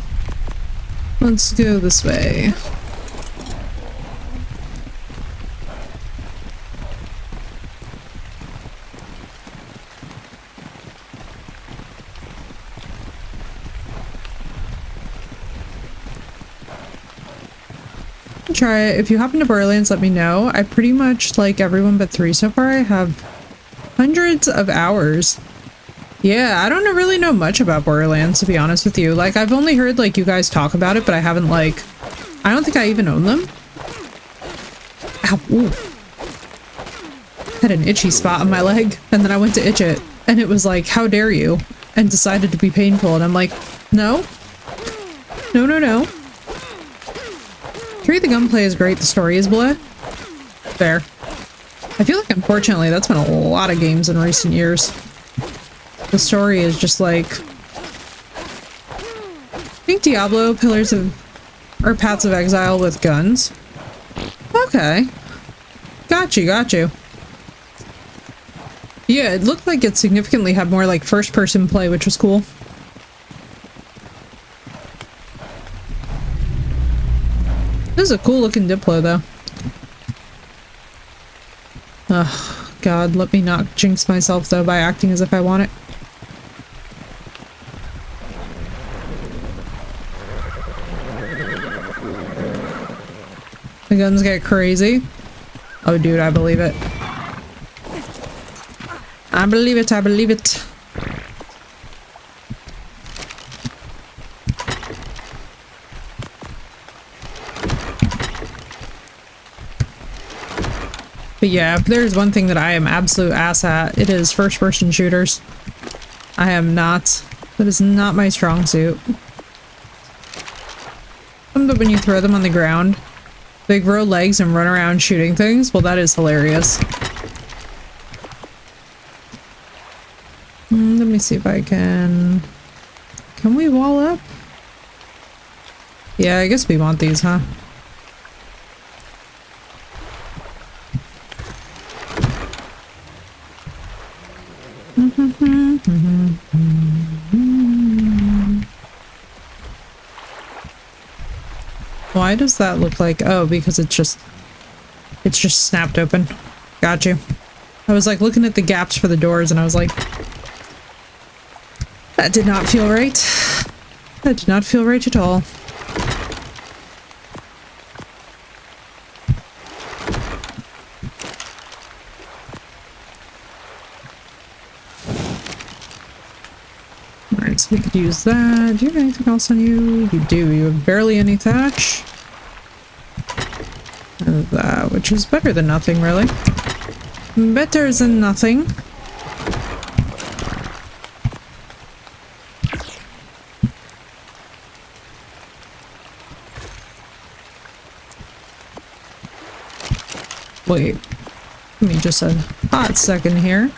Let's go this way. Try it. If you happen to Borderlands, let me know. I pretty much like everyone but 3 so far. I have hundreds of hours. Yeah, I don't really know much about Borderlands, to be honest with you. Like, I've only heard, like, you guys talk about it, but I haven't, like... I don't think I even own them. Ow, ooh. Had an itchy spot on my leg, and then I went to itch it, and it was like, how dare you? And decided to be painful, and I'm like, no. No, no, no. 3, the gunplay is great, the story is bleh. Fair. I feel like, unfortunately, that's been a lot of games in recent years. The story is just like... I think Diablo, Pillars of... or Paths of Exile with guns. Okay. Got you, got you. Yeah, it looked like it significantly had more like first-person play, which was cool. This is a cool looking Diplo, though. Ugh, God, let me not jinx myself, though, by acting as if I want it. The guns get crazy. Oh, dude, I believe it. I believe it, I believe it. But yeah, if there's one thing that I am absolute ass at, it is first-person shooters. I am not. That is not my strong suit. But when you throw them on the ground, they grow legs and run around shooting things. Well, that is hilarious. Let me see if I can... Can we wall up? Yeah, I guess we want these, huh? Why does that look like... Oh, because it's just snapped open. Got you. I was like looking at the gaps for the doors and I was like... That did not feel right. That did not feel right at all. Alright, so we could use that. Do you have anything else on you? You do. You have barely any thatch. That, which is better than nothing, really. Better than nothing. Wait. Give me just a hot second here.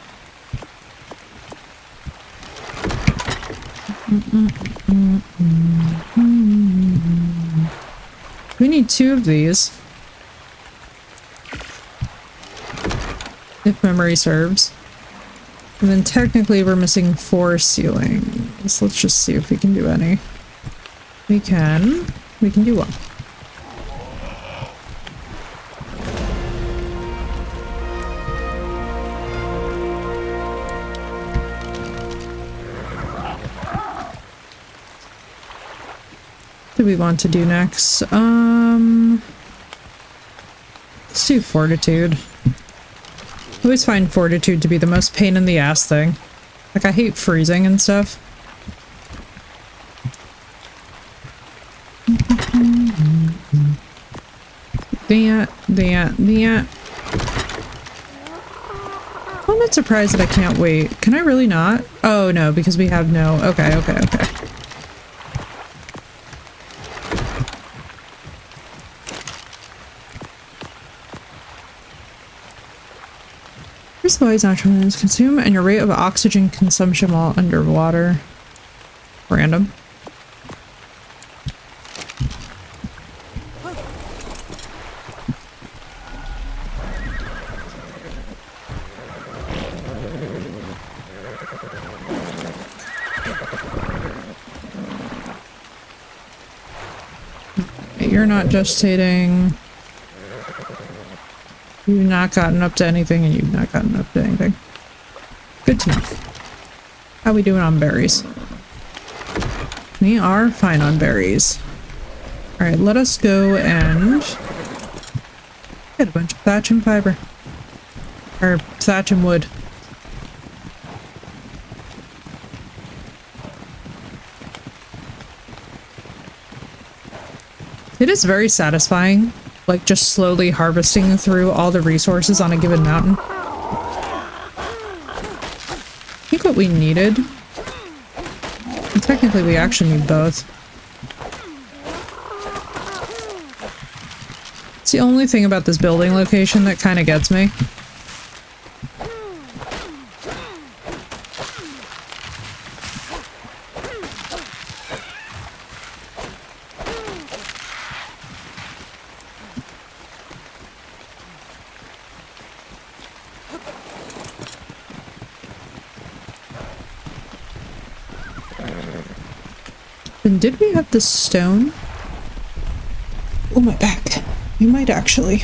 We need 2 of these. If memory serves. And then technically we're missing 4 ceilings. Let's just see if we can do any. We can. We can do 1. What do we want to do next? Let's do fortitude. I always find fortitude to be the most pain in the ass thing. Like, I hate freezing and stuff. That. I'm not surprised that I can't wait. Can I really not? Oh, no, because we have no... Okay. Your body's naturally is consumed and your rate of oxygen consumption while underwater. Random. You're not gestating. You've not gotten up to anything, and you've not gotten up to anything. Good to know. How we doing on berries? We are fine on berries. Alright, let us go and get a bunch of thatch and fiber. Or thatch and wood. It is very satisfying. Like, just slowly harvesting through all the resources on a given mountain. I think what we needed... And technically, we actually need both. It's the only thing about this building location that kind of gets me. And did we have the stone? Oh, my back. We might actually.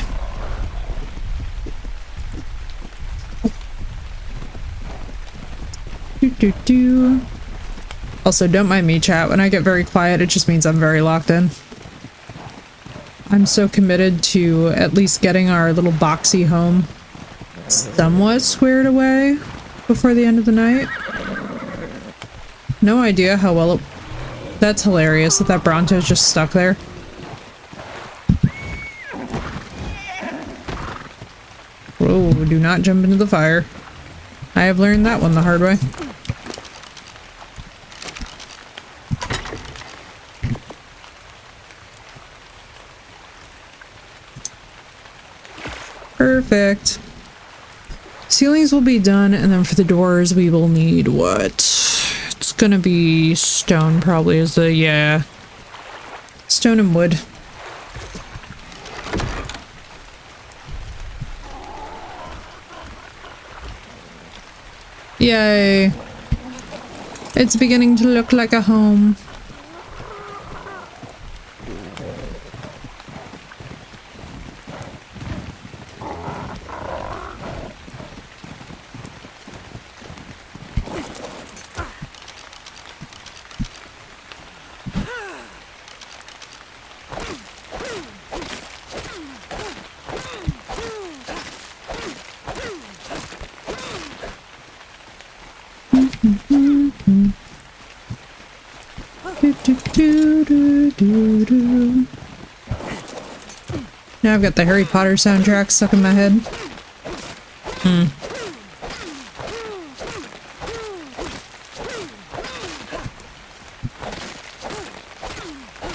Also, don't mind me, chat. When I get very quiet, it just means I'm very locked in. I'm so committed to at least getting our little boxy home somewhat squared away before the end of the night. No idea how well it... That's hilarious that Bronto's just stuck there. Whoa, do not jump into the fire. I have learned that one the hard way. Perfect. Ceilings will be done, and then for the doors we will need what? It's gonna be stone probably is the, yeah. Stone and wood. Yay. It's beginning to look like a home. Now I've got the Harry Potter soundtrack stuck in my head.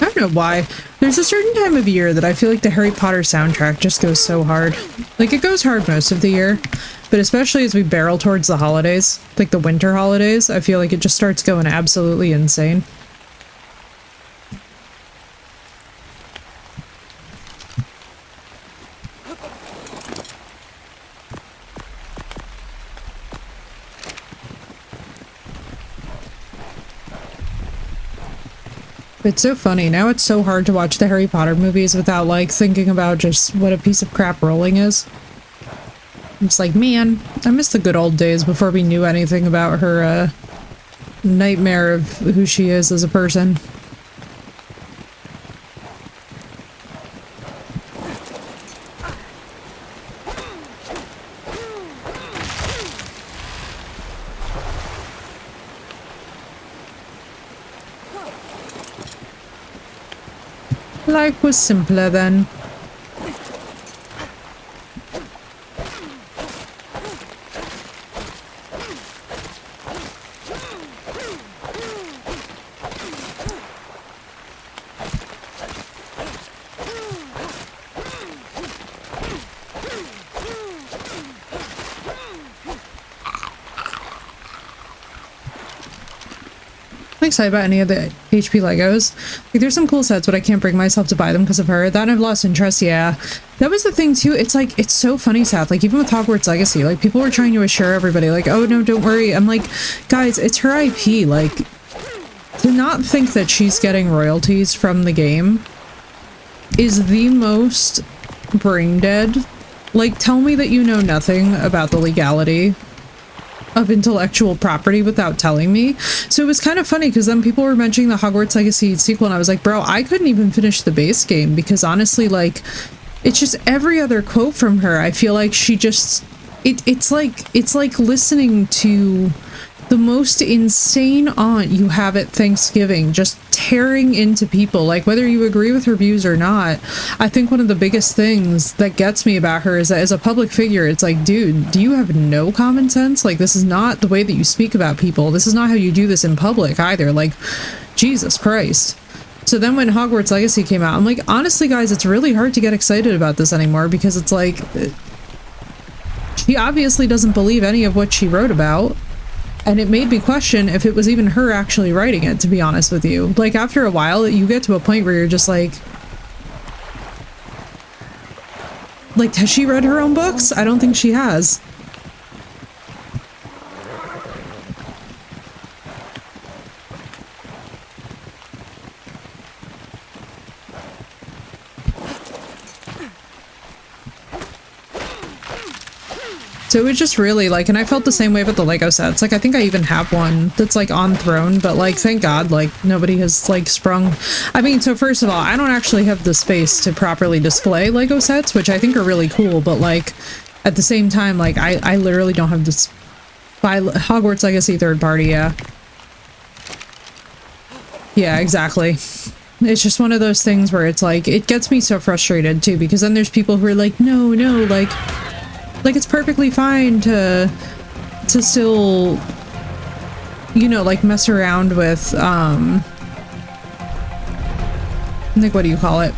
I don't know why. There's a certain time of year that I feel like the Harry Potter soundtrack just goes so hard. Like, it goes hard most of the year, but especially as we barrel towards the holidays, like the winter holidays, I feel like it just starts going absolutely insane. It's so funny. Now it's so hard to watch the Harry Potter movies without, like, thinking about just what a piece of crap Rowling is. It's like, man, I miss the good old days before we knew anything about her, nightmare of who she is as a person. Life was simpler then. Excited about any of the HP Legos. Like, there's some cool sets, but I can't bring myself to buy them because of her. That I've lost interest, yeah. That was the thing too. It's like, it's so funny, Seth. Like, even with Hogwarts Legacy, like, people were trying to assure everybody, like, oh no, don't worry. I'm like, guys, it's her IP. Like, to not think that she's getting royalties from the game is the most brain dead. Like, tell me that you know nothing about the legality of intellectual property without telling me. So it was kind of funny because then people were mentioning the Hogwarts Legacy sequel and I was like, bro, I couldn't even finish the base game because honestly, like, it's just every other quote from her. I feel like she just, it's like listening to the most insane aunt you have at Thanksgiving, just tearing into people, like, whether you agree with her views or not. I think one of the biggest things that gets me about her is that as a public figure, it's like, dude, do you have no common sense? Like, this is not the way that you speak about people. This is not how you do this in public either. Like, Jesus Christ. So then when Hogwarts Legacy came out, I'm like, honestly, guys, it's really hard to get excited about this anymore because it's like, she obviously doesn't believe any of what she wrote about. And it made me question if it was even her actually writing it, to be honest with you. Like, after a while, you get to a point where you're just like, has she read her own books? I don't think she has. So it was just really like, and I felt the same way about the Lego sets. Like, I think I even have one that's like on throne, but like, thank God, like nobody has like sprung. I mean, so first of all, I don't actually have the space to properly display Lego sets, which I think are really cool. But like, at the same time, like I literally don't have this by Hogwarts Legacy third party. Yeah. Yeah, exactly. It's just one of those things where it's like, it gets me so frustrated too, because then there's people who are like, no, like it's perfectly fine to still, you know, like mess around with, like, what do you call it?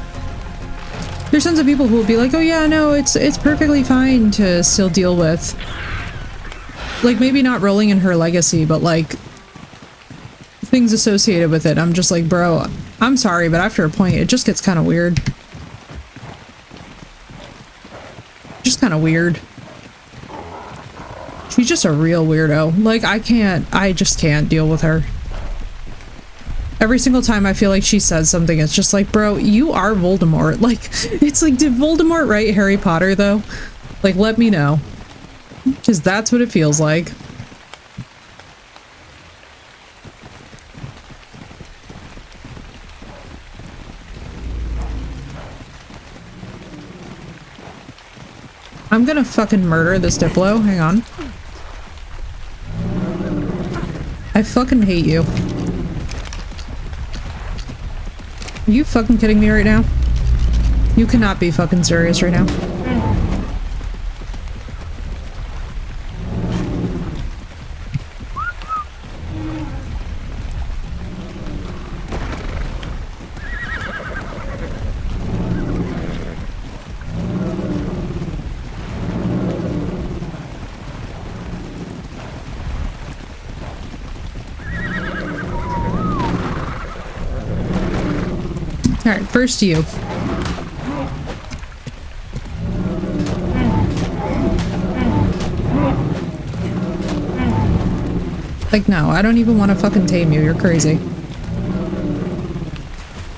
There's tons of people who will be like, oh yeah, no, it's perfectly fine to still deal with, like, maybe not Rowling in her legacy, but like things associated with it. I'm just like, bro, I'm sorry, but after a point, it just gets kind of weird. Just kind of weird. She's just a real weirdo. Like, I just can't deal with her. Every single time I feel like she says something, it's just like, bro, you are Voldemort. Like, it's like, did Voldemort write Harry Potter, though? Like, let me know. Because that's what it feels like. I'm gonna fucking murder this Diplo. Hang on. I fucking hate you. Are you fucking kidding me right now? You cannot be fucking serious right now. Alright, first you. Like, no, I don't even want to fucking tame you. You're crazy.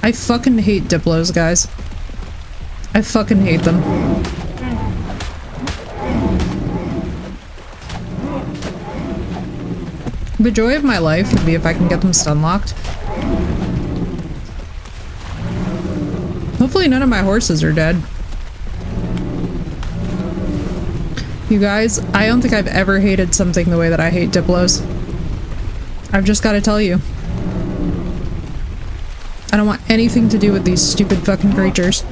I fucking hate Diplos, guys. I fucking hate them. The joy of my life would be if I can get them stun locked. Hopefully none of my horses are dead. You guys, I don't think I've ever hated something the way that I hate Diplos. I've just got to tell you. I don't want anything to do with these stupid fucking creatures.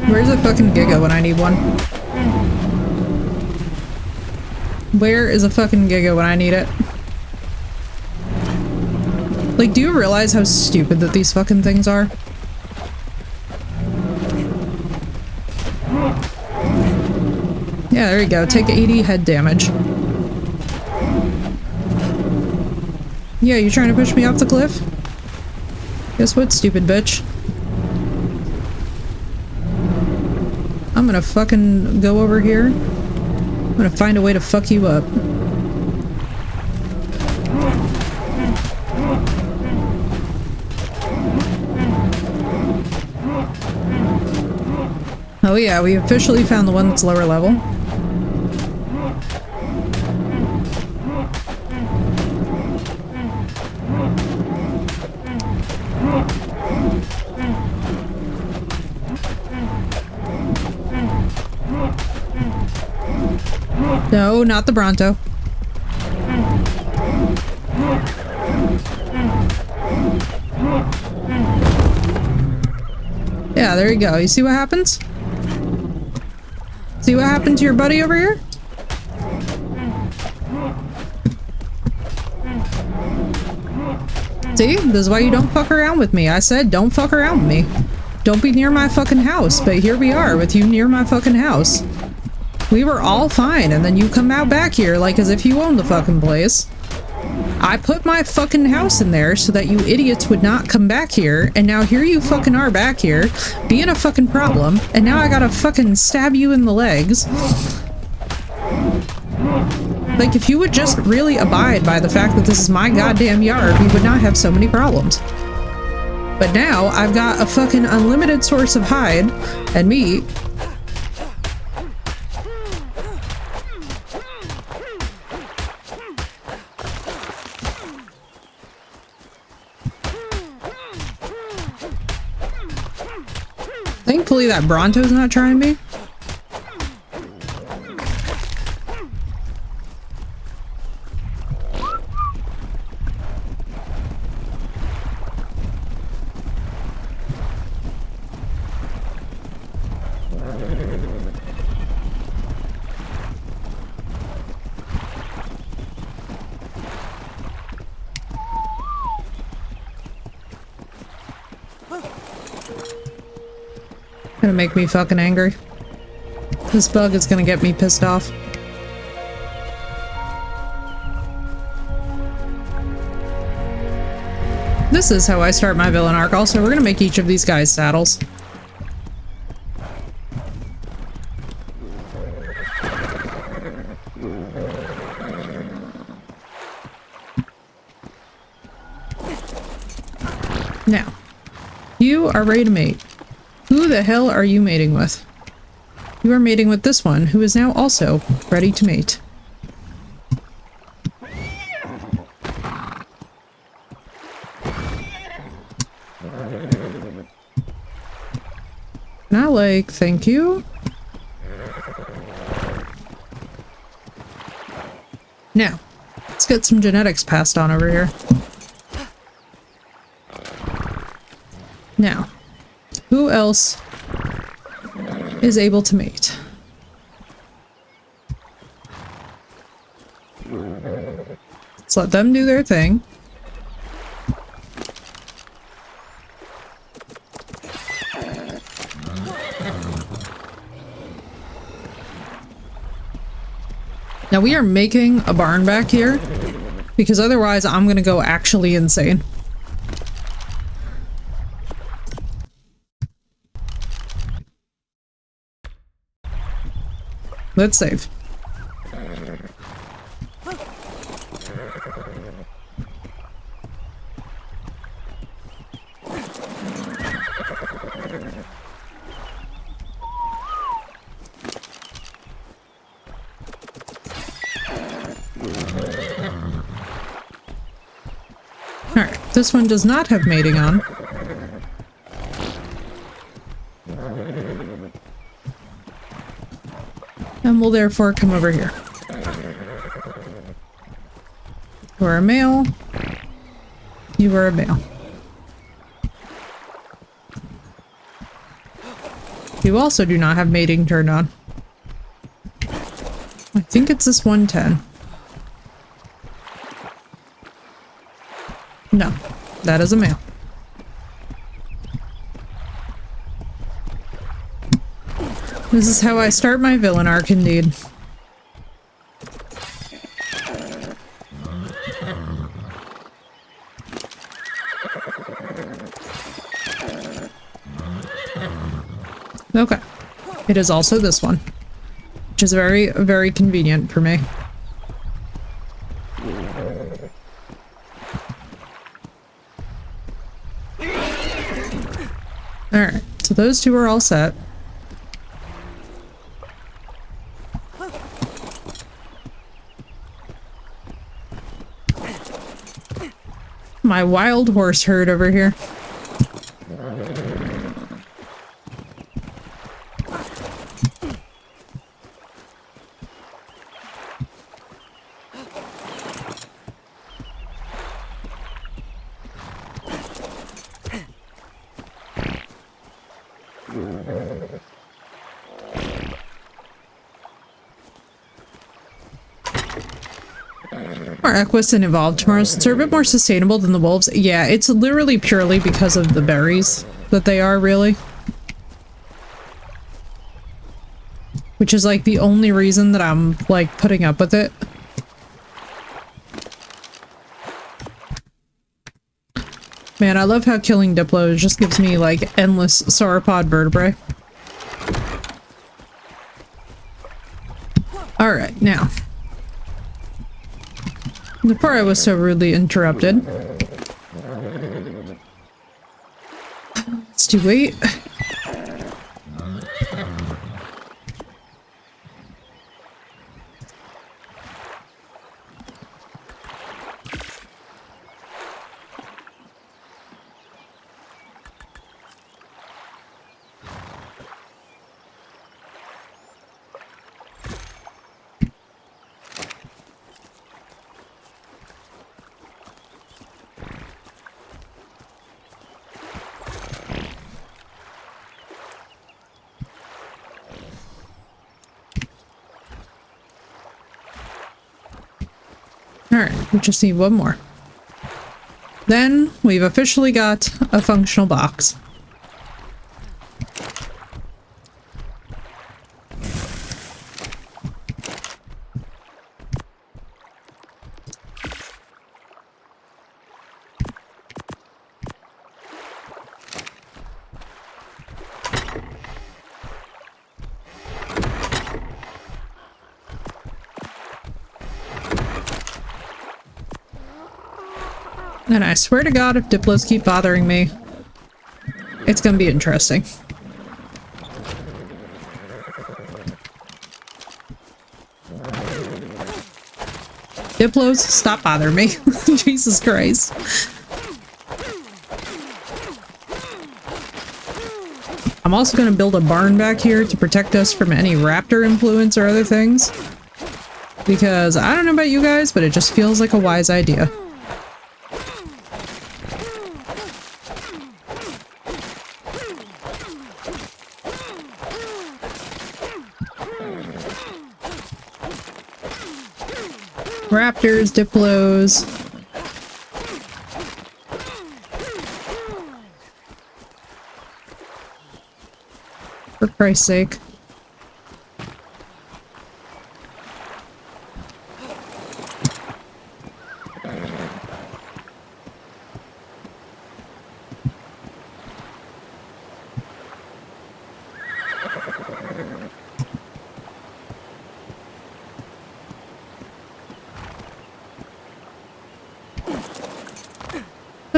Where's a fucking Giga when I need one? Where is a fucking Giga when I need it? Like, do you realize how stupid that these fucking things are? Yeah, there you go. Take 80 head damage. Yeah, you trying to push me off the cliff? Guess what, stupid bitch? I'm gonna fucking go over here. I'm gonna find a way to fuck you up. Oh yeah, we officially found the one that's lower level. No, not the Bronto. Yeah, there you go. You see what happens? See what happened to your buddy over here? See? This is why you don't fuck around with me. I said don't fuck around with me. Don't be near my fucking house, but here we are with you near my fucking house. We were all fine, and then you come out back here like as if you own the fucking place. I put my fucking house in there so that you idiots would not come back here, and now here you fucking are back here, being a fucking problem, and now I gotta fucking stab you in the legs. Like, if you would just really abide by the fact that this is my goddamn yard, we would not have so many problems. But now, I've got a fucking unlimited source of hide and meat. Thankfully that Bronto's not trying me. Gonna make me fucking angry. This bug is gonna get me pissed off. This is how I start my villain arc. Also, we're gonna make each of these guys saddles. Now, you are ready to mate. Who the hell are you mating with? You are mating with this one, who is now also ready to mate. Not like, thank you. Now, let's get some genetics passed on over here. Now, who else is able to mate? Let's let them do their thing. Now we are making a barn back here because otherwise I'm gonna go actually insane. Let's save. Alright, this one does not have mating on. And will therefore come over here. You are a male. You are a male. You also do not have mating turned on. I think it's this 110. No, that is a male. This is how I start my villain arc, indeed. Okay. It is also this one, which is very, very convenient for me. Alright, so those two are all set. My wild horse herd over here. Our Equus and evolved tomorrow, since they're a bit more sustainable than the wolves. Yeah, it's literally purely because of the berries that they are, really. Which is like the only reason that I'm like putting up with it. Man, I love how killing Diplos just gives me like endless sauropod vertebrae. Alright, now. Before I was so rudely interrupted. Let's do wait. Alright, we just need one more. Then we've officially got a functional box. And I swear to God, if Diplos keep bothering me, it's gonna be interesting. Diplos, stop bothering me. Jesus Christ. I'm also gonna build a barn back here to protect us from any raptor influence or other things. Because I don't know about you guys, but it just feels like a wise idea. Raptors, Diplos. For Christ's sake.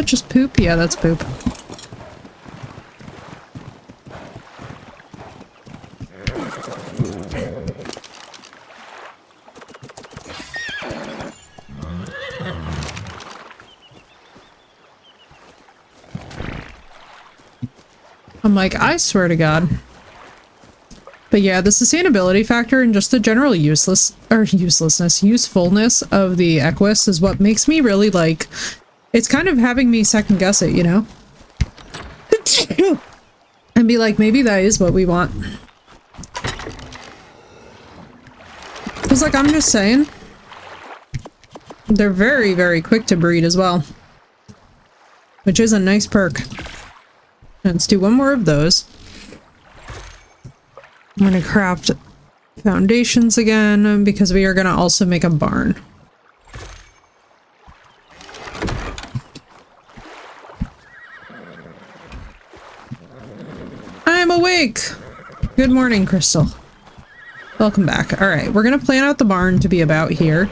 that just poop? Yeah, that's poop. I'm like, I swear to God. But yeah, the sustainability factor and just the general usefulness of the Equus is what makes me really like, it's kind of having me second guess it, you know? And be like, maybe that is what we want. Because like, I'm just saying, they're very, very quick to breed as well. Which is a nice perk. Let's do one more of those. I'm gonna craft foundations again because we are gonna also make a barn. I'm awake! Good morning, Crystal. Welcome back. Alright, we're gonna plan out the barn to be about here.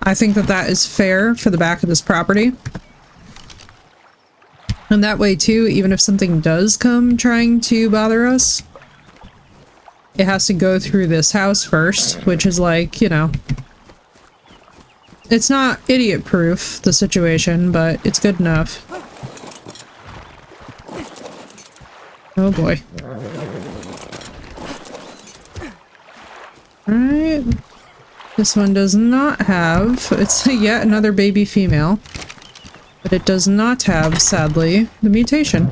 I think that that is fair for the back of this property. And that way too, even if something does come trying to bother us, it has to go through this house first, which is like, you know, it's not idiot-proof, the situation, but it's good enough. Oh boy. Alright. This one does not have, it's yet another baby female. But it does not have, sadly, the mutation.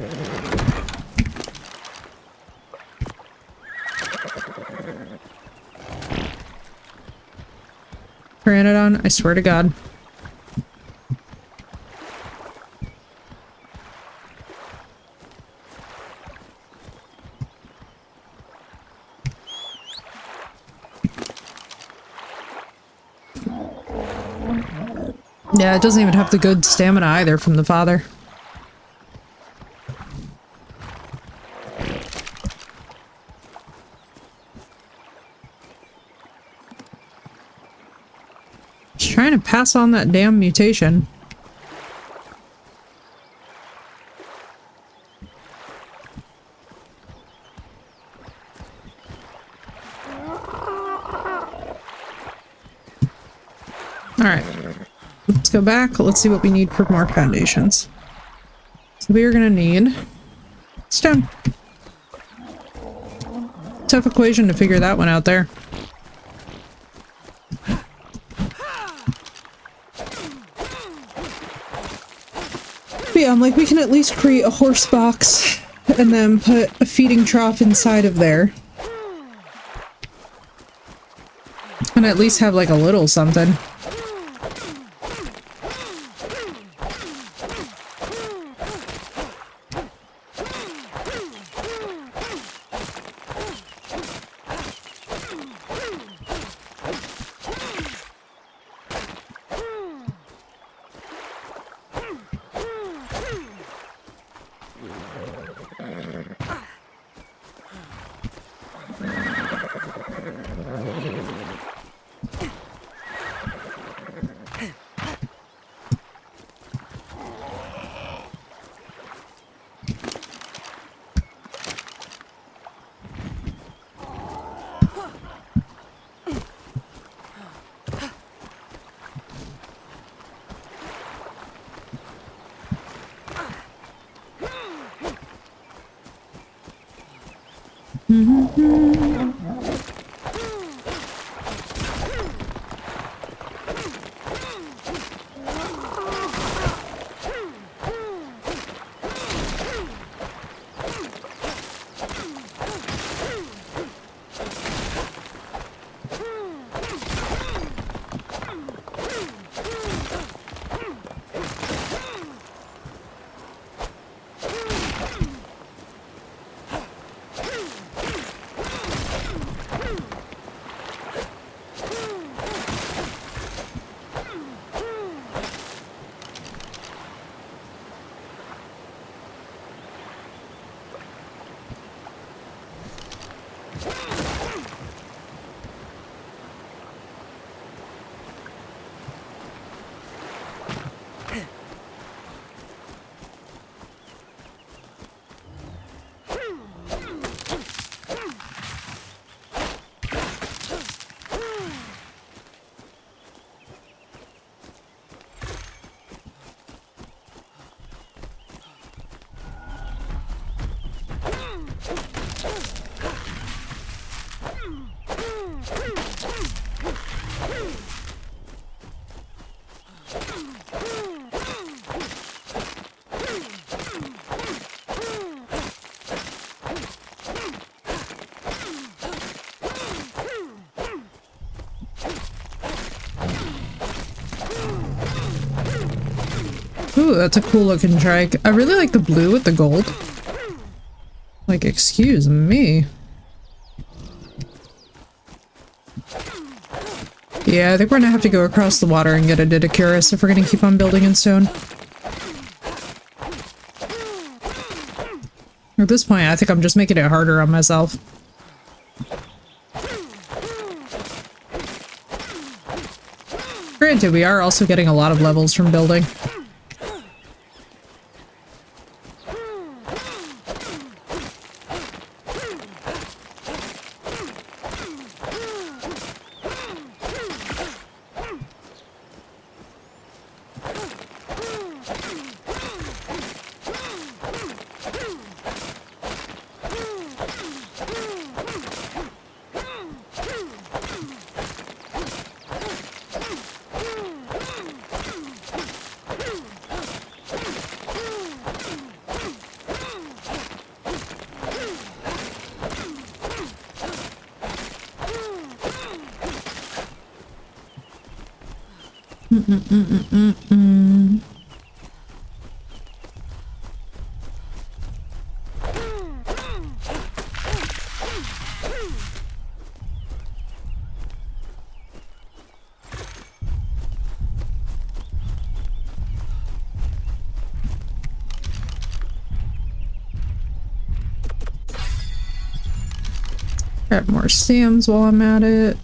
Pteranodon, I swear to God. Yeah, it doesn't even have the good stamina either from the father. Just trying to pass on that damn mutation. Alright. Let's go back. Let's see what we need for more foundations. So we are gonna need stone. Tough equation to figure that one out there. But yeah, I'm like, we can at least create a horse box and then put a feeding trough inside of there. And at least have like a little something. Ooh, that's a cool looking trike. I really like the blue with the gold. Like, excuse me. Yeah, I think we're gonna have to go across the water and get a Didicurus if we're gonna keep on building in stone. At this point, I think I'm just making it harder on myself. Granted, we are also getting a lot of levels from building. Grab more stems while I'm at it.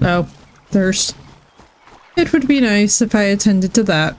Oh, thirst. It would be nice if I attended to that.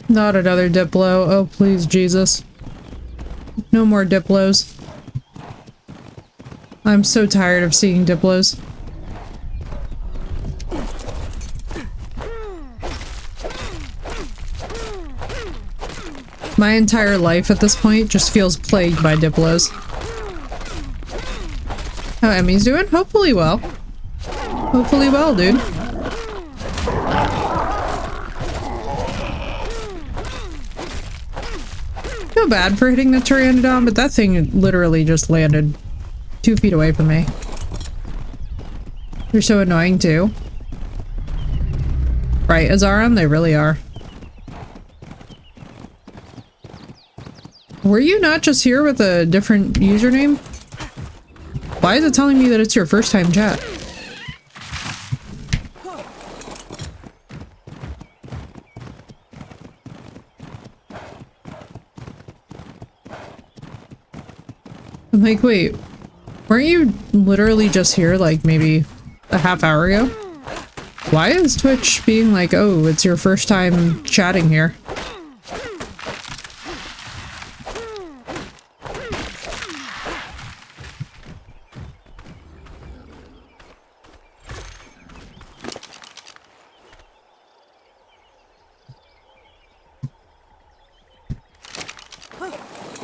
Not another Diplo. Oh, please, Jesus. No more Diplos. I'm so tired of seeing Diplos. My entire life at this point just feels plagued by Diplos. How Emmy's doing? Hopefully well. Hopefully well, dude. Feel bad for hitting the Pteranodon, but that thing literally just landed 2 feet away from me. They're so annoying too. Right, Azaron? They really are. Were you not just here with a different username? Why is it telling me that it's your first time chat? I'm like, wait, weren't you literally just here like maybe a half hour ago? Why is Twitch being like, oh, it's your first time chatting here?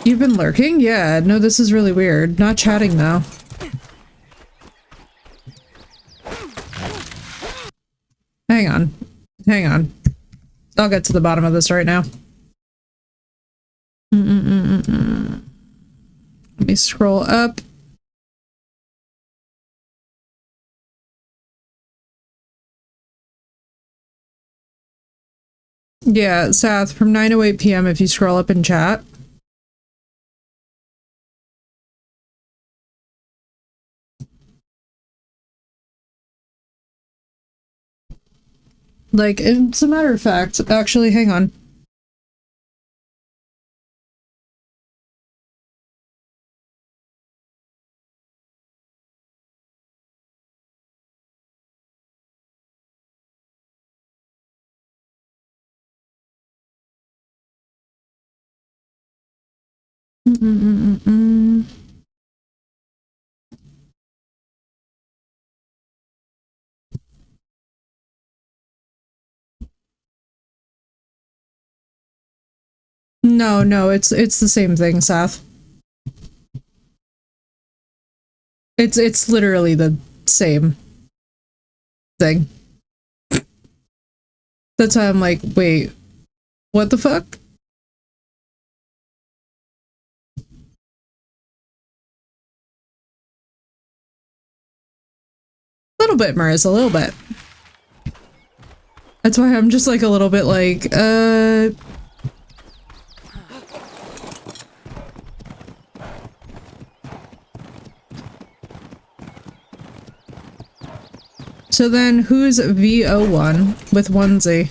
You've been lurking? Yeah, no, this is really weird. Not chatting though. Hang on. Hang on. I'll get to the bottom of this right now. Let me scroll up. Yeah, Sath, from 9:08 p.m. if you scroll up in chat. Like, it's a matter of fact, actually, hang on. No, it's the same thing, Seth. It's literally the same thing. That's why I'm like, wait, what the fuck? A little bit, Marissa, a little bit. That's why I'm just like a little bit like, So then, who's VO1 with 1Z?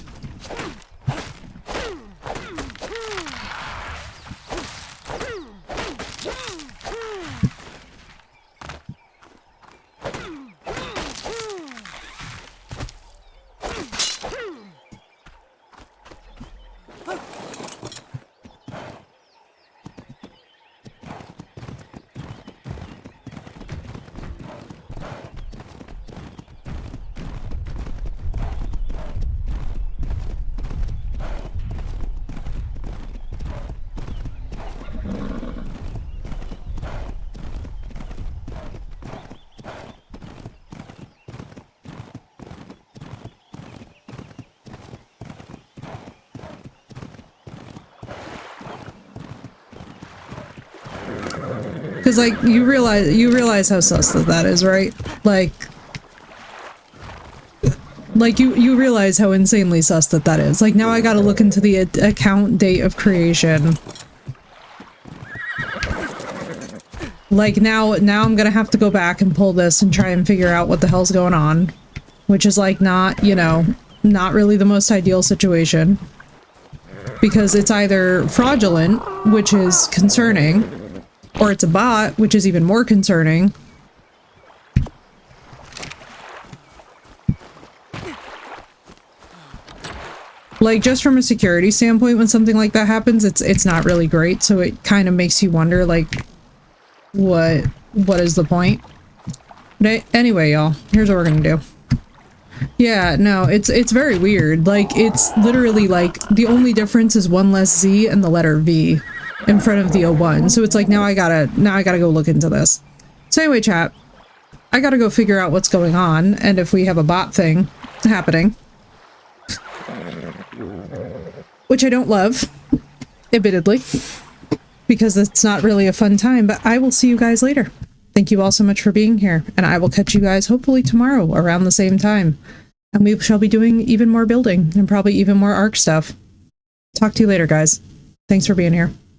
Because like you realize how sus that is, right? Like you realize how insanely sus that is. Like now I gotta look into the account date of creation. Like now I'm gonna have to go back and pull this and try and figure out what the hell's going on, which is like not, you know, not really the most ideal situation, because it's either fraudulent, which is concerning, or it's a bot, which is even more concerning. Like, just from a security standpoint, when something like that happens, it's not really great, so it kind of makes you wonder, like, what is the point? But anyway, y'all, here's what we're gonna do. Yeah, no, it's very weird. Like, it's literally, like, the only difference is one less Z and the letter V in front of the O1. So it's like, now I gotta go look into this. So anyway, chat, I gotta go figure out what's going on and if we have a bot thing happening. Which I don't love, admittedly, because it's not really a fun time, but I will see you guys later. Thank you all so much for being here, and I will catch you guys hopefully tomorrow around the same time. And we shall be doing even more building and probably even more ARC stuff. Talk to you later, guys. Thanks for being here.